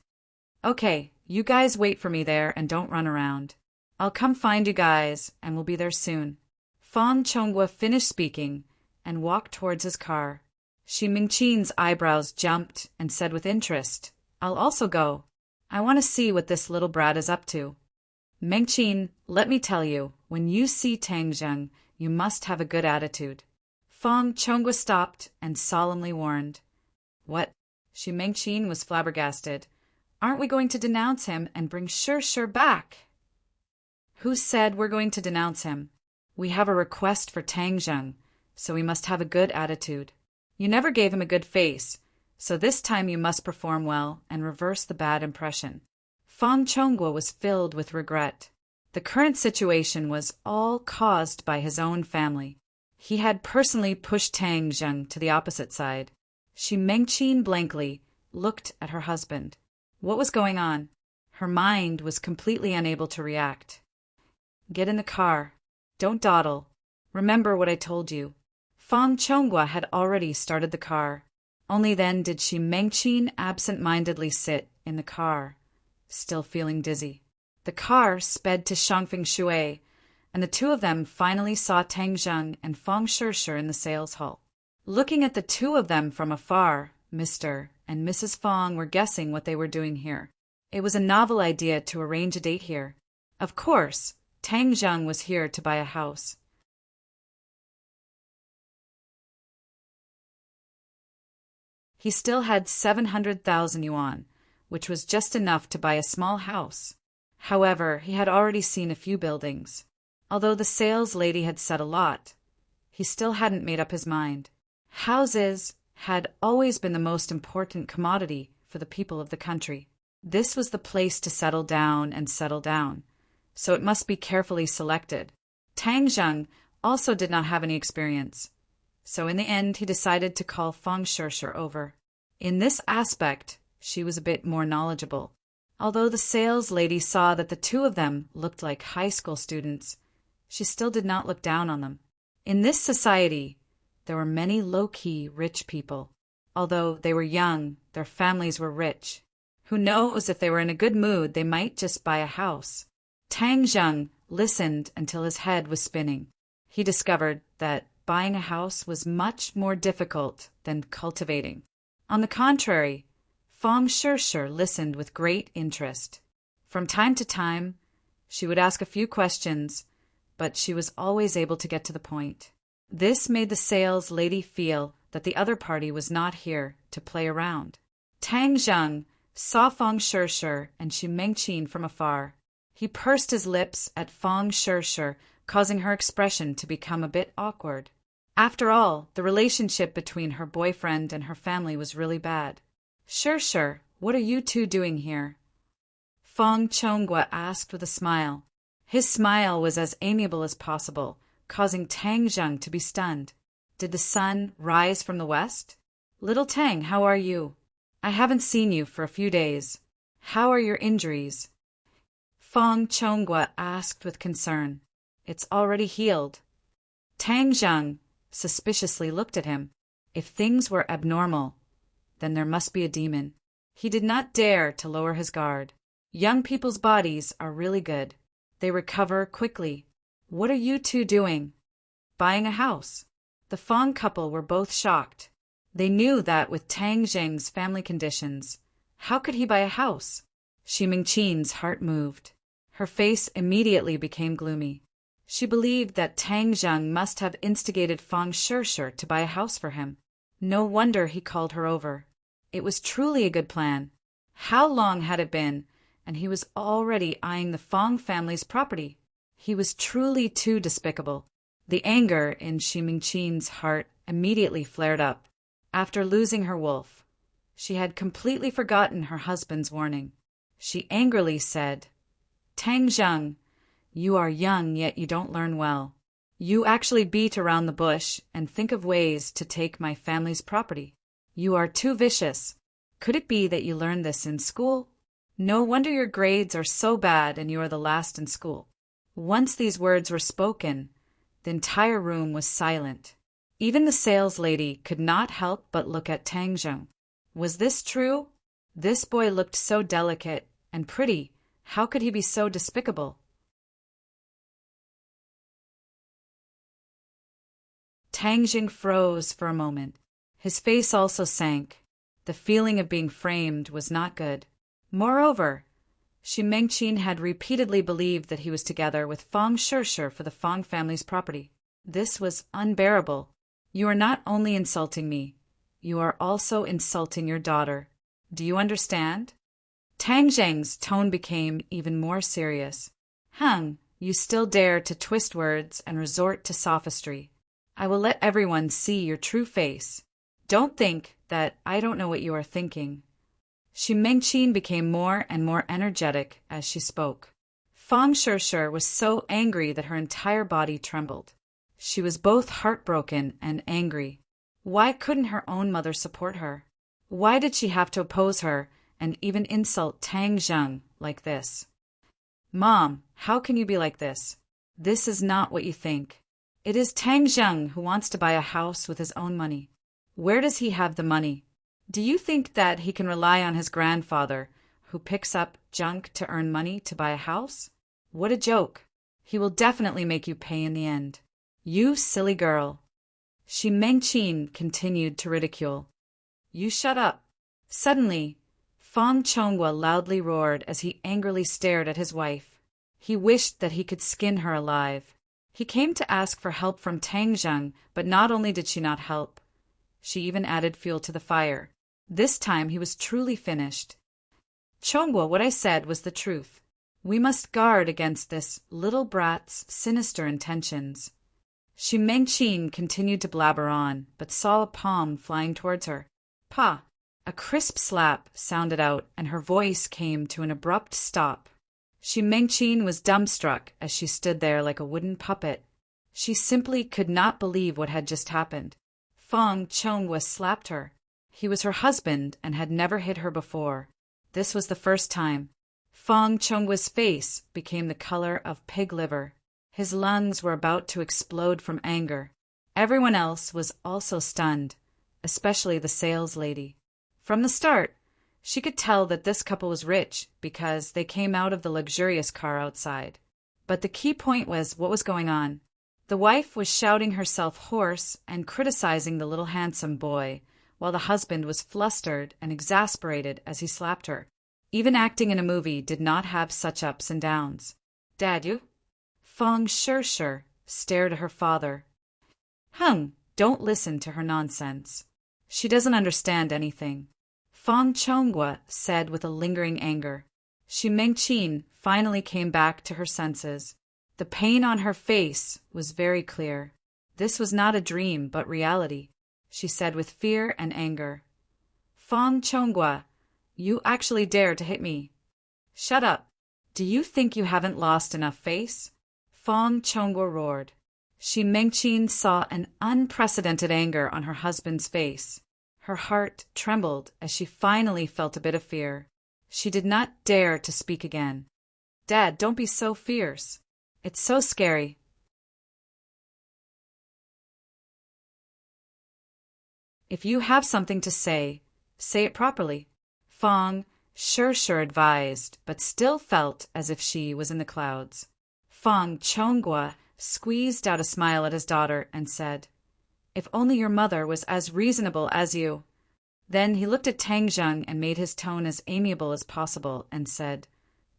Okay, you guys wait for me there and don't run around. I'll come find you guys, and we'll be there soon. Fang Chonghua finished speaking and walked towards his car. Shi Mingqin's eyebrows jumped and said with interest, I'll also go. I want to see what this little brat is up to. Mengqin, let me tell you, when you see Tang Zheng, you must have a good attitude. Fang Chonghua stopped and solemnly warned. What? Shi Mengqin was flabbergasted. Aren't we going to denounce him and bring Sure back? Who said we're going to denounce him? We have a request for Tang Zheng, so we must have a good attitude. You never gave him a good face, so this time you must perform well and reverse the bad impression. Fang Chonghua was filled with regret. The current situation was all caused by his own family. He had personally pushed Tang Zheng to the opposite side. Shi Mengqin blankly looked at her husband. What was going on? Her mind was completely unable to react. Get in the car. Don't dawdle. Remember what I told you. Fang Chonghua had already started the car. Only then did Shi Mengqin absent-mindedly sit in the car, still feeling dizzy. The car sped to Shangfeng Shui, and the two of them finally saw Tang Zheng and Fang Sure in the sales hall. Looking at the two of them from afar, Mr. and Mrs. Fang were guessing what they were doing here. It was a novel idea to arrange a date here. Of course, Tang Zheng was here to buy a house. He still had 700,000 yuan, which was just enough to buy a small house. However, he had already seen a few buildings. Although the sales lady had said a lot, he still hadn't made up his mind. Houses had always been the most important commodity for the people of the country. This was the place to settle down, so it must be carefully selected. Tang Zheng also did not have any experience, so in the end he decided to call Fang Sure over. In this aspect, she was a bit more knowledgeable. Although the sales lady saw that the two of them looked like high school students, she still did not look down on them. In this society, there were many low-key rich people. Although they were young, their families were rich. Who knows, if they were in a good mood, they might just buy a house. Tang Zheng listened until his head was spinning. He discovered that buying a house was much more difficult than cultivating. On the contrary, Fang Sure listened with great interest. From time to time, she would ask a few questions, but she was always able to get to the point. This made the sales lady feel that the other party was not here to play around. Tang Zheng saw Fang Sure and Shi Mengqin from afar. He pursed his lips at Fang Sure, causing her expression to become a bit awkward. After all, the relationship between her boyfriend and her family was really bad. Sure, what are you two doing here? Fang Chonghua asked with a smile. His smile was as amiable as possible, causing Tang Zheng to be stunned. Did the sun rise from the west? Little Tang, how are you? I haven't seen you for a few days. How are your injuries? Fang Chonghua asked with concern. It's already healed. Tang Zheng suspiciously looked at him. If things were abnormal, then there must be a demon. He did not dare to lower his guard. Young people's bodies are really good. They recover quickly. What are you two doing? Buying a house. The Fang couple were both shocked. They knew that with Tang Zheng's family conditions, how could he buy a house? Shi Mingqin's heart moved. Her face immediately became gloomy. She believed that Tang Zheng must have instigated Fang Shishir to buy a house for him. No wonder he called her over. It was truly a good plan. How long had it been, and he was already eyeing the Fang family's property? He was truly too despicable. The anger in Xi Mingqin's heart immediately flared up. After losing her wolf, she had completely forgotten her husband's warning. She angrily said, "Tang Zheng, you are young, yet you don't learn well. You actually beat around the bush and think of ways to take my family's property. You are too vicious. Could it be that you learned this in school? No wonder your grades are so bad and you are the last in school." Once these words were spoken, the entire room was silent. Even the saleslady could not help but look at Tang Zheng. Was this true? This boy looked so delicate and pretty. How could he be so despicable? Tang Zheng froze for a moment. His face also sank. The feeling of being framed was not good. Moreover, Xi Mengqin had repeatedly believed that he was together with Fang Shishir for the Fang family's property. This was unbearable. You are not only insulting me, you are also insulting your daughter. Do you understand? Tang Zheng's tone became even more serious. "Hung, you still dare to twist words and resort to sophistry. I will let everyone see your true face. Don't think that I don't know what you are thinking." Xi Mengqin became more and more energetic as she spoke. Fang Shishir was so angry that her entire body trembled. She was both heartbroken and angry. Why couldn't her own mother support her? Why did she have to oppose her and even insult Tang Zheng like this? "Mom, how can you be like this? This is not what you think. It is Tang Zheng who wants to buy a house with his own money. Where does he have the money? Do you think that he can rely on his grandfather, who picks up junk to earn money to buy a house? What a joke. He will definitely make you pay in the end. You silly girl." Xi Mengqin continued to ridicule. "You shut up." Suddenly, Fang Chonghua loudly roared as he angrily stared at his wife. He wished that he could skin her alive. He came to ask for help from Tang Zheng, but not only did she not help, she even added fuel to the fire. This time he was truly finished. "Chonghua, what I said was the truth. We must guard against this little brat's sinister intentions." Xi Mengqin continued to blabber on, but saw a palm flying towards her. "Pa!" A crisp slap sounded out, and her voice came to an abrupt stop. Xi Mengqin was dumbstruck as she stood there like a wooden puppet. She simply could not believe what had just happened. Fang Chonghua slapped her. He was her husband and had never hit her before. This was the first time. Fang Chonghua's face became the color of pig liver. His lungs were about to explode from anger. Everyone else was also stunned, especially the saleslady. From the start, she could tell that this couple was rich because they came out of the luxurious car outside. But the key point was what was going on. The wife was shouting herself hoarse and criticizing the little handsome boy, while the husband was flustered and exasperated as he slapped her. Even acting in a movie did not have such ups and downs. "Dad, you?" Fang Shishir stared at her father. "Hung, don't listen to her nonsense. She doesn't understand anything," Fang Chonghua said with a lingering anger. Xi Mengqin finally came back to her senses. The pain on her face was very clear. This was not a dream, but reality, she said with fear and anger. "Fang Chonghua, you actually dare to hit me." "Shut up. Do you think you haven't lost enough face?" Fang Chonghua roared. Xi Mengqin saw an unprecedented anger on her husband's face. Her heart trembled as she finally felt a bit of fear. She did not dare to speak again. "Dad, don't be so fierce. It's so scary." "If you have something to say it properly," Fang Shishir advised, but still felt as if she was in the clouds. Fang Chonghua squeezed out a smile at his daughter and said, "If only your mother was as reasonable as you." Then he looked at Tang Zheng and made his tone as amiable as possible and said,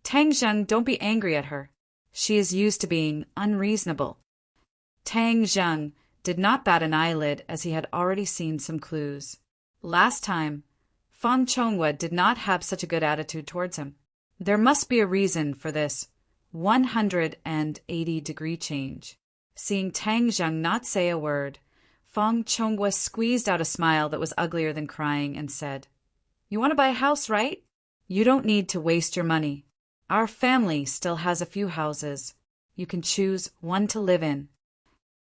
Tang Zheng, don't be angry at her. She is used to being unreasonable. Tang Zheng did not bat an eyelid as he had already seen some clues. Last time, Feng Chonghua did not have such a good attitude towards him. There must be a reason for this 180-degree change. Seeing Tang Zheng not say a word, Feng Chonghua squeezed out a smile that was uglier than crying and said, "You want to buy a house, right? You don't need to waste your money. Our family still has a few houses. You can choose one to live in."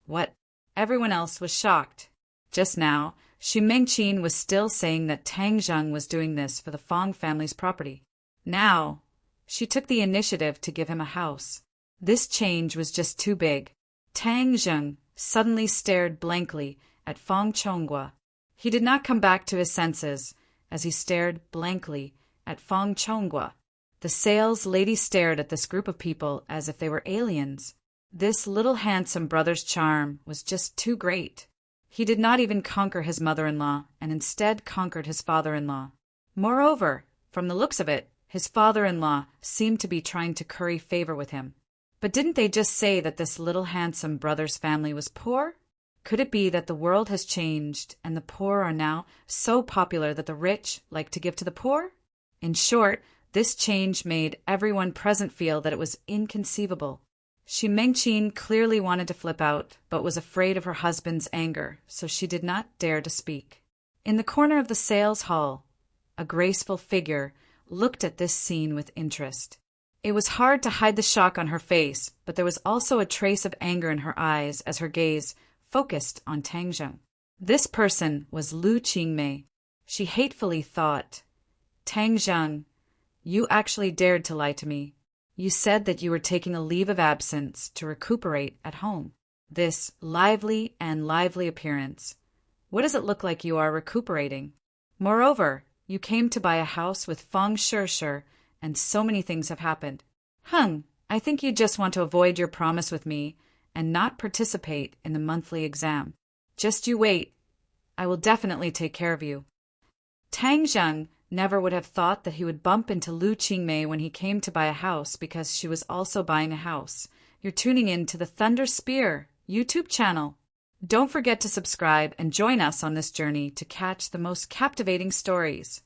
What? Everyone else was shocked. Just now, Xu Mengqin was still saying that Tang Zheng was doing this for the Feng family's property. Now, she took the initiative to give him a house. This change was just too big. Tang Zheng suddenly stared blankly at Feng Chonghua. He did not come back to his senses as he stared blankly at Feng Chonghua. The sales lady stared at this group of people as if they were aliens. This little handsome brother's charm was just too great. He did not even conquer his mother-in-law, and instead conquered his father-in-law. Moreover, from the looks of it, his father-in-law seemed to be trying to curry favor with him. But didn't they just say that this little handsome brother's family was poor? Could it be that the world has changed and the poor are now so popular that the rich like to give to the poor? In short, this change made everyone present feel that it was inconceivable. Xu Mengqin clearly wanted to flip out, but was afraid of her husband's anger, so she did not dare to speak. In the corner of the sales hall, a graceful figure looked at this scene with interest. It was hard to hide the shock on her face, but there was also a trace of anger in her eyes as her gaze focused on Tang Zheng. This person was Lu Qingmei. She hatefully thought, "Tang Zheng, you actually dared to lie to me. You said that you were taking a leave of absence to recuperate at home. This lively appearance. What does it look like you are recuperating? Moreover, you came to buy a house with Feng Shishir, and so many things have happened. I think you just want to avoid your promise with me and not participate in the monthly exam. Just you wait. I will definitely take care of you." Tang Zheng never would have thought that he would bump into Lu Qingmei when he came to buy a house because she was also buying a house. You're tuning in to the Thunder Spear YouTube channel. Don't forget to subscribe and join us on this journey to catch the most captivating stories.